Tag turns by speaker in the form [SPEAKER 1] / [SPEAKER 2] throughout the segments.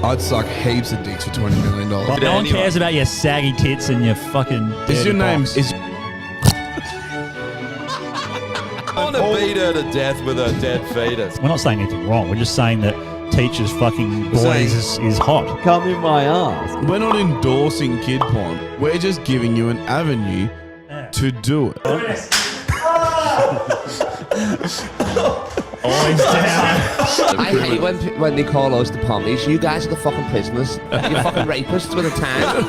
[SPEAKER 1] I'd suck heaps of dicks for $20 million.
[SPEAKER 2] But no one cares about your saggy tits and your fucking.
[SPEAKER 1] Is your name?
[SPEAKER 2] box.
[SPEAKER 1] Is
[SPEAKER 3] I want to beat her to death with her dead fetus.
[SPEAKER 2] We're not saying anything wrong. We're just saying that teachers fucking boys is hot.
[SPEAKER 3] Come in my ass.
[SPEAKER 1] We're not endorsing kid porn. We're just giving you an avenue to do it.
[SPEAKER 2] Always down.
[SPEAKER 4] I hate when they call us the pommies. You guys are the fucking prisoners. You're fucking rapists with a tang.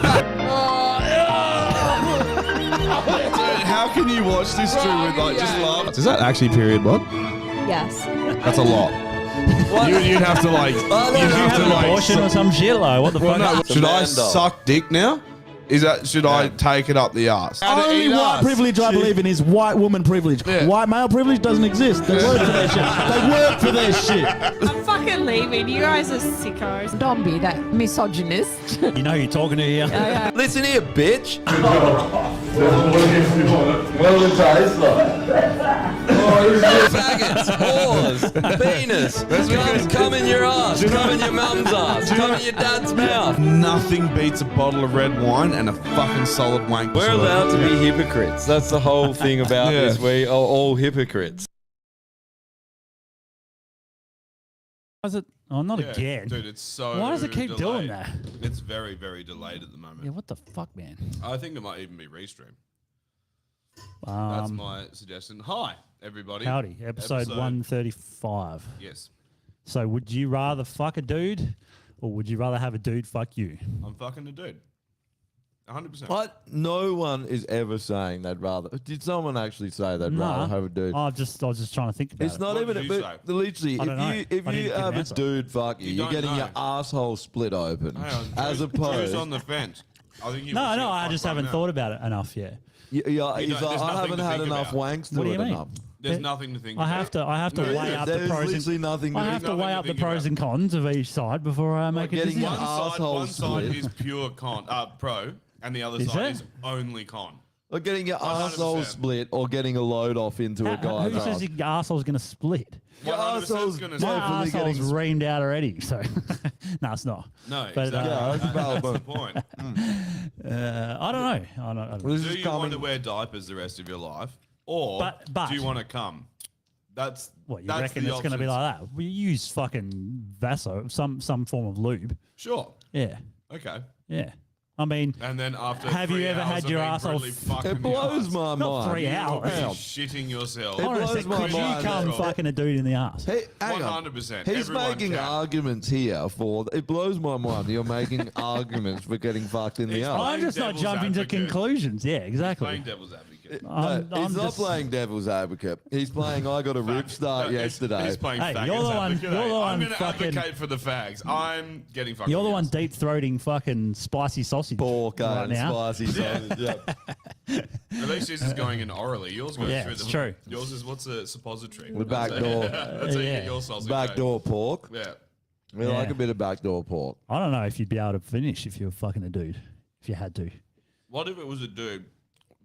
[SPEAKER 1] How can you watch this through with like just laugh? Is that actually period blood?
[SPEAKER 5] Yes.
[SPEAKER 1] That's a lot. You'd have to like. You'd have to like.
[SPEAKER 2] Abortion or some shit, like what the fuck?
[SPEAKER 1] No, should I suck dick now? Is that should I take it up the ass?
[SPEAKER 6] Only white privilege I believe in is white woman privilege.
[SPEAKER 1] Yeah.
[SPEAKER 6] White male privilege doesn't exist. They work for their shit. They work for their shit.
[SPEAKER 5] I'm fucking leaving. You guys are sickos.
[SPEAKER 7] Don't be that misogynist.
[SPEAKER 2] You know who you're talking to here.
[SPEAKER 3] Listen here, bitch. Faggots, whores, penis. Come in your ass. Come in your mum's ass. Come in your dad's mouth.
[SPEAKER 1] Nothing beats a bottle of red wine and a fucking solid wank.
[SPEAKER 3] We're allowed to be hypocrites. That's the whole thing about this. We are all hypocrites.
[SPEAKER 2] Why is it? Oh, not again.
[SPEAKER 1] Dude, it's so.
[SPEAKER 2] Why does it keep doing that?
[SPEAKER 1] It's very, very delayed at the moment.
[SPEAKER 2] Yeah, what the fuck, man?
[SPEAKER 1] I think it might even be restream. That's my suggestion. Hi, everybody.
[SPEAKER 2] Howdy, episode 135.
[SPEAKER 1] Yes,
[SPEAKER 2] So, would you rather fuck a dude, or would you rather have a dude fuck you?
[SPEAKER 1] I'm fucking a dude. 100%.
[SPEAKER 3] What? No one is ever saying they'd rather. Did someone actually say they'd rather have a dude?
[SPEAKER 2] I was just trying to think about
[SPEAKER 3] It's
[SPEAKER 2] it.
[SPEAKER 3] not
[SPEAKER 1] What
[SPEAKER 3] even.
[SPEAKER 1] did you
[SPEAKER 3] But literally,
[SPEAKER 2] I don't know.
[SPEAKER 3] if
[SPEAKER 2] I didn't
[SPEAKER 3] you
[SPEAKER 2] get an
[SPEAKER 3] have a
[SPEAKER 2] answer.
[SPEAKER 3] dude fuck you,
[SPEAKER 1] You
[SPEAKER 3] you're
[SPEAKER 1] don't
[SPEAKER 3] getting
[SPEAKER 1] know.
[SPEAKER 3] your asshole split open.
[SPEAKER 1] Hang on,
[SPEAKER 3] As
[SPEAKER 1] Drew's
[SPEAKER 3] opposed,
[SPEAKER 1] on the fence. I think
[SPEAKER 2] No, I just haven't thought about it enough yet.
[SPEAKER 3] he's
[SPEAKER 1] there's
[SPEAKER 3] like,
[SPEAKER 1] nothing
[SPEAKER 3] I haven't
[SPEAKER 1] to
[SPEAKER 3] had
[SPEAKER 1] think
[SPEAKER 3] enough
[SPEAKER 1] about.
[SPEAKER 3] wanks to
[SPEAKER 2] What do
[SPEAKER 3] it
[SPEAKER 2] you mean?
[SPEAKER 3] enough.
[SPEAKER 1] There's nothing to think
[SPEAKER 2] I
[SPEAKER 1] about.
[SPEAKER 2] have to weigh up the
[SPEAKER 3] There's
[SPEAKER 2] pros
[SPEAKER 3] literally
[SPEAKER 2] and
[SPEAKER 3] nothing.
[SPEAKER 2] I have to
[SPEAKER 1] nothing
[SPEAKER 2] weigh
[SPEAKER 1] to
[SPEAKER 2] up the
[SPEAKER 1] think
[SPEAKER 2] pros
[SPEAKER 1] about.
[SPEAKER 2] and cons of each side before I make a
[SPEAKER 3] getting
[SPEAKER 2] decision.
[SPEAKER 3] your
[SPEAKER 1] One
[SPEAKER 3] asshole
[SPEAKER 1] side
[SPEAKER 3] split.
[SPEAKER 1] is pure pro, and the other
[SPEAKER 2] Is
[SPEAKER 1] side
[SPEAKER 2] it?
[SPEAKER 1] is only con.
[SPEAKER 3] Or getting your
[SPEAKER 1] 100%.
[SPEAKER 3] asshole split, or getting a load off into a guy's
[SPEAKER 2] Who says
[SPEAKER 3] ass.
[SPEAKER 2] your arsehole's going to split?
[SPEAKER 3] Your
[SPEAKER 1] 100%
[SPEAKER 3] asshole's
[SPEAKER 1] gonna
[SPEAKER 2] My
[SPEAKER 3] definitely
[SPEAKER 2] arsehole's
[SPEAKER 3] getting.
[SPEAKER 2] reamed out already, so no, it's not.
[SPEAKER 1] No,
[SPEAKER 2] But,
[SPEAKER 1] exactly.
[SPEAKER 3] Yeah, that's a valid
[SPEAKER 1] That's the
[SPEAKER 3] point.
[SPEAKER 1] point.
[SPEAKER 2] I don't know. I don't
[SPEAKER 3] This
[SPEAKER 1] Do
[SPEAKER 3] is
[SPEAKER 1] you
[SPEAKER 3] coming.
[SPEAKER 1] want to wear diapers the rest of your life, or
[SPEAKER 2] But-
[SPEAKER 1] do you want to come? That's
[SPEAKER 2] What, you
[SPEAKER 1] that's
[SPEAKER 2] reckon
[SPEAKER 1] the
[SPEAKER 2] it's going to be
[SPEAKER 1] options.
[SPEAKER 2] like that? We use fucking Vaso, some form of lube.
[SPEAKER 1] Sure.
[SPEAKER 2] Yeah,
[SPEAKER 1] Okay.
[SPEAKER 2] yeah. I mean,
[SPEAKER 1] And then after
[SPEAKER 2] Have you
[SPEAKER 1] 3
[SPEAKER 2] ever
[SPEAKER 1] hours
[SPEAKER 2] had
[SPEAKER 1] of
[SPEAKER 2] your
[SPEAKER 1] being
[SPEAKER 2] asshole
[SPEAKER 1] brutally fucked
[SPEAKER 3] It
[SPEAKER 1] in the
[SPEAKER 3] blows
[SPEAKER 1] ass,
[SPEAKER 3] my
[SPEAKER 2] Not
[SPEAKER 3] mind.
[SPEAKER 2] 3
[SPEAKER 1] you'll
[SPEAKER 2] hours.
[SPEAKER 1] be
[SPEAKER 3] Hang on.
[SPEAKER 1] shitting yourself.
[SPEAKER 3] It
[SPEAKER 2] hold on a
[SPEAKER 3] blows
[SPEAKER 2] sec,
[SPEAKER 3] my
[SPEAKER 2] could you
[SPEAKER 3] mind.
[SPEAKER 2] come
[SPEAKER 1] Control.
[SPEAKER 2] fucking a dude in the ass?
[SPEAKER 3] Hey, hang on.
[SPEAKER 1] 100%.
[SPEAKER 3] He's
[SPEAKER 1] Everyone
[SPEAKER 3] making
[SPEAKER 1] can.
[SPEAKER 3] arguments here for. It blows my mind. You're making arguments for getting fucked in the
[SPEAKER 1] He's
[SPEAKER 3] ass.
[SPEAKER 2] I'm just not
[SPEAKER 1] devil's
[SPEAKER 2] jumping to
[SPEAKER 1] advocate.
[SPEAKER 2] conclusions. Yeah,
[SPEAKER 1] Playing
[SPEAKER 2] exactly.
[SPEAKER 1] devil's advocate.
[SPEAKER 2] I'm
[SPEAKER 3] He's not
[SPEAKER 2] just-
[SPEAKER 3] playing devil's advocate. He's playing. I got a rip start
[SPEAKER 1] No,
[SPEAKER 3] yesterday.
[SPEAKER 1] He's playing
[SPEAKER 2] Hey,
[SPEAKER 1] faggots
[SPEAKER 2] you're the one-
[SPEAKER 1] advocate.
[SPEAKER 2] you're the
[SPEAKER 1] I'm
[SPEAKER 2] one
[SPEAKER 1] going to
[SPEAKER 2] fucking-
[SPEAKER 1] advocate for the fags. I'm getting fucked.
[SPEAKER 2] You're the
[SPEAKER 1] in
[SPEAKER 2] one
[SPEAKER 1] ass.
[SPEAKER 2] deep throating fucking spicy sausage
[SPEAKER 3] Pork
[SPEAKER 2] right
[SPEAKER 3] and
[SPEAKER 2] now.
[SPEAKER 3] spicy sausage. Yeah.
[SPEAKER 1] At least yours is going in orally. Yours goes
[SPEAKER 2] Yeah,
[SPEAKER 1] through
[SPEAKER 2] it's
[SPEAKER 1] the.
[SPEAKER 2] true.
[SPEAKER 1] Yours is what's a suppository?
[SPEAKER 3] The back door.
[SPEAKER 1] That's how you
[SPEAKER 2] Yeah.
[SPEAKER 1] get your sausage.
[SPEAKER 3] Backdoor pork.
[SPEAKER 1] Yeah.
[SPEAKER 3] We like
[SPEAKER 2] Yeah.
[SPEAKER 3] a bit of backdoor pork.
[SPEAKER 2] I don't know if you'd be able to finish if you were fucking a dude, if you had to.
[SPEAKER 1] What if it was a dude,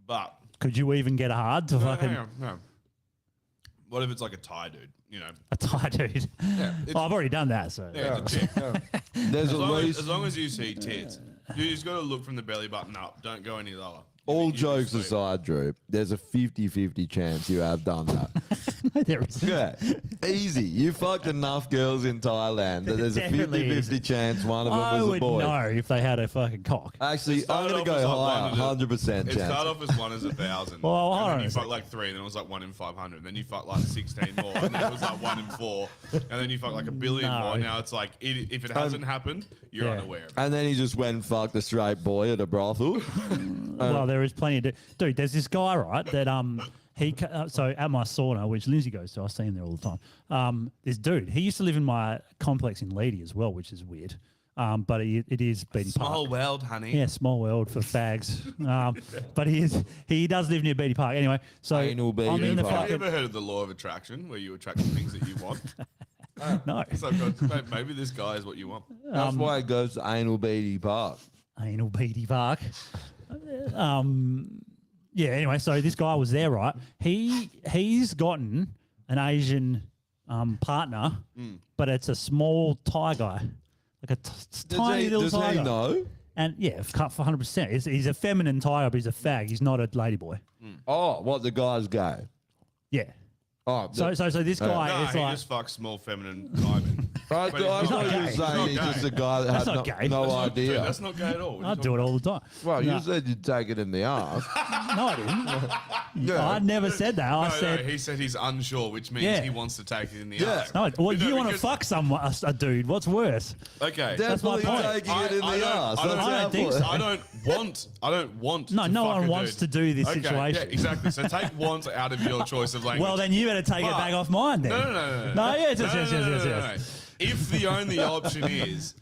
[SPEAKER 1] but
[SPEAKER 2] Could you even get hard to fucking
[SPEAKER 1] hang on, no. What if it's like a Thai dude? You know,
[SPEAKER 2] a Thai dude?
[SPEAKER 1] it's-
[SPEAKER 2] Oh, I've already done that, so.
[SPEAKER 1] yeah, it's a chick.
[SPEAKER 3] There's
[SPEAKER 1] As
[SPEAKER 3] at
[SPEAKER 1] long
[SPEAKER 3] least
[SPEAKER 1] as long as you see tits, you just got to look from the belly button up. Don't go any lower.
[SPEAKER 3] all
[SPEAKER 1] You'll be
[SPEAKER 3] jokes
[SPEAKER 1] sweet.
[SPEAKER 3] aside, Drew. There's a 50-50 chance you have done that.
[SPEAKER 2] No, there isn't.
[SPEAKER 3] Yeah, easy. You fucked enough girls in Thailand that there's a
[SPEAKER 2] Definitely
[SPEAKER 3] 50-50
[SPEAKER 2] isn't.
[SPEAKER 3] chance one of them
[SPEAKER 2] I
[SPEAKER 3] was a
[SPEAKER 2] would
[SPEAKER 3] boy.
[SPEAKER 2] know if they had a fucking cock.
[SPEAKER 3] Actually,
[SPEAKER 1] It started
[SPEAKER 3] I'm going to
[SPEAKER 1] off as
[SPEAKER 3] go
[SPEAKER 1] like
[SPEAKER 3] higher,
[SPEAKER 1] one in a-
[SPEAKER 3] 100%
[SPEAKER 1] It
[SPEAKER 3] chance.
[SPEAKER 1] started off as 1 as 1,000.
[SPEAKER 2] Well, hold
[SPEAKER 1] and
[SPEAKER 2] on
[SPEAKER 1] then
[SPEAKER 2] a
[SPEAKER 1] you
[SPEAKER 2] sec.
[SPEAKER 1] fucked like 3, and then it was like 1 in 500. Then you fucked like 16 more, and then it was like 1 in 4, and then you fucked like a billion
[SPEAKER 2] No.
[SPEAKER 1] more. Now it's like if it hasn't happened, you're
[SPEAKER 2] Yeah.
[SPEAKER 1] unaware. Of it.
[SPEAKER 3] And then he just went and fucked a straight boy at a brothel.
[SPEAKER 2] Well, there is plenty of dude. There's this guy, right? That so at my sauna, which Lindsay goes to, I see him there all the time. This dude, he used to live in my complex in Leedy as well, which is weird. But it is Beatty
[SPEAKER 1] Small
[SPEAKER 2] Park.
[SPEAKER 1] world, honey.
[SPEAKER 2] Yeah, small world for fags. But he does live near Beatty Park. Anyway, so
[SPEAKER 3] Anal
[SPEAKER 2] I'm
[SPEAKER 3] Beatty
[SPEAKER 2] in the
[SPEAKER 3] Park.
[SPEAKER 1] Have you
[SPEAKER 2] fucking
[SPEAKER 1] ever heard of the law of attraction, where you attract the things that you want?
[SPEAKER 2] no
[SPEAKER 1] So God, maybe this guy is what you want.
[SPEAKER 3] That's why it goes to Anal Beatty Park.
[SPEAKER 2] anal Beatty Park. Yeah. Anyway, so this guy was there, right? He's gotten an Asian partner, but it's a small Thai guy. like a
[SPEAKER 8] Does
[SPEAKER 2] tiny
[SPEAKER 8] he,
[SPEAKER 2] little
[SPEAKER 8] does
[SPEAKER 2] tiger.
[SPEAKER 8] he know?
[SPEAKER 2] And yeah, cut for 100%. He's a feminine tiger, but he's a fag. He's not a ladyboy.
[SPEAKER 8] Oh, what, the guy's gay?
[SPEAKER 2] Yeah.
[SPEAKER 8] Oh,
[SPEAKER 2] So this guy
[SPEAKER 1] No,
[SPEAKER 2] is
[SPEAKER 1] he
[SPEAKER 2] like,
[SPEAKER 1] just fucks small feminine women.
[SPEAKER 8] I
[SPEAKER 1] But
[SPEAKER 8] thought
[SPEAKER 1] he's
[SPEAKER 8] you
[SPEAKER 1] not
[SPEAKER 8] were
[SPEAKER 1] gay.
[SPEAKER 8] saying he's
[SPEAKER 1] He's not
[SPEAKER 8] just a
[SPEAKER 1] gay.
[SPEAKER 8] guy that
[SPEAKER 2] That's
[SPEAKER 8] had
[SPEAKER 2] not gay.
[SPEAKER 8] no
[SPEAKER 1] Dude,
[SPEAKER 8] idea.
[SPEAKER 1] that's not gay at all.
[SPEAKER 2] I do it all the time.
[SPEAKER 8] Well,
[SPEAKER 2] No.
[SPEAKER 8] you said you'd take it in the ass.
[SPEAKER 2] No, I didn't.
[SPEAKER 8] Yeah.
[SPEAKER 2] I never said that. I
[SPEAKER 1] No,
[SPEAKER 2] said,
[SPEAKER 1] he said he's unsure, which means
[SPEAKER 2] Yeah.
[SPEAKER 1] he wants to take it in the
[SPEAKER 8] Yeah.
[SPEAKER 1] ass.
[SPEAKER 2] no, well,
[SPEAKER 1] No,
[SPEAKER 2] you want to
[SPEAKER 1] because-
[SPEAKER 2] fuck someone, a dude. What's worse?
[SPEAKER 1] Okay.
[SPEAKER 2] That's my
[SPEAKER 8] Definitely
[SPEAKER 2] point.
[SPEAKER 8] taking it in the ass.
[SPEAKER 1] I don't
[SPEAKER 8] That's
[SPEAKER 2] think
[SPEAKER 8] our
[SPEAKER 2] so.
[SPEAKER 8] point.
[SPEAKER 1] I don't want.
[SPEAKER 2] No,
[SPEAKER 1] to
[SPEAKER 2] no
[SPEAKER 1] fuck
[SPEAKER 2] one
[SPEAKER 1] a
[SPEAKER 2] wants
[SPEAKER 1] dude.
[SPEAKER 2] to do this
[SPEAKER 1] Okay,
[SPEAKER 2] situation.
[SPEAKER 1] Yeah, exactly. So take want out of your choice of language.
[SPEAKER 2] Well, then you better take it
[SPEAKER 1] But-
[SPEAKER 2] back off mine then.
[SPEAKER 1] No.
[SPEAKER 2] No, yes,
[SPEAKER 1] No,
[SPEAKER 2] yes, yes,
[SPEAKER 1] no,
[SPEAKER 2] yes,
[SPEAKER 1] no,
[SPEAKER 2] yes,
[SPEAKER 1] no,
[SPEAKER 2] yes.
[SPEAKER 1] no. If the only option is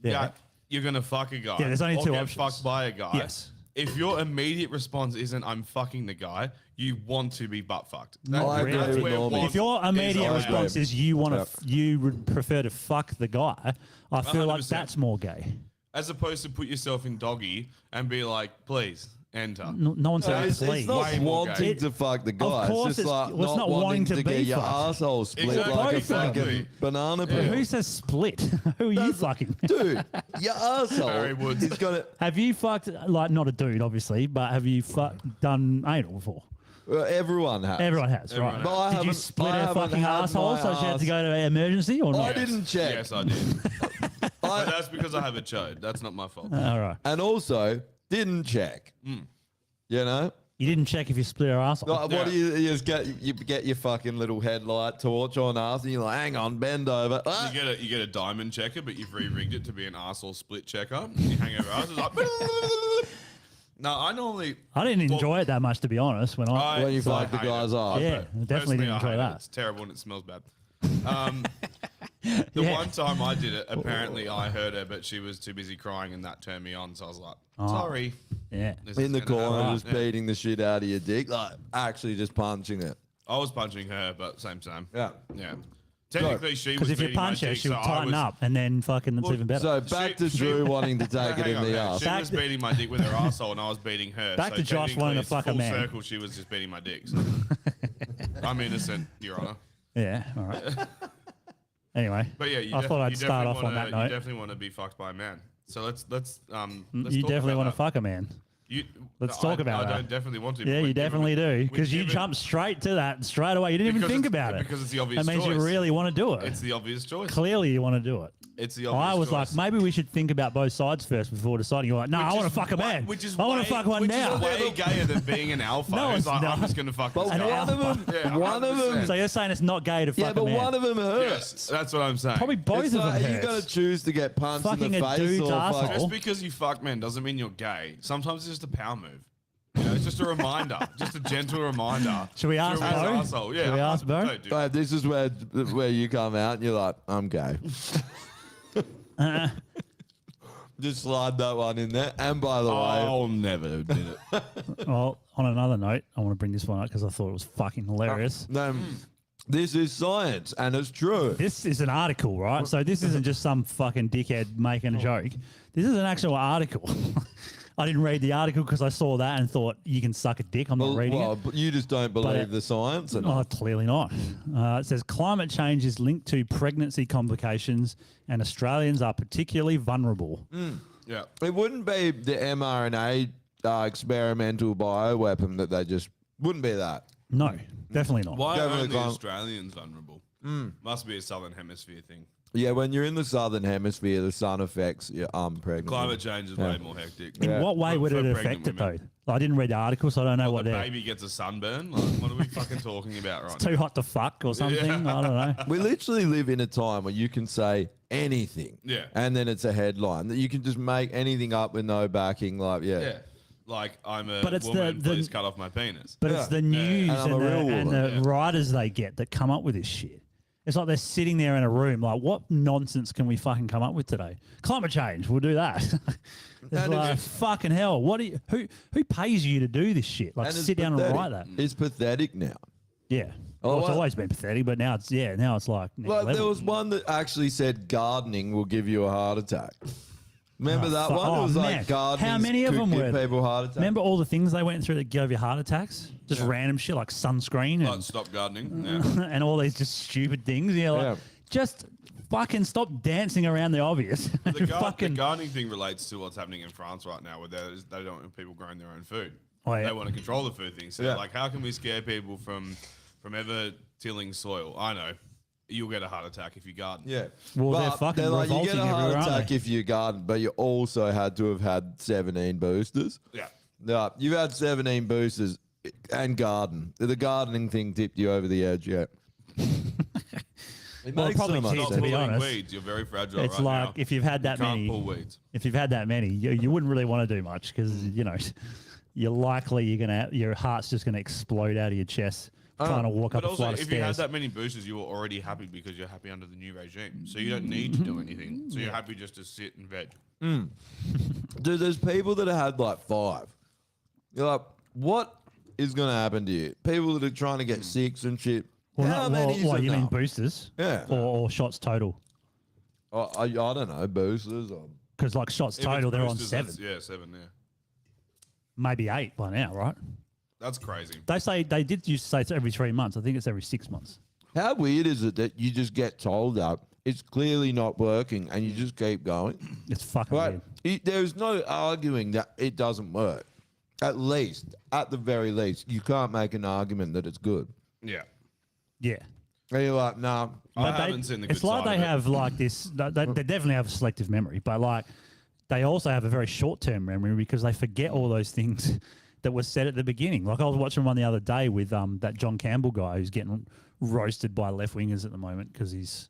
[SPEAKER 2] Yeah.
[SPEAKER 1] that you're gonna fuck a guy,
[SPEAKER 2] Yeah, there's only
[SPEAKER 1] or
[SPEAKER 2] two
[SPEAKER 1] get
[SPEAKER 2] options.
[SPEAKER 1] fucked by a guy.
[SPEAKER 2] Yes.
[SPEAKER 1] If your immediate response isn't "I'm fucking the guy," you want to be butt fucked.
[SPEAKER 8] I agree
[SPEAKER 1] that's
[SPEAKER 8] with
[SPEAKER 1] where
[SPEAKER 8] Norman.
[SPEAKER 1] want
[SPEAKER 2] If your
[SPEAKER 1] is
[SPEAKER 2] immediate
[SPEAKER 1] on.
[SPEAKER 2] response is you want to,
[SPEAKER 8] Yep.
[SPEAKER 2] you would prefer to fuck the guy, I feel like
[SPEAKER 1] 100%.
[SPEAKER 2] that's more gay.
[SPEAKER 1] as opposed to put yourself in doggy and be like, "Please enter."
[SPEAKER 2] No one said
[SPEAKER 8] It's
[SPEAKER 2] please.
[SPEAKER 8] not
[SPEAKER 1] Way more
[SPEAKER 8] wanting
[SPEAKER 1] gay.
[SPEAKER 8] to fuck the guy.
[SPEAKER 2] course
[SPEAKER 8] it's just
[SPEAKER 2] it's-
[SPEAKER 8] like
[SPEAKER 2] well, it's not wanting to
[SPEAKER 8] get
[SPEAKER 2] be
[SPEAKER 8] your
[SPEAKER 2] fucked.
[SPEAKER 8] asshole split
[SPEAKER 1] Exactly.
[SPEAKER 8] like a
[SPEAKER 1] Exactly.
[SPEAKER 8] fucking banana
[SPEAKER 2] But
[SPEAKER 8] peel.
[SPEAKER 2] who says split? Who are you fucking?
[SPEAKER 8] Dude, your asshole
[SPEAKER 1] Barry Woods.
[SPEAKER 8] is gonna.
[SPEAKER 2] Have you fucked, like, not a dude, obviously, but have you done anal before?
[SPEAKER 8] Everyone has.
[SPEAKER 2] Everyone has,
[SPEAKER 1] Everyone
[SPEAKER 2] right?
[SPEAKER 1] has.
[SPEAKER 8] But I
[SPEAKER 2] Did you
[SPEAKER 8] haven't-
[SPEAKER 2] split
[SPEAKER 8] I
[SPEAKER 2] her
[SPEAKER 8] haven't
[SPEAKER 2] fucking
[SPEAKER 8] had
[SPEAKER 2] asshole
[SPEAKER 8] my
[SPEAKER 2] so she had to
[SPEAKER 8] ass-
[SPEAKER 2] go to emergency or
[SPEAKER 8] I
[SPEAKER 2] not?
[SPEAKER 8] didn't check.
[SPEAKER 1] Yes, I did. But that's because I have a chode. That's not my fault.
[SPEAKER 2] All right.
[SPEAKER 8] And also didn't check.
[SPEAKER 1] Hmm.
[SPEAKER 8] You know.
[SPEAKER 2] You didn't check if you split her asshole.
[SPEAKER 8] Like, what do you just get your fucking little headlight torch on us and you're like, hang on, bend over. Ah.
[SPEAKER 1] You get a diamond checker, but you've re-rigged it to be an arsehole split checker. You hang over us, it's like. No, I normally.
[SPEAKER 2] I didn't enjoy it that much, to be honest. When
[SPEAKER 8] When you
[SPEAKER 1] so I
[SPEAKER 8] fuck the
[SPEAKER 1] hate
[SPEAKER 8] guy's
[SPEAKER 1] it.
[SPEAKER 8] ass.
[SPEAKER 2] Yeah, I definitely
[SPEAKER 1] Personally,
[SPEAKER 2] didn't
[SPEAKER 1] I
[SPEAKER 2] enjoy
[SPEAKER 1] hate it.
[SPEAKER 2] that.
[SPEAKER 1] It's terrible and it smells bad. The
[SPEAKER 2] Yeah.
[SPEAKER 1] one time I did it, apparently I heard her, but she was too busy crying, and that turned me on. So I was like,
[SPEAKER 2] Oh.
[SPEAKER 1] "Sorry."
[SPEAKER 2] Yeah.
[SPEAKER 1] This
[SPEAKER 8] In
[SPEAKER 1] is
[SPEAKER 8] the
[SPEAKER 1] gonna
[SPEAKER 8] corner,
[SPEAKER 1] happen.
[SPEAKER 8] just
[SPEAKER 1] Yeah.
[SPEAKER 8] beating the shit out of your dick, like actually just punching it.
[SPEAKER 1] I was punching her, but same.
[SPEAKER 8] Yeah.
[SPEAKER 1] Yeah. Technically, she was
[SPEAKER 2] Because if you
[SPEAKER 1] beating my
[SPEAKER 2] punch her,
[SPEAKER 1] dick,
[SPEAKER 2] she would
[SPEAKER 1] so I
[SPEAKER 2] tighten
[SPEAKER 1] was-
[SPEAKER 2] up, and then fucking it's
[SPEAKER 1] Well,
[SPEAKER 2] even better.
[SPEAKER 8] So back to Drew wanting to take it
[SPEAKER 1] Hang
[SPEAKER 8] in
[SPEAKER 1] on,
[SPEAKER 8] the
[SPEAKER 1] hang on.
[SPEAKER 8] ass.
[SPEAKER 1] She
[SPEAKER 2] Back
[SPEAKER 1] was
[SPEAKER 2] to-
[SPEAKER 1] beating my dick with her asshole, and I was beating her.
[SPEAKER 2] Back
[SPEAKER 1] so
[SPEAKER 2] to Josh
[SPEAKER 1] technically
[SPEAKER 2] wanting to
[SPEAKER 1] it's
[SPEAKER 2] fuck a
[SPEAKER 1] full
[SPEAKER 2] man.
[SPEAKER 1] circle. She was just beating my dick. So. I'm innocent, Your Honor.
[SPEAKER 2] Yeah, all right. Anyway,
[SPEAKER 1] But yeah,
[SPEAKER 2] I thought I'd start off on that
[SPEAKER 1] You
[SPEAKER 2] note.
[SPEAKER 1] definitely want to be fucked by a man. So let's
[SPEAKER 2] You
[SPEAKER 1] talk
[SPEAKER 2] definitely
[SPEAKER 1] about
[SPEAKER 2] want to
[SPEAKER 1] that.
[SPEAKER 2] fuck a man.
[SPEAKER 1] You,
[SPEAKER 2] Let's
[SPEAKER 1] no,
[SPEAKER 2] talk about
[SPEAKER 1] I
[SPEAKER 2] that.
[SPEAKER 1] don't definitely want to.
[SPEAKER 2] Yeah,
[SPEAKER 1] but
[SPEAKER 2] you definitely do. Because you
[SPEAKER 1] given-
[SPEAKER 2] jumped straight to that straight away. You didn't even
[SPEAKER 1] Because
[SPEAKER 2] think
[SPEAKER 1] it's-
[SPEAKER 2] about it.
[SPEAKER 1] because it's the obvious
[SPEAKER 2] That means you
[SPEAKER 1] choice.
[SPEAKER 2] really want to do it.
[SPEAKER 1] It's the obvious choice.
[SPEAKER 2] Clearly, you want to do it.
[SPEAKER 1] It's the obvious
[SPEAKER 2] I was
[SPEAKER 1] choice.
[SPEAKER 2] like, maybe we should think about both sides first before deciding. You're like, no, I want to fuck a man.
[SPEAKER 1] Which is
[SPEAKER 2] I want
[SPEAKER 1] way-
[SPEAKER 2] to fuck one
[SPEAKER 1] which
[SPEAKER 2] now.
[SPEAKER 1] is way gayer than being an alpha.
[SPEAKER 2] No,
[SPEAKER 1] Who's
[SPEAKER 2] it's
[SPEAKER 1] like, I'm
[SPEAKER 2] not.
[SPEAKER 1] just going to fuck
[SPEAKER 8] But
[SPEAKER 1] this
[SPEAKER 2] An
[SPEAKER 1] guy.
[SPEAKER 8] one of them,
[SPEAKER 1] Yeah,
[SPEAKER 8] one of
[SPEAKER 1] 100%.
[SPEAKER 8] them,
[SPEAKER 2] So you're saying it's not gay to fuck
[SPEAKER 8] yeah,
[SPEAKER 2] a
[SPEAKER 8] but
[SPEAKER 2] man?
[SPEAKER 8] one of them hurts.
[SPEAKER 1] Yes, that's what I'm saying.
[SPEAKER 2] Probably both
[SPEAKER 8] It's
[SPEAKER 2] of them
[SPEAKER 8] like, you
[SPEAKER 2] hurts.
[SPEAKER 8] got to choose to get punched
[SPEAKER 2] Fucking
[SPEAKER 8] in the
[SPEAKER 2] a
[SPEAKER 8] face
[SPEAKER 2] dude's
[SPEAKER 8] or fuck.
[SPEAKER 2] asshole.
[SPEAKER 1] Just because you fuck men doesn't mean you're gay. Sometimes it's just a power move. You know, it's just a reminder, just a gentle reminder.
[SPEAKER 2] Should we ask
[SPEAKER 1] to his
[SPEAKER 2] Bo?
[SPEAKER 1] arsehole. Yeah,
[SPEAKER 2] Should we ask Bo?
[SPEAKER 1] don't do
[SPEAKER 8] Right, this is where you come out and you're like, I'm gay. Just slide that one in there. And by the way,
[SPEAKER 1] I'll never did it.
[SPEAKER 2] Well, on another note, I want to bring this one up because I thought it was fucking hilarious.
[SPEAKER 8] this is science and it's true.
[SPEAKER 2] This is an article, right? So this isn't just some fucking dickhead making a joke. This is an actual article. I didn't read the article because I saw that and thought, you can suck a dick. I'm not reading it.
[SPEAKER 8] But you just don't believe the science. And
[SPEAKER 2] Oh, clearly not. It says climate change is linked to pregnancy complications and Australians are particularly vulnerable.
[SPEAKER 1] Yeah.
[SPEAKER 8] It wouldn't be the mRNA experimental bioweapon that they just wouldn't be that.
[SPEAKER 2] No, definitely not.
[SPEAKER 1] Why are
[SPEAKER 8] Definitely
[SPEAKER 1] only
[SPEAKER 8] can't-
[SPEAKER 1] Australians vulnerable? Must be a southern hemisphere thing.
[SPEAKER 8] Yeah, when you're in the southern hemisphere, the sun affects your pregnancy.
[SPEAKER 1] Climate change is way more hectic.
[SPEAKER 2] In what way
[SPEAKER 1] For-
[SPEAKER 2] would
[SPEAKER 1] for
[SPEAKER 2] it
[SPEAKER 1] pregnant
[SPEAKER 2] affect it, though?
[SPEAKER 1] women.
[SPEAKER 2] I didn't read the article, so I don't know what
[SPEAKER 1] The
[SPEAKER 2] they're...
[SPEAKER 1] baby gets a sunburn? Like, what are we fucking talking about right now?
[SPEAKER 2] Too hot to fuck or something? I don't know.
[SPEAKER 8] We literally live in a time where you can say anything.
[SPEAKER 1] Yeah.
[SPEAKER 8] And then it's a headline. That you can just make anything up with no backing. Like,
[SPEAKER 1] Yeah. Like, I'm a
[SPEAKER 2] But it's
[SPEAKER 1] woman,
[SPEAKER 2] the-
[SPEAKER 1] please cut off my penis.
[SPEAKER 2] But it's the news
[SPEAKER 8] And I'm
[SPEAKER 2] and,
[SPEAKER 8] a real
[SPEAKER 2] and
[SPEAKER 8] woman.
[SPEAKER 2] the writers they get that come up with this shit. It's like they're sitting there in a room, like, what nonsense can we fucking come up with today? Climate change, we'll do that. It's
[SPEAKER 8] And
[SPEAKER 2] like,
[SPEAKER 8] it's-
[SPEAKER 2] fucking hell, what do you, who pays you to do this shit? Like,
[SPEAKER 8] it's
[SPEAKER 2] sit down
[SPEAKER 8] pathetic.
[SPEAKER 2] and write that.
[SPEAKER 8] It's pathetic now.
[SPEAKER 2] Yeah.
[SPEAKER 8] Oh,
[SPEAKER 2] Well, it's
[SPEAKER 8] well-
[SPEAKER 2] always been pathetic, but now it's like next
[SPEAKER 8] Like, there
[SPEAKER 2] level.
[SPEAKER 8] was one that actually said gardening will give you a heart attack. Remember that one?
[SPEAKER 2] Oh,
[SPEAKER 8] It was
[SPEAKER 2] man.
[SPEAKER 8] like gardening
[SPEAKER 2] How many of
[SPEAKER 8] could
[SPEAKER 2] them
[SPEAKER 8] give
[SPEAKER 2] were there?
[SPEAKER 8] people heart attacks.
[SPEAKER 2] Remember all the things they went through that gave you heart attacks? Just random shit like sunscreen
[SPEAKER 1] Like,
[SPEAKER 2] and,
[SPEAKER 1] stop gardening. Yeah.
[SPEAKER 2] and all these just stupid things. You know, like,
[SPEAKER 8] Yeah.
[SPEAKER 2] just fucking stop dancing around the obvious.
[SPEAKER 1] The
[SPEAKER 2] fucking
[SPEAKER 1] gardening thing relates to what's happening in France right now, where they don't want people growing their own food.
[SPEAKER 2] Oh, yeah.
[SPEAKER 1] They want to control the food thing. So,
[SPEAKER 8] Yeah.
[SPEAKER 1] like, how can we scare people from ever tilling soil? I know. You'll get a heart attack if you garden.
[SPEAKER 8] Yeah.
[SPEAKER 2] Well, they're
[SPEAKER 8] But
[SPEAKER 2] fucking
[SPEAKER 8] like, you get
[SPEAKER 2] revolting
[SPEAKER 8] a heart
[SPEAKER 2] everywhere, aren't
[SPEAKER 8] attack
[SPEAKER 2] they?
[SPEAKER 8] if you garden, but you also had to have had 17 boosters.
[SPEAKER 1] Yeah.
[SPEAKER 8] No, you've had 17 boosters and garden. The gardening thing tipped you over the edge, yeah. It
[SPEAKER 2] Well, it
[SPEAKER 8] makes
[SPEAKER 2] probably
[SPEAKER 8] so much
[SPEAKER 2] did,
[SPEAKER 1] Stop
[SPEAKER 2] to be
[SPEAKER 8] sense.
[SPEAKER 1] pulling
[SPEAKER 2] honest.
[SPEAKER 1] weeds. You're very fragile
[SPEAKER 2] It's
[SPEAKER 1] right
[SPEAKER 2] like
[SPEAKER 1] now.
[SPEAKER 2] if you've had that
[SPEAKER 1] You can't
[SPEAKER 2] many,
[SPEAKER 1] pull weeds.
[SPEAKER 2] if you've had that many, you wouldn't really want to do much because you're likely your heart's just gonna explode out of your chest trying to walk up
[SPEAKER 1] But
[SPEAKER 2] a
[SPEAKER 1] also,
[SPEAKER 2] flight of
[SPEAKER 1] if you had
[SPEAKER 2] stairs.
[SPEAKER 1] that many boosters, you were already happy because you're happy under the new regime. So you don't need to do anything. So you're happy just to sit and veg.
[SPEAKER 8] Dude, there's people that have had like 5. You're like, what is going to happen to you? People that are trying to get 6 and shit.
[SPEAKER 2] Well,
[SPEAKER 8] How
[SPEAKER 2] not,
[SPEAKER 8] many is
[SPEAKER 2] what you mean
[SPEAKER 8] enough?
[SPEAKER 2] boosters?
[SPEAKER 8] Yeah.
[SPEAKER 2] Or shots total?
[SPEAKER 8] I don't know, boosters.
[SPEAKER 2] Because like shots
[SPEAKER 1] If it's
[SPEAKER 2] total, they're on
[SPEAKER 1] boosters,
[SPEAKER 2] 7,
[SPEAKER 1] that's- Yeah, 7, yeah.
[SPEAKER 2] maybe 8 by now, right?
[SPEAKER 1] That's crazy.
[SPEAKER 2] They did used to say it's every 3 months. I think it's every 6 months.
[SPEAKER 8] How weird is it that you just get told that it's clearly not working and you just keep going?
[SPEAKER 2] It's fucking
[SPEAKER 8] Right?
[SPEAKER 2] weird.
[SPEAKER 8] There's no arguing that it doesn't work. At the very least, you can't make an argument that it's good.
[SPEAKER 1] Yeah.
[SPEAKER 2] Yeah.
[SPEAKER 8] And you're like, nah.
[SPEAKER 1] I
[SPEAKER 2] But
[SPEAKER 1] haven't seen the good
[SPEAKER 2] it's like
[SPEAKER 1] side
[SPEAKER 2] they
[SPEAKER 1] of it.
[SPEAKER 2] have like this. They definitely have a selective memory, but like they also have a very short-term memory because they forget all those things that were said at the beginning. Like I was watching one the other day with that John Campbell guy who's getting roasted by left wingers at the moment because he's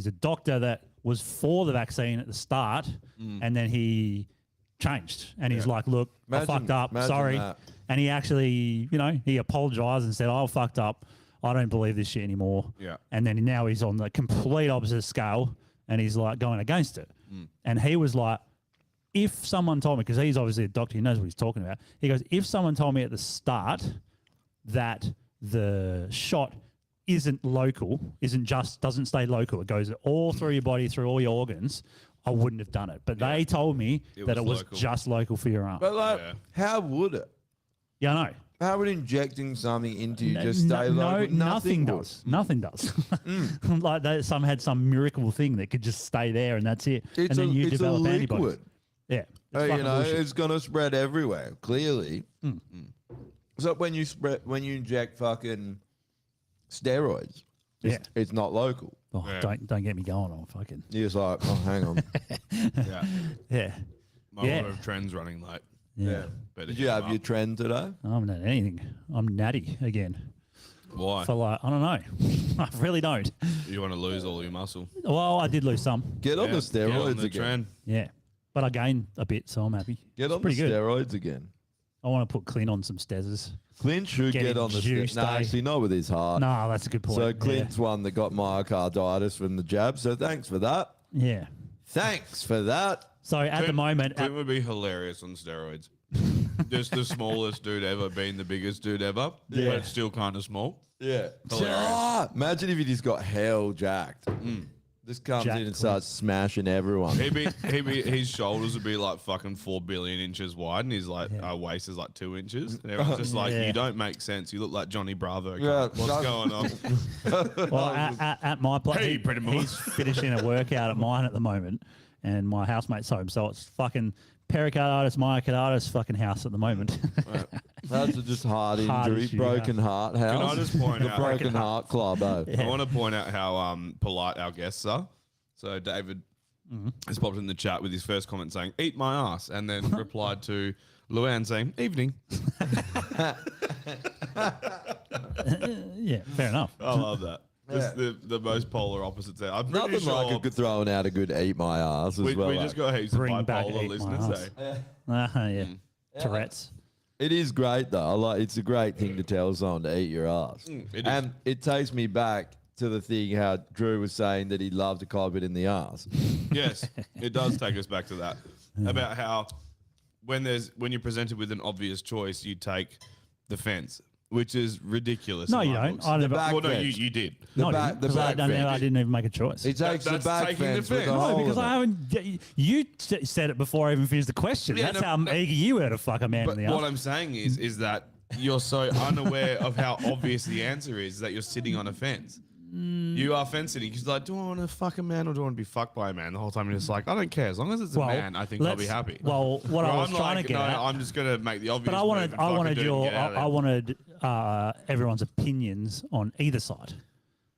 [SPEAKER 2] a doctor that was for the vaccine at the start, and then he changed and he's like, "Look, I fucked up.
[SPEAKER 8] imagine
[SPEAKER 2] Sorry."
[SPEAKER 8] that.
[SPEAKER 2] And he actually, he apologized and said, "I fucked up. I don't believe this shit anymore."
[SPEAKER 1] Yeah.
[SPEAKER 2] And then now he's on the complete opposite scale and he's like going against it. And he was like, if someone told me, because he's obviously a doctor, he knows what he's talking about. He goes, if someone told me at the start that the shot isn't local, doesn't stay local, it goes all through your body, through all your organs, I wouldn't have done it. But they told me that it
[SPEAKER 1] was
[SPEAKER 2] was
[SPEAKER 1] local.
[SPEAKER 2] just local for your arm.
[SPEAKER 8] But like,
[SPEAKER 1] Yeah.
[SPEAKER 8] how would it?
[SPEAKER 2] Yeah, I know.
[SPEAKER 8] How would injecting something into you just
[SPEAKER 2] No,
[SPEAKER 8] stay local?
[SPEAKER 2] nothing
[SPEAKER 8] would.
[SPEAKER 2] does. Nothing does. Like some had some miracle thing that could just stay there and that's it.
[SPEAKER 8] It's
[SPEAKER 2] and then you
[SPEAKER 8] it's a
[SPEAKER 2] develop
[SPEAKER 8] liquid.
[SPEAKER 2] antibodies. Yeah. It's
[SPEAKER 8] You
[SPEAKER 2] fucking
[SPEAKER 8] know,
[SPEAKER 2] bullshit.
[SPEAKER 8] it's gonna spread everywhere. Clearly. So when you inject fucking steroids, it's not local.
[SPEAKER 2] Oh,
[SPEAKER 1] Yeah.
[SPEAKER 2] don't get me going on fucking.
[SPEAKER 8] You're just like, oh, hang on.
[SPEAKER 1] Yeah.
[SPEAKER 2] Yeah.
[SPEAKER 1] My
[SPEAKER 2] Yeah.
[SPEAKER 1] order of trends running late.
[SPEAKER 2] Yeah.
[SPEAKER 1] Better
[SPEAKER 8] Did
[SPEAKER 1] hit
[SPEAKER 8] you have
[SPEAKER 1] them
[SPEAKER 8] your
[SPEAKER 1] up.
[SPEAKER 8] trend today?
[SPEAKER 2] I haven't done anything. I'm natty again.
[SPEAKER 1] Why?
[SPEAKER 2] So like, I don't know. I really don't.
[SPEAKER 1] You want to lose all your muscle?
[SPEAKER 2] Well, I did lose some.
[SPEAKER 8] Get on
[SPEAKER 1] Yeah,
[SPEAKER 8] the
[SPEAKER 1] get on
[SPEAKER 8] steroids
[SPEAKER 1] the
[SPEAKER 8] again.
[SPEAKER 1] trend.
[SPEAKER 2] Yeah. But I gained a bit, so I'm happy.
[SPEAKER 8] Get
[SPEAKER 2] It's
[SPEAKER 8] on the
[SPEAKER 2] pretty good.
[SPEAKER 8] steroids again.
[SPEAKER 2] I want to put Clint on some stezzers.
[SPEAKER 8] Clint should
[SPEAKER 2] Get
[SPEAKER 8] get
[SPEAKER 2] him
[SPEAKER 8] on the
[SPEAKER 2] juiced,
[SPEAKER 8] steroids. No,
[SPEAKER 2] eh?
[SPEAKER 8] actually, not with his heart.
[SPEAKER 2] No, that's a good point.
[SPEAKER 8] So
[SPEAKER 2] Yeah.
[SPEAKER 8] Clint's one that got myocarditis from the jab. So thanks for that.
[SPEAKER 2] Yeah.
[SPEAKER 8] Thanks for that.
[SPEAKER 2] So at the moment,
[SPEAKER 1] Clint would be hilarious on steroids. Just the smallest dude ever being the biggest dude ever,
[SPEAKER 8] Yeah.
[SPEAKER 1] but still kind of small.
[SPEAKER 8] Yeah.
[SPEAKER 1] Hilarious.
[SPEAKER 8] Imagine if he just got hell jacked. Just comes
[SPEAKER 2] Jacked
[SPEAKER 8] in and starts smashing everyone.
[SPEAKER 1] His shoulders would be like fucking 4 billion inches wide, and his like waist is like 2 inches. And everyone's just like,
[SPEAKER 2] Yeah.
[SPEAKER 1] you don't make sense. You look like Johnny Bravo.
[SPEAKER 8] Yeah,
[SPEAKER 1] What's
[SPEAKER 8] no.
[SPEAKER 1] going on?
[SPEAKER 2] well, at my place,
[SPEAKER 1] Hey, pretty much.
[SPEAKER 2] he's finishing a workout at mine at the moment, and my housemate's home, so it's fucking pericarditis, myocarditis, fucking house at the moment.
[SPEAKER 8] That's just heart
[SPEAKER 2] Heart
[SPEAKER 8] injury,
[SPEAKER 2] issue,
[SPEAKER 8] broken heart house.
[SPEAKER 1] Can I just point
[SPEAKER 8] the
[SPEAKER 1] out?
[SPEAKER 8] broken heart club? Oh.
[SPEAKER 1] I want to point out how polite our guests are. So David has popped in the chat with his first comment saying, "Eat my ass," and then replied to Luann saying, "Evening."
[SPEAKER 2] Yeah, fair enough.
[SPEAKER 1] I love that. Just the most polar opposites there. I'm pretty
[SPEAKER 8] Nothing
[SPEAKER 1] sure
[SPEAKER 8] like a good throwing out a good eat my ass as
[SPEAKER 1] we
[SPEAKER 8] well.
[SPEAKER 1] just got heaps of
[SPEAKER 2] Bring back
[SPEAKER 1] bipolar
[SPEAKER 2] Eat My
[SPEAKER 1] listeners.
[SPEAKER 2] Ass.
[SPEAKER 1] Eh?
[SPEAKER 2] Yeah. Tourette's.
[SPEAKER 8] It is great though. It's a great thing to tell someone to eat your ass.
[SPEAKER 1] it is.
[SPEAKER 8] And it takes me back to the thing how Drew was saying that he'd love to cop it in the ass.
[SPEAKER 1] Yes, it does take us back to that about how when you're presented with an obvious choice, you take the fence, which is ridiculous.
[SPEAKER 2] No,
[SPEAKER 1] in
[SPEAKER 2] you
[SPEAKER 1] my
[SPEAKER 2] don't.
[SPEAKER 1] books.
[SPEAKER 2] I never.
[SPEAKER 8] back
[SPEAKER 1] Well, no,
[SPEAKER 8] fence.
[SPEAKER 1] you did.
[SPEAKER 2] No,
[SPEAKER 8] back-
[SPEAKER 2] I didn't, 'cause I
[SPEAKER 8] back fence.
[SPEAKER 2] I didn't even make a choice.
[SPEAKER 8] He takes the
[SPEAKER 1] That's
[SPEAKER 8] back
[SPEAKER 1] taking the
[SPEAKER 8] fence with
[SPEAKER 1] fence.
[SPEAKER 8] the
[SPEAKER 1] No,
[SPEAKER 2] No,
[SPEAKER 8] hole
[SPEAKER 2] because
[SPEAKER 8] in
[SPEAKER 2] I
[SPEAKER 8] it.
[SPEAKER 2] haven't. You said it before I even finished the question.
[SPEAKER 1] Yeah,
[SPEAKER 2] That's
[SPEAKER 1] no,
[SPEAKER 2] how
[SPEAKER 1] no.
[SPEAKER 2] eager you were to fuck a man
[SPEAKER 1] But
[SPEAKER 2] in the
[SPEAKER 1] what
[SPEAKER 2] ass.
[SPEAKER 1] I'm saying is that you're so unaware of how obvious the answer is that you're sitting on a fence. You are fence sitting because like, do I want to fuck a man or do I want to be fucked by a man? The whole time you're just like, I don't care as long as it's a man. I think I'll be happy.
[SPEAKER 2] Well, what I was trying to get at,
[SPEAKER 1] I'm just gonna make the obvious.
[SPEAKER 2] but I wanted everyone's opinions on either side.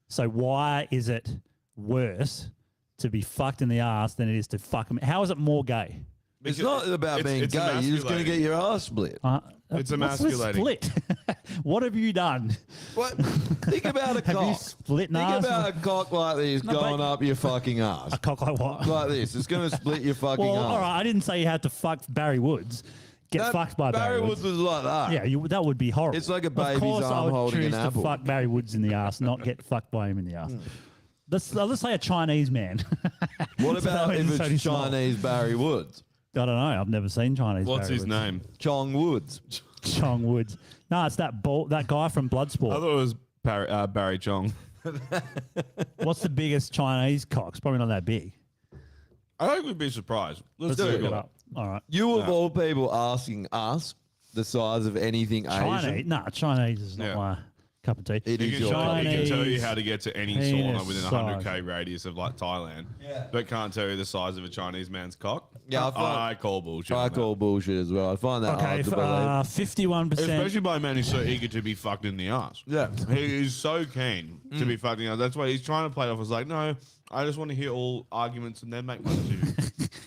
[SPEAKER 2] So why is it worse to be fucked in the ass than it is to fuck him? How is it more gay?
[SPEAKER 8] It's not about being gay. You're just going to get your ass split.
[SPEAKER 1] It's
[SPEAKER 2] what's the
[SPEAKER 1] emasculating.
[SPEAKER 2] Split. What have you done?
[SPEAKER 8] What? Think about a
[SPEAKER 2] Have you
[SPEAKER 8] cock.
[SPEAKER 2] split an
[SPEAKER 8] Think
[SPEAKER 2] ass?
[SPEAKER 8] about a cock like this going up your fucking ass.
[SPEAKER 2] A cock like what?
[SPEAKER 8] Like this. It's going to split your fucking
[SPEAKER 2] Well,
[SPEAKER 8] ass.
[SPEAKER 2] all right. I didn't say you had to fuck Barry Woods. Get fucked by Barry Woods.
[SPEAKER 8] was like that.
[SPEAKER 2] Yeah, that would be horrible.
[SPEAKER 8] It's like a
[SPEAKER 2] Of
[SPEAKER 8] baby's
[SPEAKER 2] course, I
[SPEAKER 8] arm
[SPEAKER 2] would
[SPEAKER 8] holding
[SPEAKER 2] choose
[SPEAKER 8] an
[SPEAKER 2] to
[SPEAKER 8] apple.
[SPEAKER 2] fuck Barry Woods in the ass, not get fucked by him in the ass. Let's say a Chinese man.
[SPEAKER 8] What about if
[SPEAKER 2] only
[SPEAKER 8] it's
[SPEAKER 2] small.
[SPEAKER 8] Chinese Barry Woods?
[SPEAKER 2] I don't know. I've never seen Chinese.
[SPEAKER 1] What's
[SPEAKER 2] Barry
[SPEAKER 1] his
[SPEAKER 2] Woods.
[SPEAKER 1] name?
[SPEAKER 8] Chong Woods.
[SPEAKER 2] Chong Woods. No, it's that guy from
[SPEAKER 1] I
[SPEAKER 2] Bloodsport.
[SPEAKER 1] thought it was Barry Chong.
[SPEAKER 2] What's the biggest Chinese cock? It's probably not that big.
[SPEAKER 1] I think we'd be surprised. Let's
[SPEAKER 8] do
[SPEAKER 1] Google
[SPEAKER 8] it
[SPEAKER 2] Look
[SPEAKER 1] it.
[SPEAKER 2] up. All right.
[SPEAKER 8] You of all people asking us the size of anything
[SPEAKER 2] Chinese.
[SPEAKER 8] Asian.
[SPEAKER 2] No, Chinese is not
[SPEAKER 1] Yeah.
[SPEAKER 2] my cup of tea.
[SPEAKER 8] It
[SPEAKER 1] He
[SPEAKER 8] is
[SPEAKER 1] can,
[SPEAKER 8] your
[SPEAKER 1] tell, he can tell you
[SPEAKER 2] Chinese
[SPEAKER 1] how to get to any
[SPEAKER 2] penis
[SPEAKER 1] sauna within a
[SPEAKER 2] size.
[SPEAKER 1] 100k radius of like Thailand, but can't tell you the size of a Chinese man's cock.
[SPEAKER 8] Yeah, I find-
[SPEAKER 1] I call bullshit.
[SPEAKER 8] I
[SPEAKER 1] on that.
[SPEAKER 8] call bullshit as well. I find that
[SPEAKER 2] Okay,
[SPEAKER 8] hard to believe.
[SPEAKER 2] 51%.
[SPEAKER 1] Especially by a man who's so eager to be fucked in the ass.
[SPEAKER 8] Yeah.
[SPEAKER 1] He is so keen to be fucked in the ass. That's why he's trying to play it off as like, no, I just want to hear all arguments and then make my decision.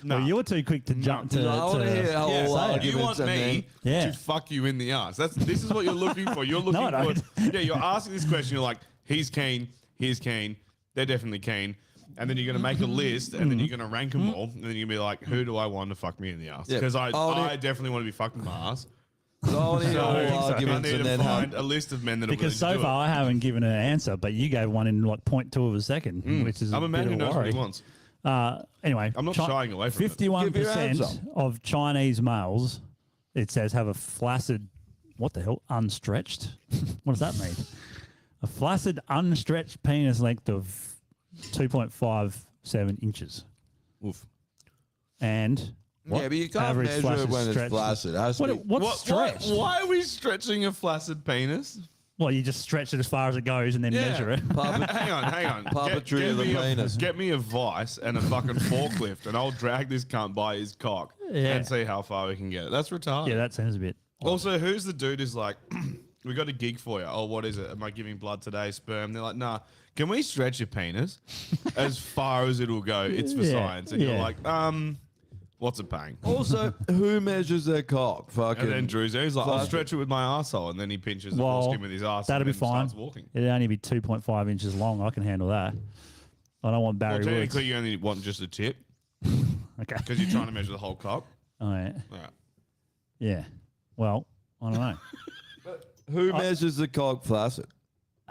[SPEAKER 1] No.
[SPEAKER 2] Well, you're too quick to jump to.
[SPEAKER 8] I want to hear all
[SPEAKER 1] Yeah, so you
[SPEAKER 8] arguments
[SPEAKER 1] want
[SPEAKER 8] and
[SPEAKER 1] me
[SPEAKER 2] Yeah.
[SPEAKER 1] to fuck you in the ass. This is what you're looking for. You're looking
[SPEAKER 2] I
[SPEAKER 1] for
[SPEAKER 2] don't.
[SPEAKER 1] yeah, you're asking this question, you're like, he's keen, they're definitely keen. And then you're gonna make a list and then you're gonna rank them all, and then you're gonna be like, who do I want to fuck me in the ass?
[SPEAKER 8] Yeah.
[SPEAKER 1] Because
[SPEAKER 8] Oh,
[SPEAKER 1] I definitely want to be fucked in my ass.
[SPEAKER 8] then, I want to hear
[SPEAKER 1] So
[SPEAKER 8] all
[SPEAKER 1] I
[SPEAKER 8] arguments
[SPEAKER 1] need
[SPEAKER 8] and
[SPEAKER 1] to
[SPEAKER 8] then
[SPEAKER 1] find
[SPEAKER 8] have.
[SPEAKER 1] a list of men that are
[SPEAKER 2] Because
[SPEAKER 1] willing
[SPEAKER 2] so
[SPEAKER 1] to do
[SPEAKER 2] far
[SPEAKER 1] it.
[SPEAKER 2] I haven't given an answer, but you gave one in like 0.2 of a second, which is
[SPEAKER 1] I'm a man
[SPEAKER 2] bit
[SPEAKER 1] who
[SPEAKER 2] of
[SPEAKER 1] knows
[SPEAKER 2] worry.
[SPEAKER 1] what he wants.
[SPEAKER 2] Anyway,
[SPEAKER 1] I'm not shying away from it.
[SPEAKER 2] 51%
[SPEAKER 8] answer.
[SPEAKER 2] of Chinese males, it says, have a flaccid, what the hell, unstretched? What does that mean? A flaccid, unstretched penis length of 2.57 inches.
[SPEAKER 1] Oof.
[SPEAKER 2] And
[SPEAKER 8] Yeah, but you can't
[SPEAKER 2] average
[SPEAKER 8] measure it
[SPEAKER 2] flaccid
[SPEAKER 8] when it's
[SPEAKER 2] stretched-
[SPEAKER 8] flaccid. It has to be-
[SPEAKER 2] What's stretched?
[SPEAKER 1] Why are we stretching a flaccid penis?
[SPEAKER 2] Well, you just stretch it as far as it goes and then measure it.
[SPEAKER 1] Hang on.
[SPEAKER 8] Puppetry of the penis.
[SPEAKER 1] Get me a vice and a fucking forklift, and I'll drag this cunt by his cock
[SPEAKER 2] Yeah.
[SPEAKER 1] and see how far we can get. That's retarded.
[SPEAKER 2] Yeah, that sounds a bit.
[SPEAKER 1] Also, who's the dude who's like, we got a gig for you. Oh, what is it? Am I giving blood today? Sperm? They're like, nah. Can we stretch your penis as far as it'll go? It's for
[SPEAKER 2] Yeah,
[SPEAKER 1] science. And you're
[SPEAKER 2] yeah.
[SPEAKER 1] like, what's it paying?
[SPEAKER 8] Also, who measures their cock? Fucking.
[SPEAKER 1] And then Drew's there. He's like, I'll
[SPEAKER 8] Fuck.
[SPEAKER 1] stretch it with my arsehole. And then he pinches the
[SPEAKER 2] Well,
[SPEAKER 1] foreskin with his arsehole.
[SPEAKER 2] that'll
[SPEAKER 1] and
[SPEAKER 2] be
[SPEAKER 1] then
[SPEAKER 2] fine.
[SPEAKER 1] starts walking.
[SPEAKER 2] It'd only be 2.5 inches long. I can handle that. I don't want
[SPEAKER 1] Well,
[SPEAKER 2] Barry Woods.
[SPEAKER 1] technically, you only want just a tip
[SPEAKER 2] Okay.
[SPEAKER 1] because you're trying to measure the whole cock.
[SPEAKER 2] All right.
[SPEAKER 1] All right.
[SPEAKER 2] Yeah. Well, I don't know.
[SPEAKER 8] Who measures the cock flaccid?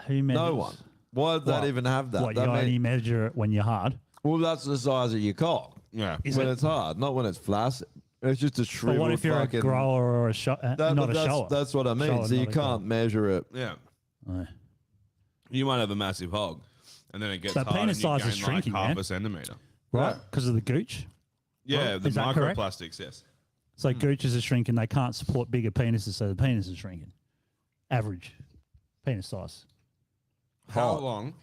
[SPEAKER 2] Who measures?
[SPEAKER 8] No one. Why did that
[SPEAKER 2] What?
[SPEAKER 8] even have that?
[SPEAKER 2] What,
[SPEAKER 8] That
[SPEAKER 2] you only
[SPEAKER 8] mean-
[SPEAKER 2] measure it when you're hard?
[SPEAKER 8] well, that's the size of your cock.
[SPEAKER 1] Yeah.
[SPEAKER 8] when it's hard, not when it's flaccid. It's just a
[SPEAKER 2] But
[SPEAKER 8] shriveled
[SPEAKER 2] what if you're
[SPEAKER 8] fucking.
[SPEAKER 2] a grower or a
[SPEAKER 8] That-
[SPEAKER 2] not a
[SPEAKER 8] that's,
[SPEAKER 2] shower?
[SPEAKER 8] That's what I mean.
[SPEAKER 2] Shower,
[SPEAKER 8] So you
[SPEAKER 2] not a grower.
[SPEAKER 8] can't measure it.
[SPEAKER 1] Yeah.
[SPEAKER 2] Right.
[SPEAKER 1] You might have a massive hog, and then it gets
[SPEAKER 2] So
[SPEAKER 1] hard
[SPEAKER 2] penis
[SPEAKER 1] and you
[SPEAKER 2] size is
[SPEAKER 1] gain
[SPEAKER 2] shrinking,
[SPEAKER 1] like half
[SPEAKER 2] man.
[SPEAKER 1] a centimeter.
[SPEAKER 2] Right? Because of the gooch.
[SPEAKER 1] Yeah, the
[SPEAKER 2] Is that correct?
[SPEAKER 1] microplastics, yes.
[SPEAKER 2] So gooches are shrinking. They can't support bigger penises, so the penis is shrinking. Average penis size.
[SPEAKER 1] How long?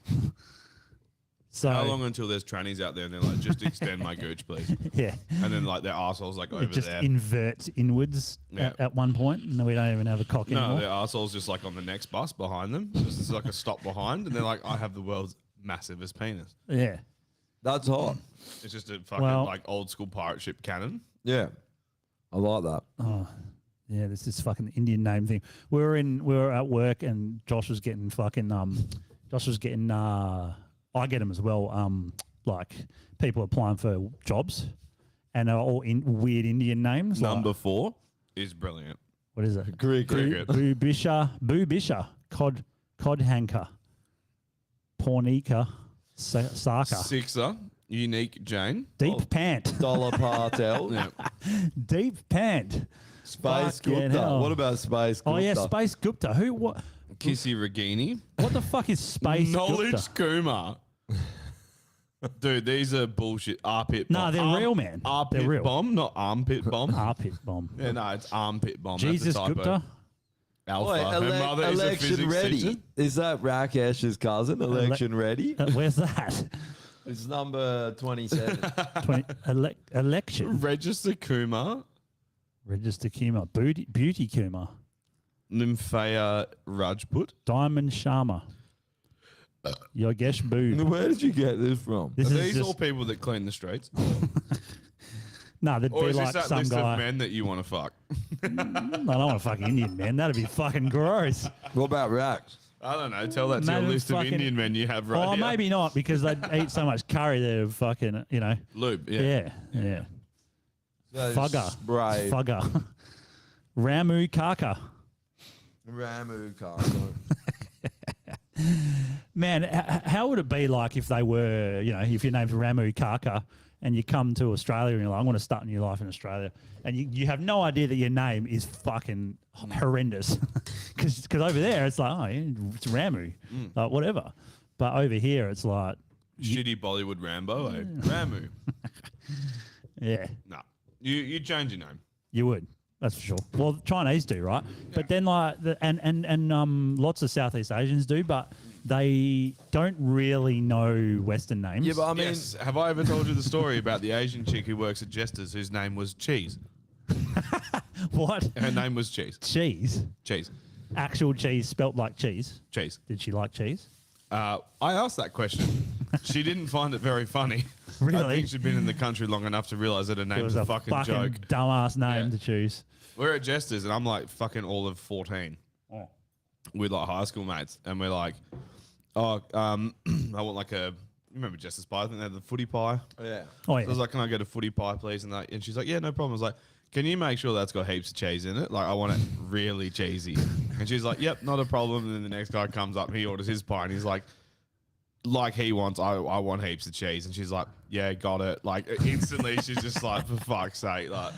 [SPEAKER 2] So
[SPEAKER 1] How long until there's trannies out there and they're like, just extend my gooch, please?
[SPEAKER 2] yeah,
[SPEAKER 1] And then like their arsehole's like over
[SPEAKER 2] it just
[SPEAKER 1] there.
[SPEAKER 2] inverts inwards
[SPEAKER 1] Yeah.
[SPEAKER 2] at one point, and we don't even have a cock
[SPEAKER 1] No,
[SPEAKER 2] anymore.
[SPEAKER 1] their arsehole's just like on the next bus behind them. Just it's like a stop behind, and they're like, I have the world's massivest penis.
[SPEAKER 2] Yeah.
[SPEAKER 8] That's hot.
[SPEAKER 1] It's just a fucking
[SPEAKER 2] Well-
[SPEAKER 1] like old school pirate ship cannon.
[SPEAKER 8] Yeah. I like that.
[SPEAKER 2] Yeah, this is fucking Indian name thing. We were at work and Josh was getting fucking I get them as well. Like people applying for jobs, and they're all in weird Indian names.
[SPEAKER 1] Number
[SPEAKER 2] Like,
[SPEAKER 1] 4 is brilliant.
[SPEAKER 2] what is it?
[SPEAKER 1] Cricket.
[SPEAKER 2] Boobisha, Cod Hanker, Pornica, Saka,
[SPEAKER 1] 6er, Unique Jane.
[SPEAKER 2] Deep Pant,
[SPEAKER 8] Dollar Partel.
[SPEAKER 1] Yeah.
[SPEAKER 2] Deep Pant.
[SPEAKER 8] Space
[SPEAKER 2] Fucking
[SPEAKER 8] Gupta.
[SPEAKER 2] hell.
[SPEAKER 8] What about Space Gupta?
[SPEAKER 2] Oh yeah, Space Gupta. Who? What?
[SPEAKER 1] Kissy Regini.
[SPEAKER 2] What the fuck is Space
[SPEAKER 1] Knowledge
[SPEAKER 2] Gupta?
[SPEAKER 1] Kumar. Dude, these are bullshit. Armpit
[SPEAKER 2] No,
[SPEAKER 1] bomb.
[SPEAKER 2] they're real, man.
[SPEAKER 1] Armpit
[SPEAKER 2] They're real.
[SPEAKER 1] bomb, not armpit bomb.
[SPEAKER 2] Armpit bomb.
[SPEAKER 1] Yeah, no, it's armpit bomb.
[SPEAKER 2] Jesus
[SPEAKER 1] That's a typo.
[SPEAKER 2] Gupta.
[SPEAKER 1] Alpha.
[SPEAKER 8] Wait,
[SPEAKER 1] Her mother is a
[SPEAKER 8] election
[SPEAKER 1] physics
[SPEAKER 8] ready.
[SPEAKER 1] teacher.
[SPEAKER 8] Is that Rakesh's cousin? Election ready?
[SPEAKER 2] Where's that?
[SPEAKER 8] It's number 27.
[SPEAKER 2] Election.
[SPEAKER 1] Register Kumar,
[SPEAKER 2] Register Kumar. Beauty Kumar.
[SPEAKER 1] Nymphea Rajput.
[SPEAKER 2] Diamond Sharma. Yogesh Bood.
[SPEAKER 8] Where did you get this from?
[SPEAKER 2] This
[SPEAKER 1] Are
[SPEAKER 2] is
[SPEAKER 1] these
[SPEAKER 2] just,
[SPEAKER 1] all people that clean the streets?
[SPEAKER 2] no, they'd
[SPEAKER 1] Or
[SPEAKER 2] be
[SPEAKER 1] is this
[SPEAKER 2] like
[SPEAKER 1] that
[SPEAKER 2] some
[SPEAKER 1] list
[SPEAKER 2] guy.
[SPEAKER 1] of men that you want to fuck?
[SPEAKER 2] I don't want to fuck Indian man. That'd be fucking gross.
[SPEAKER 8] What about Rax?
[SPEAKER 1] I don't know. Tell that to your
[SPEAKER 2] Maybe
[SPEAKER 1] list of
[SPEAKER 2] fucking-
[SPEAKER 1] Indian men you have right
[SPEAKER 2] Oh,
[SPEAKER 1] here.
[SPEAKER 2] maybe not because they'd eat so much curry they'd fucking,
[SPEAKER 1] Lube,
[SPEAKER 2] Yeah. Fugger.
[SPEAKER 8] Spray.
[SPEAKER 2] Fugger. Ramu Kaka.
[SPEAKER 8] Ramu Carson.
[SPEAKER 2] Man, how would it be like if they were, if your name's Ramu Kaka and you come to Australia and you're like, I want to start a new life in Australia, and you have no idea that your name is fucking horrendous. Because over there, it's like, oh, yeah, it's Ramu, like whatever. But over here, it's like,
[SPEAKER 1] Shitty Bollywood Rambo, eh? Ramu.
[SPEAKER 2] yeah,
[SPEAKER 1] No. You change your name.
[SPEAKER 2] you would. That's for sure. Well, Chinese do, right? But then, like, and lots of Southeast Asians do, but they don't really know Western names.
[SPEAKER 8] Yeah, but I mean,
[SPEAKER 1] Yes. Have I ever told you the story about the Asian chick who works at Jester's whose name was Cheese?
[SPEAKER 2] What?
[SPEAKER 1] Her name was Cheese.
[SPEAKER 2] Cheese?
[SPEAKER 1] Cheese.
[SPEAKER 2] Actual cheese spelt like cheese.
[SPEAKER 1] Cheese.
[SPEAKER 2] Did she like cheese?
[SPEAKER 1] I asked that question. She didn't find it very funny. I
[SPEAKER 2] Really?
[SPEAKER 1] think she'd been in the country long enough to realise that her
[SPEAKER 2] It
[SPEAKER 1] name
[SPEAKER 2] was
[SPEAKER 1] was a fucking joke.
[SPEAKER 2] dumbass name
[SPEAKER 1] Yeah.
[SPEAKER 2] to choose.
[SPEAKER 1] We're at Jester's and I'm like fucking all of 14
[SPEAKER 2] Oh.
[SPEAKER 1] with like high school mates. And we're like, I want like you remember Jester's pie? I think they had the footy pie.
[SPEAKER 8] yeah.
[SPEAKER 2] Oh,
[SPEAKER 1] So I
[SPEAKER 2] yeah.
[SPEAKER 1] was like, can I get a footy pie, please? And she's like, yeah, no problem. I was like, can you make sure that's got heaps of cheese in it? Like, I want it really cheesy. And she's like, yep, not a problem. And then the next guy comes up, he orders his pie, and he's like he wants, I want heaps of cheese. And she's like, yeah, got it. Like, instantly, she's just like, for fuck's sake. Like,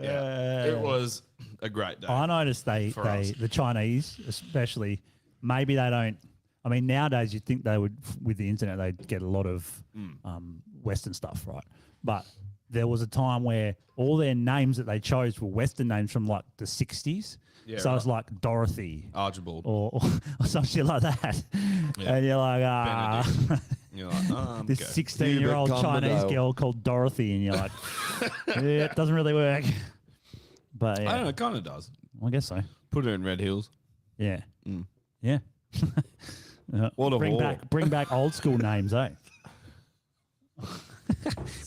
[SPEAKER 1] yeah, it was a great day.
[SPEAKER 2] I noticed
[SPEAKER 1] for us.
[SPEAKER 2] the Chinese, especially, maybe they don't. I mean, nowadays you'd think they would, with the internet, they'd get a lot of Western stuff, right? But there was a time where all their names that they chose were Western names from like the 60s.
[SPEAKER 1] Yeah,
[SPEAKER 2] so it was
[SPEAKER 1] right.
[SPEAKER 2] like Dorothy
[SPEAKER 1] Archibald.
[SPEAKER 2] or some shit like that.
[SPEAKER 1] Yeah.
[SPEAKER 2] And you're like,
[SPEAKER 1] Benedict. You're like, I'm
[SPEAKER 2] this
[SPEAKER 1] okay.
[SPEAKER 2] 16-year-old
[SPEAKER 8] Hubert
[SPEAKER 2] Chinese
[SPEAKER 8] Cumberdale.
[SPEAKER 2] girl called Dorothy, and you're like, yeah, it doesn't really work. But
[SPEAKER 1] I
[SPEAKER 2] yeah,
[SPEAKER 1] don't know, it kind of does.
[SPEAKER 2] I guess so.
[SPEAKER 1] Put her in Red Hills.
[SPEAKER 2] Yeah.
[SPEAKER 1] Mm.
[SPEAKER 2] Yeah.
[SPEAKER 1] What a
[SPEAKER 2] bring
[SPEAKER 1] whore.
[SPEAKER 2] back old school names, eh?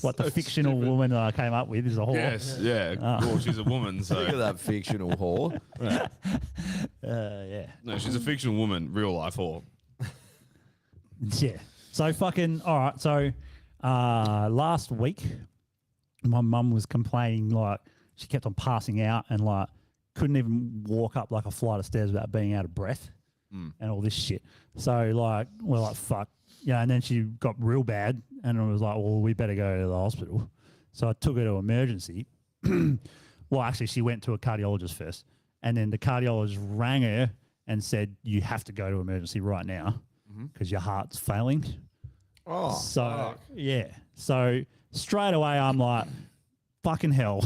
[SPEAKER 2] What the
[SPEAKER 1] So
[SPEAKER 2] fictional
[SPEAKER 1] stupid.
[SPEAKER 2] woman that I came up with is a whore.
[SPEAKER 1] Yes, yeah.
[SPEAKER 2] Oh.
[SPEAKER 1] Well, she's a woman,
[SPEAKER 8] Look at
[SPEAKER 1] so
[SPEAKER 8] that fictional whore.
[SPEAKER 2] Yeah.
[SPEAKER 1] no, she's a fictional woman, real life whore.
[SPEAKER 2] Yeah. So fucking all right. So last week, my mum was complaining like she kept on passing out and like couldn't even walk up like a flight of stairs without being out of breath and all this shit. So like we're like fuck, yeah. And then she got real bad and it was like, well, we better go to the hospital. So I took her to emergency. Well, actually, she went to a cardiologist first, and then the cardiologist rang her and said, "You have to go to emergency right now because your heart's failing."
[SPEAKER 8] Oh,
[SPEAKER 2] So yeah, so straight away I'm like, fucking hell,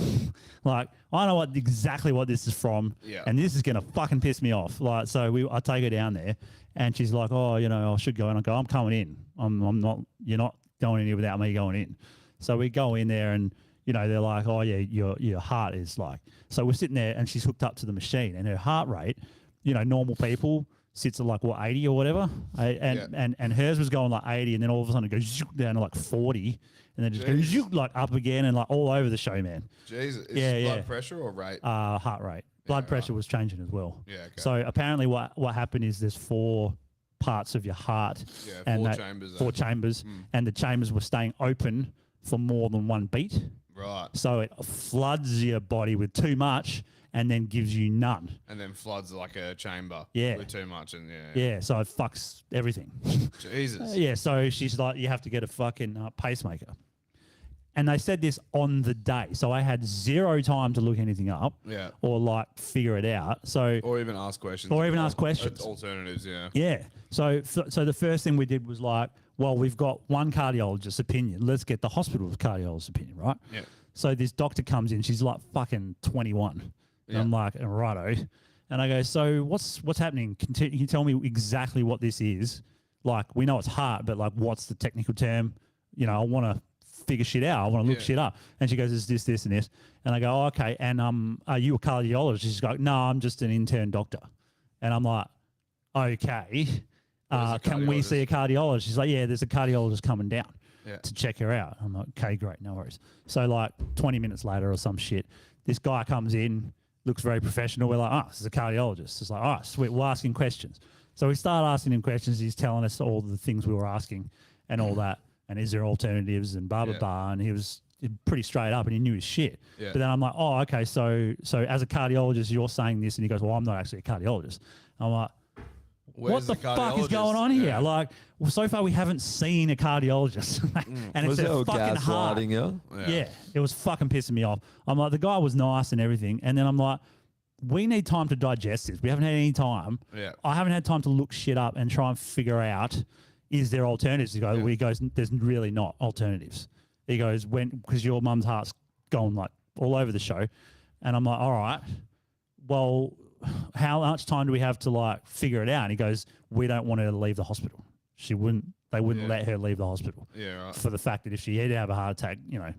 [SPEAKER 2] like I know exactly what this is from,
[SPEAKER 1] Yeah.
[SPEAKER 2] and this is gonna fucking piss me off. Like, so I take her down there, and she's like, oh, I should go, and I go, I'm coming in. I'm not. You're not going in here without me going in. So we go in there, and they're like, oh yeah, your heart is like. So we're sitting there, and she's hooked up to the machine, and her heart rate, normal people sits at like 80 or whatever, and hers was going like 80, and then all of a sudden it goes zook down to like 40, and then just goes zook like up again and like all over the show, man.
[SPEAKER 1] Jesus, is
[SPEAKER 2] Yeah,
[SPEAKER 1] blood
[SPEAKER 2] yeah.
[SPEAKER 1] pressure or rate?
[SPEAKER 2] Heart rate, blood pressure was changing as well.
[SPEAKER 1] Yeah, okay.
[SPEAKER 2] So apparently, what happened is there's 4 parts of your heart,
[SPEAKER 1] Yeah,
[SPEAKER 2] and
[SPEAKER 1] 4 chambers,
[SPEAKER 2] 4
[SPEAKER 1] eh?
[SPEAKER 2] chambers, and the chambers were staying open for more than 1 beat.
[SPEAKER 1] Right.
[SPEAKER 2] So it floods your body with too much and then gives you none.
[SPEAKER 1] And then floods like a chamber.
[SPEAKER 2] Yeah.
[SPEAKER 1] With too much and
[SPEAKER 2] Yeah, so it fucks everything.
[SPEAKER 1] Jesus.
[SPEAKER 2] Yeah, so she's like, you have to get a fucking pacemaker. And they said this on the day. So I had 0 time to look anything up
[SPEAKER 1] Yeah.
[SPEAKER 2] or like figure it out. So,
[SPEAKER 1] Or even ask questions.
[SPEAKER 2] Or even ask questions.
[SPEAKER 1] Alternatives, yeah.
[SPEAKER 2] yeah. So the first thing we did was like, well, we've got one cardiologist's opinion. Let's get the hospital's cardiologist's opinion, right?
[SPEAKER 1] Yeah.
[SPEAKER 2] So this doctor comes in. She's like fucking 21. And I'm like, righto. And I go, so what's happening? Can you tell me exactly what this is? Like, we know it's heart, but like, what's the technical term? You know, I want to figure shit out. I want to look shit up. And she goes, it's this, and this. And I go, oh, okay. And are you a cardiologist? She's like, no, I'm just an intern doctor. And I'm like, okay. Can we see a cardiologist? She's like, yeah, there's a cardiologist coming down to check her out. I'm like, okay, great, no worries. So like 20 minutes later or some shit, this guy comes in, looks very professional. We're like, this is a cardiologist. It's like, all right, sweet, we're asking questions. So we start asking him questions. He's telling us all the things we were asking and all that. And is there alternatives and blah, blah, blah. And he was pretty straight up and he knew his shit. Yeah. But then I'm like, oh, okay, so as a cardiologist, you're saying this. And he goes, well, I'm not actually a cardiologist. I'm like, what the fuck is going on here? Like, well, so far we haven't seen a cardiologist. And
[SPEAKER 8] Was
[SPEAKER 2] it's
[SPEAKER 8] it all
[SPEAKER 2] fucking hard.
[SPEAKER 8] gaslighting you?
[SPEAKER 2] Yeah, it was fucking pissing me off. I'm like, the guy was nice and everything. And then I'm like, we need time to digest this. We haven't had any time. Yeah. I haven't had time to look shit up and try and figure out, is there alternatives? He goes, there's really not alternatives. He goes, because your mum's heart's going like all over the show. And I'm like, all right, well, how much time do we have to like figure it out? And he goes, we don't want her to leave the hospital. They wouldn't let her leave the hospital. Yeah, right. For the fact that if she had to have a heart attack, you know,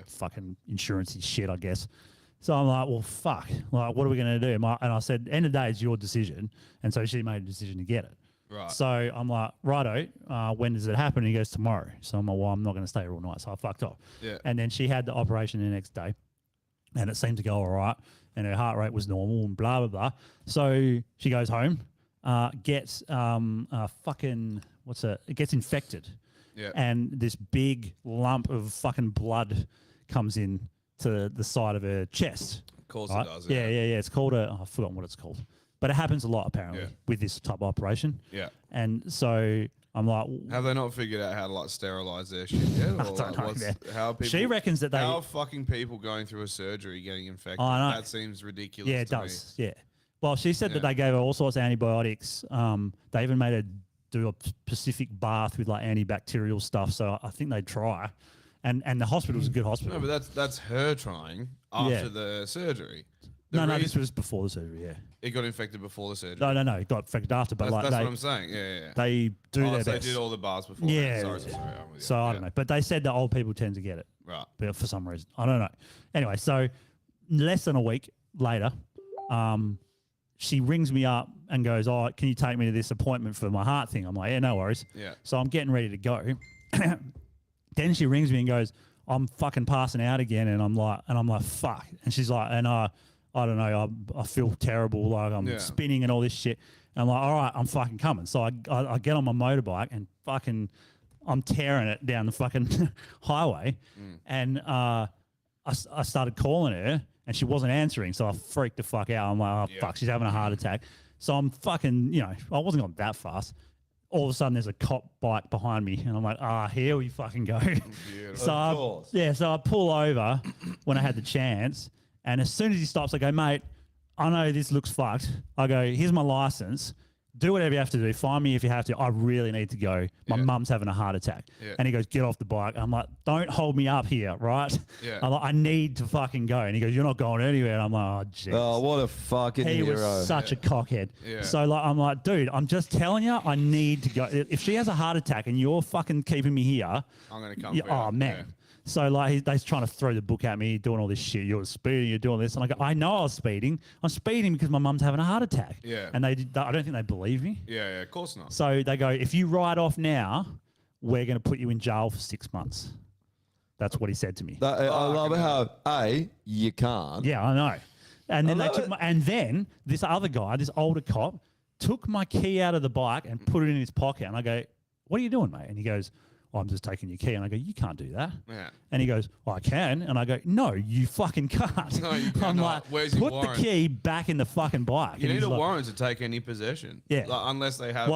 [SPEAKER 2] fucking insurance shit, I guess. So I'm like, well, fuck. Like, what are we going to do? And I said, end of the day, it's your decision. And so she made a decision to get it. Right. So I'm like, righto, when does it happen? And he goes, tomorrow. So I'm like, well, I'm not going to stay here all night. So I fucked off. Yeah. And then she had the operation the next day. And it seemed to go all right. And her heart rate was normal and blah, blah, blah. So she goes home, gets it gets infected. Yeah. And this big lump of fucking blood comes in to the side of her chest.
[SPEAKER 1] Of course
[SPEAKER 2] right?
[SPEAKER 1] it does.
[SPEAKER 2] Yeah. It's called I've forgotten what it's called. But it happens a lot, apparently, with this type of operation. Yeah. And so I'm like...
[SPEAKER 1] Have they not figured out how to, like, sterilize their shit yet? Or,
[SPEAKER 2] I don't know, man.
[SPEAKER 1] How people,
[SPEAKER 2] she reckons that
[SPEAKER 1] How are fucking people going through a surgery getting infected?
[SPEAKER 2] I know.
[SPEAKER 1] That seems ridiculous
[SPEAKER 2] Yeah, it
[SPEAKER 1] to
[SPEAKER 2] does.
[SPEAKER 1] me.
[SPEAKER 2] Yeah. Well, she said that they gave her all sorts of antibiotics. They even made her do a specific bath with, like, antibacterial stuff. So I think they'd try. And the hospital's a good hospital.
[SPEAKER 1] No, but that's her trying after the surgery.
[SPEAKER 2] No, this was before the surgery, yeah.
[SPEAKER 1] It got infected before the surgery?
[SPEAKER 2] No, it got infected after. But
[SPEAKER 1] that's what I'm saying, yeah.
[SPEAKER 2] They do their
[SPEAKER 1] so
[SPEAKER 2] best.
[SPEAKER 1] they did all the bars before.
[SPEAKER 2] Yeah.
[SPEAKER 1] Sorry.
[SPEAKER 2] So I don't know. But they said that old people tend to get it.
[SPEAKER 1] Right.
[SPEAKER 2] But for some reason. I don't know. Anyway, so less than a week later, she rings me up and goes, oh, can you take me to this appointment for my heart thing? I'm like, yeah, no worries. Yeah. So I'm getting ready to go. Then she rings me and goes, I'm fucking passing out again. And I'm like, fuck. And she's like, and I don't know, I feel terrible, like I'm spinning and all this shit. And I'm like, all right, I'm fucking coming. So I get on my motorbike and fucking, I'm tearing it down the fucking highway. And I started calling her and she wasn't answering. So I freaked the fuck out. I'm like, oh, fuck, she's having a heart attack. So I'm fucking, you know, I wasn't going that fast. All of a sudden there's a cop bike behind me and I'm like, here we fucking go. So I pull over when I had the chance. And as soon as he stops, I go, mate, I know this looks fucked. I go, here's my license. Do whatever you have to do. Find me if you have to. I really need to go. My mum's having a heart attack. Yeah. And he goes, get off the bike. I'm like, don't hold me up here, right? Yeah. I'm like, I need to fucking go. And he goes, you're not going anywhere. And I'm like, oh, jeez.
[SPEAKER 8] Oh, what a fucking hero.
[SPEAKER 2] He was such a cockhead. Yeah. So like, I'm like, dude, I'm just telling you, I need to go. If she has a heart attack and you're fucking keeping me here.
[SPEAKER 1] I'm going to come.
[SPEAKER 2] Oh, man. Yeah. So like they're trying to throw the book at me, doing all this shit. You're speeding, you're doing this, and I go, I know I was speeding. I'm speeding because my mum's having a heart attack. Yeah. And I don't think they believe me.
[SPEAKER 1] Yeah, of course not.
[SPEAKER 2] So they go, if you ride off now, we're going to put you in jail for 6 months. That's what he said to me.
[SPEAKER 8] I love how you can't.
[SPEAKER 2] Yeah, I know. And then then this other guy, this older cop, took my key out of the bike and put it in his pocket. And I go, what are you doing, mate? And he goes, I'm just taking your key. And I go, you can't do that. Yeah. And he goes, well, I can. And I go, no, you fucking can't.
[SPEAKER 1] No, you cannot.
[SPEAKER 2] I'm like,
[SPEAKER 1] where's
[SPEAKER 2] put
[SPEAKER 1] your warrant?
[SPEAKER 2] the key back in the fucking bike.
[SPEAKER 1] You need a warrant to take any possession.
[SPEAKER 2] Yeah.
[SPEAKER 1] Like, unless they have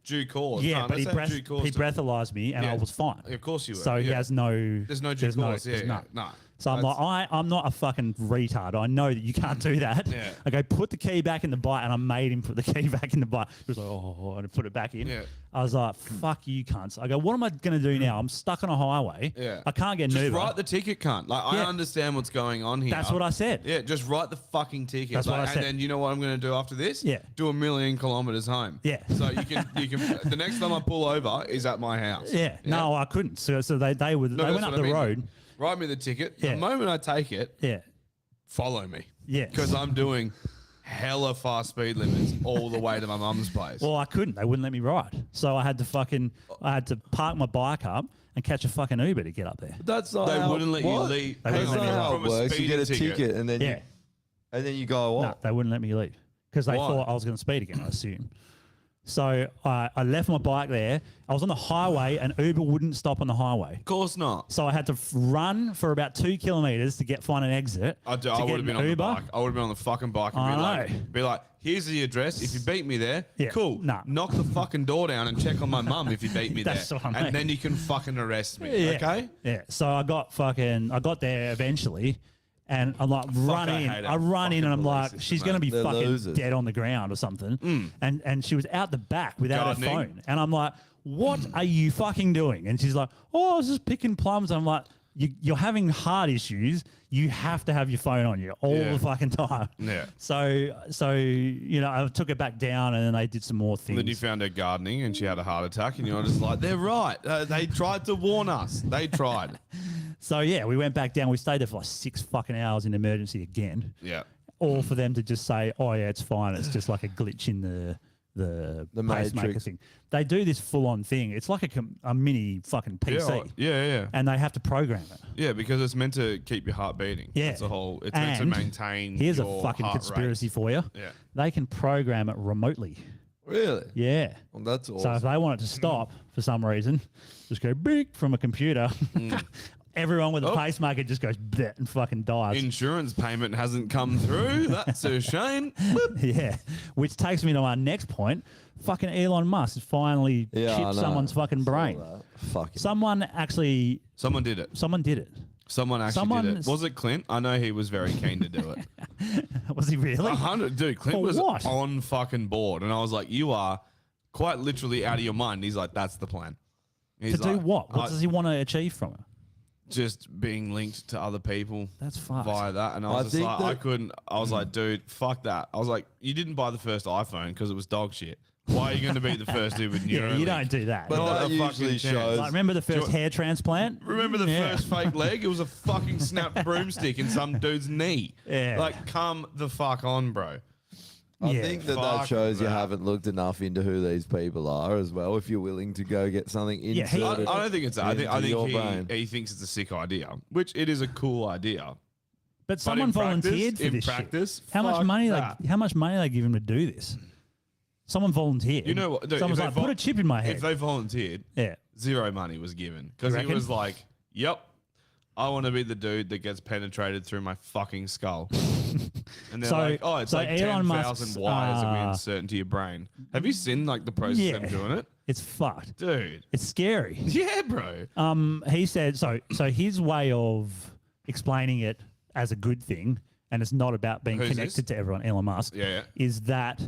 [SPEAKER 1] due cause.
[SPEAKER 2] Yeah,
[SPEAKER 1] No,
[SPEAKER 2] but he
[SPEAKER 1] let's have due cause to-
[SPEAKER 2] breathalyzed me, and I
[SPEAKER 1] Yeah.
[SPEAKER 2] was fine.
[SPEAKER 1] Of course you were.
[SPEAKER 2] So he
[SPEAKER 1] yeah.
[SPEAKER 2] has no.
[SPEAKER 1] There's no due cause.
[SPEAKER 2] there's
[SPEAKER 1] Yeah,
[SPEAKER 2] none.
[SPEAKER 1] no.
[SPEAKER 2] So I'm like, I'm not a fucking retard. I know that you can't do that.
[SPEAKER 1] Yeah.
[SPEAKER 2] I go, put the key back in the bike, and I made him put the key back in the bike. He was like, oh, and I put it back in.
[SPEAKER 1] Yeah.
[SPEAKER 2] I was like, fuck you, cunts. I go, what am I going to do now? I'm stuck on a highway.
[SPEAKER 1] Yeah.
[SPEAKER 2] I can't get an
[SPEAKER 1] Just
[SPEAKER 2] Uber.
[SPEAKER 1] write the ticket, cunt. Like, I
[SPEAKER 2] Yeah.
[SPEAKER 1] understand what's going on here.
[SPEAKER 2] That's what I said.
[SPEAKER 1] Yeah, just write the fucking ticket.
[SPEAKER 2] That's what I
[SPEAKER 1] and
[SPEAKER 2] said.
[SPEAKER 1] then you know what I'm going to do after this?
[SPEAKER 2] Yeah.
[SPEAKER 1] Do 1,000,000 kilometers home.
[SPEAKER 2] Yeah.
[SPEAKER 1] So you can the next time I pull over is at my house.
[SPEAKER 2] Yeah. No, I couldn't. So they went
[SPEAKER 1] that's
[SPEAKER 2] up
[SPEAKER 1] what I
[SPEAKER 2] the
[SPEAKER 1] mean.
[SPEAKER 2] road.
[SPEAKER 1] Write me the ticket.
[SPEAKER 2] Yeah.
[SPEAKER 1] The moment I take it,
[SPEAKER 2] Yeah.
[SPEAKER 1] follow me.
[SPEAKER 2] Yeah.
[SPEAKER 1] Because I'm doing hella fast speed limits all the way to my mum's place.
[SPEAKER 2] Well, I couldn't. They wouldn't let me ride. So I had to park my bike up and catch a fucking Uber to get up there.
[SPEAKER 8] That's not
[SPEAKER 1] They
[SPEAKER 8] how,
[SPEAKER 1] wouldn't let you
[SPEAKER 8] what?
[SPEAKER 1] leave.
[SPEAKER 2] They
[SPEAKER 8] That's
[SPEAKER 2] wouldn't let
[SPEAKER 8] not
[SPEAKER 2] me
[SPEAKER 8] how
[SPEAKER 1] From
[SPEAKER 8] it
[SPEAKER 1] a
[SPEAKER 8] works. You get a
[SPEAKER 1] speeding
[SPEAKER 8] ticket, and then
[SPEAKER 2] Yeah.
[SPEAKER 8] you go
[SPEAKER 2] No,
[SPEAKER 8] off.
[SPEAKER 2] they wouldn't let me leave because they
[SPEAKER 1] Why?
[SPEAKER 2] thought I was going to speed again, I assume. So I left my bike there. I was on the highway and Uber wouldn't stop on the highway.
[SPEAKER 1] Of course not.
[SPEAKER 2] So I had to run for about 2 kilometers to find an exit.
[SPEAKER 1] I
[SPEAKER 2] to
[SPEAKER 1] would
[SPEAKER 2] get
[SPEAKER 1] have been
[SPEAKER 2] an
[SPEAKER 1] on
[SPEAKER 2] Uber.
[SPEAKER 1] the bike. I would have been on the fucking bike and
[SPEAKER 2] I
[SPEAKER 1] be like, here's the address. If you beat me there,
[SPEAKER 2] Yeah,
[SPEAKER 1] cool.
[SPEAKER 2] nah.
[SPEAKER 1] Knock the fucking door down and check on my mum if you beat me
[SPEAKER 2] That's
[SPEAKER 1] there.
[SPEAKER 2] what I mean.
[SPEAKER 1] And then you can fucking arrest me.
[SPEAKER 2] Yeah.
[SPEAKER 1] Okay?
[SPEAKER 2] Yeah. So I got there eventually. And I'm like,
[SPEAKER 1] I
[SPEAKER 2] run in.
[SPEAKER 1] hate
[SPEAKER 2] I
[SPEAKER 1] our
[SPEAKER 2] run in and I'm
[SPEAKER 1] fucking
[SPEAKER 2] like,
[SPEAKER 1] police
[SPEAKER 2] she's
[SPEAKER 1] system,
[SPEAKER 2] going to be
[SPEAKER 8] They're
[SPEAKER 2] fucking
[SPEAKER 8] losers.
[SPEAKER 2] dead on the ground or something. And she was out the back without
[SPEAKER 1] Gardening.
[SPEAKER 2] her phone. And I'm like, what are you fucking doing? And she's like, oh, I was just picking plums. I'm like, you're having heart issues. You have to have your phone on you all
[SPEAKER 1] Yeah.
[SPEAKER 2] the fucking time.
[SPEAKER 1] Yeah.
[SPEAKER 2] So I took it back down and then I did some more things.
[SPEAKER 1] Then you found her gardening and she had a heart attack, and you're just like, they're right. They tried to warn us. They tried.
[SPEAKER 2] So yeah, we went back down. We stayed there for like 6 fucking hours in emergency again.
[SPEAKER 1] Yeah.
[SPEAKER 2] All for them to just say, "Oh yeah, it's fine. It's just like a glitch in the pacemaker
[SPEAKER 8] matrix.
[SPEAKER 2] thing." They do this full-on thing. It's like a mini fucking PC,
[SPEAKER 1] Yeah.
[SPEAKER 2] and they have to program it.
[SPEAKER 1] Yeah, because it's meant to keep your heart beating.
[SPEAKER 2] Yeah,
[SPEAKER 1] It's meant to
[SPEAKER 2] And
[SPEAKER 1] maintain
[SPEAKER 2] Here's
[SPEAKER 1] your
[SPEAKER 2] a fucking
[SPEAKER 1] heart
[SPEAKER 2] conspiracy
[SPEAKER 1] rate.
[SPEAKER 2] for you.
[SPEAKER 1] Yeah.
[SPEAKER 2] They can program it remotely.
[SPEAKER 8] Really?
[SPEAKER 2] Yeah.
[SPEAKER 8] Well, that's
[SPEAKER 2] So if
[SPEAKER 8] awesome.
[SPEAKER 2] they want it to stop for some reason, just go beep from a computer. Everyone with a
[SPEAKER 1] Oh.
[SPEAKER 2] pacemaker just goes bleh and fucking dies.
[SPEAKER 1] Insurance payment hasn't come through. That's a shame.
[SPEAKER 2] Yeah, which takes me to our next point. Fucking Elon Musk has finally
[SPEAKER 8] Yeah, I
[SPEAKER 2] chipped
[SPEAKER 8] know.
[SPEAKER 2] someone's fucking
[SPEAKER 8] Saw
[SPEAKER 2] brain.
[SPEAKER 8] that. Fucking.
[SPEAKER 2] Someone actually,
[SPEAKER 1] Someone did it.
[SPEAKER 2] someone did it.
[SPEAKER 1] Someone actually did
[SPEAKER 2] Someone's-
[SPEAKER 1] it. Was it Clint? I know he was very keen to do it.
[SPEAKER 2] Was he really?
[SPEAKER 1] 100, dude. Clint
[SPEAKER 2] For
[SPEAKER 1] was
[SPEAKER 2] what?
[SPEAKER 1] on fucking board, and I was like, "You are quite literally out of your mind." He's like, "That's the plan." He's
[SPEAKER 2] To do
[SPEAKER 1] like,
[SPEAKER 2] what? What
[SPEAKER 1] "I-
[SPEAKER 2] does he want to achieve from it?
[SPEAKER 1] Just being linked to other people.
[SPEAKER 2] That's fucked.
[SPEAKER 1] Via that, and I
[SPEAKER 8] I
[SPEAKER 1] was just
[SPEAKER 8] think
[SPEAKER 1] like, I
[SPEAKER 8] that-
[SPEAKER 1] couldn't. I was like, dude, fuck that. I was like, you didn't buy the first iPhone because it was dog shit. Why are you going to be the first dude with
[SPEAKER 2] Yeah,
[SPEAKER 1] Neuralink?
[SPEAKER 2] you don't do that.
[SPEAKER 8] But
[SPEAKER 1] Not
[SPEAKER 8] that
[SPEAKER 1] a fucking
[SPEAKER 8] usually
[SPEAKER 1] chance.
[SPEAKER 8] shows.
[SPEAKER 2] Like, remember the first
[SPEAKER 1] you-
[SPEAKER 2] hair transplant?
[SPEAKER 1] Remember the
[SPEAKER 2] Yeah.
[SPEAKER 1] first fake leg? It was a fucking snapped broomstick in some dude's knee.
[SPEAKER 2] Yeah.
[SPEAKER 1] Like, come the fuck on, bro.
[SPEAKER 8] I
[SPEAKER 2] Yeah.
[SPEAKER 8] think that
[SPEAKER 1] Fuck
[SPEAKER 8] shows you
[SPEAKER 1] that.
[SPEAKER 8] haven't looked enough into who these people are as well. If you're willing to go get something
[SPEAKER 2] Yeah, he-
[SPEAKER 8] inserted,
[SPEAKER 1] I don't think it's that. I
[SPEAKER 8] into your
[SPEAKER 1] think
[SPEAKER 8] brain.
[SPEAKER 1] he thinks it's a sick idea, which it is a cool idea.
[SPEAKER 2] But someone volunteered for
[SPEAKER 1] in
[SPEAKER 2] this
[SPEAKER 1] practice,
[SPEAKER 2] shit. How much
[SPEAKER 1] fuck
[SPEAKER 2] money?
[SPEAKER 1] that.
[SPEAKER 2] How much money they give him to do this? Someone volunteered.
[SPEAKER 1] You know what? Dude,
[SPEAKER 2] Someone's
[SPEAKER 1] if
[SPEAKER 2] like,
[SPEAKER 1] they
[SPEAKER 2] put a chip in my head.
[SPEAKER 1] If they volunteered,
[SPEAKER 2] Yeah.
[SPEAKER 1] zero money was given because
[SPEAKER 2] You
[SPEAKER 1] he
[SPEAKER 2] reckon?
[SPEAKER 1] was like, "Yep, I want to be the dude that gets penetrated through my fucking skull." And they're
[SPEAKER 2] So-
[SPEAKER 1] like, "Oh, it's
[SPEAKER 2] so
[SPEAKER 1] like
[SPEAKER 2] Elon
[SPEAKER 1] 10,000
[SPEAKER 2] Musk's,
[SPEAKER 1] wires that we insert into your brain." Have you seen like the process
[SPEAKER 2] Yeah.
[SPEAKER 1] of doing it,
[SPEAKER 2] It's fucked.
[SPEAKER 1] dude?
[SPEAKER 2] It's scary.
[SPEAKER 1] Yeah, bro.
[SPEAKER 2] He said so his way of explaining it as a good thing, and it's not about being
[SPEAKER 1] Who's
[SPEAKER 2] connected to everyone, Elon Musk,
[SPEAKER 1] Yeah, yeah.
[SPEAKER 2] is that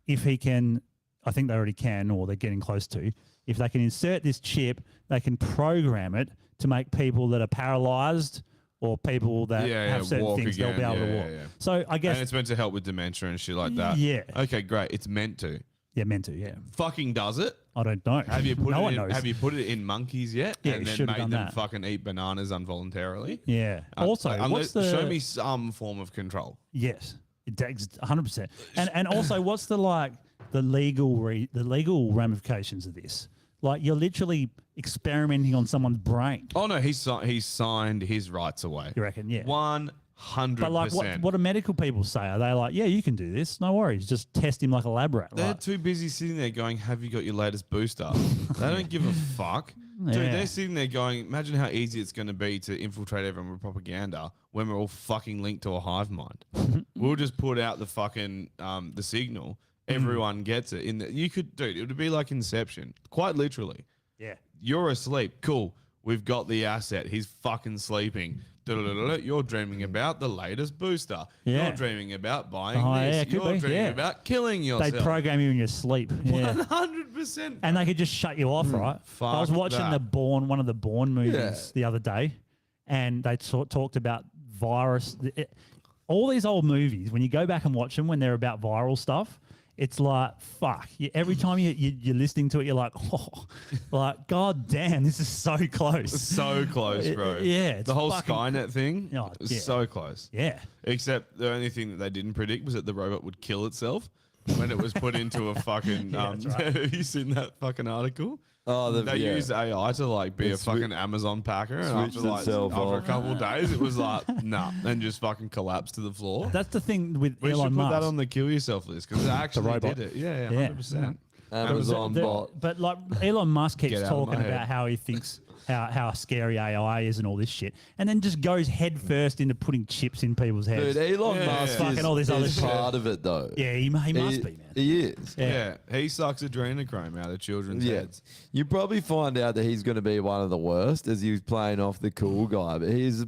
[SPEAKER 2] if he can, I think they already can, or they're getting close to, if they can insert this chip, they can program it to make people that are paralyzed or people that
[SPEAKER 1] Yeah,
[SPEAKER 2] have
[SPEAKER 1] yeah,
[SPEAKER 2] certain
[SPEAKER 1] walk
[SPEAKER 2] things, they'll be
[SPEAKER 1] again.
[SPEAKER 2] able to
[SPEAKER 1] Yeah,
[SPEAKER 2] walk.
[SPEAKER 1] yeah, yeah.
[SPEAKER 2] So I guess,
[SPEAKER 1] And it's meant to help with dementia and shit like that.
[SPEAKER 2] Yeah.
[SPEAKER 1] Okay, great. It's meant to.
[SPEAKER 2] yeah, meant to, yeah.
[SPEAKER 1] Fucking does it?
[SPEAKER 2] I don't know.
[SPEAKER 1] Have you put
[SPEAKER 2] no
[SPEAKER 1] it
[SPEAKER 2] one
[SPEAKER 1] in,
[SPEAKER 2] knows.
[SPEAKER 1] Have you put it in monkeys yet?
[SPEAKER 2] Yeah,
[SPEAKER 1] and
[SPEAKER 2] you
[SPEAKER 1] then
[SPEAKER 2] should've
[SPEAKER 1] made
[SPEAKER 2] done
[SPEAKER 1] them
[SPEAKER 2] that.
[SPEAKER 1] fucking eat bananas involuntarily.
[SPEAKER 2] Yeah. Also, what's the...
[SPEAKER 1] show me some form of control?
[SPEAKER 2] Yes, it takes 100%. And also, what's the legal ramifications of this? Like, you're literally experimenting on someone's brain.
[SPEAKER 1] Oh no, he signed his rights away.
[SPEAKER 2] You reckon? Yeah.
[SPEAKER 1] 100%.
[SPEAKER 2] But like, what do medical people say? Are they like, yeah, you can do this, no worries, just test him like a lab rat?
[SPEAKER 1] They're
[SPEAKER 2] Like,
[SPEAKER 1] too busy sitting there going, "Have you got your latest booster?" They don't give a fuck. Dude,
[SPEAKER 2] Yeah.
[SPEAKER 1] they're sitting there going, "Imagine how easy it's going to be to infiltrate everyone with propaganda when we're all fucking linked to a hive mind. We'll just put out the fucking the signal, everyone gets it. You could, dude, it would be like Inception, quite literally.
[SPEAKER 2] Yeah.
[SPEAKER 1] You're asleep. Cool. We've got the asset. He's fucking sleeping. Da-da-da-da. You're dreaming about the latest booster.
[SPEAKER 2] Yeah.
[SPEAKER 1] You're dreaming about buying
[SPEAKER 2] Oh,
[SPEAKER 1] this.
[SPEAKER 2] yeah, it could
[SPEAKER 1] You're
[SPEAKER 2] be,
[SPEAKER 1] dreaming
[SPEAKER 2] yeah.
[SPEAKER 1] about killing yourself.
[SPEAKER 2] They program you in your sleep. Yeah.
[SPEAKER 1] 100%.
[SPEAKER 2] And they could just shut you off, right? I was
[SPEAKER 1] fuck
[SPEAKER 2] watching
[SPEAKER 1] that.
[SPEAKER 2] one of the Bourne movies
[SPEAKER 8] Yeah.
[SPEAKER 2] the other day, and they talked about virus. All these old movies, when you go back and watch them, when they're about viral stuff, it's like, fuck. Every time you're listening to it, you're like, oh, like, God damn, this is so close.
[SPEAKER 1] So close, bro.
[SPEAKER 2] Yeah, it's
[SPEAKER 1] the whole
[SPEAKER 2] fucking-
[SPEAKER 1] Skynet thing
[SPEAKER 2] Oh,
[SPEAKER 1] was
[SPEAKER 2] yeah.
[SPEAKER 1] so close.
[SPEAKER 2] Yeah.
[SPEAKER 1] Except the only thing that they didn't predict was that the robot would kill itself when it was put into a fucking.
[SPEAKER 2] that's right.
[SPEAKER 1] Have you seen that fucking article?
[SPEAKER 8] Oh,
[SPEAKER 1] They used AI to like be a fucking Amazon packer, and after
[SPEAKER 8] switched
[SPEAKER 1] like
[SPEAKER 8] itself
[SPEAKER 1] after a
[SPEAKER 8] off.
[SPEAKER 1] couple of days, it was like nah, and just fucking collapsed to the floor.
[SPEAKER 2] That's the thing with
[SPEAKER 1] We should
[SPEAKER 2] Elon
[SPEAKER 1] put
[SPEAKER 2] Musk.
[SPEAKER 1] that on the kill yourself list because it actually
[SPEAKER 6] robot.
[SPEAKER 1] did it. Yeah,
[SPEAKER 2] Yeah.
[SPEAKER 1] 100%.
[SPEAKER 8] Amazon bot.
[SPEAKER 2] But like Elon Musk keeps
[SPEAKER 1] Get out of
[SPEAKER 2] talking
[SPEAKER 1] my
[SPEAKER 2] about
[SPEAKER 1] head.
[SPEAKER 2] how he thinks how scary AI is and all this shit, and then just goes head first into putting chips in people's heads.
[SPEAKER 8] Dude, Elon
[SPEAKER 1] Yeah,
[SPEAKER 8] Musk
[SPEAKER 1] yeah.
[SPEAKER 2] Fucking
[SPEAKER 8] is,
[SPEAKER 2] all this other
[SPEAKER 8] is
[SPEAKER 2] shit.
[SPEAKER 8] part of it, though.
[SPEAKER 2] Yeah, he must be, man.
[SPEAKER 8] He is.
[SPEAKER 1] Yeah. He sucks adrenochrome out of children's
[SPEAKER 8] Yeah.
[SPEAKER 1] heads.
[SPEAKER 8] You probably find out that he's going to be one of the worst as he's playing off the cool guy. But he's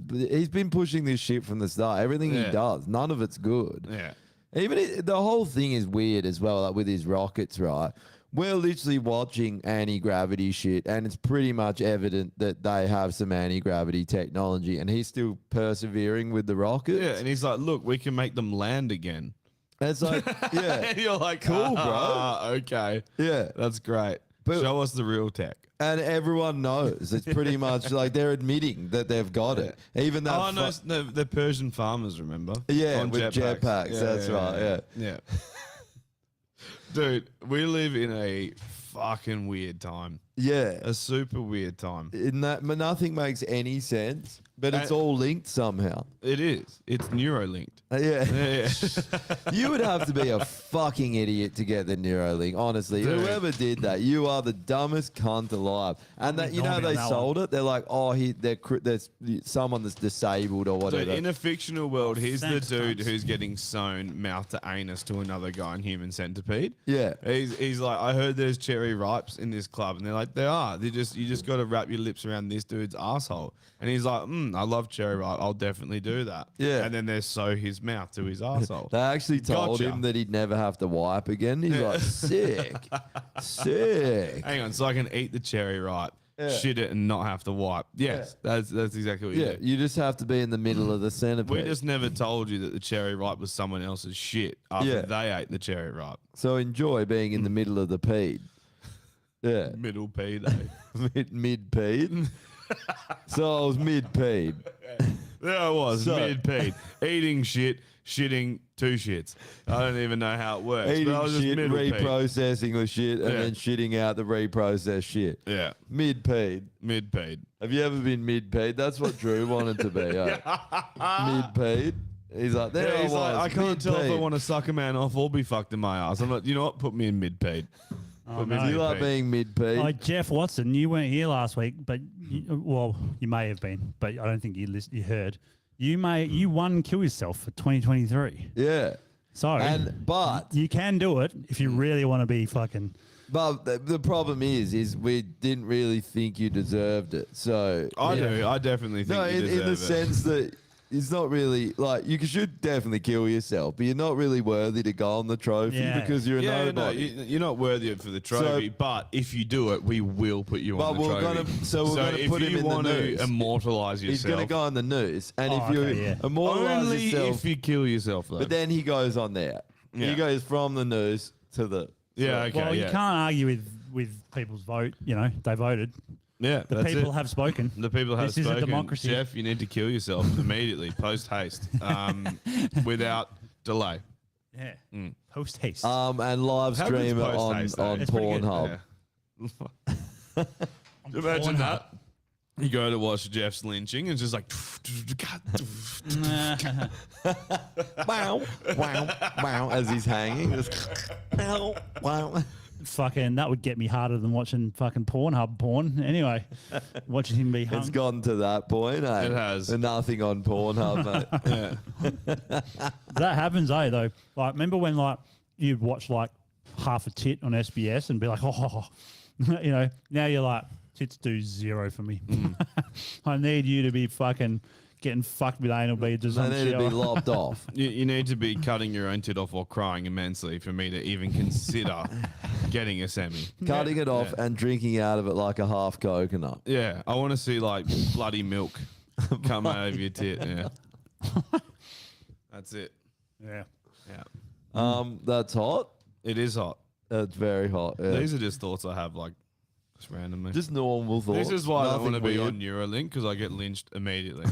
[SPEAKER 8] been pushing this shit from the start. Everything he
[SPEAKER 1] Yeah.
[SPEAKER 8] does, none of it's good.
[SPEAKER 1] Yeah.
[SPEAKER 8] The whole thing is weird as well, like with his rockets, right? We're literally watching anti-gravity shit, and it's pretty much evident that they have some anti-gravity technology, and he's still persevering with the rockets.
[SPEAKER 1] Yeah, and he's like, look, we can make them land again.
[SPEAKER 8] And it's like, yeah,
[SPEAKER 1] And you're like,
[SPEAKER 8] Cool, bro.
[SPEAKER 1] Okay.
[SPEAKER 8] yeah.
[SPEAKER 1] That's great.
[SPEAKER 8] But-
[SPEAKER 1] Show us the real tech.
[SPEAKER 8] And everyone knows. It's pretty much like they're admitting that they've got it. Even that.
[SPEAKER 1] Oh, no, the Persian farmers, remember?
[SPEAKER 8] Yeah,
[SPEAKER 1] On
[SPEAKER 8] with jetpacks, that's right,
[SPEAKER 1] Yeah. Dude, we live in a fucking weird time.
[SPEAKER 8] Yeah.
[SPEAKER 1] A super weird time.
[SPEAKER 8] In that, nothing makes any sense, but it's all linked somehow.
[SPEAKER 1] It is. It's Neuralinked.
[SPEAKER 8] Yeah.
[SPEAKER 1] Yeah.
[SPEAKER 8] You would have to be a fucking idiot to get the Neuralink. Honestly,
[SPEAKER 1] Dude.
[SPEAKER 8] whoever did that, you are the dumbest cunt alive. And that, you know,
[SPEAKER 2] Ignore me
[SPEAKER 8] they
[SPEAKER 2] on that
[SPEAKER 8] sold it. They're like, oh, there's someone that's disabled or whatever.
[SPEAKER 1] Dude, in a fictional world, he's
[SPEAKER 2] Thanks,
[SPEAKER 1] the dude
[SPEAKER 2] cunts.
[SPEAKER 1] who's getting sewn mouth to anus to another guy in Human Centipede.
[SPEAKER 8] Yeah.
[SPEAKER 1] He's like, I heard there's cherry ripes in this club, and they're like, they are. You just got to wrap your lips around this dude's asshole. And he's like, I love cherry ripe. I'll definitely do that.
[SPEAKER 8] Yeah.
[SPEAKER 1] And then they sew his mouth to his asshole.
[SPEAKER 8] They actually told
[SPEAKER 1] Gotcha.
[SPEAKER 8] him that he'd never have to wipe again. He's like, sick. Sick.
[SPEAKER 1] Hang on, so I can eat the cherry ripe, shit it, and not have to wipe. Yes, that's exactly what you
[SPEAKER 8] Yeah,
[SPEAKER 1] do.
[SPEAKER 8] you just have to be in the middle of the centipede.
[SPEAKER 1] We just never told you that the cherry ripe was someone else's shit after
[SPEAKER 8] Yeah.
[SPEAKER 1] they ate the cherry ripe.
[SPEAKER 8] So enjoy being in the middle of the peed. Yeah.
[SPEAKER 1] Middle P day.
[SPEAKER 8] Mid peed. So I was mid peed.
[SPEAKER 1] There I was,
[SPEAKER 8] So-
[SPEAKER 1] mid-peed, eating shit, shitting two shits. I don't even know how it works.
[SPEAKER 8] Eating
[SPEAKER 1] but I was just
[SPEAKER 8] shit,
[SPEAKER 1] middle-peed.
[SPEAKER 8] reprocessing the shit, and
[SPEAKER 1] Yeah.
[SPEAKER 8] then shitting out the reprocessed shit.
[SPEAKER 1] Yeah,
[SPEAKER 8] Mid peed.
[SPEAKER 1] mid-peed.
[SPEAKER 8] Have you ever been mid peed? That's what Drew wanted to be. Mid peed. He's like, there
[SPEAKER 1] Yeah, he's
[SPEAKER 8] I was.
[SPEAKER 1] like, I can't tell if I
[SPEAKER 8] mid-peed.
[SPEAKER 1] want to suck a man off or be fucked in my ass. I'm like, you know what? Put me in mid-peed. Put me in
[SPEAKER 8] Do you like
[SPEAKER 1] mid-peed.
[SPEAKER 8] being mid peed?
[SPEAKER 2] Oh, Jeff Watson, you weren't here last week, but well, you may have been, but I don't think you heard. You won Kill Yourself for 2023.
[SPEAKER 8] Yeah.
[SPEAKER 2] So
[SPEAKER 8] But
[SPEAKER 2] you can do it if you really want to be fucking.
[SPEAKER 8] the problem is we didn't really think you deserved it. So
[SPEAKER 1] I do. I definitely think
[SPEAKER 8] no,
[SPEAKER 1] you
[SPEAKER 8] in the
[SPEAKER 1] deserve it.
[SPEAKER 8] sense that it's not really like you should definitely kill yourself, but you're not really worthy to go on the trophy
[SPEAKER 2] Yeah.
[SPEAKER 8] because you're a
[SPEAKER 1] Yeah, no,
[SPEAKER 8] nobody.
[SPEAKER 1] you're not worthy of for the trophy, but if you do it, we will put you
[SPEAKER 8] But
[SPEAKER 1] on the
[SPEAKER 8] we're
[SPEAKER 1] trophy.
[SPEAKER 8] gonna- so we're gonna
[SPEAKER 1] if
[SPEAKER 8] put him
[SPEAKER 1] you
[SPEAKER 8] in the
[SPEAKER 1] want to
[SPEAKER 8] news.
[SPEAKER 1] immortalize
[SPEAKER 8] He's
[SPEAKER 1] yourself,
[SPEAKER 8] going to go on the news, and
[SPEAKER 2] Oh,
[SPEAKER 8] if you
[SPEAKER 2] okay, yeah.
[SPEAKER 8] immortalize
[SPEAKER 1] only
[SPEAKER 8] yourself,
[SPEAKER 1] if you kill yourself, though.
[SPEAKER 8] but then he goes on there.
[SPEAKER 1] Yeah.
[SPEAKER 8] He goes from the news to the
[SPEAKER 1] yeah, okay,
[SPEAKER 2] Well, you
[SPEAKER 1] yeah.
[SPEAKER 2] can't argue with people's vote. You know, they voted.
[SPEAKER 1] Yeah,
[SPEAKER 2] The
[SPEAKER 1] that's
[SPEAKER 2] people
[SPEAKER 1] it.
[SPEAKER 2] have spoken.
[SPEAKER 1] The people have
[SPEAKER 2] This is a
[SPEAKER 1] spoken.
[SPEAKER 2] democracy.
[SPEAKER 1] Jeff, you need to kill yourself immediately, post haste, without delay.
[SPEAKER 2] Yeah. Post haste.
[SPEAKER 8] and live
[SPEAKER 1] How
[SPEAKER 8] stream
[SPEAKER 1] good's
[SPEAKER 8] it on
[SPEAKER 1] post-haste, though?
[SPEAKER 2] It's pretty good.
[SPEAKER 8] Pornhub.
[SPEAKER 1] Imagine that. You go to watch Jeff's lynching, and it's just like,
[SPEAKER 8] Wow, wow, wow, as he's hanging. Just, wow, wow.
[SPEAKER 2] Fucking, that would get me harder than watching fucking Pornhub porn. Anyway, watching him be hung.
[SPEAKER 8] It's gotten to that point, eh?
[SPEAKER 1] It has.
[SPEAKER 8] And nothing on Pornhub, mate.
[SPEAKER 1] yeah.
[SPEAKER 2] That happens, though. Like, remember when like you'd watch like half a tit on SBS and be like, oh, now you're like, tits do 0 for me. I need you to be fucking getting fucked with anal beads or
[SPEAKER 8] They
[SPEAKER 2] something.
[SPEAKER 8] need to be lopped off.
[SPEAKER 1] You need to be cutting your own tit off or crying immensely for me to even consider getting a semi.
[SPEAKER 8] Cutting it off and drinking out of it like a half coconut.
[SPEAKER 1] Yeah, I want to see like bloody milk come out of your tit. Yeah, that's it.
[SPEAKER 2] Yeah.
[SPEAKER 1] Yeah,
[SPEAKER 8] That's hot.
[SPEAKER 1] it is hot.
[SPEAKER 8] That's very hot. Yeah.
[SPEAKER 1] These are just thoughts I have, like just randomly.
[SPEAKER 8] just normal thoughts.
[SPEAKER 1] This is why I don't
[SPEAKER 8] Nothing
[SPEAKER 1] want to be
[SPEAKER 8] weird.
[SPEAKER 1] on Neuralink because I get lynched immediately.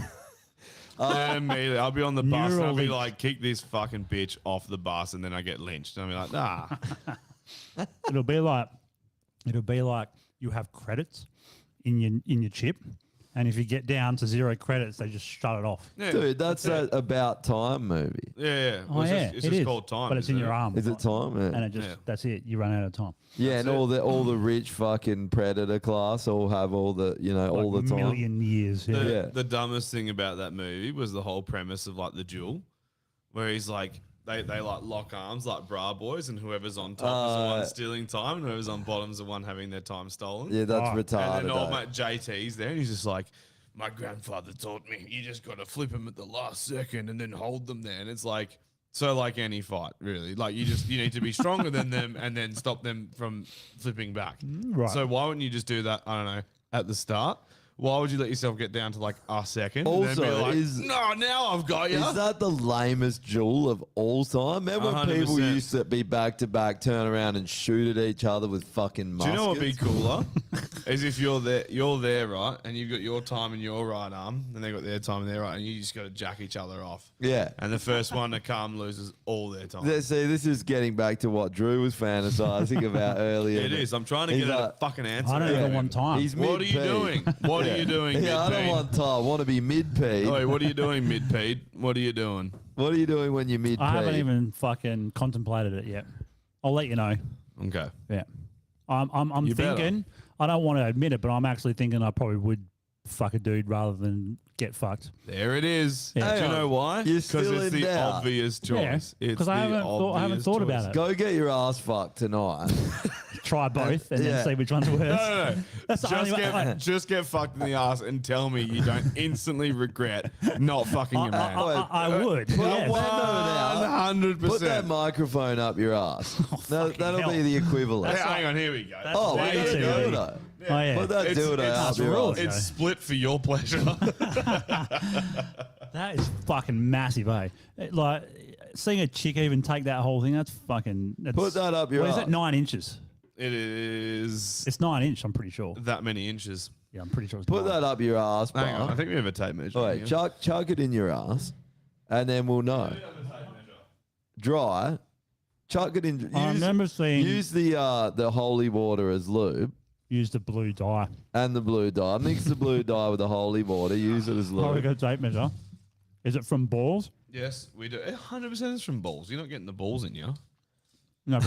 [SPEAKER 1] Yeah, immediately. I'll be on the bus and I'll be
[SPEAKER 2] Neuralink.
[SPEAKER 1] like, kick this fucking bitch off the bus, and then I get lynched. And I'll be like, nah.
[SPEAKER 2] It'll be like you have credits in your chip, and if you get down to 0 credits, they just shut it off.
[SPEAKER 1] Yeah,
[SPEAKER 8] Dude, that's that About Time movie.
[SPEAKER 1] yeah.
[SPEAKER 2] Oh,
[SPEAKER 1] It's
[SPEAKER 2] yeah,
[SPEAKER 1] just,
[SPEAKER 2] it is.
[SPEAKER 1] called time.
[SPEAKER 2] But it's in
[SPEAKER 1] isn't
[SPEAKER 2] your
[SPEAKER 1] it?
[SPEAKER 2] arm.
[SPEAKER 8] Is it Time? Yeah.
[SPEAKER 2] And it just that's it. You run out of time.
[SPEAKER 8] Yeah, and all the rich fucking predator class all have all the all
[SPEAKER 2] Like
[SPEAKER 8] the time.
[SPEAKER 2] million years. Yeah.
[SPEAKER 1] The,
[SPEAKER 8] Yeah.
[SPEAKER 1] the dumbest thing about that movie was the whole premise of like the duel, where he's like they like lock arms like bra boys, and whoever's on top is the one stealing time, and whoever's on bottom is the one having their time stolen.
[SPEAKER 8] Yeah, that's
[SPEAKER 2] Oh.
[SPEAKER 8] retarded.
[SPEAKER 1] And then old
[SPEAKER 8] eh?
[SPEAKER 1] mate JT's there, and he's just like, my grandfather taught me you just got to flip them at the last second and then hold them there, and it's like. So like any fight, really, like you need to be stronger than them and then stop them from flipping back.
[SPEAKER 2] Right.
[SPEAKER 1] So why wouldn't you just do that? I don't know, at the start. Why would you let yourself get down to like a second? and then be
[SPEAKER 8] Also,
[SPEAKER 1] like,
[SPEAKER 8] is-
[SPEAKER 1] no, now I've got you.
[SPEAKER 8] Is that the lamest duel of all time? Remember when people
[SPEAKER 1] 100%.
[SPEAKER 8] used to be back to back, turn around and shoot at each other with fucking
[SPEAKER 1] Do
[SPEAKER 8] muskets?
[SPEAKER 1] you know what would be cooler? Is if you're there, right, and you've got your time in your right arm, and they've got their time in their right, and you just got to jack each other off.
[SPEAKER 8] Yeah.
[SPEAKER 1] And the first one to come loses all their time.
[SPEAKER 8] See, this is getting back to what Drew was fantasizing about earlier.
[SPEAKER 1] It is. I'm trying to
[SPEAKER 8] He's
[SPEAKER 1] get
[SPEAKER 8] like-
[SPEAKER 1] a fucking answer.
[SPEAKER 2] I don't
[SPEAKER 1] out
[SPEAKER 2] even
[SPEAKER 1] of
[SPEAKER 2] want
[SPEAKER 1] him.
[SPEAKER 2] time.
[SPEAKER 8] He's
[SPEAKER 1] What are you
[SPEAKER 8] mid-P.
[SPEAKER 1] doing? What are you doing?
[SPEAKER 8] Yeah, I don't
[SPEAKER 1] mid-P?
[SPEAKER 8] want time. I want to be mid-P.
[SPEAKER 1] Oi, what are you doing, mid-Pete? What are you doing?
[SPEAKER 8] What are you doing when you're mid-P?
[SPEAKER 2] I haven't even fucking contemplated it yet. I'll let you know.
[SPEAKER 1] Okay.
[SPEAKER 2] Yeah. I'm
[SPEAKER 1] You better.
[SPEAKER 2] thinking, I don't want to admit it, but I'm actually thinking I probably would fuck a dude rather than get fucked.
[SPEAKER 1] There it is.
[SPEAKER 2] Yeah.
[SPEAKER 1] Do you know why?
[SPEAKER 8] You're
[SPEAKER 1] Because
[SPEAKER 8] still
[SPEAKER 1] it's
[SPEAKER 8] in
[SPEAKER 1] the
[SPEAKER 8] doubt.
[SPEAKER 1] obvious choice.
[SPEAKER 2] Yeah,
[SPEAKER 1] It's
[SPEAKER 2] 'cause I
[SPEAKER 1] the
[SPEAKER 2] haven't
[SPEAKER 1] obvious
[SPEAKER 2] thought about
[SPEAKER 1] choice.
[SPEAKER 2] it.
[SPEAKER 8] Go get your ass fucked tonight.
[SPEAKER 2] Try both and
[SPEAKER 8] yeah.
[SPEAKER 2] then see which one's worse.
[SPEAKER 1] No.
[SPEAKER 2] That's the only way.
[SPEAKER 1] Just get fucked in the ass and tell me you don't instantly regret not fucking your man.
[SPEAKER 2] I would. Yes.
[SPEAKER 8] Put that
[SPEAKER 1] 100%.
[SPEAKER 8] microphone up your ass. That'll
[SPEAKER 2] hell.
[SPEAKER 8] be the equivalent.
[SPEAKER 1] Hey, hang on, here we go.
[SPEAKER 8] Oh,
[SPEAKER 2] way
[SPEAKER 8] we got a
[SPEAKER 2] too
[SPEAKER 8] dildo.
[SPEAKER 2] Oh, yeah.
[SPEAKER 8] Put that
[SPEAKER 1] It's-
[SPEAKER 8] dildo
[SPEAKER 1] it's
[SPEAKER 8] up your
[SPEAKER 2] real.
[SPEAKER 8] ass.
[SPEAKER 1] It's split for your pleasure.
[SPEAKER 2] That is fucking massive, eh? Like, seeing a chick even take that whole thing, that's fucking. That's,
[SPEAKER 8] Put that up your
[SPEAKER 2] What is
[SPEAKER 8] ass.
[SPEAKER 2] it? 9 inches.
[SPEAKER 1] It is
[SPEAKER 2] It's 9 inch, I'm pretty sure.
[SPEAKER 1] that many inches.
[SPEAKER 2] Yeah, I'm pretty sure it's
[SPEAKER 8] Put
[SPEAKER 2] 9.
[SPEAKER 8] that up your ass, bro.
[SPEAKER 1] Hang on, I think we have a tape measure.
[SPEAKER 8] All right, chuck it in your ass, and then we'll know. Dry. Chuck it in.
[SPEAKER 2] I remember seeing
[SPEAKER 8] Use the holy water as lube
[SPEAKER 2] use the blue dye.
[SPEAKER 8] and the blue dye. Mix the blue dye with the holy water. Use it as
[SPEAKER 2] Oh, we
[SPEAKER 8] lube.
[SPEAKER 2] got a tape measure. Is it from balls?
[SPEAKER 1] Yes, we do. 100% is from balls. You're not getting the balls in you.
[SPEAKER 2] No,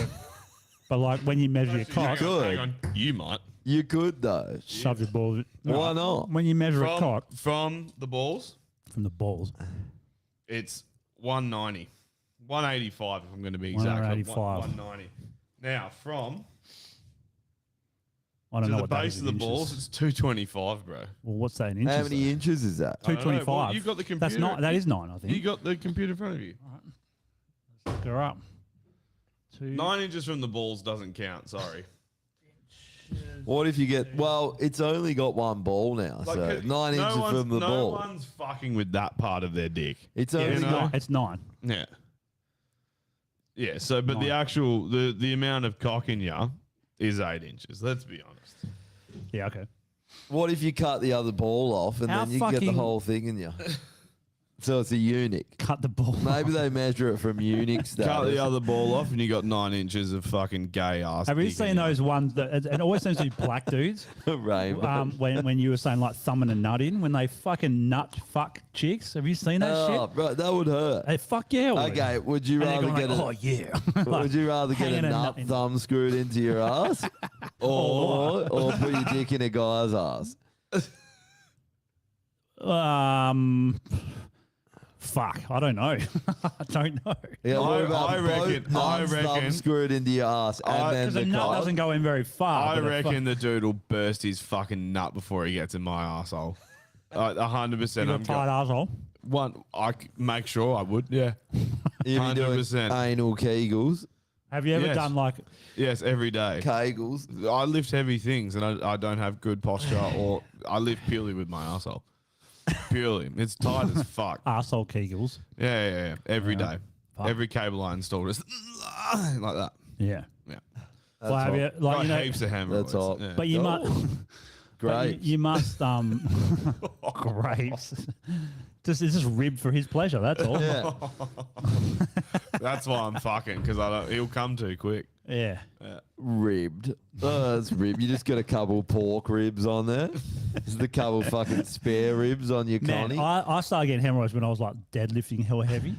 [SPEAKER 2] but like when you measure your cock,
[SPEAKER 1] Hang on. You might.
[SPEAKER 8] You could though.
[SPEAKER 2] shove your balls.
[SPEAKER 8] Why not?
[SPEAKER 2] When you measure a cock
[SPEAKER 1] From the balls,
[SPEAKER 2] from the balls,
[SPEAKER 1] it's 190. 185 if I'm going to be exact.
[SPEAKER 2] 185.
[SPEAKER 1] 190. Now, from
[SPEAKER 2] I don't
[SPEAKER 1] to
[SPEAKER 2] know
[SPEAKER 1] the
[SPEAKER 2] what that
[SPEAKER 1] base
[SPEAKER 2] is
[SPEAKER 1] of
[SPEAKER 2] in
[SPEAKER 1] the
[SPEAKER 2] inches.
[SPEAKER 1] balls, it's 225, bro.
[SPEAKER 2] Well, what's that in inches?
[SPEAKER 8] How many
[SPEAKER 2] though?
[SPEAKER 8] inches is that?
[SPEAKER 1] I don't know. Well,
[SPEAKER 2] 225.
[SPEAKER 1] you've got the
[SPEAKER 2] That's
[SPEAKER 1] computer.
[SPEAKER 2] not. That is 9, I think.
[SPEAKER 1] You got the computer in front of you.
[SPEAKER 2] Look her up.
[SPEAKER 1] 9 inches from the balls doesn't count. Sorry.
[SPEAKER 8] What if you get? Well, it's only got one ball now, so 9
[SPEAKER 1] no
[SPEAKER 8] inches
[SPEAKER 1] one's-
[SPEAKER 8] from the
[SPEAKER 1] no
[SPEAKER 8] ball.
[SPEAKER 1] one's fucking with that part of their dick.
[SPEAKER 8] It's
[SPEAKER 2] Yeah,
[SPEAKER 8] only
[SPEAKER 2] it's,
[SPEAKER 1] know?
[SPEAKER 8] got.
[SPEAKER 2] 9. It's 9.
[SPEAKER 1] Yeah. Yeah. So, but the
[SPEAKER 2] Nine.
[SPEAKER 1] actual the amount of cock in ya is 8 inches. Let's be honest.
[SPEAKER 2] Yeah. Okay.
[SPEAKER 8] What if you cut the other ball off and
[SPEAKER 2] How
[SPEAKER 8] then you get the
[SPEAKER 2] fucking-
[SPEAKER 8] whole thing in you? So it's a eunuch.
[SPEAKER 2] Cut the ball.
[SPEAKER 8] Maybe they measure it from eunuch
[SPEAKER 1] Cut
[SPEAKER 8] status.
[SPEAKER 1] the other ball off, and you got 9 inches of fucking gay ass.
[SPEAKER 2] Have you
[SPEAKER 1] dick in
[SPEAKER 2] seen
[SPEAKER 1] ya.
[SPEAKER 2] those ones that it always seems to be black dudes?
[SPEAKER 8] Rainbow.
[SPEAKER 2] When you were saying like thumbing a nut in, when they fucking nut fuck chicks. Have you seen that
[SPEAKER 8] Oh,
[SPEAKER 2] shit?
[SPEAKER 8] bro, that would hurt.
[SPEAKER 2] Hey, fuck yeah. it would.
[SPEAKER 8] Okay, would you
[SPEAKER 2] And they're
[SPEAKER 8] rather
[SPEAKER 2] going
[SPEAKER 8] get
[SPEAKER 2] like,
[SPEAKER 8] a
[SPEAKER 2] oh yeah.
[SPEAKER 8] would you rather get a
[SPEAKER 2] hanging a
[SPEAKER 8] nut
[SPEAKER 2] nut in-
[SPEAKER 8] thumb screwed into your ass, or put your dick in a guy's ass?
[SPEAKER 2] Fuck, I don't know. I don't know.
[SPEAKER 8] Yeah, what about
[SPEAKER 1] I reckon-
[SPEAKER 8] both
[SPEAKER 1] I
[SPEAKER 8] nuts
[SPEAKER 1] reckon-
[SPEAKER 8] screwed into your ass and then
[SPEAKER 2] Because
[SPEAKER 8] the
[SPEAKER 2] the nut
[SPEAKER 8] cock?
[SPEAKER 2] doesn't go in very far.
[SPEAKER 1] I
[SPEAKER 2] but it
[SPEAKER 1] reckon the dude will burst his fucking nut before he gets in my asshole. 100%.
[SPEAKER 2] You got
[SPEAKER 1] I'm
[SPEAKER 2] a tight asshole.
[SPEAKER 1] one. Make sure I would. Yeah.
[SPEAKER 8] You be doing
[SPEAKER 1] 100%.
[SPEAKER 8] anal kegels,
[SPEAKER 2] Have you ever
[SPEAKER 1] Yes.
[SPEAKER 2] done like?
[SPEAKER 1] Yes, every day.
[SPEAKER 8] kegels.
[SPEAKER 1] I lift heavy things and I don't have good posture, or I live purely with my asshole. Purely, it's tight as fuck.
[SPEAKER 2] Arsehole kegels.
[SPEAKER 1] Yeah. Every day,
[SPEAKER 2] Fuck.
[SPEAKER 1] every cable I install is like that.
[SPEAKER 2] Yeah.
[SPEAKER 1] Yeah,
[SPEAKER 2] Well, have you, like,
[SPEAKER 1] got
[SPEAKER 2] you know,
[SPEAKER 1] heaps of hemorrhoids.
[SPEAKER 8] That's all.
[SPEAKER 1] Yeah.
[SPEAKER 2] but you
[SPEAKER 8] Oh.
[SPEAKER 2] must.
[SPEAKER 8] Great.
[SPEAKER 2] You must grapes. It's just rib for his pleasure. That's all.
[SPEAKER 8] Yeah.
[SPEAKER 1] That's why I'm fucking, because he'll come too quick.
[SPEAKER 2] Yeah.
[SPEAKER 8] Ribbed. Oh, that's ribbed. You just got a couple pork ribs on there. Just a couple fucking spare ribs on your
[SPEAKER 2] Man,
[SPEAKER 8] connie.
[SPEAKER 2] I started getting hemorrhoids when I was like deadlifting hell heavy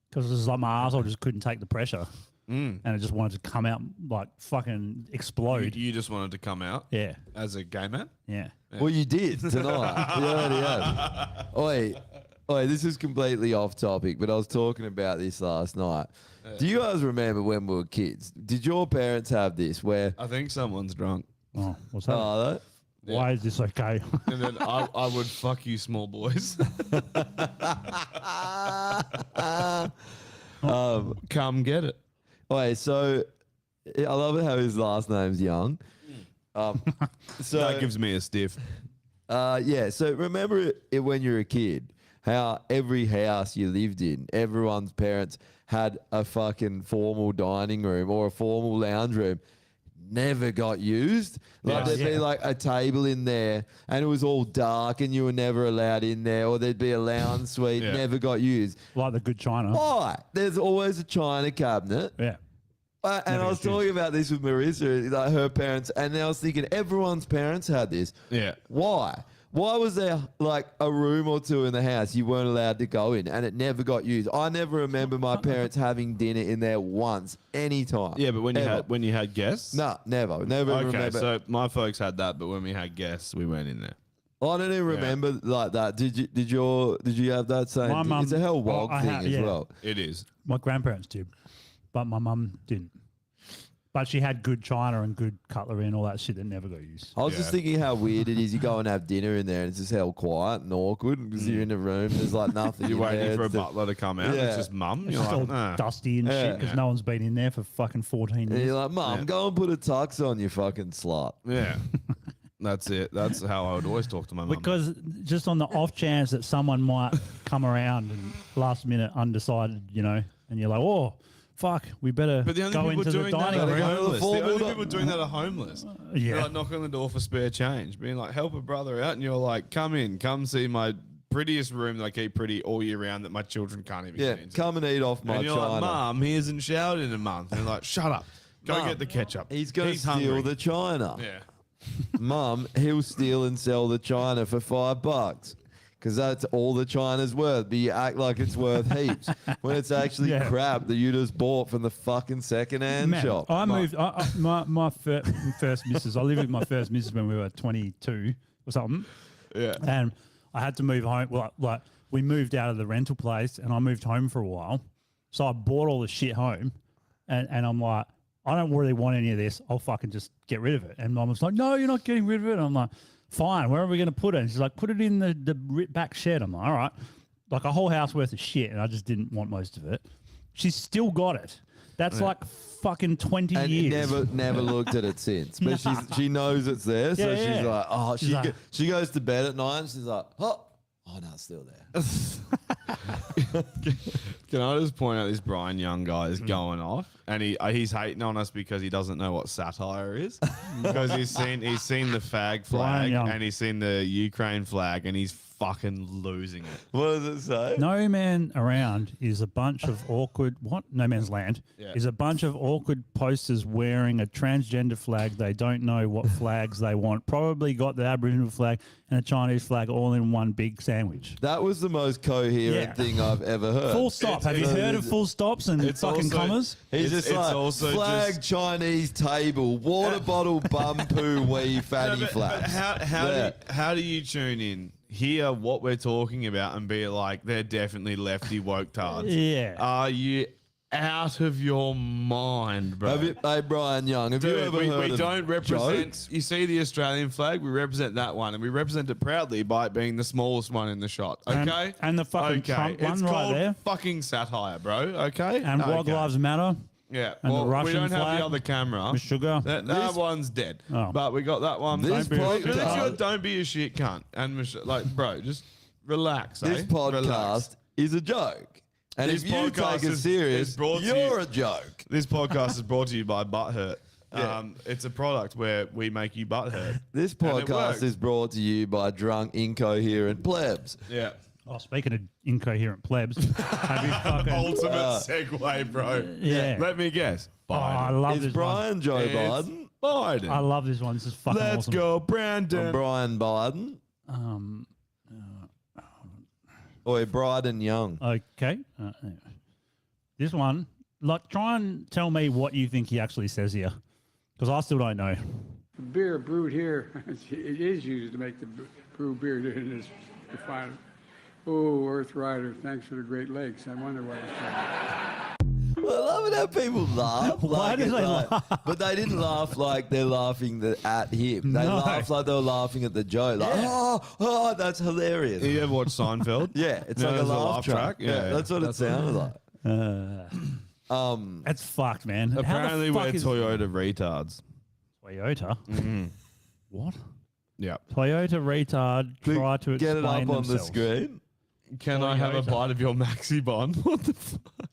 [SPEAKER 2] because it was like my asshole just couldn't take the pressure and it just wanted to come out like fucking explode.
[SPEAKER 1] You just wanted to come out
[SPEAKER 2] Yeah.
[SPEAKER 1] as a gay man.
[SPEAKER 2] Yeah.
[SPEAKER 8] Well, you did tonight. You already have. Oi, this is completely off topic, but I was talking about this last night. Do you guys remember when we were kids? Did your parents have this where,
[SPEAKER 1] I think someone's drunk,
[SPEAKER 2] Oh, what's that?
[SPEAKER 8] oh,
[SPEAKER 2] Why is this okay?
[SPEAKER 1] and then I would fuck you, small boys. Come get it.
[SPEAKER 8] Wait, so I love it how his last name's Young. So
[SPEAKER 1] That gives me a stiff.
[SPEAKER 8] yeah, so remember it when you were a kid, how every house you lived in, everyone's parents had a fucking formal dining room or a formal lounge room. Never got used. Like
[SPEAKER 2] Yes.
[SPEAKER 8] there'd be
[SPEAKER 2] Yeah.
[SPEAKER 8] like a table in there and it was all dark and you were never allowed in there, or there'd be a lounge suite,
[SPEAKER 1] Yeah.
[SPEAKER 8] never got used.
[SPEAKER 2] Like the good China.
[SPEAKER 8] Why? There's always a china cabinet.
[SPEAKER 2] Yeah.
[SPEAKER 8] And
[SPEAKER 2] Never
[SPEAKER 8] I was
[SPEAKER 2] gets used.
[SPEAKER 8] talking about this with Marissa, like her parents, and I was thinking everyone's parents had this.
[SPEAKER 1] Yeah.
[SPEAKER 8] Why? Why was there like a room or two in the house you weren't allowed to go in and it never got used? I never remember my parents having dinner in there once, anytime.
[SPEAKER 1] Yeah, but when you
[SPEAKER 8] Ever.
[SPEAKER 1] had guests.
[SPEAKER 8] No, never
[SPEAKER 1] Okay,
[SPEAKER 8] remember.
[SPEAKER 1] so my folks had that, but when we had guests, we went in there.
[SPEAKER 8] I don't even remember like that. Did you have that same?
[SPEAKER 2] My mum-
[SPEAKER 8] it's a hell wog
[SPEAKER 2] I
[SPEAKER 8] thing
[SPEAKER 2] have,
[SPEAKER 8] as
[SPEAKER 2] yeah.
[SPEAKER 8] well.
[SPEAKER 1] It is.
[SPEAKER 2] My grandparents did, but my mum didn't. But she had good china and good cutlery and all that shit that never got used.
[SPEAKER 8] I was just
[SPEAKER 1] Yeah.
[SPEAKER 8] thinking how weird it is. You go and have dinner in there and it's just hell quiet and awkward because you're in a room. There's like nothing.
[SPEAKER 1] You're
[SPEAKER 8] in there.
[SPEAKER 1] waiting for a
[SPEAKER 8] It's the-
[SPEAKER 1] butler to come out.
[SPEAKER 8] Yeah.
[SPEAKER 1] It's just mum.
[SPEAKER 2] It's
[SPEAKER 1] You're
[SPEAKER 2] just all
[SPEAKER 1] like, nah.
[SPEAKER 2] dusty and shit
[SPEAKER 8] Yeah.
[SPEAKER 2] because no one's been in there for fucking 14
[SPEAKER 8] And
[SPEAKER 2] years.
[SPEAKER 8] you're like, Mum,
[SPEAKER 1] Yeah.
[SPEAKER 8] go and put a tux on, you fucking slut.
[SPEAKER 1] Yeah. That's it. That's how I would always talk to my mum.
[SPEAKER 2] Because just on the off chance that someone might come around and last minute undecided, you know, and you're like, oh, fuck, we better
[SPEAKER 1] But the only
[SPEAKER 2] go
[SPEAKER 1] people
[SPEAKER 2] into the
[SPEAKER 1] doing that
[SPEAKER 2] dining
[SPEAKER 1] are
[SPEAKER 2] room.
[SPEAKER 1] homeless. The
[SPEAKER 8] Formal
[SPEAKER 1] only
[SPEAKER 8] di-
[SPEAKER 1] people doing that are homeless.
[SPEAKER 2] Yeah.
[SPEAKER 1] They're like knocking on the door for spare change, being like, help a brother out. And you're like, come see my prettiest room that I keep pretty all year round that my children can't even
[SPEAKER 8] Yeah,
[SPEAKER 1] get into.
[SPEAKER 8] come and eat off my
[SPEAKER 1] And you're
[SPEAKER 8] china.
[SPEAKER 1] like, Mum, he hasn't showered in a month. And they're like, shut up. Go
[SPEAKER 8] Mum,
[SPEAKER 1] get the ketchup.
[SPEAKER 8] He's going to steal
[SPEAKER 1] hungry.
[SPEAKER 8] the china.
[SPEAKER 1] Yeah.
[SPEAKER 8] Mum, he'll steal and sell the china for $5 because that's all the china's worth. But you act like it's worth heaps when it's actually
[SPEAKER 2] Yeah.
[SPEAKER 8] crap that you just bought from the fucking second-hand
[SPEAKER 2] Man,
[SPEAKER 8] shop.
[SPEAKER 2] I moved. My first missus. I lived with my first missus when we were 22 or something.
[SPEAKER 1] Yeah.
[SPEAKER 2] And I had to move home. Well, like we moved out of the rental place, and I moved home for a while. So I bought all the shit home, and I'm like, I don't really want any of this. I'll fucking just get rid of it. And Mum was like, no, you're not getting rid of it. And I'm like, fine. Where are we going to put it? And she's like, put it in the back shed. I'm like, all right. Like a whole house worth of shit, and I just didn't want most of it. She's still got it. That's like fucking 20
[SPEAKER 8] and
[SPEAKER 2] years.
[SPEAKER 8] never looked at it since. But she knows it's there, so
[SPEAKER 2] Yeah,
[SPEAKER 8] she's
[SPEAKER 2] yeah.
[SPEAKER 8] like, oh,
[SPEAKER 2] She's like-
[SPEAKER 8] she goes to bed at night and she's like, oh no, it's still there.
[SPEAKER 1] Can I just point out this Brian Young guy
[SPEAKER 2] Hmm.
[SPEAKER 1] is going off, and he's hating on us because he doesn't know what satire is, because he's seen the fag
[SPEAKER 2] Brian
[SPEAKER 1] flag
[SPEAKER 2] Young.
[SPEAKER 1] and he's seen the Ukraine flag, and he's fucking losing it.
[SPEAKER 8] What does it say?
[SPEAKER 2] No Man Around is a bunch of awkward, what? No Man's Land
[SPEAKER 1] Yeah.
[SPEAKER 2] is a bunch of awkward posters wearing a transgender flag. They don't know what flags they want. Probably got the Aboriginal flag and a Chinese flag all in one big sandwich.
[SPEAKER 8] That was the most coherent
[SPEAKER 2] Yeah.
[SPEAKER 8] thing I've ever heard.
[SPEAKER 2] Full stop. Have you heard of full stops and
[SPEAKER 1] It's
[SPEAKER 2] fucking
[SPEAKER 1] also-
[SPEAKER 2] commas?
[SPEAKER 8] He's
[SPEAKER 1] It's-
[SPEAKER 8] just
[SPEAKER 1] it's
[SPEAKER 8] like
[SPEAKER 1] also
[SPEAKER 8] flag
[SPEAKER 1] just-
[SPEAKER 8] Chinese table, water bottle, bum poo, wee fanny
[SPEAKER 1] But
[SPEAKER 8] flaps.
[SPEAKER 1] how
[SPEAKER 8] Yeah.
[SPEAKER 1] do you tune in hear what we're talking about and be like, they're definitely lefty woke tards.
[SPEAKER 2] Yeah.
[SPEAKER 1] Are you out of your mind, bro?
[SPEAKER 8] Hey, Brian Young, have you
[SPEAKER 1] Dude,
[SPEAKER 8] ever
[SPEAKER 1] we
[SPEAKER 8] heard of
[SPEAKER 1] don't represent.
[SPEAKER 8] jokes?
[SPEAKER 1] You see the Australian flag? We represent that one, and we represent it proudly by it being the smallest one in the shot. Okay,
[SPEAKER 2] And the fucking Trump one
[SPEAKER 1] it's
[SPEAKER 2] right
[SPEAKER 1] called
[SPEAKER 2] there.
[SPEAKER 1] fucking satire, bro. Okay,
[SPEAKER 2] And Wildlife
[SPEAKER 1] okay.
[SPEAKER 2] Lives Matter.
[SPEAKER 1] Yeah,
[SPEAKER 2] and the
[SPEAKER 1] well, we
[SPEAKER 2] Russian
[SPEAKER 1] don't have
[SPEAKER 2] flag
[SPEAKER 1] the other camera.
[SPEAKER 2] with sugar.
[SPEAKER 1] That one's dead.
[SPEAKER 2] Oh.
[SPEAKER 1] But we got that one.
[SPEAKER 8] This
[SPEAKER 1] Don't be a shit-
[SPEAKER 8] podcast-
[SPEAKER 1] don't be a shit cunt. And like, bro, just relax.
[SPEAKER 8] This
[SPEAKER 1] eh?
[SPEAKER 8] podcast
[SPEAKER 1] Relax.
[SPEAKER 8] is a joke. And
[SPEAKER 1] This
[SPEAKER 8] if you
[SPEAKER 1] podcast
[SPEAKER 8] take it
[SPEAKER 1] is
[SPEAKER 8] serious,
[SPEAKER 1] brought to
[SPEAKER 8] you're
[SPEAKER 1] you-
[SPEAKER 8] a joke.
[SPEAKER 1] This podcast is brought to you by Butthurt.
[SPEAKER 8] Yeah.
[SPEAKER 1] It's a product where we make you butt hurt.
[SPEAKER 8] This
[SPEAKER 1] And it
[SPEAKER 8] podcast
[SPEAKER 1] works.
[SPEAKER 8] is brought to you by drunk, incoherent plebs.
[SPEAKER 1] Yeah.
[SPEAKER 2] Oh, speaking of incoherent plebs, have you fucking...
[SPEAKER 1] Ultimate segue, bro.
[SPEAKER 2] Yeah.
[SPEAKER 1] Let me guess.
[SPEAKER 2] Oh, I
[SPEAKER 1] Biden.
[SPEAKER 2] love
[SPEAKER 8] Is
[SPEAKER 2] this
[SPEAKER 8] Brian Joe
[SPEAKER 1] It's
[SPEAKER 8] Biden?
[SPEAKER 1] Biden.
[SPEAKER 2] one. I love this one. This is fucking
[SPEAKER 1] Let's
[SPEAKER 2] awesome.
[SPEAKER 1] go, Brandon.
[SPEAKER 8] Or Brian Biden? Or Bryden Young?
[SPEAKER 2] Okay. Anyway. This one, like, try and tell me what you think he actually says here, because I still don't know.
[SPEAKER 9] Beer brewed here, it is used to make the brew beer in this refinery. Oh, Earth Rider, thanks for the Great Lakes. I wonder why it's called.
[SPEAKER 8] I love it how people laugh.
[SPEAKER 2] Why do
[SPEAKER 8] it's
[SPEAKER 2] they
[SPEAKER 8] like-
[SPEAKER 2] laugh?
[SPEAKER 8] But they didn't laugh like they're laughing at him. They
[SPEAKER 2] No.
[SPEAKER 8] laughed like they were laughing at the joke. Like, oh, that's hilarious.
[SPEAKER 1] You ever watch Seinfeld?
[SPEAKER 8] Yeah, it's
[SPEAKER 1] Yeah,
[SPEAKER 8] like a
[SPEAKER 1] there's
[SPEAKER 8] laugh track. Yeah, that's what it sounded like.
[SPEAKER 2] That's fucked, man. How the
[SPEAKER 1] Apparently,
[SPEAKER 2] fuck
[SPEAKER 1] we're
[SPEAKER 2] is
[SPEAKER 1] Toyota retards.
[SPEAKER 2] Toyota?
[SPEAKER 1] Mm-hmm.
[SPEAKER 2] What?
[SPEAKER 1] Yeah.
[SPEAKER 2] Toyota retard try to
[SPEAKER 8] Get it up
[SPEAKER 2] explain
[SPEAKER 8] on the
[SPEAKER 2] themselves.
[SPEAKER 8] screen.
[SPEAKER 1] Can I have a
[SPEAKER 2] Toyota.
[SPEAKER 1] bite of your Maxi Bond? What the fuck?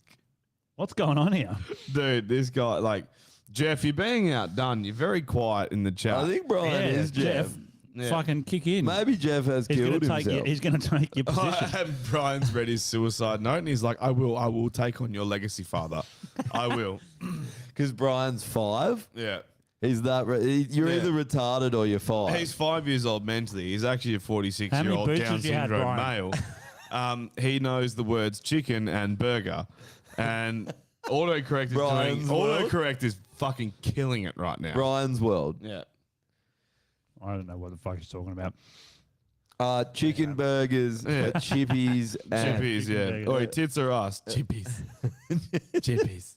[SPEAKER 2] What's going on here?
[SPEAKER 1] Dude, this guy, like, Jeff, you're being outdone. You're very quiet in the chat.
[SPEAKER 8] I think Brian is Jeff.
[SPEAKER 1] Yeah.
[SPEAKER 2] Fucking kick in.
[SPEAKER 8] Maybe Jeff has
[SPEAKER 2] he's
[SPEAKER 8] killed
[SPEAKER 2] gonna take
[SPEAKER 8] himself.
[SPEAKER 2] he's going to take your position.
[SPEAKER 1] And Brian's read his suicide note, and he's like, I will take on your legacy, father. I will.
[SPEAKER 8] Because Brian's 5.
[SPEAKER 1] Yeah.
[SPEAKER 8] He's that. You're
[SPEAKER 1] Yeah.
[SPEAKER 8] either retarded or you're 5.
[SPEAKER 1] He's 5 years old mentally. He's actually a
[SPEAKER 2] How many
[SPEAKER 1] 46-year-old
[SPEAKER 2] boots
[SPEAKER 1] Down
[SPEAKER 2] has you had,
[SPEAKER 1] syndrome
[SPEAKER 2] Brian?
[SPEAKER 1] male. He knows the words chicken and burger. And autocorrect is
[SPEAKER 8] Brian's
[SPEAKER 1] doing...
[SPEAKER 8] world?
[SPEAKER 1] Autocorrect is fucking killing it right now.
[SPEAKER 8] Brian's world.
[SPEAKER 1] Yeah.
[SPEAKER 2] I don't know what the fuck he's talking about.
[SPEAKER 8] Chicken burgers,
[SPEAKER 1] Yeah.
[SPEAKER 8] chippies, and
[SPEAKER 1] Chippies,
[SPEAKER 2] chicken
[SPEAKER 1] yeah.
[SPEAKER 2] burger.
[SPEAKER 1] Oh, tits are us. Chippies. Chippies.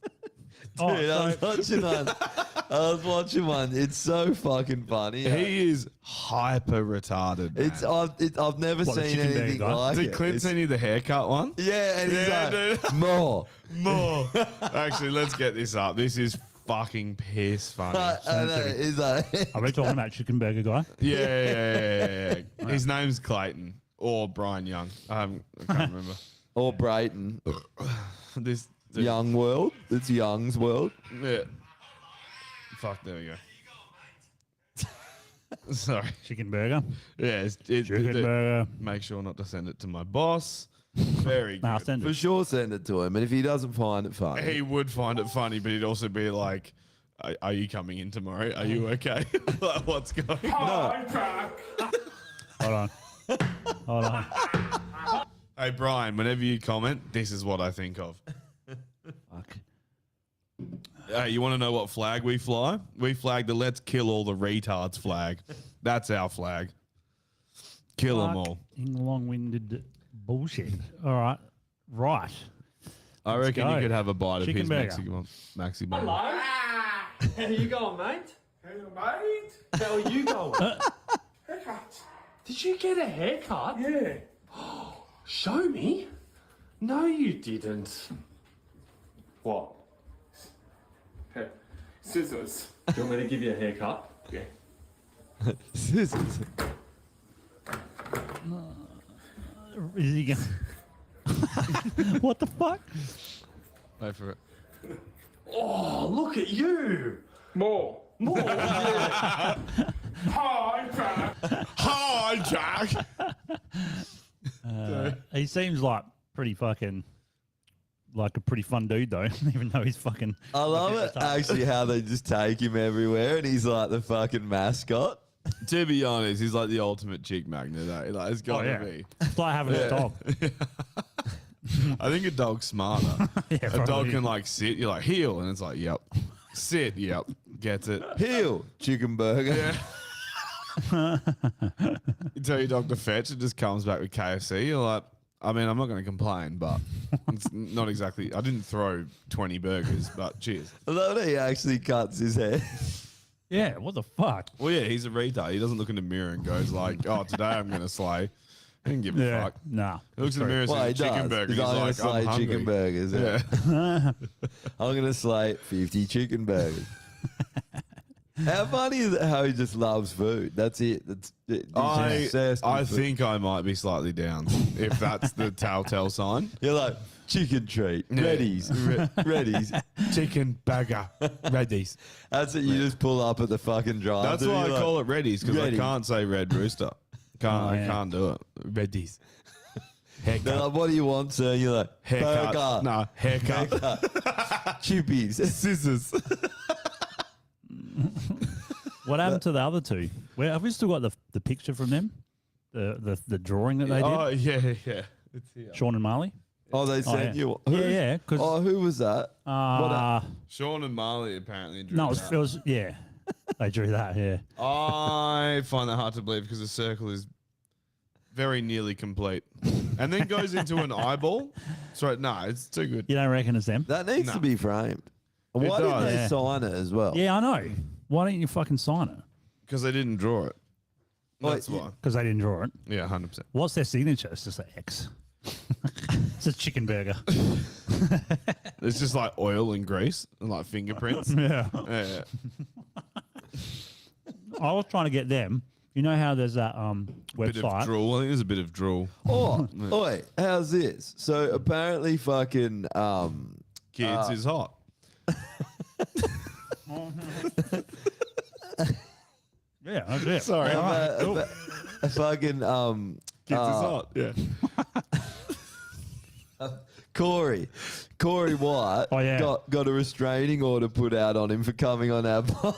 [SPEAKER 2] Oh,
[SPEAKER 8] Dude, I was
[SPEAKER 2] so-
[SPEAKER 8] watching one. I was watching one. It's so fucking funny.
[SPEAKER 1] He is hyper retarded.
[SPEAKER 8] It's
[SPEAKER 1] man.
[SPEAKER 8] I've never
[SPEAKER 2] What, the
[SPEAKER 8] seen
[SPEAKER 2] chicken burger
[SPEAKER 8] anything
[SPEAKER 2] guy?
[SPEAKER 8] like
[SPEAKER 1] Did
[SPEAKER 8] it.
[SPEAKER 1] Clint
[SPEAKER 8] It's-
[SPEAKER 1] send you the haircut one?
[SPEAKER 8] Yeah, and he's
[SPEAKER 1] Yeah,
[SPEAKER 8] like,
[SPEAKER 1] dude.
[SPEAKER 8] more.
[SPEAKER 1] More. Actually, let's get this up. This is fucking piss funny.
[SPEAKER 8] I know. He's like,
[SPEAKER 2] Are we talking about chicken burger guy?
[SPEAKER 1] Yeah. His name's Clayton or Brian Young. I can't remember.
[SPEAKER 8] or Brayton.
[SPEAKER 1] This dude-
[SPEAKER 8] Young world. It's Young's world.
[SPEAKER 1] Yeah. Fuck. There we go. Sorry.
[SPEAKER 2] Chicken burger.
[SPEAKER 1] Yeah.
[SPEAKER 2] Chicken burger.
[SPEAKER 1] Make sure not to send it to my boss. Very
[SPEAKER 2] Nah,
[SPEAKER 1] good.
[SPEAKER 2] send
[SPEAKER 8] For
[SPEAKER 2] it.
[SPEAKER 8] sure, send it to him. And if he doesn't find it funny,
[SPEAKER 1] He would find it funny, but he'd also be like, "Are you coming in tomorrow? Are you okay? Like, what's going on?"
[SPEAKER 2] Hold on. Hold on.
[SPEAKER 1] Hey Brian, whenever you comment, this is what I think of.
[SPEAKER 2] Fuck.
[SPEAKER 1] Hey, you want to know what flag we fly? We flag the "Let's kill all the retards" flag. That's our flag. Kill them all.
[SPEAKER 2] Fucking long-winded bullshit. All right. Right.
[SPEAKER 1] I reckon
[SPEAKER 2] go.
[SPEAKER 1] you could have a bite
[SPEAKER 2] Chicken
[SPEAKER 1] of
[SPEAKER 2] burger.
[SPEAKER 1] his Maxi Bun.
[SPEAKER 10] How you going, mate? How are you going? Did you get a haircut? Yeah. Show me. No, you didn't. What? Hey, scissors. Do you want me to give you a haircut? Yeah.
[SPEAKER 8] scissors.
[SPEAKER 2] Is he going What the fuck?
[SPEAKER 1] Wait for it.
[SPEAKER 10] Oh, look at you. More. More. Yeah. Hi, Jack.
[SPEAKER 1] Hi, Jack.
[SPEAKER 2] He seems like pretty fucking like a pretty fun dude though, even though he's fucking.
[SPEAKER 8] I love it actually how they just take him everywhere, and he's like the fucking mascot.
[SPEAKER 1] To be honest, he's like the ultimate chick magnet. Eh? Like, it's got to
[SPEAKER 2] yeah.
[SPEAKER 1] be.
[SPEAKER 2] It's like having a dog.
[SPEAKER 1] I think a dog's smarter.
[SPEAKER 2] Yeah,
[SPEAKER 1] A dog
[SPEAKER 2] probably.
[SPEAKER 1] can like sit. You're like heel, and it's like, yep. Sit, yep. Gets it.
[SPEAKER 8] Heel chicken burger.
[SPEAKER 1] Yeah. You tell your dog to fetch, it just comes back with KFC. You're like, I mean, I'm not going to complain, but it's not exactly. I didn't throw 20 burgers, but cheers.
[SPEAKER 8] I love that he actually cuts his hair.
[SPEAKER 2] Yeah, what the fuck?
[SPEAKER 1] Well, yeah, he's a retard. He doesn't look in the mirror and goes like, "Oh, today I'm going to slay." He didn't give a
[SPEAKER 2] Yeah,
[SPEAKER 1] fuck.
[SPEAKER 2] nah.
[SPEAKER 1] He looks in the mirror and
[SPEAKER 8] Well, he
[SPEAKER 1] says, "Chicken
[SPEAKER 8] does.
[SPEAKER 1] burger."
[SPEAKER 8] He's
[SPEAKER 1] He's
[SPEAKER 8] like,
[SPEAKER 1] like,
[SPEAKER 8] slay
[SPEAKER 1] "I'm hungry."
[SPEAKER 8] chicken burgers.
[SPEAKER 1] Yeah.
[SPEAKER 8] I'm going to slay 50 chicken burgers. How funny is it how he just loves food? That's it. He's obsessed with
[SPEAKER 1] I
[SPEAKER 8] food.
[SPEAKER 1] think I might be slightly down if that's the telltale sign.
[SPEAKER 8] You're like, chicken treat,
[SPEAKER 1] Yeah.
[SPEAKER 8] Reddies, Reddies.
[SPEAKER 1] Chicken burger, Reddies.
[SPEAKER 8] That's it. You just pull up at the fucking drive.
[SPEAKER 1] That's why I call it Reddies because I
[SPEAKER 8] Reddies.
[SPEAKER 1] can't say Red Rooster. I can't do it. Reddies.
[SPEAKER 8] They're
[SPEAKER 1] Haircut.
[SPEAKER 8] like, what do you want, sir? And you're like,
[SPEAKER 1] Haircut.
[SPEAKER 8] burger.
[SPEAKER 1] No, haircut.
[SPEAKER 8] Chippies.
[SPEAKER 1] Scissors.
[SPEAKER 2] What happened to the other two? Where have we still got the picture from them? The drawing that they did?
[SPEAKER 1] Oh, yeah. It's here.
[SPEAKER 2] Sean and Marley?
[SPEAKER 8] Oh, they sent
[SPEAKER 2] yeah.
[SPEAKER 8] you. Who?
[SPEAKER 2] Yeah. 'cause,
[SPEAKER 8] Oh, who was that?
[SPEAKER 1] Sean and Marley apparently drew
[SPEAKER 2] no,
[SPEAKER 1] that.
[SPEAKER 2] it was yeah. They drew that, yeah.
[SPEAKER 1] I find that hard to believe because the circle is very nearly complete. And then goes into an eyeball. Sorry, no, it's too good.
[SPEAKER 2] You don't reckon it's them?
[SPEAKER 8] That needs
[SPEAKER 1] No.
[SPEAKER 8] to be framed. Why didn't
[SPEAKER 1] does.
[SPEAKER 8] they
[SPEAKER 2] Yeah.
[SPEAKER 8] sign it as well?
[SPEAKER 2] Yeah, I know. Why don't you fucking sign it?
[SPEAKER 1] Because they didn't draw it. That's
[SPEAKER 8] Wait,
[SPEAKER 1] why.
[SPEAKER 2] Because they didn't draw it.
[SPEAKER 1] Yeah, 100%.
[SPEAKER 2] What's their signature? It's just an X. It's a chicken burger.
[SPEAKER 1] It's just like oil and grease and like fingerprints.
[SPEAKER 2] Yeah.
[SPEAKER 1] Yeah.
[SPEAKER 2] I was trying to get them. You know how there's that
[SPEAKER 1] Bit of
[SPEAKER 2] website?
[SPEAKER 1] drool. I think there's a bit of drool.
[SPEAKER 8] Oh, oi, how's this? So apparently fucking
[SPEAKER 1] Kids is hot.
[SPEAKER 2] Yeah, that's it.
[SPEAKER 1] Sorry.
[SPEAKER 2] All right, cool.
[SPEAKER 8] a fucking
[SPEAKER 1] Kids is hot. Yeah.
[SPEAKER 8] Corey White
[SPEAKER 2] Oh, yeah.
[SPEAKER 8] got a restraining order put out on him for coming on our pod.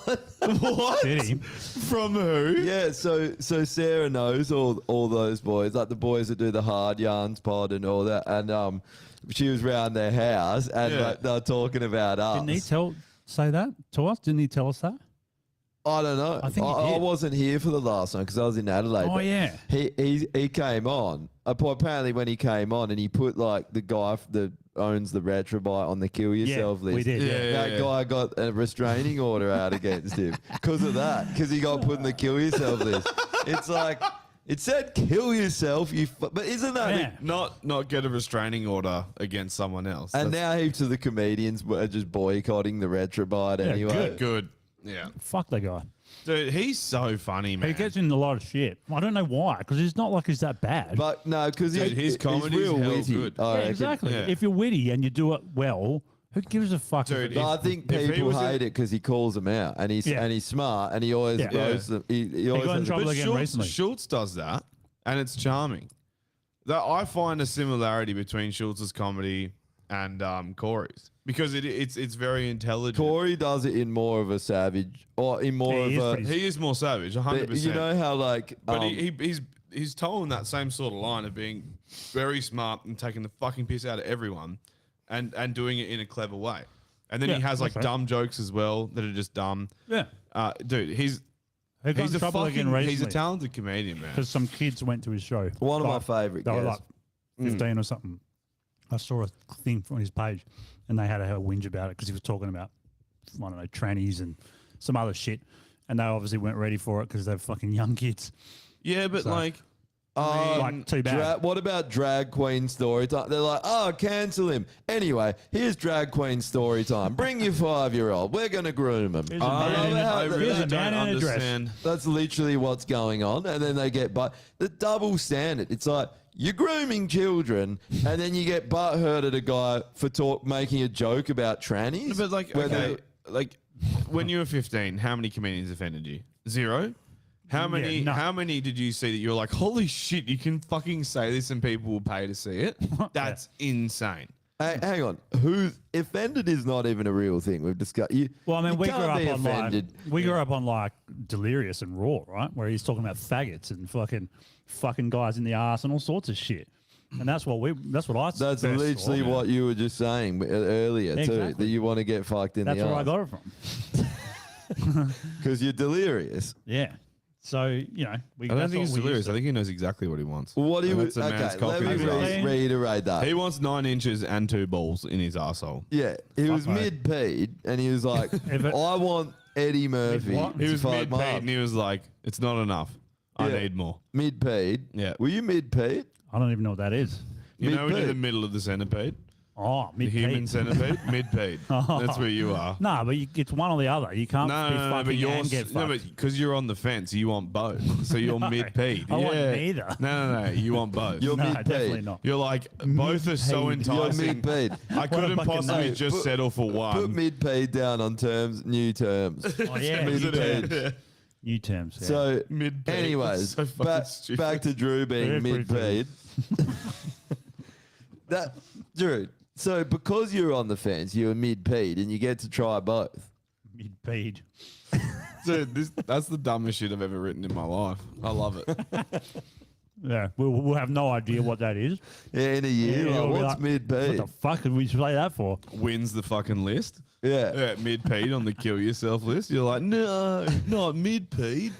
[SPEAKER 1] What?
[SPEAKER 2] Did he?
[SPEAKER 1] From who?
[SPEAKER 8] Yeah, so Sarah knows all those boys, like the boys that do the Hard Yarns pod and all that, and she was round their house and
[SPEAKER 1] Yeah.
[SPEAKER 8] like, they're talking about us.
[SPEAKER 2] Didn't he say that to us? Didn't he tell us that?
[SPEAKER 8] I don't know.
[SPEAKER 2] I think he
[SPEAKER 8] I
[SPEAKER 2] did.
[SPEAKER 8] wasn't here for the last one because I was in Adelaide.
[SPEAKER 2] Oh,
[SPEAKER 8] but
[SPEAKER 2] yeah.
[SPEAKER 8] He came on. Apparently, when he came on and he put like the guy that owns the Retrobite on the kill yourself
[SPEAKER 2] we
[SPEAKER 8] list.
[SPEAKER 2] did.
[SPEAKER 1] Yeah.
[SPEAKER 8] That guy got a restraining order out against him because of that. Because he got put in the kill yourself list. It's like it said kill yourself. But isn't that?
[SPEAKER 2] Yeah.
[SPEAKER 1] Not get a restraining order against someone else.
[SPEAKER 8] And
[SPEAKER 1] That's
[SPEAKER 8] now heaps of the comedians are just boycotting the Retrobite anyway.
[SPEAKER 1] good. Yeah.
[SPEAKER 2] Fuck that guy.
[SPEAKER 1] Dude, he's so funny, man.
[SPEAKER 2] He gets in a lot of shit. I don't know why, because it's not like he's that bad.
[SPEAKER 8] But no, because
[SPEAKER 1] Dude, his comedy's
[SPEAKER 8] real
[SPEAKER 1] hell
[SPEAKER 8] witty.
[SPEAKER 1] good.
[SPEAKER 8] I
[SPEAKER 2] yeah,
[SPEAKER 8] reckon.
[SPEAKER 2] exactly.
[SPEAKER 1] Yeah.
[SPEAKER 2] If you're witty and you do it well, who gives a fuck?
[SPEAKER 1] Dude,
[SPEAKER 8] No,
[SPEAKER 1] If-
[SPEAKER 8] I think
[SPEAKER 1] if he
[SPEAKER 8] people
[SPEAKER 1] was in-
[SPEAKER 8] hate it because he calls them out and he's
[SPEAKER 2] Yeah.
[SPEAKER 8] and he's smart and he always
[SPEAKER 2] Yeah.
[SPEAKER 8] roasts them. He always
[SPEAKER 2] got in
[SPEAKER 8] has a-
[SPEAKER 2] trouble
[SPEAKER 1] But
[SPEAKER 2] again recently.
[SPEAKER 1] Schultz does that, and it's charming. That I find a similarity between Schultz's comedy and Corey's because it's very intelligent.
[SPEAKER 8] Corey does it in more of a savage or in more
[SPEAKER 2] Yeah,
[SPEAKER 8] of
[SPEAKER 2] he is
[SPEAKER 8] a.
[SPEAKER 2] pretty-
[SPEAKER 1] He is more savage, 100%.
[SPEAKER 8] You know how like,
[SPEAKER 1] But he's towing that same sort of line of being very smart and taking the fucking piss out of everyone, and doing it in a clever way. And then
[SPEAKER 2] Yeah,
[SPEAKER 1] he has like
[SPEAKER 2] that's right.
[SPEAKER 1] dumb jokes as well that are just dumb.
[SPEAKER 2] Yeah.
[SPEAKER 1] Dude, he's
[SPEAKER 2] Who got
[SPEAKER 1] he's
[SPEAKER 2] in
[SPEAKER 1] a
[SPEAKER 2] trouble again
[SPEAKER 1] fucking he's a
[SPEAKER 2] recently?
[SPEAKER 1] talented comedian, man.
[SPEAKER 2] Because some kids went to his show.
[SPEAKER 8] one of my
[SPEAKER 2] Like,
[SPEAKER 8] favorite
[SPEAKER 2] They were
[SPEAKER 8] guests.
[SPEAKER 2] like 15 or something. I saw a thing from his page, and they had a whinge about it because he was talking about, I don't know, trannies and some other shit. And they obviously weren't ready for it because they're fucking young kids.
[SPEAKER 1] Yeah, but
[SPEAKER 2] So-
[SPEAKER 1] like,
[SPEAKER 2] Like, too bad.
[SPEAKER 8] What about drag queen story time? They're like, oh, cancel him. Anyway, here's drag queen story time. Bring your 5-year-old. We're going to groom him.
[SPEAKER 2] Here's a
[SPEAKER 8] I
[SPEAKER 2] man
[SPEAKER 8] love
[SPEAKER 2] in a-
[SPEAKER 8] how
[SPEAKER 1] I
[SPEAKER 8] that-
[SPEAKER 1] really
[SPEAKER 2] Here's a
[SPEAKER 1] don't
[SPEAKER 2] man in a dress.
[SPEAKER 1] understand.
[SPEAKER 8] That's literally what's going on. And then they get the double standard. It's like you're grooming children and then you get butthurt at a guy for making a joke about trannies.
[SPEAKER 1] But like,
[SPEAKER 8] Where
[SPEAKER 1] okay, like when you were 15, how many comedians offended you? Zero. How many?
[SPEAKER 2] none.
[SPEAKER 1] How many did you see that you were like, holy shit, you can fucking say this and people will pay to see it? That's insane.
[SPEAKER 8] Hey, hang on. Who offended is not even a real thing. We've discussed.
[SPEAKER 2] Well, I mean,
[SPEAKER 8] you
[SPEAKER 2] we grew
[SPEAKER 8] can't
[SPEAKER 2] up
[SPEAKER 8] be
[SPEAKER 2] on like
[SPEAKER 8] offended.
[SPEAKER 2] Delirious and Raw, right? Where he's talking about faggots and fucking guys in the ass and all sorts of shit. And that's what I.
[SPEAKER 8] That's
[SPEAKER 2] first saw,
[SPEAKER 8] literally
[SPEAKER 2] man.
[SPEAKER 8] what you were just saying earlier too.
[SPEAKER 2] Exactly.
[SPEAKER 8] That you want to get fucked in
[SPEAKER 2] That's
[SPEAKER 8] the
[SPEAKER 2] where I
[SPEAKER 8] ass
[SPEAKER 2] got it from.
[SPEAKER 8] because you're delirious.
[SPEAKER 2] Yeah. So, you know,
[SPEAKER 1] I don't think he's delirious. I think he knows exactly what he wants.
[SPEAKER 8] What do you?
[SPEAKER 1] And that's a man's
[SPEAKER 8] Okay,
[SPEAKER 1] cock
[SPEAKER 8] let
[SPEAKER 1] in
[SPEAKER 8] me
[SPEAKER 1] his ass.
[SPEAKER 8] reiterate that.
[SPEAKER 1] He wants 9 inches and 2 balls in his arsehole.
[SPEAKER 8] Yeah, he was
[SPEAKER 2] mate.
[SPEAKER 8] mid-peed, and he was like, "I want Eddie Murphy."
[SPEAKER 2] what?
[SPEAKER 1] He was
[SPEAKER 8] to fuck
[SPEAKER 1] mid-paid
[SPEAKER 8] my ass."
[SPEAKER 1] and he was like, it's not enough. I
[SPEAKER 8] Yeah.
[SPEAKER 1] need more.
[SPEAKER 8] Mid-peed.
[SPEAKER 1] Yeah.
[SPEAKER 8] Were you mid-peed?
[SPEAKER 2] I don't even know what that is.
[SPEAKER 1] You know when you're in the
[SPEAKER 8] Mid-paid.
[SPEAKER 1] middle of the centipede?
[SPEAKER 2] Oh,
[SPEAKER 1] The human centipede? Mid-paid. That's where you are.
[SPEAKER 2] No, but it's one or the other. You can't
[SPEAKER 1] No,
[SPEAKER 2] be
[SPEAKER 1] no, no,
[SPEAKER 2] fucking
[SPEAKER 1] but you're
[SPEAKER 2] and get fucked.
[SPEAKER 1] because you're on the fence, you want both. So you're mid-peed.
[SPEAKER 2] I want neither.
[SPEAKER 1] No, you want both.
[SPEAKER 8] You're
[SPEAKER 2] No,
[SPEAKER 8] mid-paid.
[SPEAKER 2] definitely not.
[SPEAKER 1] You're like both are so
[SPEAKER 2] Mid-paid.
[SPEAKER 8] You're
[SPEAKER 1] enticing.
[SPEAKER 8] mid-paid.
[SPEAKER 1] I couldn't
[SPEAKER 2] fucking
[SPEAKER 1] possibly
[SPEAKER 2] name.
[SPEAKER 1] just settle for
[SPEAKER 8] Put
[SPEAKER 1] one.
[SPEAKER 8] mid-paid down on new terms.
[SPEAKER 2] Oh, yeah, new
[SPEAKER 8] Mid-paid.
[SPEAKER 2] terms. New terms. Yeah.
[SPEAKER 8] So,
[SPEAKER 1] Mid-paid.
[SPEAKER 8] anyways,
[SPEAKER 1] That's so fucking stupid.
[SPEAKER 8] back to Drew being
[SPEAKER 2] Yeah, pretty
[SPEAKER 8] mid-paid. Drew. So, because you're on the fence, you're mid-paid, and you get to try both.
[SPEAKER 2] Mid-paid.
[SPEAKER 1] Dude, that's the dumbest shit I've ever written in my life. I love it.
[SPEAKER 2] Yeah, we'll have no idea what that is.
[SPEAKER 8] Yeah, in a year,
[SPEAKER 2] Yeah,
[SPEAKER 8] like,
[SPEAKER 2] we'll be
[SPEAKER 8] what's
[SPEAKER 2] like,
[SPEAKER 8] mid-paid?
[SPEAKER 2] What the fuck did we play that for?
[SPEAKER 1] Wins the fucking list.
[SPEAKER 8] Yeah.
[SPEAKER 1] Mid-paid on the kill yourself list. You're like, no, not mid-paid.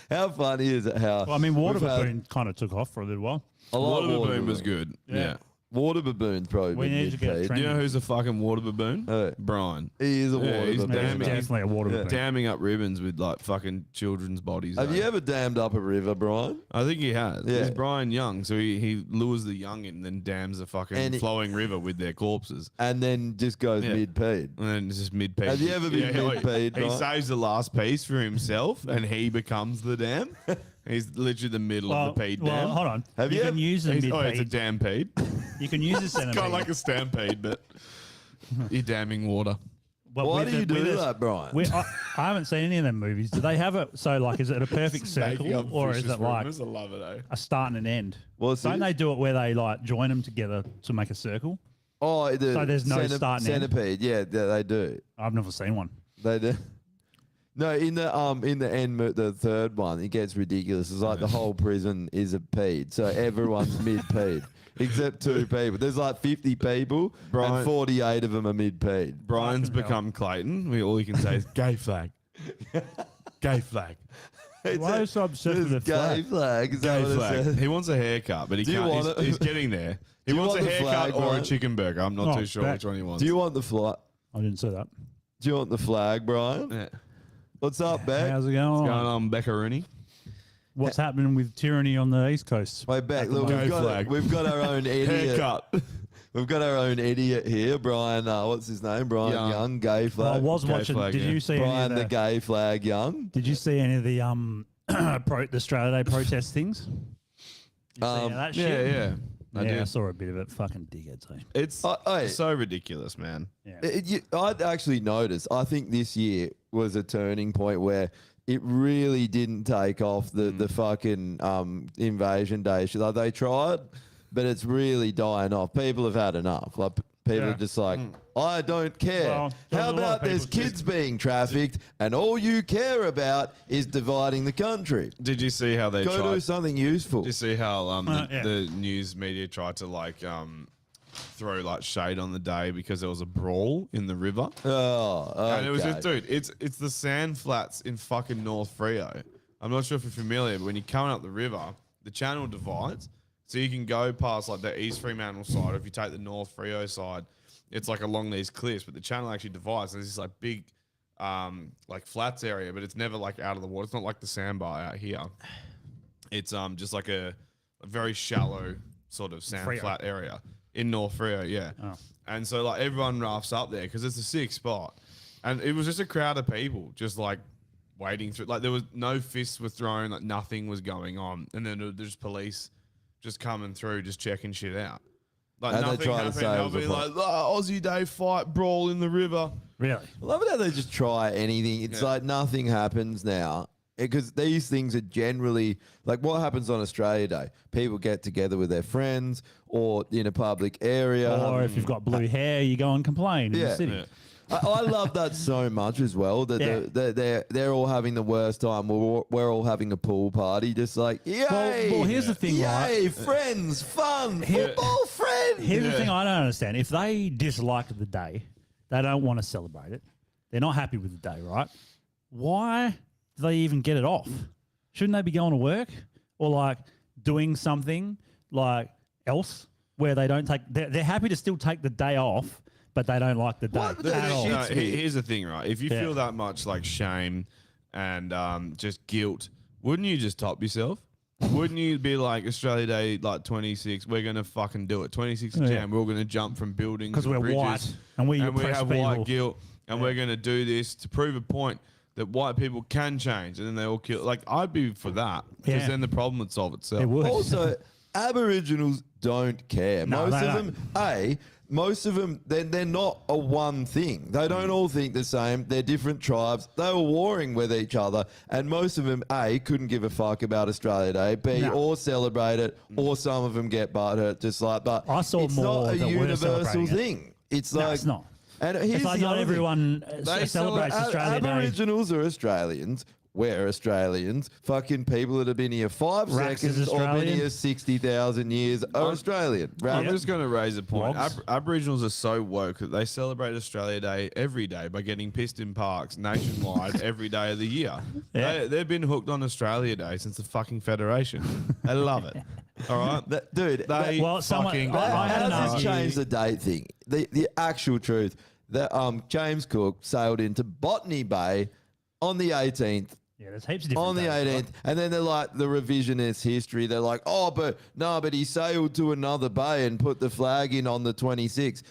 [SPEAKER 8] How funny is it how...
[SPEAKER 2] Well, I mean, Water
[SPEAKER 8] we've had
[SPEAKER 2] Baboon kind of took off for a little while.
[SPEAKER 8] a lot
[SPEAKER 1] Water
[SPEAKER 8] of
[SPEAKER 1] baboon was good. Yeah.
[SPEAKER 8] Water baboon's probably
[SPEAKER 2] We
[SPEAKER 8] been
[SPEAKER 2] need to get
[SPEAKER 8] mid-paid.
[SPEAKER 2] trend-
[SPEAKER 1] Do you know who's a fucking water baboon?
[SPEAKER 8] Brian.
[SPEAKER 1] Brian.
[SPEAKER 8] He is a
[SPEAKER 1] Yeah,
[SPEAKER 8] water
[SPEAKER 1] he's
[SPEAKER 8] baboon.
[SPEAKER 1] damn
[SPEAKER 8] mate.
[SPEAKER 1] it.
[SPEAKER 2] Definitely a Water Baboon.
[SPEAKER 1] Damming up ribbons with like fucking children's bodies.
[SPEAKER 8] Have
[SPEAKER 1] eh?
[SPEAKER 8] you ever dammed up a river, Brian?
[SPEAKER 1] I think he has.
[SPEAKER 8] Yeah.
[SPEAKER 1] He's Brian Young, so he lures the young in and then dams a fucking
[SPEAKER 8] And he-
[SPEAKER 1] flowing river with their corpses.
[SPEAKER 8] And then just goes
[SPEAKER 1] Yeah.
[SPEAKER 8] mid-paid.
[SPEAKER 1] And then it's just mid-paid.
[SPEAKER 8] Have you ever been mid-paid,
[SPEAKER 1] He
[SPEAKER 8] Brian?
[SPEAKER 1] saves the last piece for himself and he becomes the dam. He's literally the middle of the paid dam.
[SPEAKER 2] hold on.
[SPEAKER 8] Have
[SPEAKER 2] you
[SPEAKER 8] you
[SPEAKER 2] can
[SPEAKER 8] ever-
[SPEAKER 2] use the
[SPEAKER 1] It's a
[SPEAKER 2] mid-paid.
[SPEAKER 1] dam paid.
[SPEAKER 2] You can use the
[SPEAKER 1] It's
[SPEAKER 2] centipede.
[SPEAKER 1] kind of like a stampede, but you're damming water.
[SPEAKER 2] But
[SPEAKER 8] Why
[SPEAKER 2] with
[SPEAKER 8] do you
[SPEAKER 2] the- with
[SPEAKER 8] do
[SPEAKER 2] the-
[SPEAKER 8] that, Brian?
[SPEAKER 2] I haven't seen any of them movies. Do they have it? So, like, is it a perfect
[SPEAKER 1] Making up
[SPEAKER 2] circle or is
[SPEAKER 1] vicious
[SPEAKER 2] it like
[SPEAKER 1] rumours. I love it, eh?
[SPEAKER 2] a start and an end?
[SPEAKER 8] Well, see-
[SPEAKER 2] Don't they do it where they like join them together to make a circle?
[SPEAKER 8] Oh,
[SPEAKER 2] So there's no start and end?
[SPEAKER 8] centipede. Yeah, they do.
[SPEAKER 2] I've never seen one.
[SPEAKER 8] They do. No, in the end, the third one, it gets ridiculous. It's like the whole prison is a peed, so everyone's mid-peed except 2 people. There's like 50 people,
[SPEAKER 1] Brian-
[SPEAKER 8] and 48 of them are mid-peed.
[SPEAKER 1] Brian's
[SPEAKER 2] Fucking hell.
[SPEAKER 1] become Clayton. All you can say is gay flag. Gay flag.
[SPEAKER 2] Why are you so obsessed with the
[SPEAKER 8] Gay
[SPEAKER 2] flag?
[SPEAKER 8] flag. Is that
[SPEAKER 1] Gay
[SPEAKER 8] what it
[SPEAKER 1] flag.
[SPEAKER 8] says?
[SPEAKER 1] He wants a haircut, but he
[SPEAKER 8] Do you
[SPEAKER 1] can't.
[SPEAKER 8] want
[SPEAKER 1] He's,
[SPEAKER 8] it?
[SPEAKER 1] he's getting there. He
[SPEAKER 8] Do you
[SPEAKER 1] wants a
[SPEAKER 8] want the
[SPEAKER 1] haircut
[SPEAKER 8] flag,
[SPEAKER 1] or a
[SPEAKER 8] Brian?
[SPEAKER 1] chicken burger. I'm not
[SPEAKER 2] Oh,
[SPEAKER 1] too sure
[SPEAKER 2] that-
[SPEAKER 1] which one he wants.
[SPEAKER 8] Do you want the flag?
[SPEAKER 2] I didn't say that.
[SPEAKER 8] Do you want the flag, Brian?
[SPEAKER 1] Yeah.
[SPEAKER 8] What's up, Beck?
[SPEAKER 2] How's it going?
[SPEAKER 1] Going on, Becca Rooney?
[SPEAKER 2] What's happening with tyranny on the East Coast?
[SPEAKER 8] Wait, Beck, look,
[SPEAKER 1] Gay
[SPEAKER 8] we've got,
[SPEAKER 1] flag.
[SPEAKER 8] we've got our own idiot.
[SPEAKER 1] Haircut.
[SPEAKER 8] We've got our own idiot here, Brian. What's his name? Brian
[SPEAKER 1] Young.
[SPEAKER 8] Young, gay
[SPEAKER 2] I
[SPEAKER 8] flag.
[SPEAKER 2] was
[SPEAKER 1] Gay
[SPEAKER 2] watching.
[SPEAKER 1] flag,
[SPEAKER 2] Did
[SPEAKER 1] yeah.
[SPEAKER 2] you see
[SPEAKER 8] Brian
[SPEAKER 2] any
[SPEAKER 8] the
[SPEAKER 2] of the,
[SPEAKER 8] gay flag Young.
[SPEAKER 2] Did you see any of the the Australia Day protest things? You see any of that
[SPEAKER 1] Yeah,
[SPEAKER 2] shit?
[SPEAKER 1] yeah. I
[SPEAKER 2] Yeah, I
[SPEAKER 1] do.
[SPEAKER 2] saw a bit of it. Fucking dickheads. Eh?
[SPEAKER 1] It's
[SPEAKER 8] Hey.
[SPEAKER 1] so ridiculous, man.
[SPEAKER 2] Yeah.
[SPEAKER 8] I'd actually noticed. I think this year was a turning point where it really didn't take off the fucking invasion day shit. Like they tried, but it's really dying off. People have had enough. Like people
[SPEAKER 2] Yeah.
[SPEAKER 8] are just like, I don't care.
[SPEAKER 2] Well, there's
[SPEAKER 8] How
[SPEAKER 2] a lot of
[SPEAKER 8] about there's
[SPEAKER 2] people
[SPEAKER 8] kids being trafficked and all you care about is dividing the country?
[SPEAKER 1] Did you see how they
[SPEAKER 8] Go do
[SPEAKER 1] tried?
[SPEAKER 8] something useful.
[SPEAKER 1] Did you see how
[SPEAKER 2] yeah.
[SPEAKER 1] the news media tried to like throw like shade on the day because there was a brawl in the river?
[SPEAKER 8] Oh,
[SPEAKER 1] And it was
[SPEAKER 8] okay.
[SPEAKER 1] just, dude, it's the sand flats in fucking North Freo. I'm not sure if you're familiar, but when you're coming up the river, the channel divides. So you can go past like the East Fremantle side, or if you take the North Freo side, it's like along these cliffs, but the channel actually divides. There's this like big like flats area, but it's never like out of the water. It's not like the sandbar out here. It's just like a very shallow sort of sand
[SPEAKER 2] Freo.
[SPEAKER 1] flat area in North Freo, yeah.
[SPEAKER 2] Oh.
[SPEAKER 1] And so like everyone rafts up there because it's a sick spot. And it was just a crowd of people just like waiting through. Like there was no fists were thrown, like nothing was going on. And then there's police just coming through, just checking shit out. Like
[SPEAKER 8] And they
[SPEAKER 1] nothing
[SPEAKER 8] try to
[SPEAKER 1] happened.
[SPEAKER 8] say it
[SPEAKER 1] They'll
[SPEAKER 8] was a
[SPEAKER 1] be
[SPEAKER 8] fight.
[SPEAKER 1] like, Aussie Day fight, brawl in the river.
[SPEAKER 2] Really?
[SPEAKER 8] I love it how they just try anything. It's
[SPEAKER 1] Yeah.
[SPEAKER 8] like nothing happens now. Because these things are generally like what happens on Australia Day. People get together with their friends or in a public area.
[SPEAKER 2] Or if you've got blue hair, you go and complain in
[SPEAKER 8] Yeah.
[SPEAKER 2] the city.
[SPEAKER 1] Yeah.
[SPEAKER 8] I love that so much as well. That
[SPEAKER 2] Yeah.
[SPEAKER 8] they're all having the worst time. We're all having a pool party. Just like yay!
[SPEAKER 2] well, here's the thing,
[SPEAKER 8] yay!
[SPEAKER 2] right?
[SPEAKER 8] Friends, fun, football, friends.
[SPEAKER 2] Here's the thing I don't understand. If they dislike the day, they don't want to celebrate it. They're not happy with the day, right? Why do they even get it off? Shouldn't they be going to work or like doing something like else where they don't take? They're happy to still take the day off, but they don't like the day at all.
[SPEAKER 1] No, here's the thing, right? If you
[SPEAKER 2] Yeah.
[SPEAKER 1] feel that much like shame and just guilt, wouldn't you just top yourself? Wouldn't you be like Australia Day, like 26? We're gonna fucking do it. 26th of
[SPEAKER 2] Yeah.
[SPEAKER 1] Jan, we're all gonna jump from buildings
[SPEAKER 2] 'Cause
[SPEAKER 1] and
[SPEAKER 2] we're
[SPEAKER 1] bridges,
[SPEAKER 2] white and we oppress
[SPEAKER 1] have
[SPEAKER 2] people.
[SPEAKER 1] white guilt, and we're gonna do this to prove a point that white people can change, and then they all kill. Like I'd be for that because
[SPEAKER 2] Yeah.
[SPEAKER 1] then the problem would solve itself.
[SPEAKER 2] It would.
[SPEAKER 8] Also, Aboriginals don't care.
[SPEAKER 2] No,
[SPEAKER 8] Most
[SPEAKER 2] they
[SPEAKER 8] of
[SPEAKER 2] don't.
[SPEAKER 8] them, most of them, they're not a one thing. They don't all think the same. They're different tribes. They were warring with each other, and most of them, couldn't give a fuck about Australia Day. B,
[SPEAKER 2] No.
[SPEAKER 8] or celebrate it, or some of them get butthurt. Just like, but
[SPEAKER 2] I saw
[SPEAKER 8] it's
[SPEAKER 2] more
[SPEAKER 8] not a
[SPEAKER 2] that were
[SPEAKER 8] universal
[SPEAKER 2] celebrating it.
[SPEAKER 8] thing. It's
[SPEAKER 2] No,
[SPEAKER 8] like
[SPEAKER 2] it's not.
[SPEAKER 8] And here's
[SPEAKER 2] It's like
[SPEAKER 8] the
[SPEAKER 2] not
[SPEAKER 8] other thing.
[SPEAKER 2] everyone celebrates Australia Day.
[SPEAKER 8] Aboriginals are Australians. We're Australians. Fucking people that have been here 5
[SPEAKER 2] Rax is
[SPEAKER 8] seconds or been
[SPEAKER 2] Australian.
[SPEAKER 8] here 60,000 years are Australian.
[SPEAKER 1] I'm
[SPEAKER 8] Right?
[SPEAKER 1] just going to raise a point.
[SPEAKER 2] Wogs.
[SPEAKER 1] Aboriginals are so woke that they celebrate Australia Day every day by getting pissed in parks nationwide every day of the year.
[SPEAKER 2] Yeah.
[SPEAKER 1] They've been hooked on Australia Day since the fucking Federation. They love it. All right?
[SPEAKER 8] Dude,
[SPEAKER 1] They
[SPEAKER 2] Well, someone-
[SPEAKER 1] fucking
[SPEAKER 2] I had
[SPEAKER 8] how
[SPEAKER 2] an
[SPEAKER 8] does this
[SPEAKER 2] argue-
[SPEAKER 8] change the date thing? The actual truth that James Cook sailed into Botany Bay on the 18th.
[SPEAKER 2] Yeah, there's heaps of different
[SPEAKER 8] On the
[SPEAKER 2] days,
[SPEAKER 8] 18th, and then they're like the revisionist history. They're like, oh, but he sailed to another bay and put the flag in on the 26th.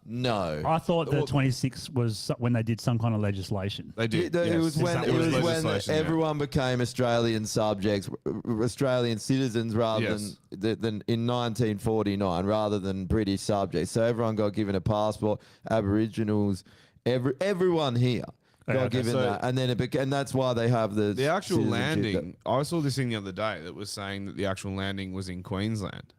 [SPEAKER 8] No.
[SPEAKER 2] I thought the 26th was when they did some kind of legislation.
[SPEAKER 1] They did.
[SPEAKER 8] It was when
[SPEAKER 2] that
[SPEAKER 8] it
[SPEAKER 2] what
[SPEAKER 8] was
[SPEAKER 2] it
[SPEAKER 8] when
[SPEAKER 1] legislation, yeah.
[SPEAKER 8] everyone became Australian subjects, Australian citizens rather
[SPEAKER 1] Yes.
[SPEAKER 8] than in 1949, rather than British subjects. So everyone got given a passport. Aboriginals, everyone here got
[SPEAKER 2] okay.
[SPEAKER 8] given
[SPEAKER 1] So-
[SPEAKER 8] that, and then and that's why they have
[SPEAKER 1] The actual
[SPEAKER 8] citizenship
[SPEAKER 1] landing, I saw this thing the other day that was saying that the actual landing was in Queensland.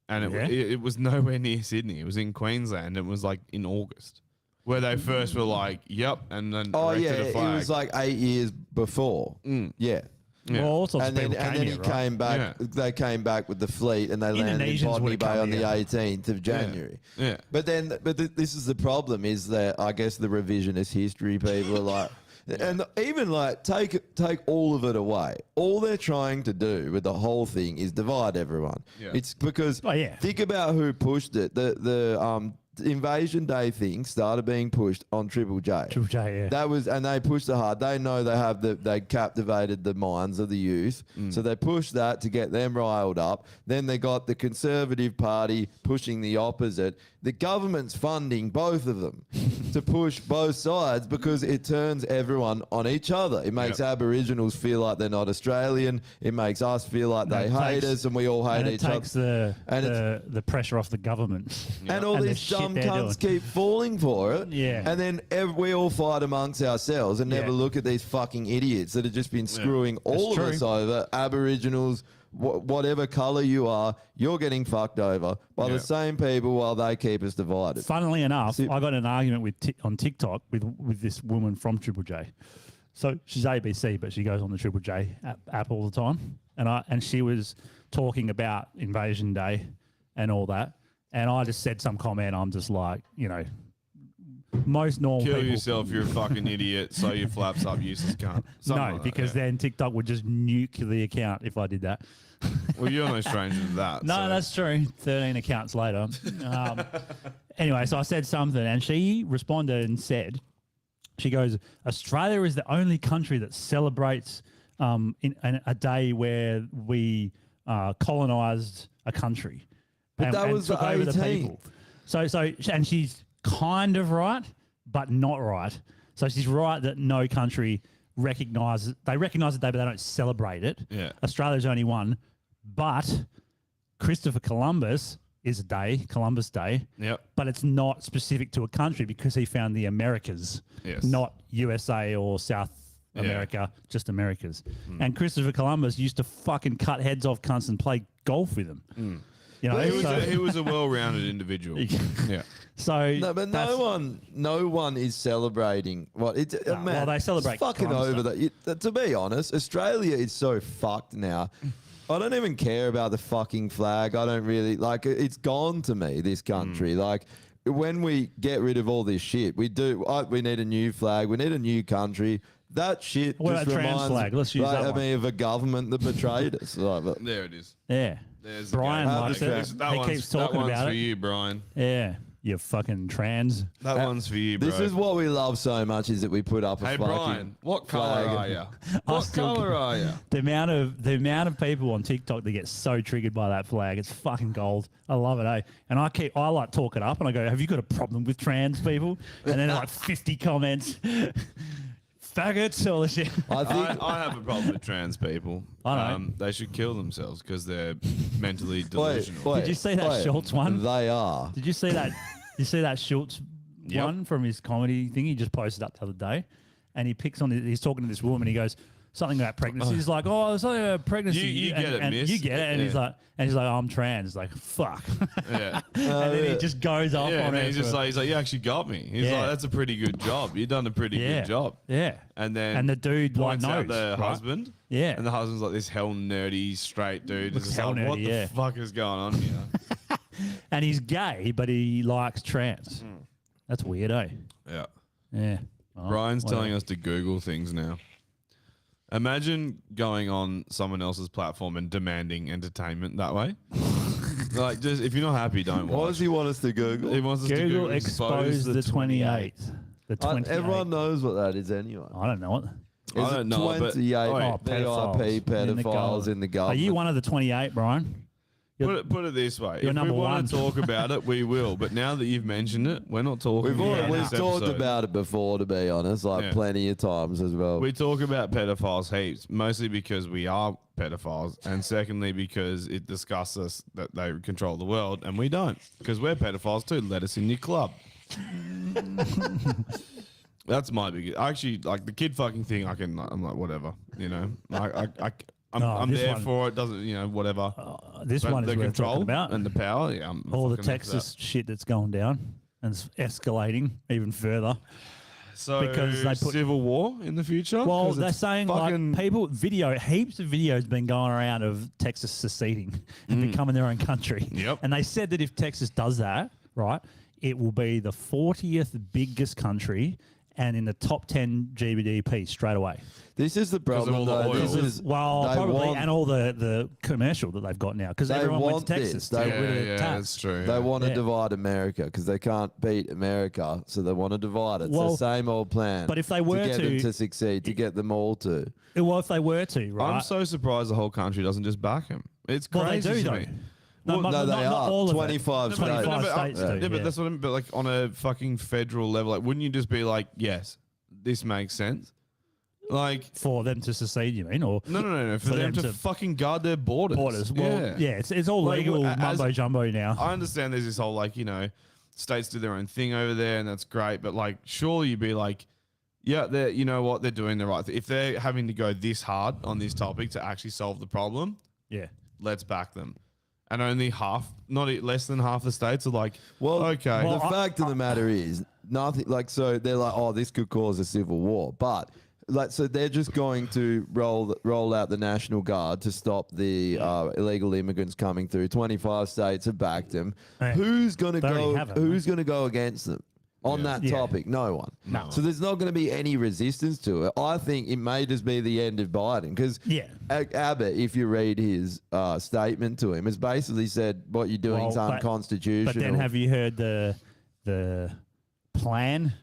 [SPEAKER 1] And
[SPEAKER 2] Yeah?
[SPEAKER 1] it was nowhere near Sydney. It was in Queensland. It was like in August, where they first were like, yep, and then
[SPEAKER 8] Oh
[SPEAKER 1] erected
[SPEAKER 8] yeah,
[SPEAKER 1] a
[SPEAKER 8] it
[SPEAKER 1] flag.
[SPEAKER 8] was like 8 years before. Yeah.
[SPEAKER 1] Yeah.
[SPEAKER 2] Well, all sorts
[SPEAKER 8] And
[SPEAKER 2] of
[SPEAKER 8] then,
[SPEAKER 2] people
[SPEAKER 8] and
[SPEAKER 2] came
[SPEAKER 8] then
[SPEAKER 2] here,
[SPEAKER 8] he
[SPEAKER 2] right?
[SPEAKER 8] came back.
[SPEAKER 1] Yeah.
[SPEAKER 8] They came back with the fleet, and they landed in
[SPEAKER 2] Indonesians
[SPEAKER 8] Botany
[SPEAKER 2] would've
[SPEAKER 8] Bay
[SPEAKER 2] come
[SPEAKER 8] on the
[SPEAKER 2] here.
[SPEAKER 8] 18th of January.
[SPEAKER 1] Yeah.
[SPEAKER 8] But this is the problem: is that I guess the revisionist history people are like, and even like take all of it away. All they're trying to do with the whole thing is divide everyone.
[SPEAKER 1] Yeah.
[SPEAKER 8] It's because
[SPEAKER 2] Oh, yeah.
[SPEAKER 8] think about who pushed it. The Invasion Day thing started being pushed on Triple J.
[SPEAKER 2] Triple J, yeah.
[SPEAKER 8] That was, and they pushed it hard. They know they captivated the minds of the youth, so they pushed that to get them riled up. Then they got the Conservative Party pushing the opposite. The government's funding both of them to push both sides because it turns everyone on each other. It makes
[SPEAKER 1] Yep.
[SPEAKER 8] Aboriginals feel like they're not Australian. It makes us feel like they
[SPEAKER 2] it
[SPEAKER 8] hate
[SPEAKER 2] takes-
[SPEAKER 8] us, and we all hate
[SPEAKER 2] and it
[SPEAKER 8] each other.
[SPEAKER 2] takes the
[SPEAKER 8] And
[SPEAKER 2] the pressure off the government.
[SPEAKER 8] And all
[SPEAKER 2] And the
[SPEAKER 8] these
[SPEAKER 2] shit
[SPEAKER 8] dumb
[SPEAKER 2] they're
[SPEAKER 8] cunts
[SPEAKER 2] doing.
[SPEAKER 8] keep falling for it.
[SPEAKER 2] Yeah.
[SPEAKER 8] And then we all fight amongst ourselves and never
[SPEAKER 2] Yeah.
[SPEAKER 8] look at these fucking idiots that have just been screwing all of
[SPEAKER 2] true.
[SPEAKER 8] us over. Aboriginals, whatever colour you are, you're getting fucked over by
[SPEAKER 1] Yeah.
[SPEAKER 8] the same people while they keep us divided.
[SPEAKER 2] Funnily enough,
[SPEAKER 8] See-
[SPEAKER 2] I got in an argument on TikTok with this woman from Triple J. So she's ABC, but she goes on the Triple J app all the time, and she was talking about Invasion Day and all that, and I just said some comment. I'm just like, most normal
[SPEAKER 1] Kill
[SPEAKER 2] people.
[SPEAKER 1] yourself, you're a fucking idiot. Sew your flaps up, useless cunt. Something
[SPEAKER 2] No,
[SPEAKER 1] like that,
[SPEAKER 2] because
[SPEAKER 1] yeah.
[SPEAKER 2] then TikTok would just nuke the account if I did that.
[SPEAKER 1] Well, you're no stranger to that.
[SPEAKER 2] No,
[SPEAKER 1] so.
[SPEAKER 2] that's true. 13 accounts later. Anyway, so I said something, and she responded and said, she goes, Australia is the only country that celebrates a day where we colonized a country.
[SPEAKER 8] But that was
[SPEAKER 2] took
[SPEAKER 8] the
[SPEAKER 2] over the
[SPEAKER 8] 18th.
[SPEAKER 2] people. So, and she's kind of right, but not right. So she's right that no country recognize the day, but they don't celebrate it.
[SPEAKER 1] Yeah.
[SPEAKER 2] Australia's only one, but Christopher Columbus is a day, Columbus Day.
[SPEAKER 1] Yep.
[SPEAKER 2] But it's not specific to a country because he found the Americas,
[SPEAKER 1] Yes.
[SPEAKER 2] not USA or South
[SPEAKER 1] Yeah.
[SPEAKER 2] America, just Americas. And Christopher Columbus used to fucking cut heads off cunts and play golf with them. You know,
[SPEAKER 1] He was a well-rounded individual. Yeah.
[SPEAKER 2] so
[SPEAKER 8] No, but
[SPEAKER 2] that's-
[SPEAKER 8] no one is celebrating what it's.
[SPEAKER 2] No,
[SPEAKER 8] Man,
[SPEAKER 2] well, they celebrate
[SPEAKER 8] it's fucking
[SPEAKER 2] Columbus
[SPEAKER 8] over
[SPEAKER 2] Day.
[SPEAKER 8] that. To be honest, Australia is so fucked now. I don't even care about the fucking flag. I don't really like. It's gone to me. This country, like. When we get rid of all this shit, we need a new flag. We need a new country. that shit
[SPEAKER 2] What
[SPEAKER 8] just
[SPEAKER 2] about trans
[SPEAKER 8] reminds
[SPEAKER 2] flag? Let's use that one.
[SPEAKER 8] me of a government that betrayed us.
[SPEAKER 1] There it is.
[SPEAKER 2] Yeah.
[SPEAKER 1] There's the
[SPEAKER 2] Brian
[SPEAKER 1] game.
[SPEAKER 2] likes
[SPEAKER 1] This-
[SPEAKER 2] it.
[SPEAKER 1] That
[SPEAKER 2] He
[SPEAKER 1] one's,
[SPEAKER 2] keeps
[SPEAKER 1] that
[SPEAKER 2] talking
[SPEAKER 1] one's
[SPEAKER 2] about
[SPEAKER 1] for
[SPEAKER 2] it.
[SPEAKER 1] you, Brian.
[SPEAKER 2] Yeah. You fucking trans.
[SPEAKER 1] That one's for you, bro.
[SPEAKER 8] This is what we love so much is that we put up a
[SPEAKER 1] Hey,
[SPEAKER 8] fucking
[SPEAKER 1] Brian, what color
[SPEAKER 8] flag.
[SPEAKER 1] are you?
[SPEAKER 2] I
[SPEAKER 1] What
[SPEAKER 2] still
[SPEAKER 1] color are you?
[SPEAKER 2] The amount of people on TikTok that get so triggered by that flag, it's fucking gold. I love it, eh? And I like talk it up and I go, have you got a problem with trans people? And then like 50 comments. Faggots, all this shit.
[SPEAKER 8] I
[SPEAKER 1] I have a problem with trans people.
[SPEAKER 2] I know.
[SPEAKER 1] They should kill themselves because they're mentally delusional.
[SPEAKER 2] Did you see that Schultz one?
[SPEAKER 8] They are.
[SPEAKER 2] Did you see that? You see that Schultz
[SPEAKER 1] Yep.
[SPEAKER 2] one from his comedy thing? He just posted up the other day, and he picks on. He's talking to this woman. He goes something about pregnancy. He's like, "Oh, it's like a pregnancy."
[SPEAKER 1] You get it, miss.
[SPEAKER 2] You get it, and
[SPEAKER 1] Yeah.
[SPEAKER 2] he's like, "I'm trans." It's like, "Fuck,"
[SPEAKER 1] Yeah.
[SPEAKER 2] and then he just goes off
[SPEAKER 1] Yeah,
[SPEAKER 2] on
[SPEAKER 1] and
[SPEAKER 2] it.
[SPEAKER 1] he's just like, you actually got me. He's
[SPEAKER 2] Yeah.
[SPEAKER 1] like, that's a pretty good job. You've done a pretty
[SPEAKER 2] Yeah.
[SPEAKER 1] good job.
[SPEAKER 2] Yeah.
[SPEAKER 1] And then
[SPEAKER 2] And the dude, like,
[SPEAKER 1] points out
[SPEAKER 2] knows,
[SPEAKER 1] the
[SPEAKER 2] right?
[SPEAKER 1] husband.
[SPEAKER 2] Yeah.
[SPEAKER 1] And the husband's like this hell nerdy straight dude.
[SPEAKER 2] Looks
[SPEAKER 1] It's just
[SPEAKER 2] hell
[SPEAKER 1] like, what
[SPEAKER 2] nerdy,
[SPEAKER 1] the
[SPEAKER 2] yeah.
[SPEAKER 1] fuck is going on here?
[SPEAKER 2] and he's gay, but he likes trans. That's weird, eh?
[SPEAKER 1] Yeah.
[SPEAKER 2] Yeah. Oh,
[SPEAKER 1] Brian's
[SPEAKER 2] whatever.
[SPEAKER 1] telling us to Google things now. Imagine going on someone else's platform and demanding entertainment that way. Like, just if you're not happy, don't
[SPEAKER 8] What
[SPEAKER 1] watch.
[SPEAKER 8] does he want us to Google?
[SPEAKER 1] He wants us to
[SPEAKER 2] Google
[SPEAKER 1] Google
[SPEAKER 2] expose the 28th. The 28th.
[SPEAKER 8] Everyone knows what that is anyway.
[SPEAKER 2] I don't know it.
[SPEAKER 1] I don't know, but-
[SPEAKER 8] 28
[SPEAKER 1] Oh,
[SPEAKER 8] VIP pedophiles in the
[SPEAKER 2] Are
[SPEAKER 8] government.
[SPEAKER 2] you one of the 28, Brian?
[SPEAKER 1] Put it this way.
[SPEAKER 2] You're
[SPEAKER 1] If we
[SPEAKER 2] number
[SPEAKER 1] want
[SPEAKER 2] one.
[SPEAKER 1] to talk about it, we will. But now that you've mentioned it, we're not talking
[SPEAKER 8] We've,
[SPEAKER 1] about it.
[SPEAKER 8] we've
[SPEAKER 1] this
[SPEAKER 8] talked
[SPEAKER 1] episode.
[SPEAKER 8] about it before, to be honest, like
[SPEAKER 1] Yeah.
[SPEAKER 8] plenty of times as well.
[SPEAKER 1] We talk about pedophiles heaps, mostly because we are pedophiles, and secondly because it disgusts us that they control the world, and we don't, because we're pedophiles too. Let us in your club. That's my big. Actually, like the kid fucking thing, I'm like whatever, you know. I'm
[SPEAKER 2] this
[SPEAKER 1] there
[SPEAKER 2] one-
[SPEAKER 1] for it. Doesn't, you know, whatever.
[SPEAKER 2] This
[SPEAKER 1] But
[SPEAKER 2] one is
[SPEAKER 1] the
[SPEAKER 2] worth
[SPEAKER 1] control
[SPEAKER 2] talking about.
[SPEAKER 1] and the power. Yeah, I'm
[SPEAKER 2] All the
[SPEAKER 1] fucking into
[SPEAKER 2] Texas shit that's going down and it's escalating even further.
[SPEAKER 1] that. So
[SPEAKER 2] because they put-
[SPEAKER 1] civil war in the future.
[SPEAKER 2] Well,
[SPEAKER 1] 'Cause
[SPEAKER 2] they're
[SPEAKER 1] it's
[SPEAKER 2] saying
[SPEAKER 1] fucking
[SPEAKER 2] like heaps of videos been going around of Texas seceding and becoming their own country.
[SPEAKER 1] Yep.
[SPEAKER 2] And they said that if Texas does that, right, it will be the 40th biggest country and in the top 10 GDP straight away.
[SPEAKER 8] This is the problem,
[SPEAKER 1] all the
[SPEAKER 8] though.
[SPEAKER 1] oil.
[SPEAKER 8] This is,
[SPEAKER 2] Well,
[SPEAKER 8] they
[SPEAKER 2] probably,
[SPEAKER 8] want-
[SPEAKER 2] and all the commercial that they've got now because
[SPEAKER 8] They
[SPEAKER 2] everyone went
[SPEAKER 8] want
[SPEAKER 2] to
[SPEAKER 8] this.
[SPEAKER 2] Texas.
[SPEAKER 8] They-
[SPEAKER 2] to get rid of the
[SPEAKER 1] yeah,
[SPEAKER 2] tax.
[SPEAKER 1] that's true.
[SPEAKER 8] They want to
[SPEAKER 2] Yeah.
[SPEAKER 8] divide America because they can't beat America, so they want to divide it. It's
[SPEAKER 2] Well,
[SPEAKER 8] the same old plan.
[SPEAKER 2] but if they were
[SPEAKER 8] to get them
[SPEAKER 2] to-
[SPEAKER 8] to succeed, to get them all to.
[SPEAKER 2] Well, if they were to, right?
[SPEAKER 1] I'm so surprised the whole country doesn't just back him. It's
[SPEAKER 2] well,
[SPEAKER 1] crazy
[SPEAKER 2] they do
[SPEAKER 1] to
[SPEAKER 2] though.
[SPEAKER 1] me.
[SPEAKER 2] No,
[SPEAKER 8] Well,
[SPEAKER 2] not,
[SPEAKER 8] no, they
[SPEAKER 2] not
[SPEAKER 8] are.
[SPEAKER 2] all of it.
[SPEAKER 8] 25
[SPEAKER 2] No,
[SPEAKER 8] states.
[SPEAKER 2] 25
[SPEAKER 1] but,
[SPEAKER 2] states do,
[SPEAKER 1] yeah, but that's what I mean. But like on a fucking federal level, like, wouldn't you just be like, yes, this makes sense? Like,
[SPEAKER 2] for them to secede, you mean? Or
[SPEAKER 1] no. For them to fucking guard their borders.
[SPEAKER 2] Well, yeah, it's all
[SPEAKER 1] Like,
[SPEAKER 2] legal
[SPEAKER 1] as-
[SPEAKER 2] mumbo jumbo now.
[SPEAKER 1] I understand there's this whole, like, you know, states do their own thing over there, and that's great. But like, surely you'd be like, yeah, they're, you know what, they're doing the right thing. If they're having to go this hard on this topic to actually solve the problem,
[SPEAKER 2] Yeah.
[SPEAKER 1] let's back them. And only less than half the states are like,
[SPEAKER 8] Well,
[SPEAKER 1] okay.
[SPEAKER 8] the fact of the matter is, nothing like, so they're like, oh, this could cause a civil war. But like, so they're just going to roll out the National Guard to stop the illegal immigrants coming through. 25 states have backed them.
[SPEAKER 2] Yeah.
[SPEAKER 8] Who's going to
[SPEAKER 2] They already
[SPEAKER 8] go?
[SPEAKER 2] have it,
[SPEAKER 8] Who's going to go against them? On that
[SPEAKER 2] Yeah.
[SPEAKER 8] topic, no one.
[SPEAKER 2] No.
[SPEAKER 8] So there's not going to be any resistance to it. I think it may just be the end of Biden because
[SPEAKER 2] Yeah.
[SPEAKER 8] Abbott, if you read his statement to him, has basically said what you're doing is
[SPEAKER 2] Well,
[SPEAKER 8] unconstitutional.
[SPEAKER 2] But then have you heard the plan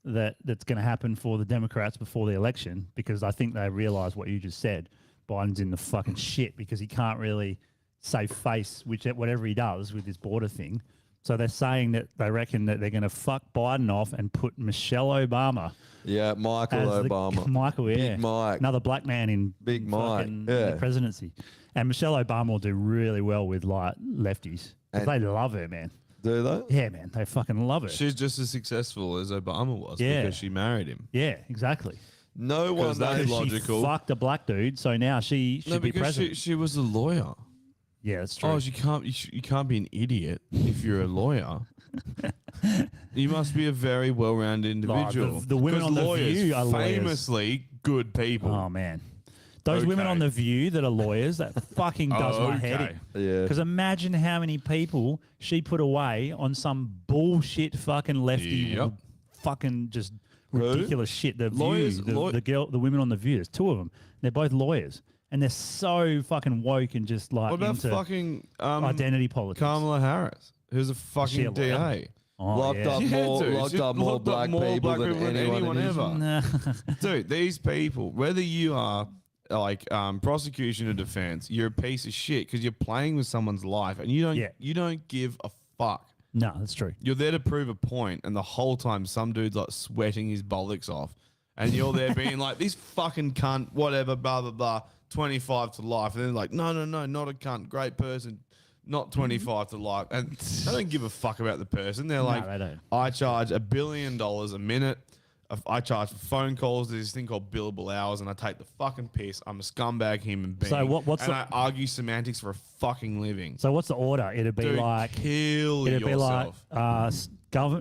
[SPEAKER 2] that's going to happen for the Democrats before the election? Because I think they realise what you just said. Biden's in the fucking shit because he can't really save face whatever he does with this border thing. So they're saying that they reckon that they're going to fuck Biden off and put Michelle Obama
[SPEAKER 8] Yeah, Michael
[SPEAKER 2] as
[SPEAKER 8] Obama.
[SPEAKER 2] Michael, yeah.
[SPEAKER 8] Big Mike.
[SPEAKER 2] Another black man in
[SPEAKER 8] Big Mike,
[SPEAKER 2] fucking
[SPEAKER 8] yeah.
[SPEAKER 2] the presidency. And Michelle Obama will do really well with like lefties. 'Cause
[SPEAKER 8] And-
[SPEAKER 2] they love her, man.
[SPEAKER 8] Do they?
[SPEAKER 2] Yeah, man. They fucking love her.
[SPEAKER 1] She's just as successful as Obama was
[SPEAKER 2] Yeah.
[SPEAKER 1] because she married him.
[SPEAKER 2] Yeah, exactly.
[SPEAKER 8] No one
[SPEAKER 1] Because that's
[SPEAKER 8] knows.
[SPEAKER 2] Because
[SPEAKER 1] logical.
[SPEAKER 2] She fucked a black dude, so now she should
[SPEAKER 1] No,
[SPEAKER 2] be
[SPEAKER 1] because
[SPEAKER 2] president.
[SPEAKER 1] she was a lawyer.
[SPEAKER 2] Yeah, that's true.
[SPEAKER 1] Oh, you can't be an idiot if you're a lawyer. You must be a very well-rounded individual.
[SPEAKER 2] the women
[SPEAKER 1] 'Cause
[SPEAKER 2] on The
[SPEAKER 1] lawyers,
[SPEAKER 2] View are lawyers.
[SPEAKER 1] famously good people.
[SPEAKER 2] Oh man, those women
[SPEAKER 1] Okay.
[SPEAKER 2] on The View that are lawyers, that fucking does my head in.
[SPEAKER 8] Yeah.
[SPEAKER 2] Because imagine how many people she put away on some bullshit fucking lefty,
[SPEAKER 1] Yep.
[SPEAKER 2] fucking just ridiculous shit. The
[SPEAKER 1] Lawyers-
[SPEAKER 2] View, the women on the View. There's two of them. They're both lawyers, and they're so fucking woke and just like
[SPEAKER 1] What about
[SPEAKER 2] into
[SPEAKER 1] fucking
[SPEAKER 2] identity politics.
[SPEAKER 1] Kamala Harris, who's a
[SPEAKER 2] She
[SPEAKER 1] fucking
[SPEAKER 2] a lawyer?
[SPEAKER 1] DA?
[SPEAKER 2] Oh,
[SPEAKER 8] Locked
[SPEAKER 2] yeah.
[SPEAKER 8] up
[SPEAKER 1] Yeah,
[SPEAKER 8] more,
[SPEAKER 1] dude,
[SPEAKER 8] locked
[SPEAKER 1] she's
[SPEAKER 8] up more
[SPEAKER 1] locked up
[SPEAKER 8] black
[SPEAKER 1] more
[SPEAKER 8] people
[SPEAKER 1] black
[SPEAKER 8] than
[SPEAKER 1] people than
[SPEAKER 8] anyone
[SPEAKER 1] anyone
[SPEAKER 8] in history.
[SPEAKER 1] ever.
[SPEAKER 2] Nah.
[SPEAKER 1] Dude, these people, whether you are like prosecution or defense, you're a piece of shit because you're playing with someone's life and
[SPEAKER 2] Yeah.
[SPEAKER 1] you don't give a fuck.
[SPEAKER 2] No, that's true.
[SPEAKER 1] You're there to prove a point, and the whole time some dude's like sweating his bollocks off, and you're there being like, "This fucking cunt, whatever, blah blah blah, 25 to life," and then like, "No, not a cunt, great person, not 25 to life," and they don't give a fuck about the person. They're like,
[SPEAKER 2] they don't.
[SPEAKER 1] "I charge $1 billion a minute. I charge for phone calls. There's this thing called billable hours, and I take the fucking piss. I'm a scumbag human being.
[SPEAKER 2] So what's
[SPEAKER 1] and
[SPEAKER 2] the-
[SPEAKER 1] I argue semantics for a fucking living.
[SPEAKER 2] So what's the order? It'd be
[SPEAKER 1] Dude,
[SPEAKER 2] like
[SPEAKER 1] kill
[SPEAKER 2] it'd be like
[SPEAKER 1] yourself.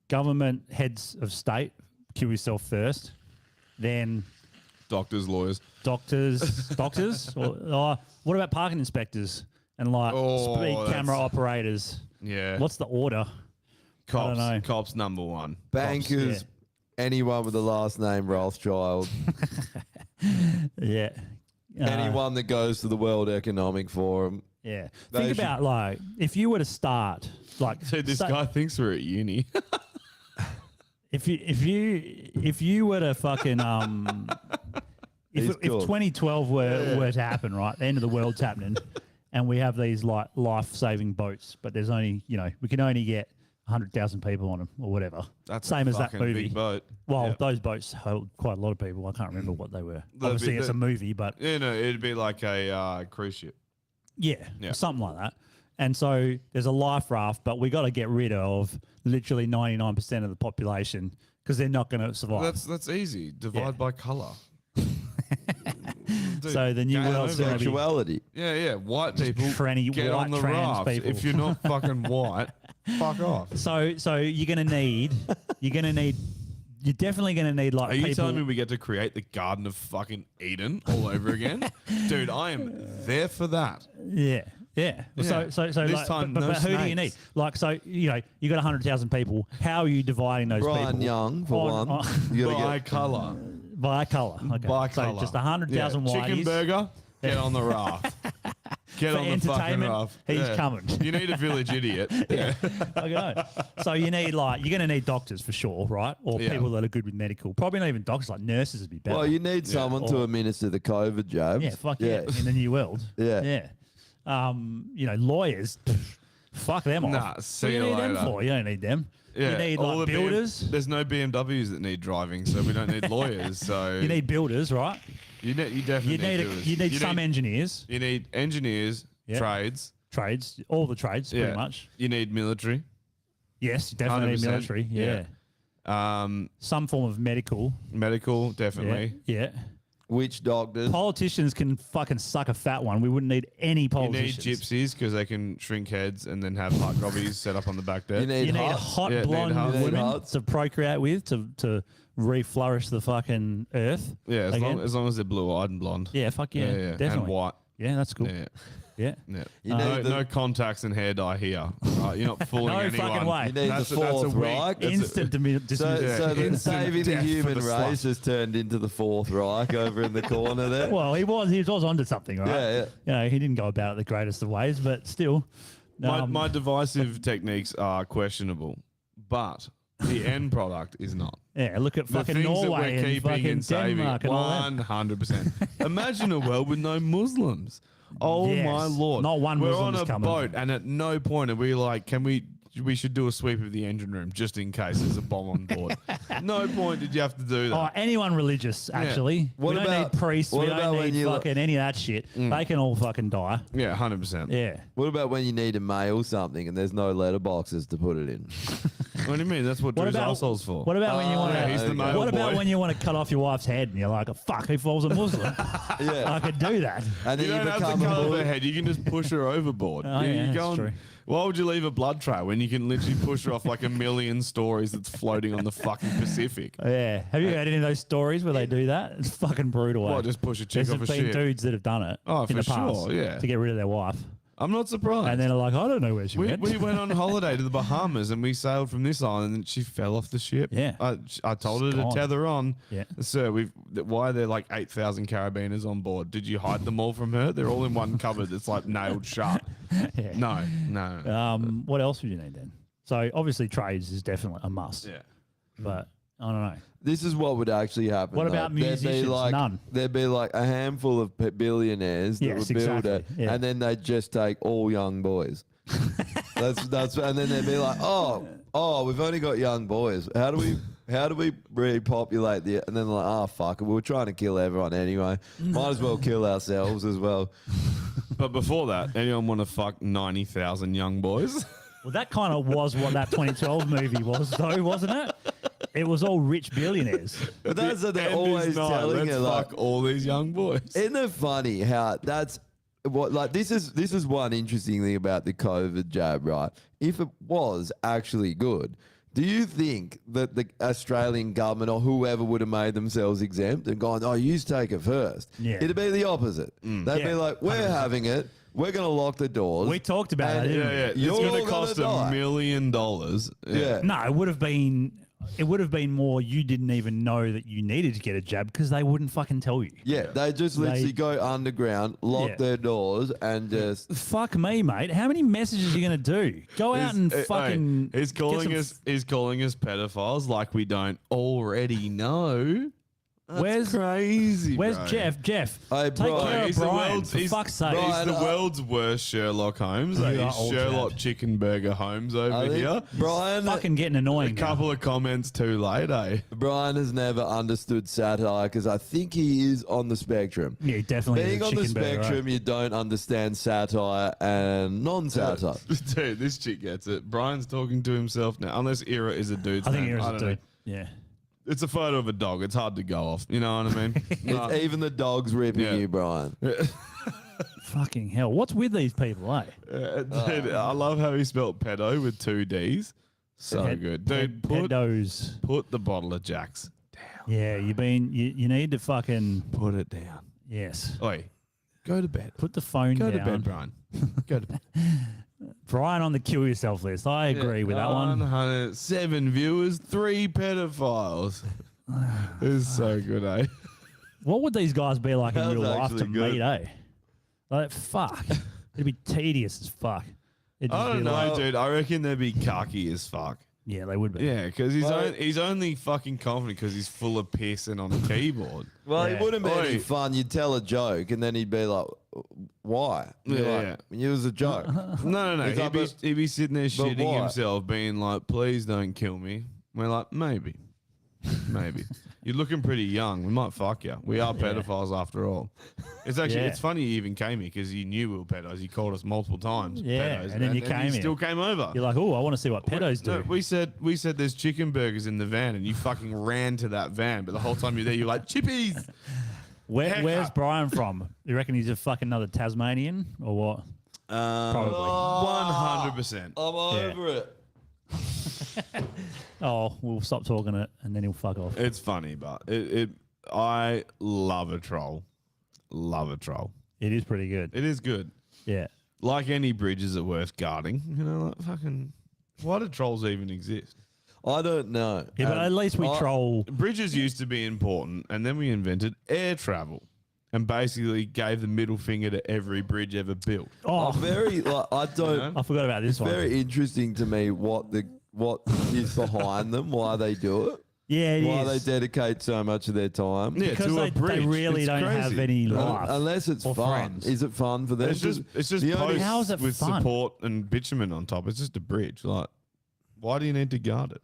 [SPEAKER 2] government heads of state kill yourself first, then
[SPEAKER 1] Doctors, lawyers.
[SPEAKER 2] doctors. Or what about parking inspectors and like
[SPEAKER 1] Oh,
[SPEAKER 2] speed camera
[SPEAKER 1] that's-
[SPEAKER 2] operators?
[SPEAKER 1] Yeah.
[SPEAKER 2] What's the order?
[SPEAKER 1] Cops?
[SPEAKER 2] know.
[SPEAKER 1] Cops number one.
[SPEAKER 8] Bankers, anyone with the last name Rothschild,
[SPEAKER 2] Yeah.
[SPEAKER 8] anyone that goes to the World Economic Forum.
[SPEAKER 2] Yeah.
[SPEAKER 8] They
[SPEAKER 2] Think
[SPEAKER 8] should-
[SPEAKER 2] about like if you were to start like
[SPEAKER 1] Dude, this
[SPEAKER 2] say-
[SPEAKER 1] guy thinks we're at uni.
[SPEAKER 2] if you were to fucking
[SPEAKER 8] He's
[SPEAKER 2] if
[SPEAKER 8] cool.
[SPEAKER 2] 2012 were to happen, right, the end of the world's happening, and we have these like life-saving boats, but there's only we can only get 100,000 people on them or whatever.
[SPEAKER 1] That's
[SPEAKER 2] Same
[SPEAKER 1] a
[SPEAKER 2] as that
[SPEAKER 1] fucking
[SPEAKER 2] movie.
[SPEAKER 1] big boat.
[SPEAKER 2] Well,
[SPEAKER 1] Yeah.
[SPEAKER 2] those boats hold quite a lot of people. I can't remember what they were. Obviously,
[SPEAKER 1] be-
[SPEAKER 2] it's a movie, but
[SPEAKER 1] You know, it'd be like a cruise ship.
[SPEAKER 2] yeah, something like that. And so there's a life raft, but we got to get rid of literally 99% of the population because they're not going to survive.
[SPEAKER 1] That's easy. Divide by color. Dude,
[SPEAKER 2] So the new
[SPEAKER 1] game
[SPEAKER 2] world's
[SPEAKER 1] over.
[SPEAKER 2] gonna be-
[SPEAKER 8] Sexuality.
[SPEAKER 1] Yeah, white people
[SPEAKER 2] tranny-
[SPEAKER 1] get
[SPEAKER 2] white
[SPEAKER 1] on the
[SPEAKER 2] trans
[SPEAKER 1] raft.
[SPEAKER 2] people.
[SPEAKER 1] If you're not fucking white, fuck off.
[SPEAKER 2] So you're definitely gonna need like
[SPEAKER 1] Are you
[SPEAKER 2] people.
[SPEAKER 1] telling me we get to create the Garden of fucking Eden all over again? Dude, I am there for that.
[SPEAKER 2] Yeah. Yeah.
[SPEAKER 1] Yeah.
[SPEAKER 2] So
[SPEAKER 1] This
[SPEAKER 2] like,
[SPEAKER 1] time,
[SPEAKER 2] but
[SPEAKER 1] no
[SPEAKER 2] who do you need?
[SPEAKER 1] snakes.
[SPEAKER 2] Like, so you got 100,000 people. How are you dividing those
[SPEAKER 8] Brian
[SPEAKER 2] people?
[SPEAKER 8] Young, for
[SPEAKER 2] On-
[SPEAKER 8] one. You gotta
[SPEAKER 1] By
[SPEAKER 8] get
[SPEAKER 1] color.
[SPEAKER 2] by color. Okay.
[SPEAKER 1] By
[SPEAKER 2] so
[SPEAKER 1] color.
[SPEAKER 2] just 100,000
[SPEAKER 1] yeah.
[SPEAKER 2] whiteys.
[SPEAKER 1] Chicken burger, get on the raft. Get
[SPEAKER 2] For
[SPEAKER 1] on the fucking
[SPEAKER 2] entertainment,
[SPEAKER 1] raft.
[SPEAKER 2] he's coming.
[SPEAKER 1] You need a village idiot. Yeah.
[SPEAKER 2] I know. So you need you're going to need doctors for sure, right? Or
[SPEAKER 1] Yeah.
[SPEAKER 2] people that are good with medical. Probably not even doctors, like nurses would be better.
[SPEAKER 8] Well, you need someone to
[SPEAKER 2] Or-
[SPEAKER 8] administer the COVID jabs.
[SPEAKER 2] Yeah, fuck yeah. In the new world.
[SPEAKER 8] Yeah.
[SPEAKER 2] Yeah. Lawyers, fuck them off.
[SPEAKER 1] Nah, see
[SPEAKER 2] what do you
[SPEAKER 1] you
[SPEAKER 2] need them
[SPEAKER 1] later.
[SPEAKER 2] for? You don't need them.
[SPEAKER 1] Yeah,
[SPEAKER 2] You need
[SPEAKER 1] all
[SPEAKER 2] like
[SPEAKER 1] the
[SPEAKER 2] builders.
[SPEAKER 1] There's no BMWs that need driving, so we don't need lawyers. So
[SPEAKER 2] You need builders, right?
[SPEAKER 1] you definitely
[SPEAKER 2] You need
[SPEAKER 1] builders.
[SPEAKER 2] you need some engineers,
[SPEAKER 1] You need engineers,
[SPEAKER 2] Yeah.
[SPEAKER 1] trades.
[SPEAKER 2] trades, all the trades,
[SPEAKER 1] Yeah.
[SPEAKER 2] pretty much.
[SPEAKER 1] You need military.
[SPEAKER 2] Yes, you definitely need
[SPEAKER 1] 100%,
[SPEAKER 2] military. Yeah. Some form of medical.
[SPEAKER 1] Medical,
[SPEAKER 2] Yeah.
[SPEAKER 1] definitely.
[SPEAKER 2] Yeah.
[SPEAKER 8] Witch doctors.
[SPEAKER 2] Politicians can fucking suck a fat one. We wouldn't need any
[SPEAKER 1] You need
[SPEAKER 2] politicians.
[SPEAKER 1] gypsies because they can shrink heads and then have hot gobbies set up on the back deck.
[SPEAKER 8] You need
[SPEAKER 2] You need
[SPEAKER 8] huts.
[SPEAKER 2] hot
[SPEAKER 1] Yeah, need
[SPEAKER 2] blonde
[SPEAKER 1] huts.
[SPEAKER 8] You need
[SPEAKER 2] women
[SPEAKER 8] huts.
[SPEAKER 2] to procreate with to reflourish the fucking earth.
[SPEAKER 1] Yeah, as
[SPEAKER 2] again.
[SPEAKER 1] long as they're blue-eyed and blonde.
[SPEAKER 2] Yeah, fuck yeah,
[SPEAKER 1] And
[SPEAKER 2] definitely.
[SPEAKER 1] white.
[SPEAKER 2] Yeah, that's cool.
[SPEAKER 1] Yeah.
[SPEAKER 2] Yeah.
[SPEAKER 1] Yeah.
[SPEAKER 8] You
[SPEAKER 1] no,
[SPEAKER 8] need the-
[SPEAKER 1] no contacts and hair dye here. Right, you're not fooling
[SPEAKER 2] No
[SPEAKER 1] anyone.
[SPEAKER 2] fucking way.
[SPEAKER 8] You need
[SPEAKER 1] That's
[SPEAKER 8] the
[SPEAKER 1] a- that's a
[SPEAKER 8] fourth
[SPEAKER 1] wig.
[SPEAKER 8] Reich.
[SPEAKER 1] That's a-
[SPEAKER 2] Instant
[SPEAKER 8] So,
[SPEAKER 2] dismissal.
[SPEAKER 8] so the
[SPEAKER 1] Instant
[SPEAKER 8] saving the
[SPEAKER 1] death for
[SPEAKER 8] human
[SPEAKER 1] the
[SPEAKER 8] race
[SPEAKER 1] slut.
[SPEAKER 8] has turned into the Fourth Reich over in the corner there.
[SPEAKER 2] Well, he was onto something, right?
[SPEAKER 8] Yeah, yeah.
[SPEAKER 2] He didn't go about it the greatest of ways, but still.
[SPEAKER 1] My divisive techniques are questionable, but the end product is not.
[SPEAKER 2] Yeah, look at
[SPEAKER 1] The
[SPEAKER 2] fucking
[SPEAKER 1] things that
[SPEAKER 2] Norway
[SPEAKER 1] we're
[SPEAKER 2] and
[SPEAKER 1] keeping
[SPEAKER 2] fucking
[SPEAKER 1] and saving,
[SPEAKER 2] Denmark and all that.
[SPEAKER 1] 100%. Imagine a world with no Muslims. Oh
[SPEAKER 2] Yes.
[SPEAKER 1] my lord!
[SPEAKER 2] Not one
[SPEAKER 1] We're
[SPEAKER 2] Muslim
[SPEAKER 1] on
[SPEAKER 2] is
[SPEAKER 1] a
[SPEAKER 2] coming.
[SPEAKER 1] boat, and at no point are we like, we should do a sweep of the engine room just in case there's a bomb on board. No point did you have to do that.
[SPEAKER 2] Oh, anyone religious, actually.
[SPEAKER 8] What
[SPEAKER 2] we don't
[SPEAKER 8] about-
[SPEAKER 2] need priests.
[SPEAKER 8] what
[SPEAKER 2] We
[SPEAKER 8] about
[SPEAKER 2] don't
[SPEAKER 8] when
[SPEAKER 2] need
[SPEAKER 8] you
[SPEAKER 2] fucking any of that shit. They can all fucking die.
[SPEAKER 1] Yeah, 100%.
[SPEAKER 2] Yeah.
[SPEAKER 8] What about when you need to mail something and there's no letterboxes to put it in?
[SPEAKER 1] What do you mean? That's what
[SPEAKER 2] What
[SPEAKER 1] Drew's
[SPEAKER 2] about
[SPEAKER 1] assholes for.
[SPEAKER 2] What about when you want
[SPEAKER 1] yeah, he's the
[SPEAKER 2] to?
[SPEAKER 1] mail
[SPEAKER 2] What about
[SPEAKER 1] boy.
[SPEAKER 2] when you want to cut off your wife's head and you're like, fuck, if I was a Muslim,
[SPEAKER 8] Yeah.
[SPEAKER 2] I could do that.
[SPEAKER 8] And
[SPEAKER 1] You
[SPEAKER 8] then you,
[SPEAKER 1] don't have to
[SPEAKER 8] become
[SPEAKER 1] cut
[SPEAKER 8] a
[SPEAKER 1] off her
[SPEAKER 8] bully.
[SPEAKER 1] head. You can just push her overboard.
[SPEAKER 2] Oh, yeah,
[SPEAKER 1] you
[SPEAKER 2] that's true.
[SPEAKER 1] Why would you leave a blood trail when you can literally push her off like a million stories that's floating on the fucking Pacific?
[SPEAKER 2] Yeah. Have you heard any of those stories where they do that? It's fucking brutal.
[SPEAKER 1] What,
[SPEAKER 2] eh?
[SPEAKER 1] just push a chick
[SPEAKER 2] There's
[SPEAKER 1] off a
[SPEAKER 2] been
[SPEAKER 1] ship?
[SPEAKER 2] dudes that have done it
[SPEAKER 1] Oh,
[SPEAKER 2] in
[SPEAKER 1] for
[SPEAKER 2] the past
[SPEAKER 1] sure, yeah.
[SPEAKER 2] to get rid of their wife.
[SPEAKER 1] I'm not surprised.
[SPEAKER 2] And then they're like, I don't know where she
[SPEAKER 1] we
[SPEAKER 2] went.
[SPEAKER 1] went on holiday to the Bahamas and we sailed from this island and she fell off the ship.
[SPEAKER 2] Yeah.
[SPEAKER 1] I told her
[SPEAKER 2] She's
[SPEAKER 1] to
[SPEAKER 2] gone.
[SPEAKER 1] tether on.
[SPEAKER 2] Yeah.
[SPEAKER 1] Sir, why are there like 8,000 carabiners on board? Did you hide them all from her? They're all in one cupboard that's like nailed shut.
[SPEAKER 2] Yeah.
[SPEAKER 1] No.
[SPEAKER 2] What else would you need then? So obviously trades is definitely a must.
[SPEAKER 1] Yeah.
[SPEAKER 2] But I don't know.
[SPEAKER 8] This is what would actually happen.
[SPEAKER 2] What
[SPEAKER 8] though.
[SPEAKER 2] about
[SPEAKER 8] There'd be
[SPEAKER 2] musicians?
[SPEAKER 8] like,
[SPEAKER 2] None.
[SPEAKER 8] There'd be like a handful of billionaires that
[SPEAKER 2] Yes,
[SPEAKER 8] would build
[SPEAKER 2] exactly.
[SPEAKER 8] it,
[SPEAKER 2] Yeah.
[SPEAKER 8] and then they'd just take all young boys. that's and then they'd be like, oh, we've only got young boys. How do we repopulate the? And then they're like, oh fuck it, we were trying to kill everyone anyway. Might as well kill ourselves as well.
[SPEAKER 1] But before that, anyone want to fuck 90,000 young boys?
[SPEAKER 2] Well, that kind of was what that 2012 movie was, though, wasn't it? It was all rich billionaires.
[SPEAKER 8] But that's what they're
[SPEAKER 1] End
[SPEAKER 8] always
[SPEAKER 1] is night.
[SPEAKER 8] telling
[SPEAKER 1] Let's
[SPEAKER 8] you. Like,
[SPEAKER 1] fuck all these young boys.
[SPEAKER 8] isn't it funny how that's what like this is one interesting thing about the COVID jab, right? If it was actually good, do you think that the Australian government or whoever would have made themselves exempt and gone, oh, you take it first?
[SPEAKER 2] Yeah.
[SPEAKER 8] It'd be the opposite. They'd be
[SPEAKER 2] Yeah.
[SPEAKER 8] like, we're having it. We're going to lock the doors.
[SPEAKER 2] We talked about
[SPEAKER 8] and
[SPEAKER 2] it, didn't we?
[SPEAKER 1] Yeah. It's
[SPEAKER 8] You're
[SPEAKER 1] going
[SPEAKER 8] all
[SPEAKER 1] to cost
[SPEAKER 8] gonna
[SPEAKER 1] $1
[SPEAKER 8] die.
[SPEAKER 1] million.
[SPEAKER 8] Yeah.
[SPEAKER 2] No, it would have been more you didn't even know that you needed to get a jab because they wouldn't fucking tell you.
[SPEAKER 8] Yeah, they just literally go underground, lock
[SPEAKER 2] Yeah.
[SPEAKER 8] their doors, and just
[SPEAKER 2] Fuck me, mate. How many messages are you going to do? Go out and fucking.
[SPEAKER 1] He's calling
[SPEAKER 2] get
[SPEAKER 1] us.
[SPEAKER 2] some
[SPEAKER 1] He's calling us pedophiles like we don't already know. That's
[SPEAKER 2] Where's-
[SPEAKER 1] crazy?
[SPEAKER 2] Where's
[SPEAKER 1] bro.
[SPEAKER 2] Jeff? Jeff,
[SPEAKER 8] Hey,
[SPEAKER 2] take
[SPEAKER 8] Brian,
[SPEAKER 2] care of
[SPEAKER 1] he's the
[SPEAKER 2] Brian,
[SPEAKER 1] world's-
[SPEAKER 2] for
[SPEAKER 1] he's-
[SPEAKER 2] fuck's sake.
[SPEAKER 8] Brian,
[SPEAKER 1] He's the world's worst Sherlock Holmes.
[SPEAKER 2] You
[SPEAKER 1] He's
[SPEAKER 2] are all
[SPEAKER 1] Sherlock
[SPEAKER 2] jabbed.
[SPEAKER 1] Chicken Burger Holmes over
[SPEAKER 8] I think
[SPEAKER 1] here.
[SPEAKER 8] Brian,
[SPEAKER 2] Fucking getting
[SPEAKER 1] A
[SPEAKER 2] annoying. now.
[SPEAKER 1] couple of comments too late, eh?
[SPEAKER 8] Brian has never understood satire because I think he is on the spectrum.
[SPEAKER 2] Yeah, definitely.
[SPEAKER 8] Being on the
[SPEAKER 2] chicken burger,
[SPEAKER 8] spectrum,
[SPEAKER 2] right?
[SPEAKER 8] you don't understand satire and non-satire.
[SPEAKER 1] Dude, this chick gets it. Brian's talking to himself now. Unless Ira is a dude's
[SPEAKER 2] I think
[SPEAKER 1] name.
[SPEAKER 2] here's a
[SPEAKER 1] don't know.
[SPEAKER 2] dude. Yeah.
[SPEAKER 1] It's a photo of a dog. It's hard to go off. You know what I mean? No.
[SPEAKER 8] It's even the dog's ripping
[SPEAKER 1] Yeah.
[SPEAKER 8] you, Brian.
[SPEAKER 2] Fucking hell. What's with these people, eh?
[SPEAKER 1] Dude, I love how he spelled pedo with 2 Ds. So
[SPEAKER 2] Ped-
[SPEAKER 1] good. Dude,
[SPEAKER 2] pedos.
[SPEAKER 1] put the bottle of Jack's.
[SPEAKER 2] Yeah, you need to fucking.
[SPEAKER 1] Put it down.
[SPEAKER 2] Yes.
[SPEAKER 1] Oi, go to bed.
[SPEAKER 2] Put the phone
[SPEAKER 1] Go
[SPEAKER 2] down.
[SPEAKER 1] to bed, Brian. Go to bed.
[SPEAKER 2] Brian on the kill yourself list. I agree with that one.
[SPEAKER 1] 107 viewers, 3 pedophiles. This is so good, eh?
[SPEAKER 2] What would these guys be like in
[SPEAKER 8] That
[SPEAKER 2] real
[SPEAKER 8] was
[SPEAKER 2] life to
[SPEAKER 8] actually good.
[SPEAKER 2] meet, eh? Like, fuck. It'd be tedious as fuck. It'd just
[SPEAKER 1] I don't
[SPEAKER 2] be
[SPEAKER 1] know,
[SPEAKER 2] like-
[SPEAKER 1] dude. I reckon they'd be cocky as fuck.
[SPEAKER 2] Yeah, they would be.
[SPEAKER 1] Yeah, because
[SPEAKER 8] Well-
[SPEAKER 1] he's only fucking confident because he's full of piss and on the keyboard.
[SPEAKER 8] Well,
[SPEAKER 2] Yeah.
[SPEAKER 8] it wouldn't be any
[SPEAKER 1] Oi.
[SPEAKER 8] fun. You'd tell a joke, and then he'd be like, "Why?" And you're
[SPEAKER 1] Yeah,
[SPEAKER 8] like, it was a joke.
[SPEAKER 1] No.
[SPEAKER 8] He's like,
[SPEAKER 1] He'd be sitting there shitting
[SPEAKER 8] why?
[SPEAKER 1] himself, being like, "Please don't kill me." We're like, maybe. You're looking pretty young. We might fuck you. We are pedophiles after all. It's actually
[SPEAKER 2] Yeah.
[SPEAKER 1] it's funny you even came here because you knew we were pedos. You called us multiple times.
[SPEAKER 2] Yeah,
[SPEAKER 1] pedos,
[SPEAKER 2] and then you came here.
[SPEAKER 1] still came over.
[SPEAKER 2] You're like, oh, I want to see what pedos do.
[SPEAKER 1] No, we said there's chicken burgers in the van, and you fucking ran to that van. But the whole time you're there, you're like, chippies.
[SPEAKER 2] Where's
[SPEAKER 1] haircut.
[SPEAKER 2] Brian from? You reckon he's a fucking another Tasmanian or what? Probably.
[SPEAKER 1] 100%.
[SPEAKER 8] I'm over it.
[SPEAKER 2] Oh, we'll stop talking it and then he'll fuck off.
[SPEAKER 1] It's funny, but I love a troll. Love a troll.
[SPEAKER 2] It is pretty good.
[SPEAKER 1] It is good.
[SPEAKER 2] Yeah.
[SPEAKER 1] Like any bridges are worth guarding. You know, like fucking. Why do trolls even exist?
[SPEAKER 8] I don't know.
[SPEAKER 2] Yeah, but at least we troll.
[SPEAKER 1] Bridges used to be important, and then we invented air travel, and basically gave the middle finger to every bridge ever built.
[SPEAKER 2] Oh,
[SPEAKER 8] I'm very. Like, I don't.
[SPEAKER 2] I forgot about this
[SPEAKER 8] It's
[SPEAKER 2] one.
[SPEAKER 8] very interesting to me what is behind them, why they do it,
[SPEAKER 2] Yeah, it
[SPEAKER 8] why
[SPEAKER 2] is.
[SPEAKER 8] they dedicate so much of their time.
[SPEAKER 1] Yeah,
[SPEAKER 2] because
[SPEAKER 1] to a
[SPEAKER 2] they
[SPEAKER 1] bridge.
[SPEAKER 2] really
[SPEAKER 1] It's
[SPEAKER 2] don't have
[SPEAKER 1] crazy.
[SPEAKER 2] any life.
[SPEAKER 8] Unless it's
[SPEAKER 2] or
[SPEAKER 8] fun.
[SPEAKER 2] friends.
[SPEAKER 8] Is it fun for them?
[SPEAKER 1] It's just
[SPEAKER 8] the only-
[SPEAKER 1] posts
[SPEAKER 2] How is it
[SPEAKER 1] with
[SPEAKER 2] fun?
[SPEAKER 1] support and bitumen on top. It's just a bridge. Like, why do you need to guard it?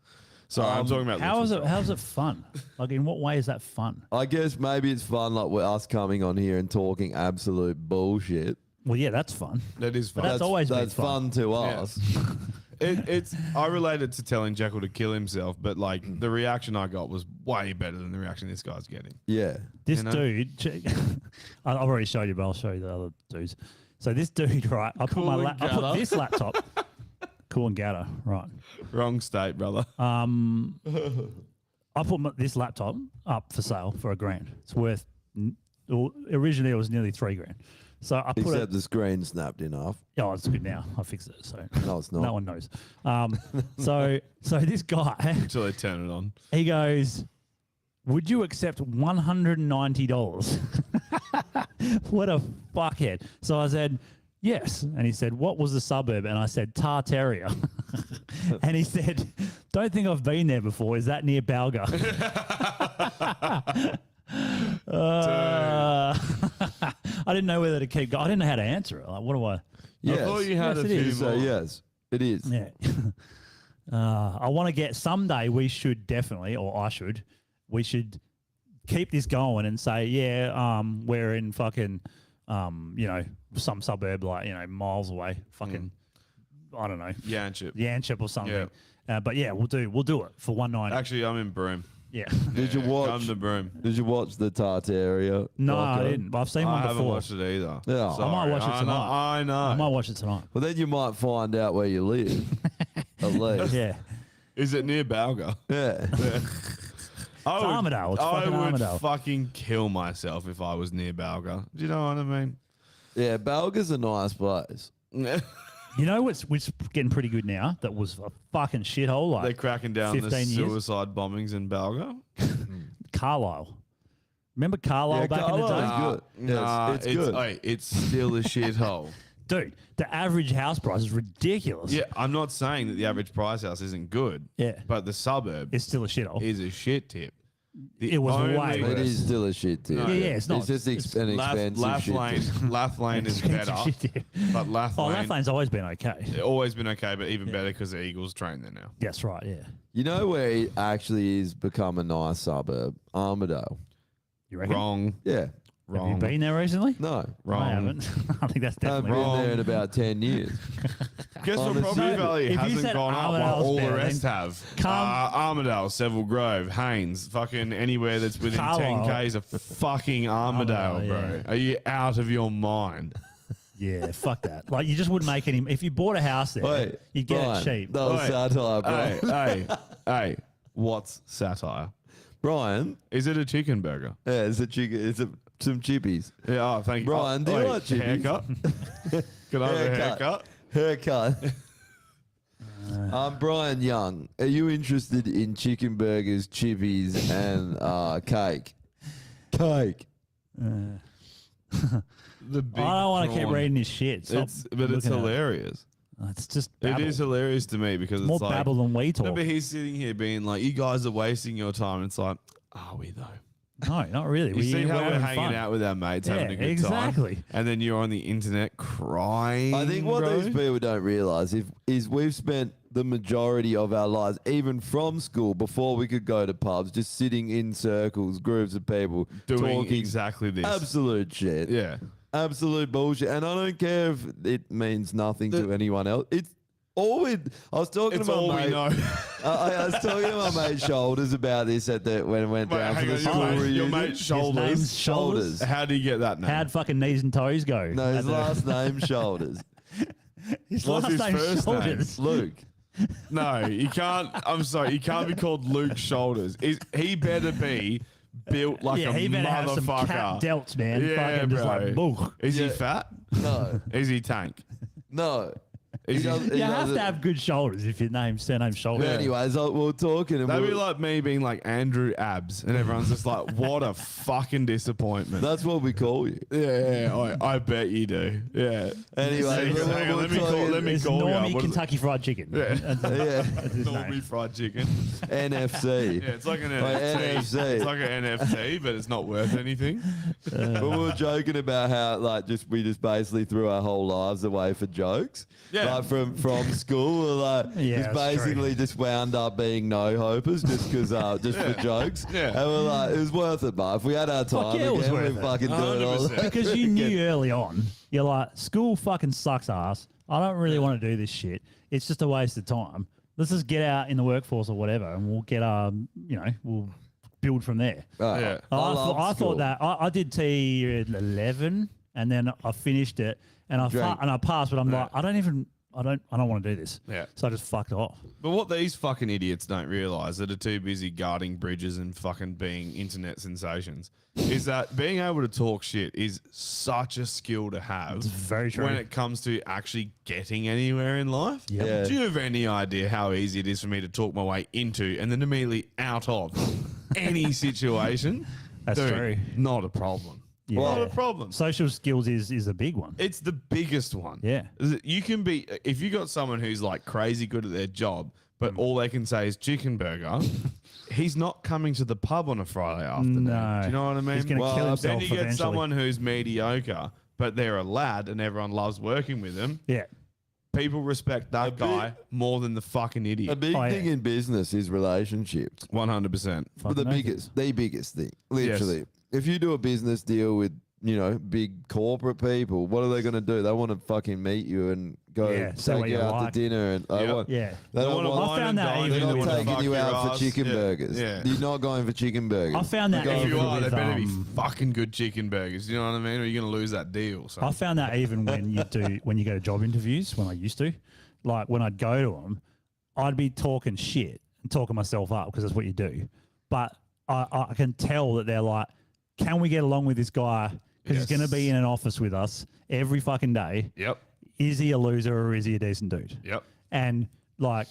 [SPEAKER 1] Sorry, I'm talking about.
[SPEAKER 2] How is
[SPEAKER 1] literal
[SPEAKER 2] it? How's it fun? Like, in what way is that fun?
[SPEAKER 8] I guess maybe it's fun, like with us coming on here and talking absolute bullshit.
[SPEAKER 2] Well, yeah, that's fun.
[SPEAKER 1] trolls. That is fun.
[SPEAKER 2] That's always been
[SPEAKER 8] that's
[SPEAKER 2] fun.
[SPEAKER 8] to
[SPEAKER 1] Yeah.
[SPEAKER 8] us.
[SPEAKER 1] It's. I related to telling Jekyll to kill himself, but like the reaction I got was way better than the reaction this guy's getting.
[SPEAKER 8] Yeah.
[SPEAKER 2] This
[SPEAKER 1] You know?
[SPEAKER 2] dude, I've already showed you, but I'll show you the other dudes. So this dude, right? I
[SPEAKER 1] Cool and
[SPEAKER 2] put
[SPEAKER 1] Gatter.
[SPEAKER 2] this laptop. Cool and Gatter, right?
[SPEAKER 1] Wrong state, brother.
[SPEAKER 2] I put this laptop up for sale for $1,000. It's worth. Originally, it was nearly $3,000. So I put
[SPEAKER 8] Except
[SPEAKER 2] it.
[SPEAKER 8] the screen snapped in half.
[SPEAKER 2] Oh, it's good now. I fixed it. So
[SPEAKER 8] No, it's not.
[SPEAKER 2] no one knows. So this guy,
[SPEAKER 1] Until they turn it on.
[SPEAKER 2] he goes, "Would you accept $190?" What a fuckhead. So I said, "Yes." And he said, "What was the suburb?" And I said, "Tartaria." And he said, "Don't think I've been there before. Is that near Balga?" I didn't know whether to keep going. I didn't know how to answer it. Like, what do I?
[SPEAKER 8] Yes.
[SPEAKER 1] I thought you had
[SPEAKER 2] Yes,
[SPEAKER 1] a
[SPEAKER 2] it
[SPEAKER 1] few
[SPEAKER 2] is.
[SPEAKER 8] So
[SPEAKER 1] more.
[SPEAKER 8] yes, it is.
[SPEAKER 2] Yeah. I want to get someday. We should definitely, or I should, we should keep this going and say, yeah, we're in fucking, some suburb like miles away, fucking, I don't know,
[SPEAKER 1] Yanchep.
[SPEAKER 2] or something. But yeah, we'll do it for 190.
[SPEAKER 1] Actually, I'm in Broome.
[SPEAKER 2] Yeah.
[SPEAKER 8] Did you watch?
[SPEAKER 1] Come to Broome.
[SPEAKER 8] Did you watch the Tartaria?
[SPEAKER 2] No,
[SPEAKER 8] doco?
[SPEAKER 2] I didn't. But I've seen one
[SPEAKER 1] I haven't
[SPEAKER 2] before.
[SPEAKER 1] watched it either.
[SPEAKER 8] Yeah.
[SPEAKER 2] I might watch it
[SPEAKER 1] Sorry.
[SPEAKER 2] tonight.
[SPEAKER 1] I know.
[SPEAKER 2] I might watch it tonight.
[SPEAKER 8] Well, then you might find out where you live. At least.
[SPEAKER 2] Yeah.
[SPEAKER 1] Is it near Balga?
[SPEAKER 8] Yeah.
[SPEAKER 1] I would,
[SPEAKER 2] Armidale. It's
[SPEAKER 1] I
[SPEAKER 2] fucking
[SPEAKER 1] would
[SPEAKER 2] Armidale.
[SPEAKER 1] fucking kill myself if I was near Balga. Do you know what I mean?
[SPEAKER 8] Yeah, Balga's a nice place.
[SPEAKER 2] You know what's getting pretty good now? That was a fucking shithole. Like
[SPEAKER 1] They're cracking down the
[SPEAKER 2] 15 years.
[SPEAKER 1] suicide bombings in Balga.
[SPEAKER 2] Carlisle. Remember Carlisle
[SPEAKER 8] Yeah,
[SPEAKER 2] back
[SPEAKER 8] Carlisle's
[SPEAKER 2] in the day?
[SPEAKER 8] good. Yes,
[SPEAKER 1] Nah,
[SPEAKER 8] it's good.
[SPEAKER 1] Hey, it's still a shithole.
[SPEAKER 2] Dude, the average house price is ridiculous.
[SPEAKER 1] Yeah, I'm not saying that the average price house isn't good.
[SPEAKER 2] Yeah.
[SPEAKER 1] But the suburb
[SPEAKER 2] It's still a shithole.
[SPEAKER 1] is a shit tip. The
[SPEAKER 2] It was
[SPEAKER 1] only-
[SPEAKER 2] way
[SPEAKER 8] It
[SPEAKER 2] worse.
[SPEAKER 8] is still a shit tip.
[SPEAKER 1] No,
[SPEAKER 2] Yeah, it's not.
[SPEAKER 8] It's just
[SPEAKER 2] It's
[SPEAKER 8] an expensive
[SPEAKER 1] Lath
[SPEAKER 8] shit
[SPEAKER 1] Lane,
[SPEAKER 8] tip.
[SPEAKER 1] Lath Lane is
[SPEAKER 2] Expensive
[SPEAKER 1] better.
[SPEAKER 2] shit, yeah.
[SPEAKER 1] But Lath
[SPEAKER 2] Oh,
[SPEAKER 1] Lane,
[SPEAKER 2] that lane's always been okay.
[SPEAKER 1] it's always been okay, but even better because the Eagles train there now.
[SPEAKER 2] That's right, yeah.
[SPEAKER 8] You know where it actually is become a nice suburb? Armidale.
[SPEAKER 2] You reckon?
[SPEAKER 1] Wrong.
[SPEAKER 8] Yeah.
[SPEAKER 2] Have
[SPEAKER 1] Wrong.
[SPEAKER 2] you been there recently?
[SPEAKER 8] No.
[SPEAKER 1] Wrong.
[SPEAKER 2] I haven't. I think that's
[SPEAKER 8] I haven't
[SPEAKER 2] definitely
[SPEAKER 8] been there in about 10 years.
[SPEAKER 1] Guess what?
[SPEAKER 8] Honestly.
[SPEAKER 1] Property
[SPEAKER 2] No,
[SPEAKER 1] value
[SPEAKER 2] if you
[SPEAKER 1] hasn't
[SPEAKER 2] said
[SPEAKER 1] gone up while
[SPEAKER 2] Armidel's
[SPEAKER 1] all the
[SPEAKER 2] better,
[SPEAKER 1] rest
[SPEAKER 2] then
[SPEAKER 1] have.
[SPEAKER 2] come-
[SPEAKER 1] Armidale, Seville Grove, Haynes, fucking anywhere that's within
[SPEAKER 2] Carlisle.
[SPEAKER 1] 10 K's of fucking Armidale,
[SPEAKER 2] Armidale,
[SPEAKER 1] bro.
[SPEAKER 2] yeah.
[SPEAKER 1] Are you out of your mind?
[SPEAKER 2] Yeah, fuck that. Like, you just wouldn't make any. If you bought a house there,
[SPEAKER 8] Wait,
[SPEAKER 2] you'd get
[SPEAKER 8] Brian,
[SPEAKER 2] it cheap.
[SPEAKER 8] That was
[SPEAKER 1] Wait.
[SPEAKER 8] satire, bro.
[SPEAKER 1] Hey, what's satire?
[SPEAKER 8] Brian,
[SPEAKER 1] Is it a chicken burger?
[SPEAKER 8] yeah, it's a chicken. It's some chippies.
[SPEAKER 1] Yeah, oh, thank you.
[SPEAKER 8] Brian, do you
[SPEAKER 1] wait,
[SPEAKER 8] like chippies?
[SPEAKER 1] haircut? Can I have a haircut?
[SPEAKER 8] Haircut. Brian Young, are you interested in chicken burgers, chippies, and cake? Cake.
[SPEAKER 1] The big
[SPEAKER 2] I don't want to keep
[SPEAKER 1] prawn.
[SPEAKER 2] reading this shit. Stop
[SPEAKER 1] But it's
[SPEAKER 2] looking at it.
[SPEAKER 1] hilarious.
[SPEAKER 2] It's just
[SPEAKER 1] It
[SPEAKER 2] babble.
[SPEAKER 1] is hilarious to me because
[SPEAKER 2] More
[SPEAKER 1] it's like
[SPEAKER 2] babble than we talk.
[SPEAKER 1] No, but he's sitting here being like, "You guys are wasting your time." And it's like, are we though?
[SPEAKER 2] No, not really.
[SPEAKER 1] You see how we're
[SPEAKER 2] having
[SPEAKER 1] hanging
[SPEAKER 2] fun.
[SPEAKER 1] out with our mates, having
[SPEAKER 2] Yeah,
[SPEAKER 1] a good
[SPEAKER 2] exactly.
[SPEAKER 1] time, and then you're on the internet crying.
[SPEAKER 8] I think what
[SPEAKER 1] bro.
[SPEAKER 8] these people don't realize is we've spent the majority of our lives, even from school, before we could go to pubs, just sitting in circles, groups of people,
[SPEAKER 1] doing
[SPEAKER 8] talking
[SPEAKER 1] exactly this.
[SPEAKER 8] absolute shit.
[SPEAKER 1] Yeah.
[SPEAKER 8] Absolute bullshit. And I don't care if it means nothing to anyone else. It's all we. I was talking
[SPEAKER 1] It's
[SPEAKER 8] to my
[SPEAKER 1] all
[SPEAKER 8] mate.
[SPEAKER 1] we know.
[SPEAKER 8] I was talking to my mate Shoulders about this when it went
[SPEAKER 1] Wait,
[SPEAKER 8] down for
[SPEAKER 1] hang
[SPEAKER 8] the
[SPEAKER 1] on,
[SPEAKER 8] school
[SPEAKER 1] your
[SPEAKER 8] reunion.
[SPEAKER 1] mate
[SPEAKER 2] His
[SPEAKER 1] Shoulders.
[SPEAKER 2] name's Shoulders.
[SPEAKER 1] How do you get that name?
[SPEAKER 2] How'd fucking knees and toes go?
[SPEAKER 8] No, his
[SPEAKER 2] At the-
[SPEAKER 8] last name Shoulders.
[SPEAKER 2] His
[SPEAKER 1] What's
[SPEAKER 2] last
[SPEAKER 1] his
[SPEAKER 2] name's
[SPEAKER 1] first name?
[SPEAKER 2] Shoulders.
[SPEAKER 8] Luke.
[SPEAKER 1] No, you can't. I'm sorry, you can't be called Luke Shoulders. He better be built like
[SPEAKER 2] Yeah,
[SPEAKER 1] a
[SPEAKER 2] he better have some
[SPEAKER 1] motherfucker.
[SPEAKER 2] cat delts, man.
[SPEAKER 1] Yeah,
[SPEAKER 2] Fucking
[SPEAKER 1] bro.
[SPEAKER 2] just like, boo.
[SPEAKER 1] Is he
[SPEAKER 8] Yeah.
[SPEAKER 1] fat?
[SPEAKER 8] No.
[SPEAKER 1] Is he tank?
[SPEAKER 8] No.
[SPEAKER 1] Is he?
[SPEAKER 8] doesn't-
[SPEAKER 2] You have
[SPEAKER 8] doesn't-
[SPEAKER 2] to have good shoulders if your surname's Shoulders.
[SPEAKER 8] Anyways, we were talking and
[SPEAKER 1] That'd
[SPEAKER 8] we
[SPEAKER 1] be
[SPEAKER 8] were-
[SPEAKER 1] like me being like Andrew Abs, and everyone's just like, "What a fucking disappointment."
[SPEAKER 8] that's what we call you.
[SPEAKER 1] Yeah, I bet you do. Yeah.
[SPEAKER 8] Anyway,
[SPEAKER 1] Hang on, let me
[SPEAKER 2] It's
[SPEAKER 1] call you.
[SPEAKER 2] Normie
[SPEAKER 1] up. What is it?
[SPEAKER 2] Kentucky Fried Chicken.
[SPEAKER 1] Yeah.
[SPEAKER 8] Yeah.
[SPEAKER 2] his
[SPEAKER 1] Normie
[SPEAKER 2] name.
[SPEAKER 1] fried chicken.
[SPEAKER 8] NFC.
[SPEAKER 1] Yeah, it's like an
[SPEAKER 8] Like
[SPEAKER 1] NFT.
[SPEAKER 8] NFC.
[SPEAKER 1] It's like an NFT, but it's not worth anything.
[SPEAKER 8] But we were joking about how we just basically threw our whole lives away for jokes.
[SPEAKER 1] Yeah.
[SPEAKER 8] Like from school, we're like
[SPEAKER 2] Yeah,
[SPEAKER 8] just
[SPEAKER 2] that's true.
[SPEAKER 8] basically just wound up being no hopers just because just for jokes.
[SPEAKER 1] Yeah.
[SPEAKER 8] And we're like, it was worth it, but if we had our time
[SPEAKER 2] yeah, it was
[SPEAKER 8] again,
[SPEAKER 2] worth
[SPEAKER 8] we'd
[SPEAKER 2] it.
[SPEAKER 8] fucking do it all.
[SPEAKER 1] 100%.
[SPEAKER 2] Because you knew early on, you're like, school fucking sucks ass. I don't really want to do this shit. It's just a waste of time. Let's just get out in the workforce or whatever, and we'll get we'll build from there.
[SPEAKER 8] Right.
[SPEAKER 1] Yeah.
[SPEAKER 2] I thought that I did T11, and then I finished it, and I
[SPEAKER 8] Drank.
[SPEAKER 2] passed. But I'm like, I don't even I don't want to do this.
[SPEAKER 1] Yeah.
[SPEAKER 2] So I just fucked off.
[SPEAKER 1] But what these fucking idiots don't realize that are too busy guarding bridges and fucking being internet sensations is that being able to talk shit is such a skill to have.
[SPEAKER 2] It's very true.
[SPEAKER 1] When it comes to actually getting anywhere in life.
[SPEAKER 2] Yep.
[SPEAKER 8] Yeah.
[SPEAKER 1] Do you have any idea how easy it is for me to talk my way into and then immediately out of any situation?
[SPEAKER 2] That's
[SPEAKER 1] Dude,
[SPEAKER 2] true.
[SPEAKER 1] Not a problem.
[SPEAKER 2] Yeah.
[SPEAKER 1] Not a problem.
[SPEAKER 2] Social skills is a big one.
[SPEAKER 1] It's the biggest one.
[SPEAKER 2] Yeah.
[SPEAKER 1] Is it- You can be, if you got someone who's like crazy good at their job, but all they can say is chicken burger, he's not coming to the pub on a Friday afternoon.
[SPEAKER 2] No.
[SPEAKER 1] Do you know what I mean?
[SPEAKER 2] He's gonna kill himself
[SPEAKER 1] then you get
[SPEAKER 2] eventually.
[SPEAKER 1] someone who's mediocre, but they're a lad and everyone loves working with them.
[SPEAKER 2] Yeah.
[SPEAKER 1] People respect that guy more than the fucking
[SPEAKER 8] A
[SPEAKER 1] idiot.
[SPEAKER 8] big
[SPEAKER 2] Oh, yeah.
[SPEAKER 8] thing in business is relationships.
[SPEAKER 1] 100%.
[SPEAKER 8] But the biggest thing, literally. If you do a business deal with, big corporate people, what are they going to do? They want to fucking meet you and go
[SPEAKER 2] Yeah, say what
[SPEAKER 8] take you
[SPEAKER 2] you
[SPEAKER 8] out
[SPEAKER 2] like.
[SPEAKER 8] to dinner. And they
[SPEAKER 1] Yep.
[SPEAKER 8] want,
[SPEAKER 2] Yeah.
[SPEAKER 8] They don't want,
[SPEAKER 2] I found that
[SPEAKER 1] dine
[SPEAKER 2] even
[SPEAKER 8] they're
[SPEAKER 1] with
[SPEAKER 2] with,
[SPEAKER 8] not
[SPEAKER 1] you,
[SPEAKER 8] taking
[SPEAKER 1] fuck
[SPEAKER 8] you
[SPEAKER 1] your
[SPEAKER 8] out for
[SPEAKER 1] ass.
[SPEAKER 8] chicken
[SPEAKER 1] Yeah.
[SPEAKER 8] burgers.
[SPEAKER 1] Yeah.
[SPEAKER 8] You're not going for chicken burgers.
[SPEAKER 2] I found that
[SPEAKER 8] You're
[SPEAKER 1] If
[SPEAKER 8] going
[SPEAKER 1] you
[SPEAKER 2] even
[SPEAKER 8] for-
[SPEAKER 1] are, they
[SPEAKER 2] with,
[SPEAKER 1] better be fucking good chicken burgers. You know what I mean? Or you're going to lose that deal. So.
[SPEAKER 2] I found that even when you go to job interviews, when I used to, like when I'd go to them, I'd be talking shit and talking myself up because that's what you do. But I can tell that they're like, can we get along with this guy? Because he's going to be in an office with us every fucking day.
[SPEAKER 1] Yep.
[SPEAKER 2] Is he a loser or is he a decent dude?
[SPEAKER 1] Yep.
[SPEAKER 2] And like,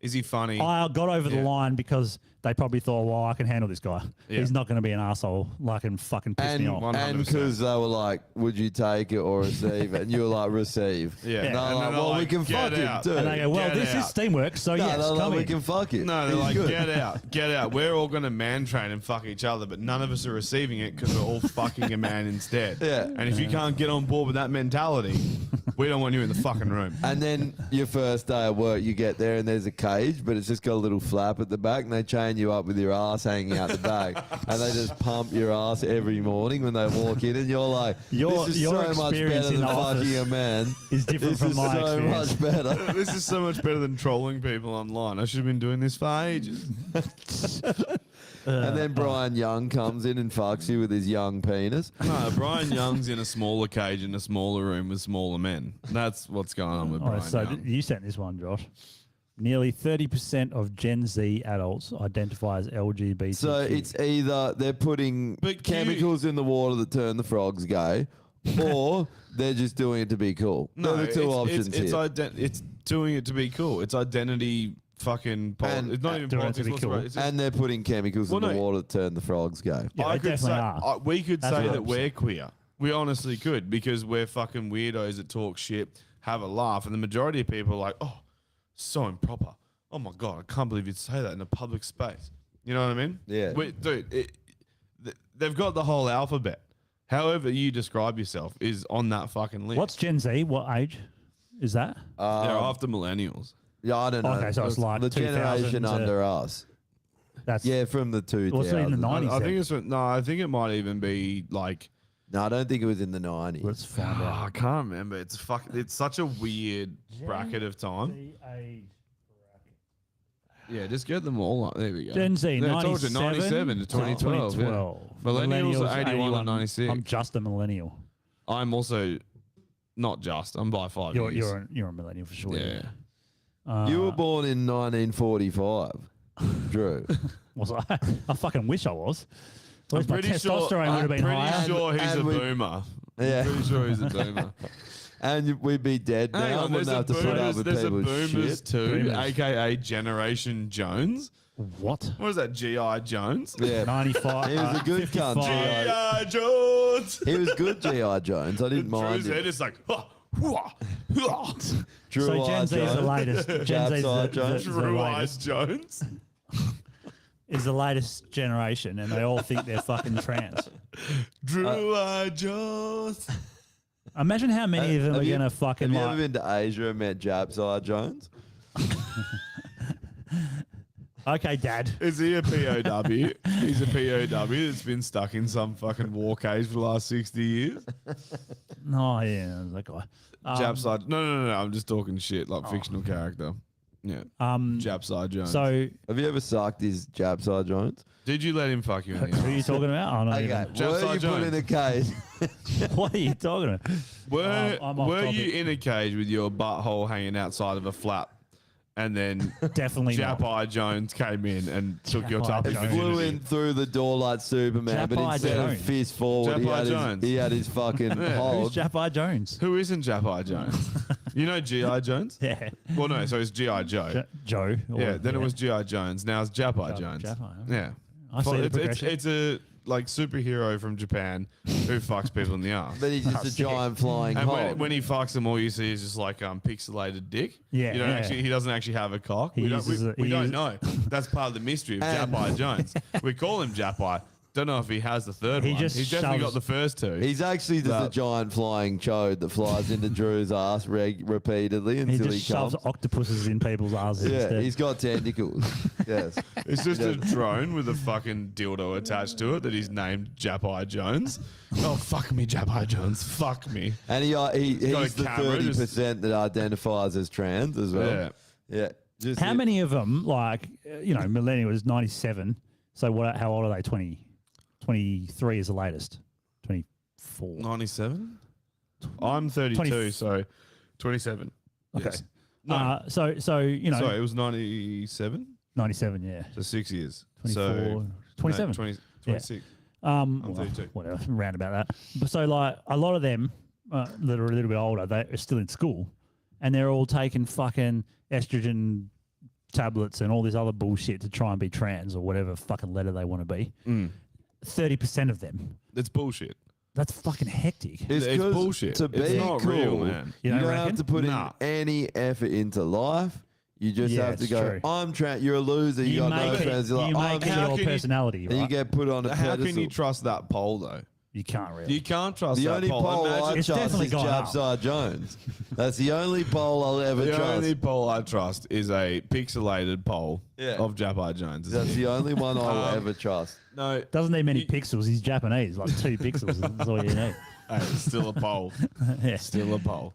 [SPEAKER 1] Is he funny?
[SPEAKER 2] I got over the
[SPEAKER 1] Yeah.
[SPEAKER 2] line because they probably thought, well, I can handle this guy.
[SPEAKER 1] Yeah.
[SPEAKER 2] He's not going to be an asshole like and fucking piss me off.
[SPEAKER 1] 100%.
[SPEAKER 8] because they were like, would you take it or receive it? And you were like, receive.
[SPEAKER 1] Yeah.
[SPEAKER 8] And they're
[SPEAKER 1] And
[SPEAKER 8] like,
[SPEAKER 1] then they're
[SPEAKER 8] well, we
[SPEAKER 1] like,
[SPEAKER 8] can
[SPEAKER 1] "Get
[SPEAKER 8] fuck him
[SPEAKER 1] out."
[SPEAKER 8] too.
[SPEAKER 2] And they go, well,
[SPEAKER 1] Get
[SPEAKER 2] this
[SPEAKER 1] out.
[SPEAKER 2] is teamwork, so
[SPEAKER 8] No,
[SPEAKER 2] yes,
[SPEAKER 8] they're like,
[SPEAKER 2] come
[SPEAKER 8] we
[SPEAKER 2] in.
[SPEAKER 8] can fuck it.
[SPEAKER 1] No, they're
[SPEAKER 8] He's
[SPEAKER 1] like,
[SPEAKER 8] good.
[SPEAKER 1] get out, get out. We're all going to man train and fuck each other, but none of us are receiving it because we're all fucking a man instead.
[SPEAKER 8] Yeah.
[SPEAKER 1] And if you can't get on board with that mentality, we don't want you in the fucking room.
[SPEAKER 8] And then your first day at work, you get there and there's a cage, but it's just got a little flap at the back, and they chain you up with your ass hanging out the back, and they just pump your ass every morning when they walk in, and you're like,
[SPEAKER 2] Your-
[SPEAKER 8] this is
[SPEAKER 2] your
[SPEAKER 8] so much
[SPEAKER 2] experience
[SPEAKER 8] better
[SPEAKER 2] in
[SPEAKER 8] than
[SPEAKER 2] the office
[SPEAKER 8] fucking a man.
[SPEAKER 2] is different
[SPEAKER 8] This
[SPEAKER 2] from
[SPEAKER 8] is
[SPEAKER 2] my
[SPEAKER 8] so
[SPEAKER 2] experience.
[SPEAKER 8] much better.
[SPEAKER 1] This is so much better than trolling people online. I should have been doing this for ages.
[SPEAKER 8] And then Brian Young comes in and fucks you with his young penis.
[SPEAKER 1] No, Brian Young's in a smaller cage in a smaller room with smaller men. That's what's going on with
[SPEAKER 2] All right,
[SPEAKER 1] Brian
[SPEAKER 2] so
[SPEAKER 1] Young.
[SPEAKER 2] you sent this one, Josh. Nearly 30% of Gen Z adults identify as LGBT.
[SPEAKER 8] So it's either they're putting
[SPEAKER 1] But
[SPEAKER 8] chemicals in the water that turn the frogs gay, or they're just doing it to be cool.
[SPEAKER 1] No,
[SPEAKER 8] They're the two options
[SPEAKER 1] it's,
[SPEAKER 8] here.
[SPEAKER 1] it's doing it to be cool. It's identity fucking
[SPEAKER 8] And-
[SPEAKER 1] it's not even
[SPEAKER 2] doing it to
[SPEAKER 1] politics.
[SPEAKER 2] be
[SPEAKER 1] what's the
[SPEAKER 2] cool.
[SPEAKER 1] right- it's just-
[SPEAKER 8] And they're putting chemicals
[SPEAKER 1] Well,
[SPEAKER 8] in the
[SPEAKER 1] no.
[SPEAKER 8] water that turn the frogs gay.
[SPEAKER 2] Yeah,
[SPEAKER 1] I
[SPEAKER 2] they
[SPEAKER 1] could
[SPEAKER 2] definitely
[SPEAKER 1] say
[SPEAKER 2] are.
[SPEAKER 1] we could
[SPEAKER 2] That's
[SPEAKER 1] say
[SPEAKER 2] what
[SPEAKER 1] that
[SPEAKER 2] I'm
[SPEAKER 1] we're
[SPEAKER 2] saying.
[SPEAKER 1] queer. We honestly could because we're fucking weirdos that talk shit, have a laugh, and the majority of people are like, "Oh, so improper. Oh my god, I can't believe you'd say that in a public space." You know what I mean?
[SPEAKER 8] Yeah.
[SPEAKER 1] Dude, they've got the whole alphabet. However you describe yourself is on that fucking list.
[SPEAKER 2] What's Gen Z? What age is that?
[SPEAKER 1] They're after millennials.
[SPEAKER 8] Yeah, I don't know.
[SPEAKER 2] Okay, so it's like
[SPEAKER 8] the
[SPEAKER 2] 2000
[SPEAKER 8] generation
[SPEAKER 2] to-
[SPEAKER 8] under us.
[SPEAKER 2] That's
[SPEAKER 8] Yeah, from the 2000s.
[SPEAKER 2] What's in the 90s?
[SPEAKER 1] I think
[SPEAKER 2] then?
[SPEAKER 1] it's no. I think it might even be like.
[SPEAKER 8] No, I don't think it was in the 90s.
[SPEAKER 2] Let's find out.
[SPEAKER 1] I can't remember. It's such a weird bracket of time. Yeah, just get them all up. There we go.
[SPEAKER 2] Gen Z,
[SPEAKER 1] Yeah, I told you,
[SPEAKER 2] 97
[SPEAKER 1] to 2012. yeah.
[SPEAKER 2] 2012.
[SPEAKER 1] Millennials are 81 and 96.
[SPEAKER 2] I'm just a millennial.
[SPEAKER 1] I'm also not just. I'm by 5
[SPEAKER 2] You're
[SPEAKER 1] years.
[SPEAKER 2] you're a millennial for sure.
[SPEAKER 1] Yeah.
[SPEAKER 8] You were born in 1945, Drew.
[SPEAKER 2] Was I? I fucking wish I was. At least my
[SPEAKER 1] pretty sure-
[SPEAKER 2] testosterone would have been
[SPEAKER 1] I'm
[SPEAKER 2] higher.
[SPEAKER 1] pretty sure he's
[SPEAKER 8] And
[SPEAKER 1] a
[SPEAKER 8] we-
[SPEAKER 1] boomer.
[SPEAKER 8] Yeah.
[SPEAKER 1] I'm pretty sure he's a boomer.
[SPEAKER 8] And we'd be dead
[SPEAKER 1] Hang
[SPEAKER 8] now.
[SPEAKER 1] on,
[SPEAKER 8] Wouldn't have to put up with
[SPEAKER 1] there's a
[SPEAKER 8] people's
[SPEAKER 1] boomers
[SPEAKER 8] shit.
[SPEAKER 1] too,
[SPEAKER 2] Boomers.
[SPEAKER 1] aka Generation Jones.
[SPEAKER 2] What?
[SPEAKER 1] What is that? G.I. Jones?
[SPEAKER 8] Yeah.
[SPEAKER 2] 95.
[SPEAKER 8] He was a good cunt,
[SPEAKER 2] 55.
[SPEAKER 8] G.I.
[SPEAKER 1] G.I. Jones.
[SPEAKER 8] He was good, G.I. Jones. I didn't mind
[SPEAKER 1] Drew's head
[SPEAKER 8] it.
[SPEAKER 1] is like, "Huh, hua, hua."
[SPEAKER 8] Drew
[SPEAKER 2] So Gen
[SPEAKER 8] I.
[SPEAKER 2] Z is the
[SPEAKER 8] Jones.
[SPEAKER 2] latest. Gen Z is
[SPEAKER 8] Japs I.
[SPEAKER 2] the,
[SPEAKER 8] Jones.
[SPEAKER 2] the
[SPEAKER 1] Drew Eyes
[SPEAKER 2] latest.
[SPEAKER 1] Jones.
[SPEAKER 2] Is the latest generation, and they all think they're fucking trans.
[SPEAKER 1] Drew Eye Jones.
[SPEAKER 2] Imagine how many of them are
[SPEAKER 8] Have you-
[SPEAKER 2] gonna fucking
[SPEAKER 8] Have you
[SPEAKER 2] like.
[SPEAKER 8] ever been to Asia and met Japs I. Jones?
[SPEAKER 2] Okay, Dad.
[SPEAKER 1] Is he a POW? He's a POW that's been stuck in some fucking war cage for the last 60 years.
[SPEAKER 2] No, yeah, that guy.
[SPEAKER 1] Jap side. No. I'm just talking shit, like fictional character. Yeah.
[SPEAKER 2] Japside
[SPEAKER 1] Jones.
[SPEAKER 2] So
[SPEAKER 8] have you ever sucked his Japside Jones?
[SPEAKER 1] Did you let him fuck you in the
[SPEAKER 2] who are you
[SPEAKER 1] ass?
[SPEAKER 2] talking about? I don't
[SPEAKER 8] Okay,
[SPEAKER 2] even.
[SPEAKER 8] were you put in a cage?
[SPEAKER 2] What are you talking about?
[SPEAKER 1] Were,
[SPEAKER 2] I'm off
[SPEAKER 1] were
[SPEAKER 2] topic.
[SPEAKER 1] you in a cage with your butthole hanging outside of a flap? And then
[SPEAKER 2] Definitely not.
[SPEAKER 1] Japai Jones came in and took your top
[SPEAKER 2] Japai
[SPEAKER 1] of
[SPEAKER 2] Jones.
[SPEAKER 8] Flew
[SPEAKER 1] virginity.
[SPEAKER 8] in through the door like Superman, but
[SPEAKER 2] Japai
[SPEAKER 8] instead of
[SPEAKER 2] Jones.
[SPEAKER 8] fist forward,
[SPEAKER 1] Japai
[SPEAKER 8] he had his
[SPEAKER 1] Jones.
[SPEAKER 8] fucking
[SPEAKER 2] Who's
[SPEAKER 8] hold.
[SPEAKER 2] Japai Jones?
[SPEAKER 1] Who isn't Japai Jones? You know G.I. Jones?
[SPEAKER 2] Yeah.
[SPEAKER 1] Well, no, so it's G.I. Joe.
[SPEAKER 2] Joe. or-
[SPEAKER 1] Yeah, then it was G.I. Jones. Now it's Japai Jones.
[SPEAKER 2] Japai, huh?
[SPEAKER 1] Yeah.
[SPEAKER 2] I see the
[SPEAKER 1] it's,
[SPEAKER 2] progression.
[SPEAKER 1] it's a like superhero from Japan who fucks people in the ass.
[SPEAKER 8] But he's just a giant flying
[SPEAKER 1] And
[SPEAKER 8] hog.
[SPEAKER 1] when he fucks them, all you see is just like pixelated dick.
[SPEAKER 2] Yeah,
[SPEAKER 1] you don't
[SPEAKER 2] yeah.
[SPEAKER 1] actually. He doesn't actually have a cock.
[SPEAKER 2] He
[SPEAKER 1] We don't,
[SPEAKER 2] uses
[SPEAKER 1] we,
[SPEAKER 2] a-
[SPEAKER 1] we
[SPEAKER 2] he
[SPEAKER 1] don't
[SPEAKER 2] uses-
[SPEAKER 1] know. That's part of the mystery of
[SPEAKER 8] And-
[SPEAKER 1] Japai Jones. We call him Japai. Don't know if he has the third
[SPEAKER 2] He
[SPEAKER 1] one.
[SPEAKER 2] just
[SPEAKER 1] He's definitely
[SPEAKER 2] shoves-
[SPEAKER 1] got the first two.
[SPEAKER 8] He's actually just a
[SPEAKER 1] But-
[SPEAKER 8] giant flying chode that flies into Drew's ass repeatedly
[SPEAKER 2] He
[SPEAKER 8] until
[SPEAKER 2] just
[SPEAKER 8] he
[SPEAKER 2] shoves
[SPEAKER 8] comes.
[SPEAKER 2] octopuses in people's asses.
[SPEAKER 8] Yeah,
[SPEAKER 2] instead.
[SPEAKER 8] he's got tentacles. Yes.
[SPEAKER 1] It's just a
[SPEAKER 8] Yeah.
[SPEAKER 1] drone with a fucking dildo attached to it that he's named Japai Jones. Oh, fuck me, Japai Jones. Fuck me.
[SPEAKER 8] And
[SPEAKER 1] got
[SPEAKER 8] he's
[SPEAKER 1] a
[SPEAKER 8] the
[SPEAKER 1] camera, just-
[SPEAKER 8] 30% that identifies as trans as well.
[SPEAKER 1] Yeah.
[SPEAKER 8] Yeah. Just
[SPEAKER 2] How many of them, like, millennial was 97. So how old are they? 23 is the latest. 24.
[SPEAKER 1] 97? I'm 32,
[SPEAKER 2] 20
[SPEAKER 1] so 27.
[SPEAKER 2] Okay.
[SPEAKER 1] Yes. No.
[SPEAKER 2] So
[SPEAKER 1] Sorry, it was 97?
[SPEAKER 2] 97, yeah.
[SPEAKER 1] So 6 years.
[SPEAKER 2] 24,
[SPEAKER 1] So
[SPEAKER 2] 27.
[SPEAKER 1] No, 20, 26.
[SPEAKER 2] I'm
[SPEAKER 1] 32.
[SPEAKER 2] Whatever, round about that. But so, like, a lot of them that are a little bit older, they're still in school, and they're all taking fucking estrogen tablets and all this other bullshit to try and be trans or whatever fucking letter they want to be. 30% of them.
[SPEAKER 1] That's bullshit.
[SPEAKER 2] That's fucking hectic.
[SPEAKER 8] It's
[SPEAKER 1] It's
[SPEAKER 8] 'cause
[SPEAKER 1] bullshit.
[SPEAKER 8] To
[SPEAKER 1] It's
[SPEAKER 8] be
[SPEAKER 1] not
[SPEAKER 8] cool,
[SPEAKER 1] real, man.
[SPEAKER 8] You
[SPEAKER 2] You
[SPEAKER 8] don't
[SPEAKER 2] don't
[SPEAKER 8] have
[SPEAKER 2] reckon?
[SPEAKER 8] to put
[SPEAKER 1] Nah.
[SPEAKER 8] in any effort into life. You just
[SPEAKER 2] Yeah,
[SPEAKER 8] have to
[SPEAKER 2] it's
[SPEAKER 8] go,
[SPEAKER 2] true.
[SPEAKER 8] I'm trans. You're a loser. You, got no
[SPEAKER 2] make
[SPEAKER 8] friends.
[SPEAKER 2] it,
[SPEAKER 8] You're
[SPEAKER 2] you
[SPEAKER 8] like,
[SPEAKER 2] make it
[SPEAKER 1] how
[SPEAKER 2] your
[SPEAKER 1] can you-
[SPEAKER 2] personality,
[SPEAKER 8] and you
[SPEAKER 2] right?
[SPEAKER 8] get put on a
[SPEAKER 1] How can
[SPEAKER 8] pedestal.
[SPEAKER 1] you trust that poll, though?
[SPEAKER 2] You can't really.
[SPEAKER 1] You can't trust
[SPEAKER 8] The
[SPEAKER 1] that
[SPEAKER 8] only
[SPEAKER 1] poll.
[SPEAKER 8] poll I
[SPEAKER 1] Imagine-
[SPEAKER 2] It's
[SPEAKER 8] trust
[SPEAKER 2] definitely
[SPEAKER 8] is
[SPEAKER 2] gone up.
[SPEAKER 8] Japside Jones. That's the only poll I'll ever
[SPEAKER 1] the
[SPEAKER 8] trust.
[SPEAKER 1] only poll I trust is a pixelated poll
[SPEAKER 8] Yeah.
[SPEAKER 1] of Japai Jones.
[SPEAKER 8] That's the only one I'll ever trust.
[SPEAKER 1] No,
[SPEAKER 2] Doesn't need many pixels. He's Japanese, like 2 pixels. That's all you need.
[SPEAKER 1] hey, it's still a poll.
[SPEAKER 2] Yeah.
[SPEAKER 1] Still a poll.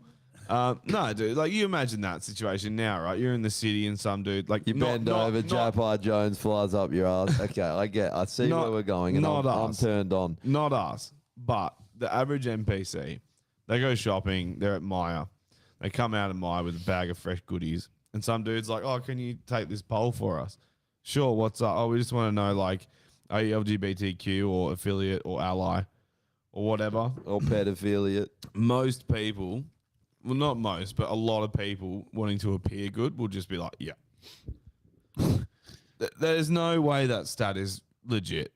[SPEAKER 1] No, dude. Like, you imagine that situation now, right? You're in the city and some dude, like,
[SPEAKER 8] You bend over, Japai Jones flies up your ass. Okay, I see
[SPEAKER 1] Not-
[SPEAKER 8] where we're going, and
[SPEAKER 1] not
[SPEAKER 8] I'm
[SPEAKER 1] us.
[SPEAKER 8] turned on.
[SPEAKER 1] Not us, but the average NPC. They go shopping. They're at Maya. They come out of Maya with a bag of fresh goodies, and some dude's like, "Oh, can you take this poll for us?" Sure. What's up? Oh, we just want to know, like, are you LGBTQ or affiliate or ally or whatever?
[SPEAKER 8] Or pedophilia.
[SPEAKER 1] Most people, well, not most, but a lot of people wanting to appear good will just be like, "Yeah." There's no way that stat is legit.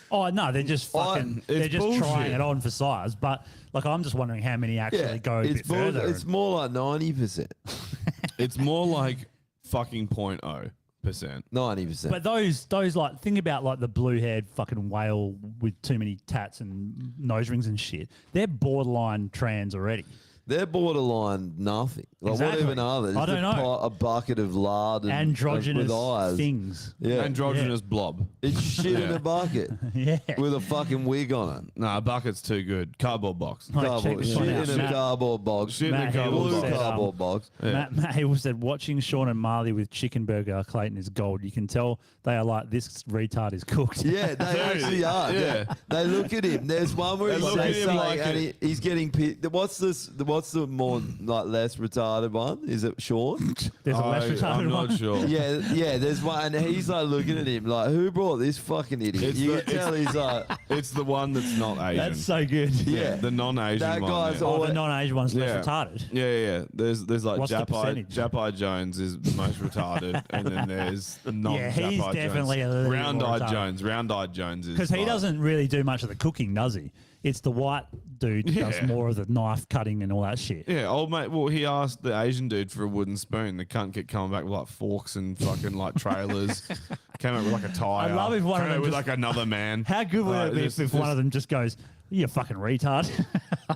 [SPEAKER 2] Oh no, they're just fucking. They're
[SPEAKER 1] it's
[SPEAKER 2] just trying
[SPEAKER 1] bullshit.
[SPEAKER 2] it on for size. But like, I'm just wondering how many actually go a bit further.
[SPEAKER 8] It's more like 90%.
[SPEAKER 1] It's more like fucking 0.0%.
[SPEAKER 8] 90%.
[SPEAKER 2] But those like, think about like the blue-haired fucking whale with too many tats and nose rings and shit. They're borderline trans already.
[SPEAKER 8] They're borderline nothing. Like,
[SPEAKER 2] Exactly.
[SPEAKER 8] what even are they?
[SPEAKER 2] I
[SPEAKER 8] Just
[SPEAKER 2] don't know.
[SPEAKER 8] A bucket of lard and
[SPEAKER 2] Androgynous
[SPEAKER 8] with eyes.
[SPEAKER 2] things.
[SPEAKER 8] Yeah.
[SPEAKER 1] Androgynous blob.
[SPEAKER 8] It's shit in a bucket
[SPEAKER 2] Yeah.
[SPEAKER 8] with a fucking wig on it.
[SPEAKER 1] Nah, a bucket's too good. Cardboard box.
[SPEAKER 2] Like, check
[SPEAKER 8] Cardboard,
[SPEAKER 2] this
[SPEAKER 8] shit
[SPEAKER 2] one out.
[SPEAKER 8] in a
[SPEAKER 2] Matt-
[SPEAKER 8] cardboard box.
[SPEAKER 1] Shit in a
[SPEAKER 2] Matt Hill
[SPEAKER 1] cardboard
[SPEAKER 8] Blue
[SPEAKER 2] said,
[SPEAKER 1] box.
[SPEAKER 8] cardboard box.
[SPEAKER 1] Yeah.
[SPEAKER 2] Matt Hill said, watching Sean and Marley with Chicken Burger Clayton is gold. You can tell they are like, this retard is cooked.
[SPEAKER 8] Yeah, they actually are.
[SPEAKER 1] yeah.
[SPEAKER 8] They look at him. There's one where
[SPEAKER 1] They
[SPEAKER 8] he
[SPEAKER 1] look at
[SPEAKER 8] says
[SPEAKER 1] him
[SPEAKER 8] something
[SPEAKER 1] like
[SPEAKER 8] and
[SPEAKER 1] it.
[SPEAKER 8] he's getting pissed. What's the more like less retarded one? Is it Sean?
[SPEAKER 2] There's a less retarded
[SPEAKER 1] I'm not
[SPEAKER 2] one.
[SPEAKER 1] sure.
[SPEAKER 8] Yeah, there's one, and he's like looking at him like, who brought this fucking idiot?
[SPEAKER 1] It's
[SPEAKER 8] You
[SPEAKER 1] the-
[SPEAKER 8] can tell he's like,
[SPEAKER 1] It's the one that's not Asian.
[SPEAKER 2] That's so good.
[SPEAKER 8] yeah.
[SPEAKER 1] The non-Asian
[SPEAKER 8] That
[SPEAKER 1] one.
[SPEAKER 8] guy's
[SPEAKER 1] yeah.
[SPEAKER 2] Oh,
[SPEAKER 8] always-
[SPEAKER 2] the non-Asian one's
[SPEAKER 1] Yeah.
[SPEAKER 2] less retarded.
[SPEAKER 1] Yeah. There's like
[SPEAKER 2] What's the percentage?
[SPEAKER 1] Japai Jones is the most retarded, and then there's non-Japai
[SPEAKER 2] he's definitely
[SPEAKER 1] Jones.
[SPEAKER 2] a little bit more
[SPEAKER 1] Round-eyed
[SPEAKER 2] retarded.
[SPEAKER 1] Jones. Round-eyed Jones is
[SPEAKER 2] Because he
[SPEAKER 1] like-
[SPEAKER 2] doesn't really do much of the cooking, does he? It's the white dude who does
[SPEAKER 1] Yeah.
[SPEAKER 2] more of the knife cutting and all that shit.
[SPEAKER 1] Yeah, old mate. Well, he asked the Asian dude for a wooden spoon. The cunt kept coming back with like forks and fucking like trailers. Came out with like a tire.
[SPEAKER 2] love if one of
[SPEAKER 1] Came out
[SPEAKER 2] them
[SPEAKER 1] with
[SPEAKER 2] just-
[SPEAKER 1] like another man.
[SPEAKER 2] How good would it be if one of them just goes, "You fucking retard"?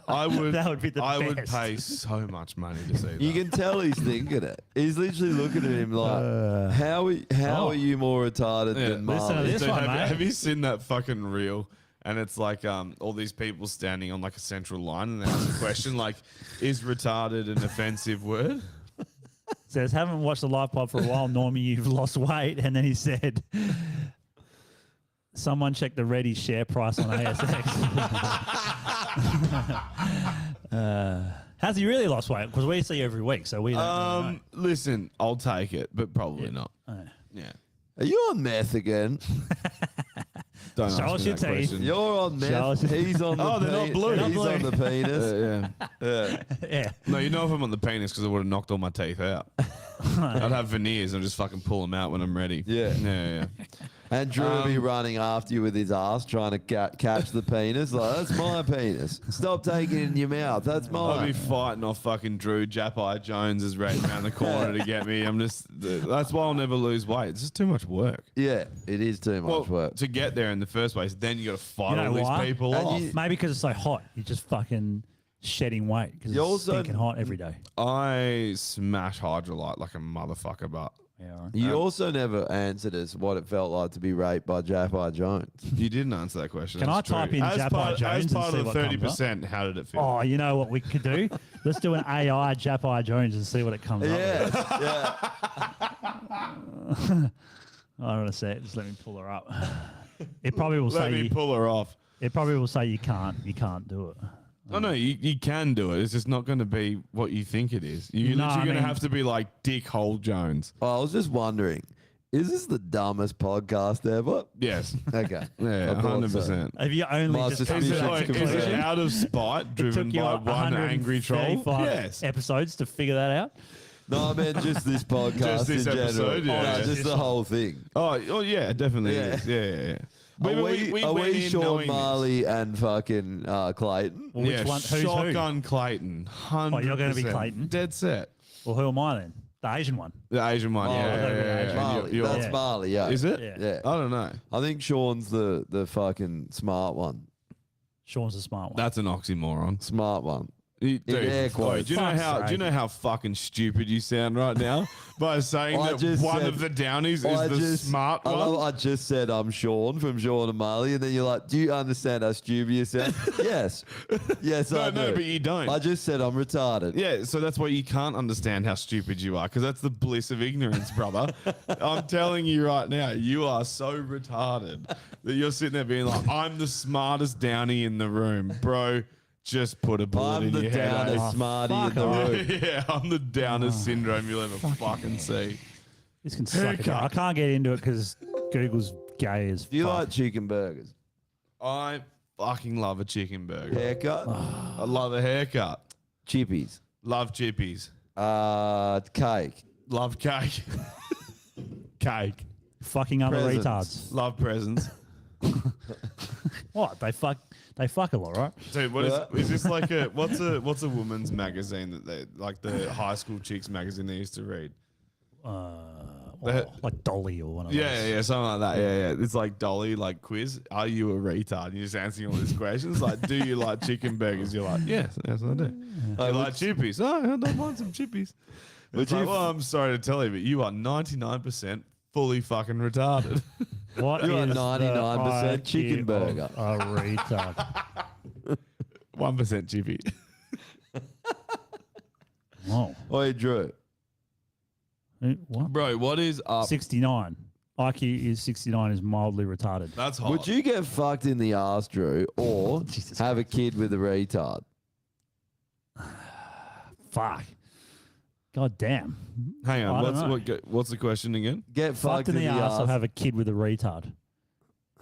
[SPEAKER 1] I would.
[SPEAKER 2] That would be the
[SPEAKER 1] I would
[SPEAKER 2] best.
[SPEAKER 1] pay so much money to see that.
[SPEAKER 8] you can tell he's thinking it. He's literally looking at him like, how
[SPEAKER 2] Oh.
[SPEAKER 8] are you more retarded
[SPEAKER 1] Yeah.
[SPEAKER 8] than
[SPEAKER 2] Listen to
[SPEAKER 8] Marley?
[SPEAKER 2] this
[SPEAKER 1] Dude,
[SPEAKER 2] one,
[SPEAKER 1] have,
[SPEAKER 2] mate.
[SPEAKER 1] have you seen that fucking reel? And it's like all these people standing on like a central line, and they ask a question like, "Is retarded an offensive word?"
[SPEAKER 2] Says, haven't watched the live pod for a while. Normie, you've lost weight. And then he said, someone check the Reddy share price on ASX. Has he really lost weight? Because we see you every week, so we don't really know.
[SPEAKER 1] Listen, I'll take it, but probably not.
[SPEAKER 2] Oh.
[SPEAKER 1] Yeah.
[SPEAKER 8] Are you on meth again?
[SPEAKER 1] Don't
[SPEAKER 2] Show
[SPEAKER 1] ask
[SPEAKER 2] us
[SPEAKER 1] me
[SPEAKER 2] your
[SPEAKER 1] that
[SPEAKER 2] teeth.
[SPEAKER 1] question.
[SPEAKER 8] You're on
[SPEAKER 2] Show us-
[SPEAKER 8] meth. He's on the
[SPEAKER 1] Oh, they're not blue.
[SPEAKER 2] They're
[SPEAKER 8] He's
[SPEAKER 2] not
[SPEAKER 8] on
[SPEAKER 2] blue.
[SPEAKER 8] the penis.
[SPEAKER 1] Yeah.
[SPEAKER 2] Yeah.
[SPEAKER 1] No, you know if I'm on the penis because I would have knocked all my teeth out. I'd have veneers and just fucking pull them out when I'm ready.
[SPEAKER 8] Yeah.
[SPEAKER 1] Yeah.
[SPEAKER 8] And Drew will be running after you with his ass, trying to catch the penis. Like, that's my penis. Stop taking it in your mouth. That's
[SPEAKER 1] I'll be
[SPEAKER 8] mine.
[SPEAKER 1] fighting off fucking Drew. Japai Jones is right around the corner to get me. That's why I'll never lose weight. It's just too much work.
[SPEAKER 8] Yeah, it is too much work.
[SPEAKER 1] To get there in the first place, then you got to fight
[SPEAKER 2] You know
[SPEAKER 1] all
[SPEAKER 2] why?
[SPEAKER 1] these people
[SPEAKER 8] And
[SPEAKER 1] off.
[SPEAKER 2] Maybe because it's so hot. You're just fucking shedding weight because it's
[SPEAKER 8] You also-
[SPEAKER 2] stinking hot every day.
[SPEAKER 1] I smash Hydrolite like a motherfucker, but
[SPEAKER 2] Yeah, right.
[SPEAKER 8] You also never answered us what it felt like to be raped by Japai Jones.
[SPEAKER 1] you didn't answer that question.
[SPEAKER 2] Can
[SPEAKER 1] That's
[SPEAKER 2] I type
[SPEAKER 1] true.
[SPEAKER 2] in
[SPEAKER 1] as
[SPEAKER 2] Japai
[SPEAKER 1] part,
[SPEAKER 2] Jones
[SPEAKER 1] as
[SPEAKER 2] and
[SPEAKER 1] part
[SPEAKER 2] see
[SPEAKER 1] of
[SPEAKER 2] what
[SPEAKER 1] the
[SPEAKER 2] comes up?
[SPEAKER 1] 30%? How did it feel?
[SPEAKER 2] Oh, you know what we could do? Let's do an AI Japai Jones and see what it comes up with.
[SPEAKER 8] Yeah.
[SPEAKER 2] I don't want to say it. Just let me pull her up. It probably will
[SPEAKER 1] Let
[SPEAKER 2] say
[SPEAKER 1] me
[SPEAKER 2] you,
[SPEAKER 1] pull her off.
[SPEAKER 2] it probably will say you can't do it.
[SPEAKER 1] Oh no, you can do it. It's just not going to be what you think it is. You're
[SPEAKER 2] No,
[SPEAKER 1] literally
[SPEAKER 2] I
[SPEAKER 1] going to
[SPEAKER 2] mean-
[SPEAKER 1] have to be like Dick Hole Jones.
[SPEAKER 8] I was just wondering, is this the dumbest podcast ever?
[SPEAKER 1] Yes.
[SPEAKER 8] Okay.
[SPEAKER 1] Yeah,
[SPEAKER 8] I thought so.
[SPEAKER 1] 100%.
[SPEAKER 2] Have you only
[SPEAKER 8] My
[SPEAKER 2] just
[SPEAKER 8] suspicion
[SPEAKER 1] Is it,
[SPEAKER 2] come to
[SPEAKER 1] like,
[SPEAKER 2] that
[SPEAKER 1] is it
[SPEAKER 2] conclusion?
[SPEAKER 1] out of spite
[SPEAKER 2] It
[SPEAKER 1] driven
[SPEAKER 2] took you
[SPEAKER 1] by one angry troll?
[SPEAKER 2] 135
[SPEAKER 1] Yes.
[SPEAKER 2] episodes to figure that out.
[SPEAKER 8] No, I meant just this podcast
[SPEAKER 1] Just this
[SPEAKER 8] in general.
[SPEAKER 1] episode, yeah.
[SPEAKER 8] No,
[SPEAKER 1] Oh,
[SPEAKER 8] just
[SPEAKER 2] this
[SPEAKER 8] the
[SPEAKER 2] one.
[SPEAKER 8] whole thing.
[SPEAKER 1] Oh yeah, it definitely
[SPEAKER 8] Yeah.
[SPEAKER 1] is. Yeah.
[SPEAKER 8] Are we
[SPEAKER 1] went in
[SPEAKER 8] Sean
[SPEAKER 1] knowing
[SPEAKER 8] Marley and fucking Clayton?
[SPEAKER 2] Well, which
[SPEAKER 1] yeah,
[SPEAKER 2] one? Who's who?
[SPEAKER 1] Shotgun Clayton. 100%.
[SPEAKER 2] Oh, you're gonna be Clayton?
[SPEAKER 1] Dead set.
[SPEAKER 2] Well, who am I then? The Asian one.
[SPEAKER 1] The Asian one.
[SPEAKER 2] Oh,
[SPEAKER 1] yeah,
[SPEAKER 2] I thought you were
[SPEAKER 1] yeah,
[SPEAKER 2] Asian.
[SPEAKER 1] yeah.
[SPEAKER 8] Marley.
[SPEAKER 1] You're-
[SPEAKER 8] That's
[SPEAKER 2] Yeah.
[SPEAKER 8] Marley, yeah.
[SPEAKER 1] Is it?
[SPEAKER 2] Yeah.
[SPEAKER 8] Yeah.
[SPEAKER 1] I don't know.
[SPEAKER 8] I think Sean's the fucking smart one.
[SPEAKER 2] Sean's the smart one.
[SPEAKER 1] That's an oxymoron.
[SPEAKER 8] Smart one.
[SPEAKER 1] Dude,
[SPEAKER 8] air
[SPEAKER 1] oi,
[SPEAKER 8] quotes.
[SPEAKER 1] do you know
[SPEAKER 2] Fuck's
[SPEAKER 1] how? Do you
[SPEAKER 2] sake.
[SPEAKER 1] know how fucking stupid you sound right now by saying
[SPEAKER 8] I
[SPEAKER 1] that
[SPEAKER 8] just
[SPEAKER 1] one
[SPEAKER 8] said-
[SPEAKER 1] of the Downies is the smart
[SPEAKER 8] I
[SPEAKER 1] one?
[SPEAKER 8] love- I just said I'm Sean from Sean and Marley, and then you're like, "Do you understand how stupid you sound?" Yes, yes, I do.
[SPEAKER 1] No, but you don't.
[SPEAKER 8] I just said I'm retarded.
[SPEAKER 1] Yeah, so that's why you can't understand how stupid you are, because that's the bliss of ignorance, brother. I'm telling you right now, you are so retarded that you're sitting there being like, I'm the smartest Downy in the room. Bro, just put a bullet
[SPEAKER 8] I'm
[SPEAKER 1] in
[SPEAKER 8] the
[SPEAKER 1] your head.
[SPEAKER 8] downest
[SPEAKER 1] eh?
[SPEAKER 8] smarty in
[SPEAKER 2] fuck
[SPEAKER 8] the
[SPEAKER 2] off.
[SPEAKER 8] room.
[SPEAKER 1] Yeah, I'm the downest syndrome you'll ever fucking see.
[SPEAKER 2] This can suck it.
[SPEAKER 1] Haircut.
[SPEAKER 2] I can't get into it because Google's gay as
[SPEAKER 8] Do you
[SPEAKER 2] fuck.
[SPEAKER 8] like chicken burgers?
[SPEAKER 1] I fucking love a chicken burger.
[SPEAKER 8] Haircut,
[SPEAKER 1] I love a haircut.
[SPEAKER 8] chippies,
[SPEAKER 1] Love chippies.
[SPEAKER 8] cake,
[SPEAKER 1] Love cake. Cake.
[SPEAKER 2] fucking other
[SPEAKER 8] Presents.
[SPEAKER 2] retards?
[SPEAKER 1] Love presents.
[SPEAKER 2] What? They fuck a lot, right?
[SPEAKER 1] Dude, what is this like a what's a woman's magazine that they like the high school chicks magazine they used to read?
[SPEAKER 2] Like Dolly or one of
[SPEAKER 1] Yeah,
[SPEAKER 2] those.
[SPEAKER 1] yeah, something like that. Yeah. It's like Dolly, like quiz. Are you a retard? You're just answering all these questions. Like, do you like chicken burgers? You're like, yes, I do. You like chippies? Oh, I don't mind some chippies. It's like, well, I'm sorry to tell you, but you are 99% fully fucking retarded.
[SPEAKER 2] What
[SPEAKER 8] You are
[SPEAKER 2] is the
[SPEAKER 8] 99% chicken
[SPEAKER 2] IQ of
[SPEAKER 8] burger.
[SPEAKER 2] A retard.
[SPEAKER 1] 1% chippy.
[SPEAKER 2] Whoa.
[SPEAKER 8] Oi, Drew.
[SPEAKER 2] What?
[SPEAKER 1] Bro, what is up?
[SPEAKER 2] 69. IQ is 69 is mildly retarded.
[SPEAKER 1] That's hot.
[SPEAKER 8] Would you get fucked in the ass, Drew, or
[SPEAKER 2] Jesus
[SPEAKER 8] have a kid with a retard?
[SPEAKER 2] Fuck. God damn.
[SPEAKER 1] Hang
[SPEAKER 2] I
[SPEAKER 1] on,
[SPEAKER 2] don't know.
[SPEAKER 1] what's the question again?
[SPEAKER 8] Get
[SPEAKER 2] Fucked in the ass or have a kid with a retard?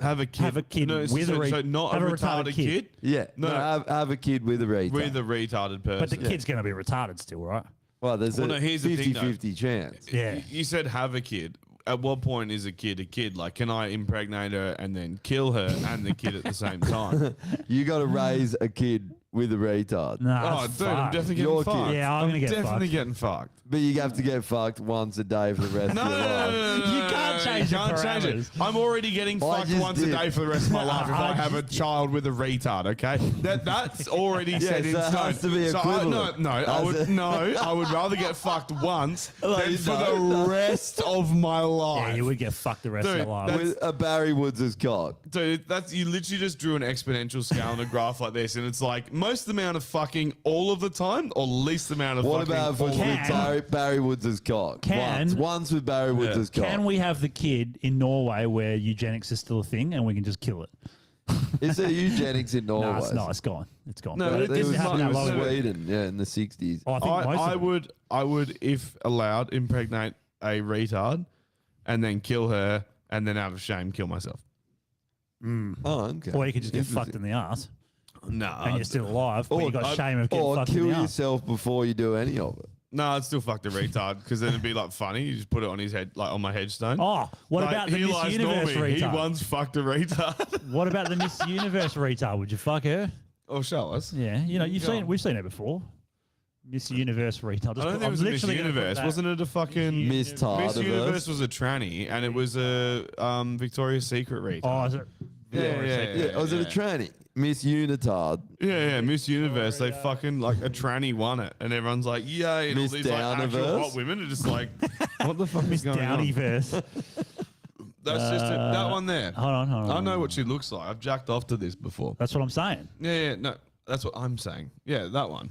[SPEAKER 1] Have a kid.
[SPEAKER 2] Have a kid
[SPEAKER 1] no,
[SPEAKER 2] with
[SPEAKER 1] so,
[SPEAKER 2] a re-
[SPEAKER 1] so not
[SPEAKER 2] have
[SPEAKER 1] a
[SPEAKER 2] a retarded
[SPEAKER 1] retarded
[SPEAKER 2] kid.
[SPEAKER 1] kid.
[SPEAKER 8] Yeah,
[SPEAKER 1] No.
[SPEAKER 8] have a kid with a retard.
[SPEAKER 1] With a retarded person.
[SPEAKER 2] But the kid's going to be retarded still, right?
[SPEAKER 8] well, there's
[SPEAKER 1] Well,
[SPEAKER 8] a
[SPEAKER 1] no, here's the thing, though.
[SPEAKER 8] 50-50 chance.
[SPEAKER 2] Yeah.
[SPEAKER 1] You said have a kid. At what point is a kid? Like, can I impregnate her and then kill her and the kid at the same time?
[SPEAKER 8] You got to raise a kid with a retard.
[SPEAKER 2] No,
[SPEAKER 1] Oh,
[SPEAKER 2] that's
[SPEAKER 1] dude, I'm
[SPEAKER 2] fucked.
[SPEAKER 1] definitely
[SPEAKER 8] Your
[SPEAKER 1] getting
[SPEAKER 8] kid.
[SPEAKER 1] fucked.
[SPEAKER 2] Yeah, I'm gonna get
[SPEAKER 1] definitely
[SPEAKER 2] fucked.
[SPEAKER 1] getting fucked.
[SPEAKER 8] But you have to get fucked once a day for the rest
[SPEAKER 1] No,
[SPEAKER 8] of your life.
[SPEAKER 1] no, no, no,
[SPEAKER 2] You
[SPEAKER 1] no,
[SPEAKER 2] can't
[SPEAKER 1] no,
[SPEAKER 2] change the
[SPEAKER 1] can't change it.
[SPEAKER 2] parameters.
[SPEAKER 1] I'm already getting
[SPEAKER 8] I
[SPEAKER 1] fucked
[SPEAKER 8] just
[SPEAKER 1] once a
[SPEAKER 8] did.
[SPEAKER 1] day for the rest of my life if
[SPEAKER 2] I
[SPEAKER 1] I have a
[SPEAKER 2] just
[SPEAKER 1] child with a retard. Okay, that's already set in
[SPEAKER 8] so it
[SPEAKER 1] stone.
[SPEAKER 8] has to be equivalent.
[SPEAKER 1] I would rather get fucked once
[SPEAKER 8] Like,
[SPEAKER 1] than for
[SPEAKER 8] no.
[SPEAKER 1] the rest of my life.
[SPEAKER 2] Yeah, you would get fucked the rest of
[SPEAKER 1] Dude,
[SPEAKER 2] your life.
[SPEAKER 1] that's-
[SPEAKER 8] With a Barry Woods' cock.
[SPEAKER 1] Dude, that's you literally just drew an exponential scale on a graph like this, and it's like most amount of fucking all of the time, or least amount of
[SPEAKER 8] What
[SPEAKER 1] fucking
[SPEAKER 8] about
[SPEAKER 1] all
[SPEAKER 8] with
[SPEAKER 1] of the
[SPEAKER 2] Can-
[SPEAKER 1] time.
[SPEAKER 8] Barry Woods' cock?
[SPEAKER 2] Can-
[SPEAKER 8] Once with Barry Woods' cock.
[SPEAKER 2] Can we have the kid in Norway where eugenics is still a thing and we can just kill it?
[SPEAKER 8] Is there eugenics in Norway?
[SPEAKER 2] No, it's not. It's gone. It's gone.
[SPEAKER 1] No,
[SPEAKER 2] But
[SPEAKER 1] but
[SPEAKER 8] It was,
[SPEAKER 2] happened
[SPEAKER 8] it
[SPEAKER 2] that
[SPEAKER 8] was
[SPEAKER 2] long ago.
[SPEAKER 8] Sweden, yeah, in the 60s.
[SPEAKER 2] Oh, I think most
[SPEAKER 1] I
[SPEAKER 2] of them.
[SPEAKER 1] would, if allowed, impregnate a retard, and then kill her, and then out of shame kill myself.
[SPEAKER 8] Oh, okay.
[SPEAKER 2] Or you could just get fucked in the ass
[SPEAKER 1] No,
[SPEAKER 2] and you're still alive, but
[SPEAKER 8] Or-
[SPEAKER 2] you got shame of getting
[SPEAKER 8] Or
[SPEAKER 2] fucked
[SPEAKER 8] kill
[SPEAKER 2] in the ass.
[SPEAKER 8] yourself before you do any of it.
[SPEAKER 1] no, I'd still fuck the retard because then it'd be like funny. You just put it on his head, like on my headstone.
[SPEAKER 2] Oh, what
[SPEAKER 1] Like,
[SPEAKER 2] about the
[SPEAKER 1] he
[SPEAKER 2] Miss
[SPEAKER 1] lies
[SPEAKER 2] Universe
[SPEAKER 1] Normie, He
[SPEAKER 2] retard?
[SPEAKER 1] once fucked a retard.
[SPEAKER 2] What about the Miss Universe retard? Would you fuck her?
[SPEAKER 1] Oh, show us.
[SPEAKER 2] Yeah, you know,
[SPEAKER 1] Go on.
[SPEAKER 2] we've seen it before. Miss Universe retard.
[SPEAKER 1] I don't think it was a Miss Universe. Wasn't it a fucking
[SPEAKER 8] Miss
[SPEAKER 1] Miss
[SPEAKER 8] Tardiverse.
[SPEAKER 1] Universe was a tranny, and it was a Victoria's Secret retard.
[SPEAKER 2] Oh, is it?
[SPEAKER 8] Yeah, was it a tranny? Miss Unitard.
[SPEAKER 1] Yeah, Miss Universe. They fucking like a tranny won it, and everyone's like, yay! And
[SPEAKER 8] Miss
[SPEAKER 1] all these like actual
[SPEAKER 8] Downiverse?
[SPEAKER 1] hot women are just like, what the fuck
[SPEAKER 2] Miss
[SPEAKER 1] is going on?
[SPEAKER 2] Downiverse.
[SPEAKER 1] That's just it. That one there.
[SPEAKER 2] Hold on.
[SPEAKER 1] I know what she looks like. I've jacked off to this before.
[SPEAKER 2] That's what I'm saying.
[SPEAKER 1] Yeah, no, that's what I'm saying. Yeah, that one.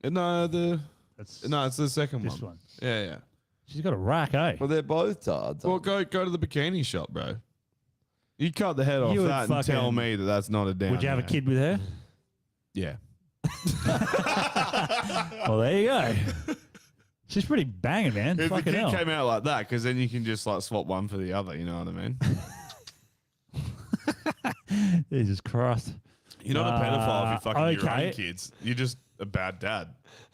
[SPEAKER 1] No,
[SPEAKER 2] That's
[SPEAKER 1] it's the second
[SPEAKER 2] this
[SPEAKER 1] one.
[SPEAKER 2] one.
[SPEAKER 1] Yeah.
[SPEAKER 2] She's got a rack, eh?
[SPEAKER 8] Well, they're both tards.
[SPEAKER 1] Well, go to the bikini shop, bro. You cut the head off
[SPEAKER 2] You would
[SPEAKER 1] that and tell
[SPEAKER 2] fucking-
[SPEAKER 1] me that that's not a down.
[SPEAKER 2] Would you have a
[SPEAKER 1] there.
[SPEAKER 2] kid with her?
[SPEAKER 1] Yeah.
[SPEAKER 2] Well, there you go. She's pretty banging, man.
[SPEAKER 1] If the
[SPEAKER 2] Fucking
[SPEAKER 1] kid
[SPEAKER 2] hell.
[SPEAKER 1] came out like that, because then you can just like swap one for the other. You know what I mean?
[SPEAKER 2] Jesus Christ.
[SPEAKER 1] You're not a pedophile if you fucking your
[SPEAKER 2] okay.
[SPEAKER 1] own kids. You're just a bad dad.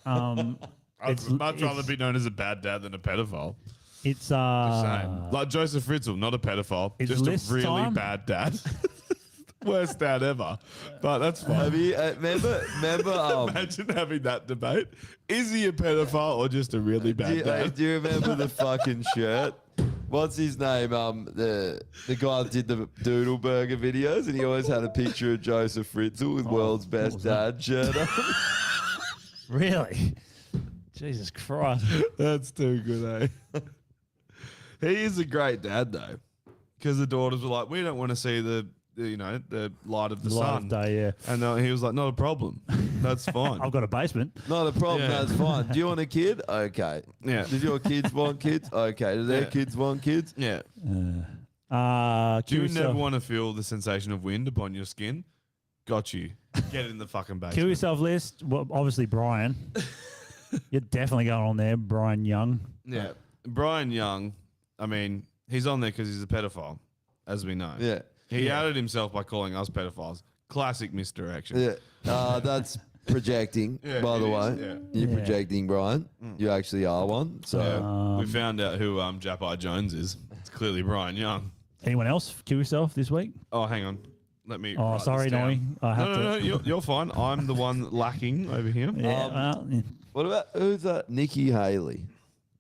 [SPEAKER 2] Um,
[SPEAKER 1] I'd
[SPEAKER 2] It's-
[SPEAKER 1] much rather
[SPEAKER 2] it's-
[SPEAKER 1] be known as a bad dad than a pedophile.
[SPEAKER 2] it's
[SPEAKER 1] Same. Like Joseph Fritzl, not a pedophile,
[SPEAKER 2] It's
[SPEAKER 1] just
[SPEAKER 2] list
[SPEAKER 1] a really
[SPEAKER 2] time?
[SPEAKER 1] bad dad. Worst dad ever. But that's fine.
[SPEAKER 8] Have you, remember,
[SPEAKER 1] Imagine having that debate. Is he a pedophile or just a really bad dad?
[SPEAKER 8] do you remember the fucking shirt? What's his name? The guy that did the Doodle Burger videos, and he always had a picture of Joseph Fritzl with world's best
[SPEAKER 2] was that?
[SPEAKER 8] dad shirt on.
[SPEAKER 2] really? Jesus Christ.
[SPEAKER 1] That's too good, eh? He is a great dad, though, because the daughters were like, we don't want to see the light of the
[SPEAKER 2] Light
[SPEAKER 1] sun.
[SPEAKER 2] of day, yeah.
[SPEAKER 1] And he was like, not a problem. That's fine.
[SPEAKER 2] I've got a basement.
[SPEAKER 8] Not a problem.
[SPEAKER 1] Yeah.
[SPEAKER 8] That's fine. Do you want a kid? Okay.
[SPEAKER 1] Yeah.
[SPEAKER 8] Did your kids want kids? Okay. Do their
[SPEAKER 1] Yeah.
[SPEAKER 8] kids want kids?
[SPEAKER 1] Yeah.
[SPEAKER 2] Do
[SPEAKER 1] Do you
[SPEAKER 2] kill
[SPEAKER 1] never
[SPEAKER 2] yourself,
[SPEAKER 1] want to feel the sensation of wind upon your skin? Got you. Get in the fucking basement.
[SPEAKER 2] kill yourself list? Well, obviously, Brian. You're definitely going on there, Brian Young.
[SPEAKER 1] Yeah. Brian Young, I mean, he's on there because he's a pedophile, as we know.
[SPEAKER 8] Yeah.
[SPEAKER 1] He outed himself by calling us pedophiles. Classic misdirection.
[SPEAKER 8] Yeah. That's projecting,
[SPEAKER 1] Yeah,
[SPEAKER 8] by the
[SPEAKER 1] it
[SPEAKER 8] way.
[SPEAKER 1] is, yeah.
[SPEAKER 8] You're
[SPEAKER 2] Yeah.
[SPEAKER 8] projecting, Brian. You actually are one. So
[SPEAKER 1] Yeah. We found out who Japai Jones is. It's clearly Brian Young.
[SPEAKER 2] Anyone else kill yourself this week?
[SPEAKER 1] Oh, hang on. Let me.
[SPEAKER 2] Oh,
[SPEAKER 1] write
[SPEAKER 2] sorry,
[SPEAKER 1] this down.
[SPEAKER 2] Noi. I have
[SPEAKER 1] No,
[SPEAKER 2] to.
[SPEAKER 1] you're fine. I'm the one lacking over here.
[SPEAKER 2] Yeah, well, yeah.
[SPEAKER 8] what about who's that? Nikki Haley.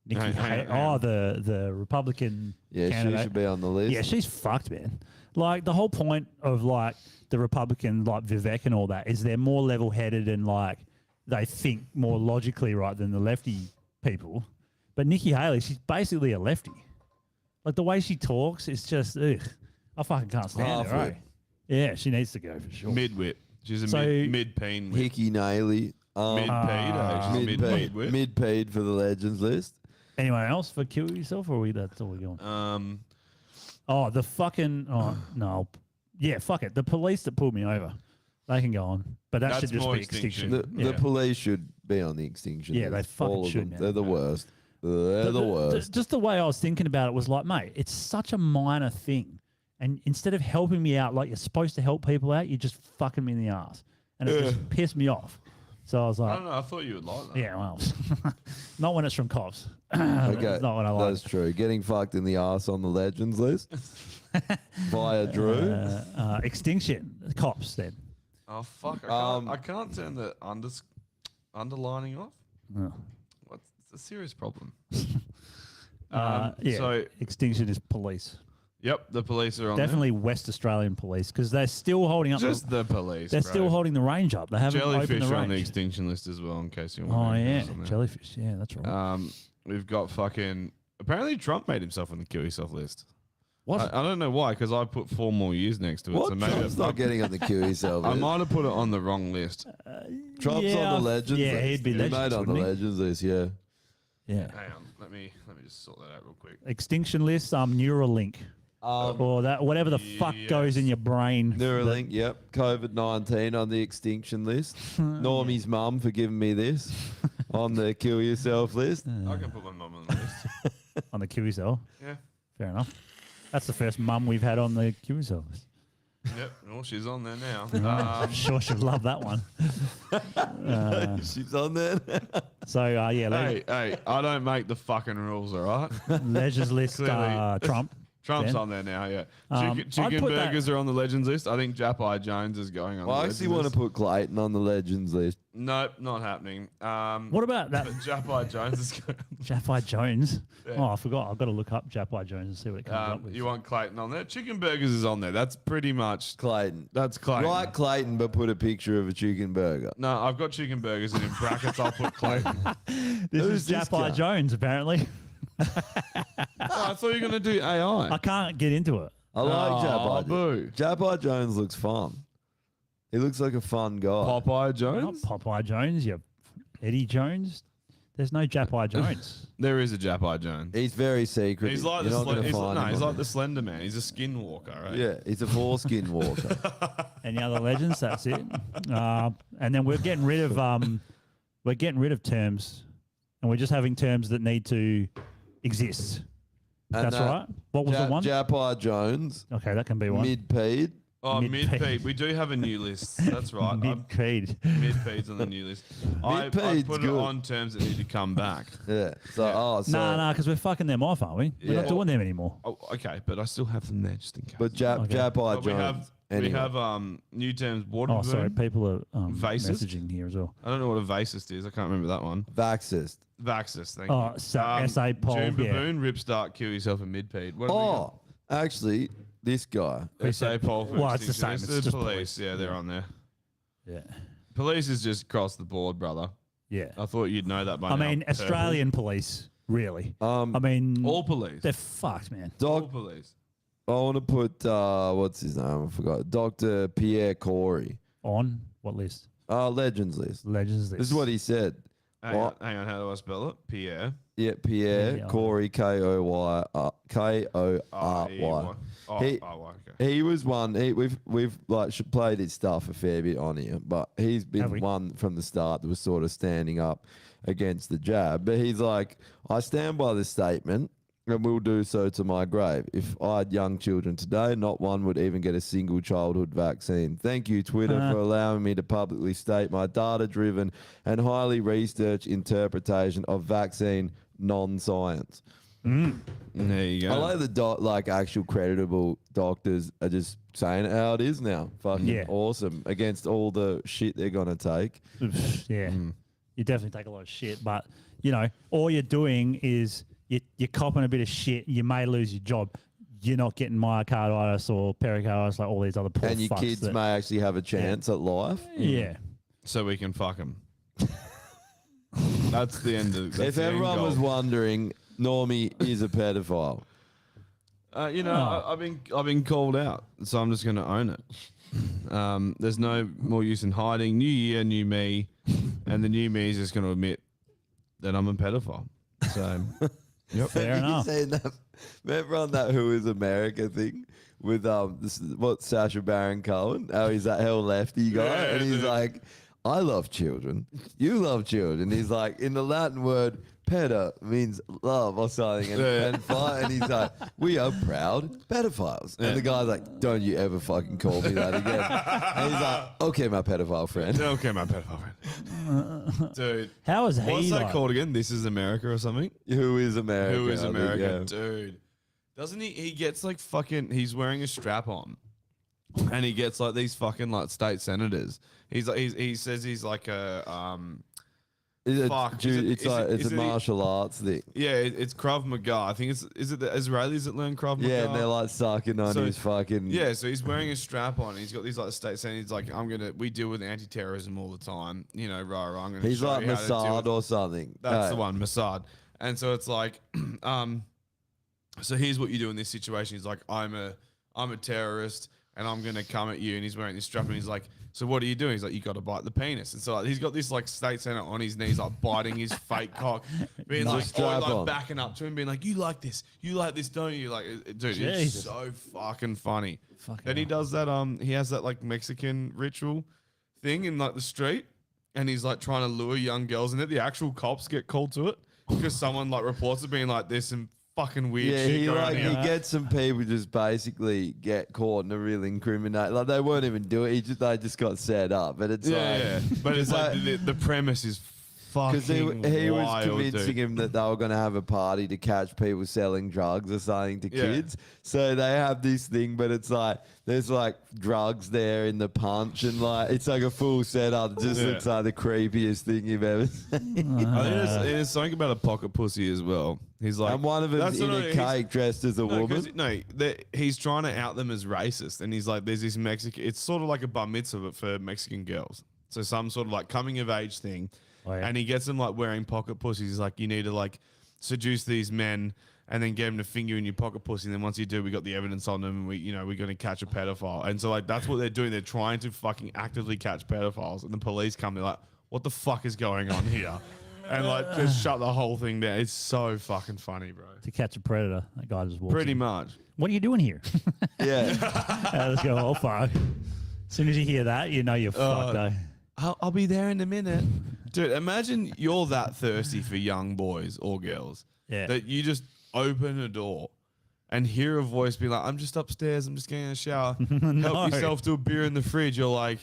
[SPEAKER 2] Nikki
[SPEAKER 1] Hang
[SPEAKER 2] Haley.
[SPEAKER 1] on.
[SPEAKER 2] Oh, the Republican
[SPEAKER 8] Yeah,
[SPEAKER 2] candidate.
[SPEAKER 8] she should be on the list.
[SPEAKER 2] Yeah, she's fucked, man. Like the whole point of like the Republican, like Vivek and all that, is they're more level-headed and like they think more logically, right, than the lefty people. But Nikki Haley, she's basically a lefty. Like the way she talks, it's just, ugh. I fucking can't stand her.
[SPEAKER 8] Halfwit.
[SPEAKER 2] Right? Yeah, she needs to go for sure.
[SPEAKER 1] Mid-wit. She's a
[SPEAKER 2] So-
[SPEAKER 1] mid-peen wit.
[SPEAKER 8] Hickey Naley.
[SPEAKER 1] Mid-peed. She's
[SPEAKER 8] Mid-paid
[SPEAKER 1] mid-wit.
[SPEAKER 8] mid-paid for the Legends list.
[SPEAKER 2] Anyone else for kill yourself, or that's all we're going? Oh, the fucking no, yeah, fuck it. The police that pulled me over, they can go on, but that
[SPEAKER 1] That's
[SPEAKER 2] should just
[SPEAKER 1] more
[SPEAKER 2] be extinction.
[SPEAKER 1] extinction.
[SPEAKER 8] The
[SPEAKER 2] Yeah.
[SPEAKER 8] police should be on the extinction
[SPEAKER 2] Yeah, they
[SPEAKER 8] list.
[SPEAKER 2] fucking
[SPEAKER 8] All of
[SPEAKER 2] should,
[SPEAKER 8] them.
[SPEAKER 2] man.
[SPEAKER 8] They're the worst. They're the worst.
[SPEAKER 2] Just the way I was thinking about it was like, mate, it's such a minor thing, and instead of helping me out like you're supposed to help people out, you're just fucking me in the ass, and it just pissed me off. So I was
[SPEAKER 1] I
[SPEAKER 2] like,
[SPEAKER 1] don't know. I thought you would like that.
[SPEAKER 2] yeah, well, not when it's from cops.
[SPEAKER 8] Okay,
[SPEAKER 2] That's not what I like.
[SPEAKER 8] that's true. Getting fucked in the ass on the Legends list via Drew.
[SPEAKER 2] Extinction, cops then.
[SPEAKER 1] Oh, fuck. I can't turn the underlining off.
[SPEAKER 2] Oh.
[SPEAKER 1] What's it's a serious problem.
[SPEAKER 2] Yeah.
[SPEAKER 1] So,
[SPEAKER 2] Extinction is police.
[SPEAKER 1] yep, the police are on
[SPEAKER 2] Definitely West Australian police because they're still holding up.
[SPEAKER 1] there. Just the police.
[SPEAKER 2] they're
[SPEAKER 1] bro.
[SPEAKER 2] still holding the range up. They haven't opened
[SPEAKER 1] Jellyfish
[SPEAKER 2] the
[SPEAKER 1] are on the
[SPEAKER 2] range.
[SPEAKER 1] extinction list as well, in case you
[SPEAKER 2] Oh
[SPEAKER 1] want.
[SPEAKER 2] yeah, jellyfish. Yeah, that's right.
[SPEAKER 1] We've got fucking. Apparently, Trump made himself on the kill yourself list.
[SPEAKER 2] What?
[SPEAKER 1] I don't know why, because I put 4 more years next to it.
[SPEAKER 8] What?
[SPEAKER 1] So maybe
[SPEAKER 8] Trump's not getting on the kill yourself
[SPEAKER 1] I
[SPEAKER 8] list.
[SPEAKER 1] might have put it on the wrong list.
[SPEAKER 8] Trump's
[SPEAKER 2] Yeah,
[SPEAKER 8] on the legends
[SPEAKER 2] yeah,
[SPEAKER 8] list.
[SPEAKER 2] he'd be
[SPEAKER 8] He
[SPEAKER 2] legends,
[SPEAKER 8] made on the
[SPEAKER 2] wouldn't he?
[SPEAKER 8] legends list, yeah.
[SPEAKER 2] Yeah.
[SPEAKER 1] Hang on, let me just sort that out real quick.
[SPEAKER 2] Extinction list. Neuralink. Or that whatever the fuck goes in your brain.
[SPEAKER 8] Neuralink, yep. COVID-19 on the extinction list. Normie's mum for giving me this on the kill yourself list.
[SPEAKER 1] I can put my mum on the list.
[SPEAKER 2] On the kill yourself.
[SPEAKER 1] Yeah.
[SPEAKER 2] Fair enough. That's the first mum we've had on the kill yourself list.
[SPEAKER 1] Yep. Well, she's on there now.
[SPEAKER 2] I'm sure she'll love that one.
[SPEAKER 8] She's on there.
[SPEAKER 2] So yeah,
[SPEAKER 1] hey, I don't make the fucking rules, all right?
[SPEAKER 2] Legends list.
[SPEAKER 1] Clearly.
[SPEAKER 2] Trump.
[SPEAKER 1] Trump's
[SPEAKER 2] Ben?
[SPEAKER 1] on there now, yeah.
[SPEAKER 2] I'd
[SPEAKER 1] Chicken
[SPEAKER 2] put that-
[SPEAKER 1] burgers are on the legends list. I think Japai Jones is going on
[SPEAKER 8] I
[SPEAKER 1] the
[SPEAKER 8] actually
[SPEAKER 1] legends
[SPEAKER 8] want
[SPEAKER 1] list.
[SPEAKER 8] to put Clayton on the legends list.
[SPEAKER 1] Nope, not happening.
[SPEAKER 2] What about that?
[SPEAKER 1] Japai Jones is going
[SPEAKER 2] Japai Jones.
[SPEAKER 1] Yeah.
[SPEAKER 2] Oh, I forgot. I've got to look up Japai Jones and see what it comes up with.
[SPEAKER 1] You want Clayton on there? Chicken burgers is on there. That's pretty much
[SPEAKER 8] Clayton.
[SPEAKER 1] That's Clayton.
[SPEAKER 8] Write Clayton, but put a picture of a chicken burger.
[SPEAKER 1] No, I've got chicken burgers, and in brackets I'll put Clayton.
[SPEAKER 2] This
[SPEAKER 8] Who's
[SPEAKER 2] is
[SPEAKER 8] this
[SPEAKER 2] Japai
[SPEAKER 8] guy?
[SPEAKER 2] Jones, apparently.
[SPEAKER 1] I thought you were going to do AI.
[SPEAKER 2] I can't get into it.
[SPEAKER 8] I like
[SPEAKER 1] Oh,
[SPEAKER 8] Japai.
[SPEAKER 1] boo.
[SPEAKER 8] Japai Jones looks fun. He looks like a fun guy.
[SPEAKER 1] Popeye
[SPEAKER 2] Not
[SPEAKER 1] Jones?
[SPEAKER 2] Popeye Jones, you Eddie Jones. There's no Japai Jones.
[SPEAKER 1] There is a Japai Jones.
[SPEAKER 8] He's very secret.
[SPEAKER 1] He's like
[SPEAKER 8] You're
[SPEAKER 1] the
[SPEAKER 8] not gonna
[SPEAKER 1] he's
[SPEAKER 8] find him
[SPEAKER 1] he's
[SPEAKER 8] on
[SPEAKER 1] like the Slender Man. He's a skinwalker, right?
[SPEAKER 8] Yeah, he's a foreskin walker.
[SPEAKER 2] Any other legends? That's it. And then we're getting rid of terms, and we're just having terms that need to exist.
[SPEAKER 8] And
[SPEAKER 2] That's
[SPEAKER 8] that
[SPEAKER 2] right. What was the one?
[SPEAKER 8] Japai Jones,
[SPEAKER 2] Okay, that can be one.
[SPEAKER 8] mid-peed.
[SPEAKER 1] Oh,
[SPEAKER 2] Mid-peed.
[SPEAKER 1] mid-peed. We do have a new list. That's right.
[SPEAKER 2] Mid-creed.
[SPEAKER 1] Mid-peed's on the new list. I
[SPEAKER 8] Mid-peed's
[SPEAKER 1] put it
[SPEAKER 8] good.
[SPEAKER 1] on terms that need to come back.
[SPEAKER 8] Yeah. So, so
[SPEAKER 2] No, because we're fucking them off, aren't we? We're
[SPEAKER 8] Yeah.
[SPEAKER 2] not doing them anymore.
[SPEAKER 1] Oh, okay, but I still have them there just in case.
[SPEAKER 8] But
[SPEAKER 2] Okay.
[SPEAKER 8] Japai
[SPEAKER 1] But
[SPEAKER 8] Jones.
[SPEAKER 1] we
[SPEAKER 8] anyway.
[SPEAKER 1] have new terms. Water
[SPEAKER 2] Oh, sorry.
[SPEAKER 1] balloon.
[SPEAKER 2] People are
[SPEAKER 1] Vasist?
[SPEAKER 2] messaging here as well.
[SPEAKER 1] I don't know what a vasist is. I can't remember that one.
[SPEAKER 8] Vaxist.
[SPEAKER 1] Vaxis, thank
[SPEAKER 2] Oh,
[SPEAKER 1] you.
[SPEAKER 2] so SA poll,
[SPEAKER 1] June
[SPEAKER 2] yeah.
[SPEAKER 1] Baboon, Ripstart, kill yourself, and mid-peed. What have we got?
[SPEAKER 8] Oh, actually, this guy.
[SPEAKER 1] SA poll for
[SPEAKER 2] Well, it's the
[SPEAKER 1] extinction.
[SPEAKER 2] same,
[SPEAKER 1] The
[SPEAKER 2] it's just
[SPEAKER 1] police.
[SPEAKER 2] police.
[SPEAKER 1] Yeah, they're on there.
[SPEAKER 2] Yeah.
[SPEAKER 1] Police is just across the board, brother.
[SPEAKER 2] Yeah.
[SPEAKER 1] I thought you'd know that by
[SPEAKER 2] I
[SPEAKER 1] now.
[SPEAKER 2] mean,
[SPEAKER 1] Purple.
[SPEAKER 2] Australian police, really. I mean,
[SPEAKER 1] All police.
[SPEAKER 2] they're fucked, man.
[SPEAKER 1] All
[SPEAKER 8] Doc,
[SPEAKER 1] police.
[SPEAKER 8] I want to put, what's his name? I forgot. Dr. Pierre Corey.
[SPEAKER 2] On what list?
[SPEAKER 8] Legends list.
[SPEAKER 2] Legends list.
[SPEAKER 8] This is what he said.
[SPEAKER 1] Hang on,
[SPEAKER 8] What?
[SPEAKER 1] hang on, how do I spell it? Pierre.
[SPEAKER 8] Yeah, Pierre
[SPEAKER 2] Yeah.
[SPEAKER 8] Corey, Kory, Kory.
[SPEAKER 1] Oh,
[SPEAKER 8] He-
[SPEAKER 1] okay.
[SPEAKER 8] He was one. We've like played his stuff a fair bit on here, but he's
[SPEAKER 2] Have
[SPEAKER 8] been
[SPEAKER 2] we?
[SPEAKER 8] one from the start that was sort of standing up against the jab. But he's like, I stand by this statement, and will do so to my grave. If I had young children today, not one would even get a single childhood vaccine. Thank you, Twitter, for allowing me to publicly state my data-driven and highly researched interpretation of vaccine non-science.
[SPEAKER 1] There you go.
[SPEAKER 8] I like the actual creditable doctors are just saying it how it is now. Fucking
[SPEAKER 2] Yeah.
[SPEAKER 8] awesome against all the shit they're gonna take.
[SPEAKER 2] Yeah. You definitely take a lot of shit, but, you know, all you're doing is you're copping a bit of shit. You may lose your job. You're not getting myocarditis or pericarditis like all these other poor
[SPEAKER 8] And your
[SPEAKER 2] fucks
[SPEAKER 8] kids
[SPEAKER 2] that-
[SPEAKER 8] may actually have a chance at life.
[SPEAKER 2] Yeah.
[SPEAKER 1] So we can fuck them. That's the end of. That's
[SPEAKER 8] If
[SPEAKER 1] the end
[SPEAKER 8] everyone
[SPEAKER 1] goal.
[SPEAKER 8] was wondering, Normie is a pedophile.
[SPEAKER 1] You know,
[SPEAKER 2] Oh.
[SPEAKER 1] I've been called out, so I'm just going to own it. There's no more use in hiding. New year, new me, and the new me is just going to admit that I'm a pedophile. So,
[SPEAKER 2] Fair enough.
[SPEAKER 8] You seen that? Remember on that Who Is America thing with Sacha Baron Cohen? How he's that hell lefty guy,
[SPEAKER 1] Yeah,
[SPEAKER 8] and he's
[SPEAKER 1] dude.
[SPEAKER 8] like, "I love children. You love children." He's like, in the Latin word "peda" means love or something, and he's like, "We are proud pedophiles." And the guy's like, "Don't you ever fucking call me that again." And he's like, "Okay, my pedophile friend."
[SPEAKER 1] okay, my pedophile friend. Dude,
[SPEAKER 2] How is he
[SPEAKER 1] what's that
[SPEAKER 2] like-
[SPEAKER 1] called again? This is America or something?
[SPEAKER 8] Who is America?
[SPEAKER 1] Who is
[SPEAKER 8] I think,
[SPEAKER 1] America?
[SPEAKER 8] yeah.
[SPEAKER 1] Dude. Doesn't he? He gets like fucking. He's wearing a strap on, and he gets like these fucking like state senators. He's like he says he's like a fuck.
[SPEAKER 8] It's
[SPEAKER 1] Is
[SPEAKER 8] a
[SPEAKER 1] it-
[SPEAKER 8] martial arts thing.
[SPEAKER 1] Yeah, it's Krav Maga. I think is it the Israelis that learn Krav Maga?
[SPEAKER 8] Yeah, and they're like sucking on
[SPEAKER 1] So-
[SPEAKER 8] his fucking.
[SPEAKER 1] Yeah, so he's wearing a strap on. He's got these like states saying he's like, we deal with anti-terrorism all the time. You know, rah. I'm gonna
[SPEAKER 8] He's
[SPEAKER 1] show
[SPEAKER 8] like
[SPEAKER 1] you how to deal
[SPEAKER 8] Mossad
[SPEAKER 1] with-"
[SPEAKER 8] or something.
[SPEAKER 1] That's
[SPEAKER 8] Hey.
[SPEAKER 1] the one, Mossad. And so it's like, so here's what you do in this situation. He's like, I'm a terrorist and I'm gonna come at you. And he's wearing this strap and he's like, so what are you doing? He's like, you got to bite the penis. And so like, he's got this like state center on his knees, like biting his fake cock, being like,
[SPEAKER 8] Strap on.
[SPEAKER 1] backing up to him, being like, you like this, don't you? Like, dude, it's
[SPEAKER 2] Jesus.
[SPEAKER 1] so fucking funny.
[SPEAKER 2] Fucking
[SPEAKER 1] Then he
[SPEAKER 2] hell.
[SPEAKER 1] does that. He has that like Mexican ritual thing in like the street, and he's like trying to lure young girls, and then the actual cops get called to it because someone like reports it being like there's some fucking weird
[SPEAKER 8] Yeah,
[SPEAKER 1] shit
[SPEAKER 8] he
[SPEAKER 1] going on
[SPEAKER 8] like
[SPEAKER 1] here.
[SPEAKER 8] he gets some people just basically get caught in a real incriminate. Like they weren't even doing it. They just got set up. But it's
[SPEAKER 1] Yeah, but it's like the premise is fucking
[SPEAKER 8] because he was
[SPEAKER 1] wild,
[SPEAKER 8] convincing
[SPEAKER 1] dude.
[SPEAKER 8] him that they were going to have a party to catch people selling drugs or something to
[SPEAKER 1] Yeah.
[SPEAKER 8] kids. So they have this thing, but it's like there's like drugs there in the punch, and like it's like a full setup. It just
[SPEAKER 1] Yeah.
[SPEAKER 8] looks like the creepiest thing you've ever seen.
[SPEAKER 1] I think there's something about a pocket pussy as well. He's like,
[SPEAKER 8] And one of them's
[SPEAKER 1] that's
[SPEAKER 8] in
[SPEAKER 1] not-
[SPEAKER 8] a
[SPEAKER 1] he's-
[SPEAKER 8] cake dressed as a
[SPEAKER 1] No, 'cause-
[SPEAKER 8] woman.
[SPEAKER 1] no, he's trying to out them as racist, and he's like, "There's this Mexican. It's sort of like a bar mitzvah but for Mexican girls. So some sort of like coming of age thing,
[SPEAKER 2] Oh, yeah.
[SPEAKER 1] and he gets them like wearing pocket pussies. He's like, you need to like seduce these men, and then get them to finger in your pocket pussy. And then once you do, we got the evidence on them, and we're going to catch a pedophile. And so like that's what they're doing. They're trying to fucking actively catch pedophiles, and the police come. They're like, what the fuck is going on here? And like just shut the whole thing down. It's so fucking funny, bro.
[SPEAKER 2] To catch a predator, that guy just walks
[SPEAKER 1] Pretty
[SPEAKER 2] in.
[SPEAKER 1] much.
[SPEAKER 2] What are you doing here?
[SPEAKER 8] Yeah.
[SPEAKER 2] Let's go. Oh, fuck. As soon as you hear that, you know you're fucked. Eh?
[SPEAKER 1] I'll be there in a minute. Dude, imagine you're that thirsty for young boys or girls
[SPEAKER 2] Yeah.
[SPEAKER 1] that you just open a door and hear a voice be like, I'm just upstairs, I'm just getting a shower.
[SPEAKER 2] No.
[SPEAKER 1] Help yourself to a beer in the fridge. You're like,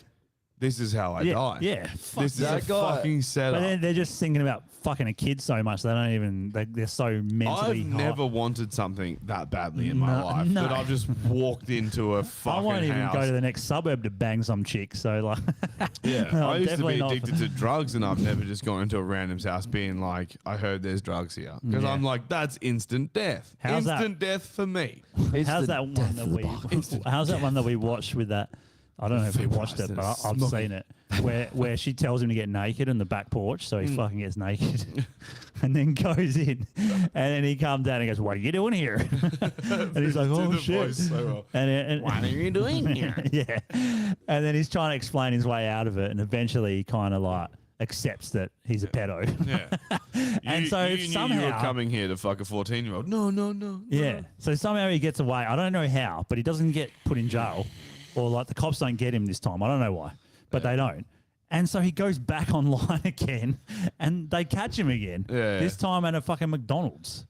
[SPEAKER 1] this is how I
[SPEAKER 2] Yeah,
[SPEAKER 1] die.
[SPEAKER 2] yeah. Fuck
[SPEAKER 1] This is a
[SPEAKER 8] that guy.
[SPEAKER 1] fucking
[SPEAKER 2] But
[SPEAKER 1] setup.
[SPEAKER 2] then they're just thinking about fucking a kid so much they don't even they're so mentally.
[SPEAKER 1] I've
[SPEAKER 2] hot.
[SPEAKER 1] never wanted something that badly in my
[SPEAKER 2] No,
[SPEAKER 1] life
[SPEAKER 2] no.
[SPEAKER 1] that I've just walked into a
[SPEAKER 2] I
[SPEAKER 1] fucking
[SPEAKER 2] won't even
[SPEAKER 1] house.
[SPEAKER 2] go to the next suburb to bang some chick. So like,
[SPEAKER 1] Yeah,
[SPEAKER 2] No,
[SPEAKER 1] I used to
[SPEAKER 2] definitely
[SPEAKER 1] be
[SPEAKER 2] not.
[SPEAKER 1] addicted to drugs, and I've never just gone into a random's house being like, "I heard there's drugs here," because
[SPEAKER 2] Yeah.
[SPEAKER 1] I'm like, "That's instant death.
[SPEAKER 2] How's that?
[SPEAKER 1] Instant death for me."
[SPEAKER 2] how's that one that we? How's that one that we watched with that? I don't know if we watched it, but I've seen it. Where she tells him to get naked in the back porch, so he
[SPEAKER 1] Mm.
[SPEAKER 2] fucking gets naked, and then goes in, and then he comes down and goes, "What are you doing here?" and he's like,
[SPEAKER 1] Do
[SPEAKER 2] "Oh
[SPEAKER 1] the
[SPEAKER 2] shit!"
[SPEAKER 1] voice so well.
[SPEAKER 2] And
[SPEAKER 1] What are you doing here?
[SPEAKER 2] yeah, and then he's trying to explain his way out of it, and eventually he kind of like accepts that he's a pedo.
[SPEAKER 1] Yeah,
[SPEAKER 2] And so
[SPEAKER 1] you knew you were
[SPEAKER 2] somehow-
[SPEAKER 1] coming here to fuck a 14-year-old. No.
[SPEAKER 2] Yeah. So somehow he gets away. I don't know how, but he doesn't get put in jail, or like the cops don't get him this time. I don't know why, but they don't. And so he goes back online again, and they catch him again.
[SPEAKER 1] Yeah.
[SPEAKER 2] This time at a fucking McDonald's.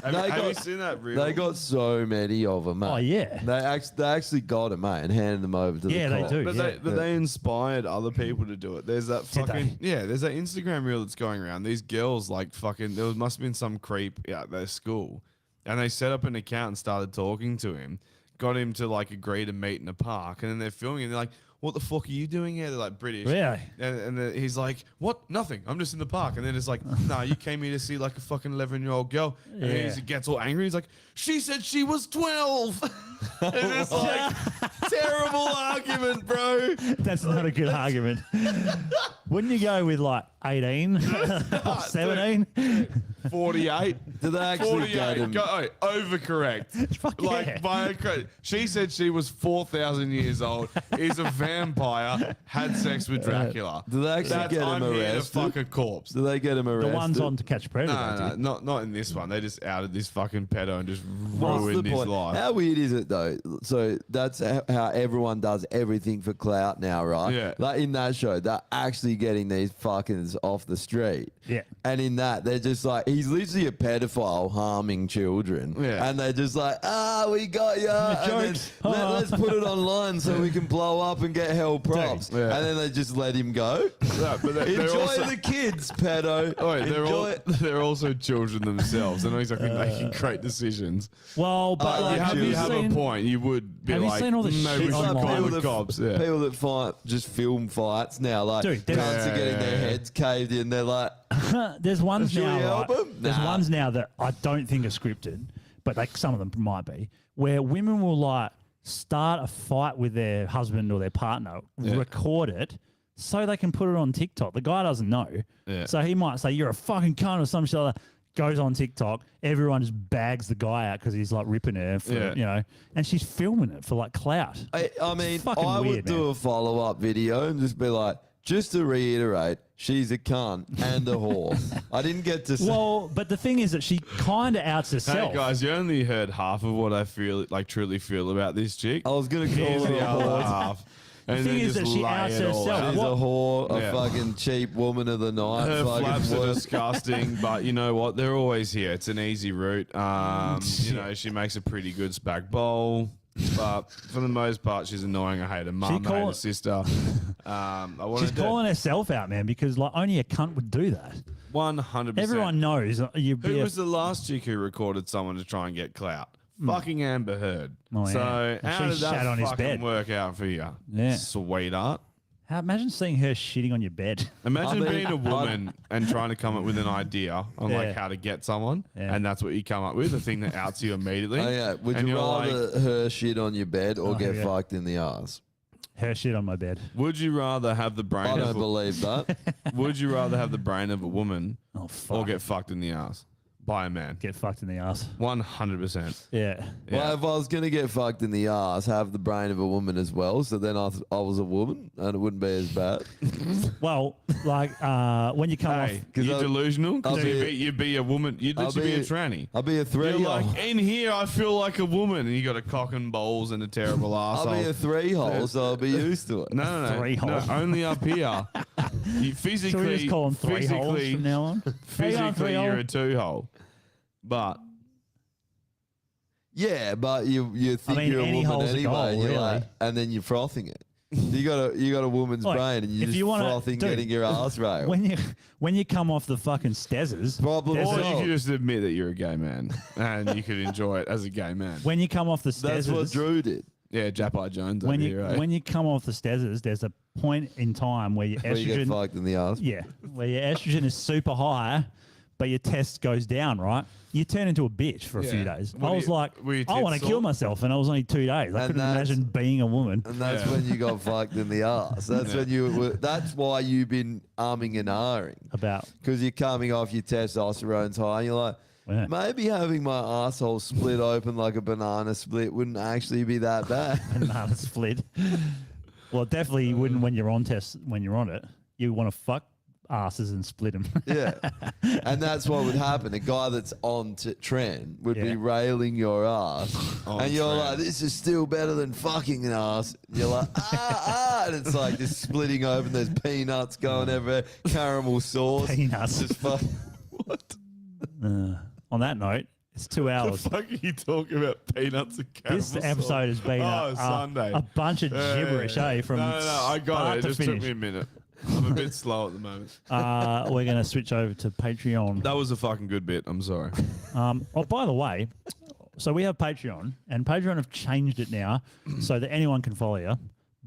[SPEAKER 1] Have you seen that reel?
[SPEAKER 8] They got so many of them, mate.
[SPEAKER 2] Oh, yeah.
[SPEAKER 8] They actually got it, mate, and handed them over to
[SPEAKER 2] Yeah,
[SPEAKER 8] the
[SPEAKER 2] they
[SPEAKER 8] cop.
[SPEAKER 2] do.
[SPEAKER 1] But,
[SPEAKER 2] yeah.
[SPEAKER 1] they inspired other people to do it. There's that
[SPEAKER 2] Did
[SPEAKER 1] fucking there's that Instagram reel that's going around. These girls like fucking there must have been some creep at their school, and they set up an account and started talking to him, got him to like agree to meet in a park, and then they're filming and they're like, "What the fuck are you doing here?" They're like British,
[SPEAKER 2] Really?
[SPEAKER 1] and then he's like, "What? Nothing. I'm just in the park." And then it's like, "Nah, you came here to see like a fucking 11-year-old girl." And then
[SPEAKER 2] Yeah.
[SPEAKER 1] he gets all angry. He's like, "She said she was 12." And it's like terrible argument, bro.
[SPEAKER 2] That's not a good argument. Wouldn't you go with like 18 or 17?
[SPEAKER 1] 48.
[SPEAKER 8] Did they actually
[SPEAKER 1] 48.
[SPEAKER 8] get him?
[SPEAKER 1] Overcorrect.
[SPEAKER 2] Fuck
[SPEAKER 1] Like
[SPEAKER 2] yeah.
[SPEAKER 1] by a she said she was 4,000 years old. He's a vampire. Had sex with Dracula.
[SPEAKER 8] Did they actually
[SPEAKER 1] That's,
[SPEAKER 8] get him
[SPEAKER 1] I'm here to
[SPEAKER 8] arrested?
[SPEAKER 1] fuck a corpse.
[SPEAKER 8] Do they get him
[SPEAKER 2] The
[SPEAKER 8] arrested?
[SPEAKER 2] one's on to catch a predator.
[SPEAKER 1] No,
[SPEAKER 2] dude.
[SPEAKER 1] not in this one. They just outed this fucking pedo and just
[SPEAKER 8] What's
[SPEAKER 1] ruined
[SPEAKER 8] the
[SPEAKER 1] his
[SPEAKER 8] point?
[SPEAKER 1] life.
[SPEAKER 8] How weird is it though? So that's how everyone does everything for clout now, right?
[SPEAKER 1] Yeah.
[SPEAKER 8] Like in that show, they're actually getting these fuckers off the street.
[SPEAKER 2] Yeah.
[SPEAKER 8] And in that, they're just like, he he's literally a pedophile harming children.
[SPEAKER 1] Yeah.
[SPEAKER 8] And they're just like, we got ya. And then
[SPEAKER 2] Jokes.
[SPEAKER 8] let's put it online so we can blow up and get hell props.
[SPEAKER 1] Yeah.
[SPEAKER 8] And then they just let him go.
[SPEAKER 1] Yeah, but they're
[SPEAKER 8] Enjoy
[SPEAKER 1] also,
[SPEAKER 8] the kids, pedo.
[SPEAKER 1] oh, wait,
[SPEAKER 8] Enjoy
[SPEAKER 1] they're also children themselves. They're not exactly making great decisions.
[SPEAKER 2] Well, but like,
[SPEAKER 1] you have a point. You would be
[SPEAKER 2] have you
[SPEAKER 1] like,
[SPEAKER 2] seen all the
[SPEAKER 1] maybe
[SPEAKER 2] shit
[SPEAKER 1] we should
[SPEAKER 2] online?
[SPEAKER 1] call
[SPEAKER 8] people
[SPEAKER 1] the
[SPEAKER 8] that,
[SPEAKER 1] cops. Yeah.
[SPEAKER 8] people that fight just film fights now. Like,
[SPEAKER 2] Dude,
[SPEAKER 8] cunts
[SPEAKER 2] there's-
[SPEAKER 8] are getting their heads caved in. They're like,
[SPEAKER 2] There's ones
[SPEAKER 8] Should we
[SPEAKER 2] now.
[SPEAKER 8] help
[SPEAKER 2] Right,
[SPEAKER 8] 'em?
[SPEAKER 2] there's
[SPEAKER 8] Nah.
[SPEAKER 2] ones now that I don't think are scripted, but some of them might be, where women will like start a fight with their husband or their partner, record it, so they can put it on TikTok. The guy doesn't know,
[SPEAKER 1] Yeah.
[SPEAKER 2] so he might say you're a fucking cunt or some shit like that. Goes on TikTok, everyone just bags the guy out because he's like ripping her, for,
[SPEAKER 1] Yeah.
[SPEAKER 2] and she's filming it for like clout.
[SPEAKER 8] I mean,
[SPEAKER 2] fucking
[SPEAKER 8] I
[SPEAKER 2] weird,
[SPEAKER 8] would do
[SPEAKER 2] man.
[SPEAKER 8] a follow-up video and just be like, just to reiterate, she's a cunt and a whore. I didn't get to say.
[SPEAKER 2] Well, but the thing is that she kind of outs herself.
[SPEAKER 1] Hey guys, you only heard half of what I truly feel about this chick.
[SPEAKER 8] I was going to call
[SPEAKER 1] Here's
[SPEAKER 8] her
[SPEAKER 1] the
[SPEAKER 8] a
[SPEAKER 1] other
[SPEAKER 8] whore.
[SPEAKER 1] half. And
[SPEAKER 2] thing
[SPEAKER 1] then
[SPEAKER 2] is
[SPEAKER 1] just
[SPEAKER 2] that she
[SPEAKER 1] lay
[SPEAKER 2] outs
[SPEAKER 1] it all
[SPEAKER 2] herself.
[SPEAKER 1] out.
[SPEAKER 8] She's a whore, a
[SPEAKER 1] Yeah.
[SPEAKER 8] fucking cheap woman of the night.
[SPEAKER 1] Her
[SPEAKER 8] fucking
[SPEAKER 1] flaps are
[SPEAKER 8] worth-
[SPEAKER 1] disgusting, but you know what? They're always here. It's an easy route. You know, she makes a pretty good spag bowl, but for the most part, she's annoying. I hate her mum, I hate her sister. I want
[SPEAKER 2] She's calling herself out, man, because like only a cunt would do that.
[SPEAKER 1] 100%.
[SPEAKER 2] Everyone knows you.
[SPEAKER 1] Who was the last chick who recorded someone to try and get clout? Fucking Amber Heard.
[SPEAKER 2] Oh,
[SPEAKER 1] So
[SPEAKER 2] yeah. And
[SPEAKER 1] how
[SPEAKER 2] she
[SPEAKER 1] did that
[SPEAKER 2] shat on his
[SPEAKER 1] fucking
[SPEAKER 2] bed.
[SPEAKER 1] work out for you?
[SPEAKER 2] Yeah.
[SPEAKER 1] Sweetheart.
[SPEAKER 2] Imagine seeing her shitting on your bed.
[SPEAKER 1] Imagine
[SPEAKER 8] I mean,
[SPEAKER 1] being a woman and trying to come up with an idea on
[SPEAKER 2] Yeah.
[SPEAKER 1] like how to get someone,
[SPEAKER 2] Yeah.
[SPEAKER 1] and that's what you come up with, the thing that outs you immediately.
[SPEAKER 8] Oh, yeah. Would
[SPEAKER 1] And
[SPEAKER 8] you
[SPEAKER 1] you're
[SPEAKER 8] rather her shit on your bed or
[SPEAKER 2] Oh,
[SPEAKER 8] get
[SPEAKER 2] yeah.
[SPEAKER 8] fucked in the ass?
[SPEAKER 2] Her shit on my bed.
[SPEAKER 1] Would you rather have the brain
[SPEAKER 8] I don't
[SPEAKER 1] of
[SPEAKER 8] believe that.
[SPEAKER 1] Would you rather have the brain of a woman
[SPEAKER 2] Oh fuck.
[SPEAKER 1] or get fucked in the ass by a man?
[SPEAKER 2] Get fucked in the ass.
[SPEAKER 1] 100%.
[SPEAKER 2] Yeah.
[SPEAKER 8] Well, if I was going to get fucked in the ass, have the brain of a woman as well, so then I was a woman and it wouldn't be as bad.
[SPEAKER 2] Well, like when you come
[SPEAKER 1] Hey,
[SPEAKER 2] off.
[SPEAKER 1] you
[SPEAKER 8] I'll-
[SPEAKER 1] delusional?
[SPEAKER 8] I'll
[SPEAKER 1] Because
[SPEAKER 8] be-
[SPEAKER 1] you'd be a woman. You'd
[SPEAKER 8] I'll
[SPEAKER 1] literally be a
[SPEAKER 8] be-
[SPEAKER 1] tranny.
[SPEAKER 8] I'll be a
[SPEAKER 1] You're
[SPEAKER 8] three-hole.
[SPEAKER 1] like, in here, I feel like a woman. And you got a cock and balls and a terrible
[SPEAKER 8] I'll
[SPEAKER 1] asshole.
[SPEAKER 8] be a three-hole, so I'll be used to it.
[SPEAKER 1] No,
[SPEAKER 2] Three-hole.
[SPEAKER 1] no, only up here. You physically,
[SPEAKER 2] Should we just call them three holes
[SPEAKER 1] physically,
[SPEAKER 2] from now on?
[SPEAKER 1] physically,
[SPEAKER 2] three-hole?
[SPEAKER 1] you're a two-hole. But
[SPEAKER 8] Yeah, but you think
[SPEAKER 2] mean,
[SPEAKER 8] you're a
[SPEAKER 2] any
[SPEAKER 8] woman
[SPEAKER 2] hole's a
[SPEAKER 8] anyway,
[SPEAKER 2] goal,
[SPEAKER 8] and, you're
[SPEAKER 2] really.
[SPEAKER 8] like, and then you're frothing it. You got a woman's
[SPEAKER 2] Like,
[SPEAKER 8] brain, and you're
[SPEAKER 2] if
[SPEAKER 8] just
[SPEAKER 2] you wanna-
[SPEAKER 8] frothing
[SPEAKER 2] dude,
[SPEAKER 8] getting your ass railed.
[SPEAKER 2] When you come off the fucking stezzers,
[SPEAKER 8] Problem
[SPEAKER 2] there's
[SPEAKER 1] or
[SPEAKER 2] a-
[SPEAKER 1] you
[SPEAKER 8] solved.
[SPEAKER 1] could just admit that you're a gay man and you could enjoy it as a gay man.
[SPEAKER 2] when you come off the
[SPEAKER 8] That's what
[SPEAKER 2] stezzers,
[SPEAKER 8] Drew did.
[SPEAKER 1] Yeah, Japai Jones
[SPEAKER 2] when
[SPEAKER 1] over
[SPEAKER 2] you
[SPEAKER 1] here, eh?
[SPEAKER 2] when you come off the stezzers, there's a point in time where your
[SPEAKER 8] Where you get
[SPEAKER 2] estrogen,
[SPEAKER 8] fucked in the ass.
[SPEAKER 2] yeah, where your estrogen is super high, but your test goes down, right? You turn into a bitch for a few
[SPEAKER 1] Yeah.
[SPEAKER 2] days.
[SPEAKER 1] What
[SPEAKER 2] I
[SPEAKER 1] do
[SPEAKER 2] was
[SPEAKER 1] you-
[SPEAKER 2] like,
[SPEAKER 1] were your
[SPEAKER 2] I want to
[SPEAKER 1] tits
[SPEAKER 2] kill
[SPEAKER 1] sore?
[SPEAKER 2] myself, and it was only 2 days. I
[SPEAKER 8] And
[SPEAKER 2] couldn't
[SPEAKER 8] that's-
[SPEAKER 2] imagine being a woman.
[SPEAKER 8] And that's
[SPEAKER 1] Yeah.
[SPEAKER 8] when you got fucked in the ass. That's when you were, that's why you've been umming and ahhing.
[SPEAKER 2] About
[SPEAKER 8] Because you're coming off your testosterone's high and you're like,
[SPEAKER 2] Yeah.
[SPEAKER 8] maybe having my asshole split open like a banana split wouldn't actually be that bad.
[SPEAKER 2] banana split. Well, definitely you wouldn't when you're on test. When you're on it, you want to fuck asses and split them.
[SPEAKER 8] Yeah. And that's what would happen. A guy that's on trend would be
[SPEAKER 2] Yeah.
[SPEAKER 8] railing your ass.
[SPEAKER 1] On
[SPEAKER 8] And you're
[SPEAKER 1] trend.
[SPEAKER 8] like, this is still better than fucking an ass. And you're like, and it's like just splitting open. There's peanuts going everywhere, caramel sauce.
[SPEAKER 2] Peanuts.
[SPEAKER 8] Just fuck.
[SPEAKER 2] On that note, it's 2
[SPEAKER 1] the
[SPEAKER 2] hours.
[SPEAKER 1] fuck are you talking about peanuts and caramel
[SPEAKER 2] This
[SPEAKER 1] sauce?
[SPEAKER 2] episode has been
[SPEAKER 1] Sunday.
[SPEAKER 2] a bunch of gibberish, eh? From
[SPEAKER 1] no, I got
[SPEAKER 2] start
[SPEAKER 1] it. It
[SPEAKER 2] to
[SPEAKER 1] just
[SPEAKER 2] finish.
[SPEAKER 1] took me a minute. I'm a bit slow at the moment.
[SPEAKER 2] We're going to switch over to Patreon.
[SPEAKER 1] That was a fucking good bit. I'm sorry.
[SPEAKER 2] Oh, by the way, so we have Patreon, and Patreon have changed it now so that anyone can follow you,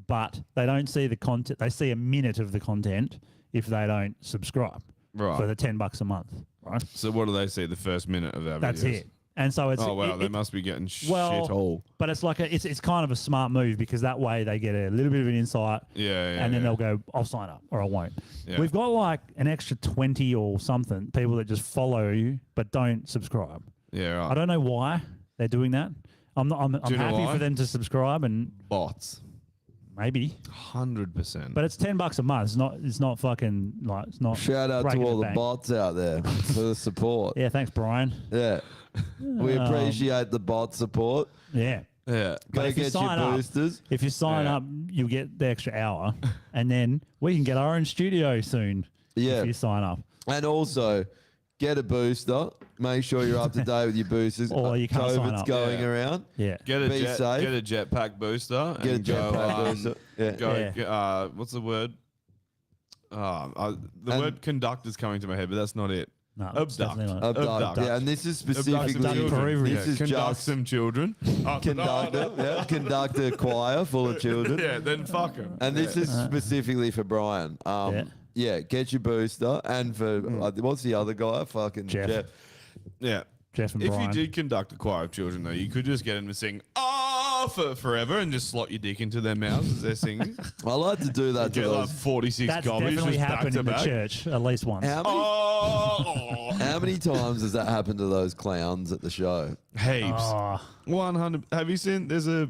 [SPEAKER 2] but they don't see the content. They see a minute of the content if they don't subscribe
[SPEAKER 1] Right.
[SPEAKER 2] for the $10 a month, right?
[SPEAKER 1] So what do they see? The first minute of our
[SPEAKER 2] That's
[SPEAKER 1] videos?
[SPEAKER 2] it. And so it's
[SPEAKER 1] Oh wow,
[SPEAKER 2] it-
[SPEAKER 1] they
[SPEAKER 2] it-
[SPEAKER 1] must be getting
[SPEAKER 2] well,
[SPEAKER 1] shit all.
[SPEAKER 2] but it's like it's kind of a smart move because that way they get a little bit of an insight,
[SPEAKER 1] Yeah,
[SPEAKER 2] and then they'll go, I'll sign up or I won't.
[SPEAKER 1] Yeah.
[SPEAKER 2] We've got like an extra 20 or something people that just follow you but don't subscribe.
[SPEAKER 1] Yeah, right.
[SPEAKER 2] I don't know why they're doing that. I'm not. I'm
[SPEAKER 1] you know
[SPEAKER 2] happy
[SPEAKER 1] why?
[SPEAKER 2] for them to subscribe and
[SPEAKER 1] Bots.
[SPEAKER 2] maybe,
[SPEAKER 1] 100%.
[SPEAKER 2] but it's $10 a month. It's not. It's not fucking like. It's not.
[SPEAKER 8] Shout out to
[SPEAKER 2] breaking
[SPEAKER 8] all the
[SPEAKER 2] bank.
[SPEAKER 8] bots out there for the support.
[SPEAKER 2] Yeah, thanks, Brian.
[SPEAKER 8] Yeah. We appreciate the bot support.
[SPEAKER 2] Yeah.
[SPEAKER 1] yeah.
[SPEAKER 8] Go
[SPEAKER 2] if you
[SPEAKER 8] get
[SPEAKER 2] sign
[SPEAKER 8] your
[SPEAKER 2] up-
[SPEAKER 8] boosters.
[SPEAKER 2] If you sign
[SPEAKER 1] Yeah.
[SPEAKER 2] up, you'll get the extra hour, and then we can get our own studio soon.
[SPEAKER 8] Yeah.
[SPEAKER 2] If you sign up.
[SPEAKER 8] And also, Get a booster. Make sure you're up to date with your boosters.
[SPEAKER 2] Or you can't sign
[SPEAKER 8] COVID's
[SPEAKER 2] up.
[SPEAKER 8] going
[SPEAKER 1] Yeah.
[SPEAKER 8] around.
[SPEAKER 2] Yeah.
[SPEAKER 1] Get a
[SPEAKER 8] Be safe.
[SPEAKER 1] Get a jetpack booster.
[SPEAKER 8] Get a
[SPEAKER 1] and go,
[SPEAKER 8] jetpack booster. Yeah.
[SPEAKER 1] Go. What's the word? The word conductor's coming to my head, but that's not it.
[SPEAKER 2] No, it's
[SPEAKER 1] Abduct.
[SPEAKER 2] definitely not.
[SPEAKER 8] Abduct. Yeah, and this is
[SPEAKER 1] Abduct
[SPEAKER 8] specifically
[SPEAKER 1] some children.
[SPEAKER 8] this is
[SPEAKER 1] Conduct
[SPEAKER 8] just
[SPEAKER 1] some children.
[SPEAKER 8] conductor. Yeah, conduct a choir full of children.
[SPEAKER 1] Yeah, then fuck them.
[SPEAKER 8] And this is specifically for Brian. Yeah, get your booster. And for what's the other guy? Fucking
[SPEAKER 2] Jeff.
[SPEAKER 1] Yeah.
[SPEAKER 2] Jeff and
[SPEAKER 1] If
[SPEAKER 2] Brian.
[SPEAKER 1] you did conduct a choir of children, though, you could just get them to sing for forever and just slot your dick into their mouths as they're singing.
[SPEAKER 8] I like to do that to
[SPEAKER 1] Get like
[SPEAKER 8] those.
[SPEAKER 1] 46
[SPEAKER 2] That's
[SPEAKER 1] gobbies
[SPEAKER 2] definitely
[SPEAKER 1] just back
[SPEAKER 2] happened
[SPEAKER 1] to
[SPEAKER 2] in the
[SPEAKER 1] back.
[SPEAKER 2] church at least once.
[SPEAKER 8] How many times has that happened to those clowns at the show?
[SPEAKER 1] Heaps.
[SPEAKER 2] Oh,
[SPEAKER 1] 100. Have you seen? There's a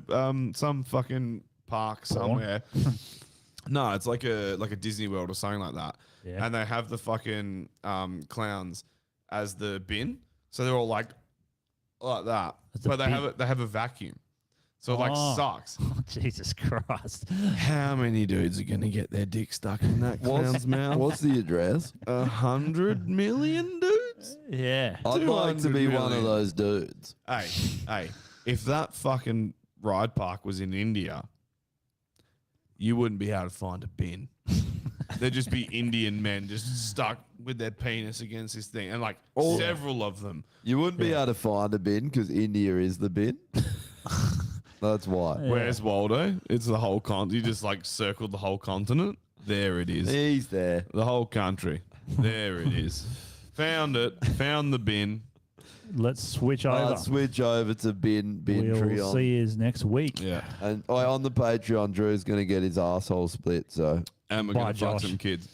[SPEAKER 1] some fucking park somewhere. No, it's like a Disney World or something like that.
[SPEAKER 2] Yeah.
[SPEAKER 1] And they have the fucking clowns as the bin, so they're all like that.
[SPEAKER 2] As the
[SPEAKER 1] But
[SPEAKER 2] bin.
[SPEAKER 1] they have a vacuum, so it like
[SPEAKER 2] Oh.
[SPEAKER 1] sucks.
[SPEAKER 2] oh, Jesus Christ.
[SPEAKER 1] How many dudes are gonna get their dick stuck in that clown's mouth?
[SPEAKER 8] What's the address?
[SPEAKER 1] 100 million dudes?
[SPEAKER 2] Yeah.
[SPEAKER 8] I'd like to
[SPEAKER 1] 200
[SPEAKER 8] be one of
[SPEAKER 1] million.
[SPEAKER 8] those dudes.
[SPEAKER 1] Hey, if that fucking ride park was in India, you wouldn't be able to find a bin. There'd just be Indian men just stuck with their penis against this thing, and like several of them.
[SPEAKER 8] You wouldn't be able to find a bin because India is the bin. That's why.
[SPEAKER 1] Where's Waldo? It's the whole You just like circled the whole continent. There it is.
[SPEAKER 8] He's there.
[SPEAKER 1] The whole country. There it is. Found it. Found the bin.
[SPEAKER 2] Let's switch over.
[SPEAKER 8] Switch over to bin
[SPEAKER 2] We'll
[SPEAKER 8] Trion.
[SPEAKER 2] see you next week.
[SPEAKER 1] Yeah.
[SPEAKER 8] And on the Patreon, Drew's going to get his asshole split. So
[SPEAKER 1] And we're
[SPEAKER 2] Bye,
[SPEAKER 1] going to fuck
[SPEAKER 2] Josh.
[SPEAKER 1] some kids.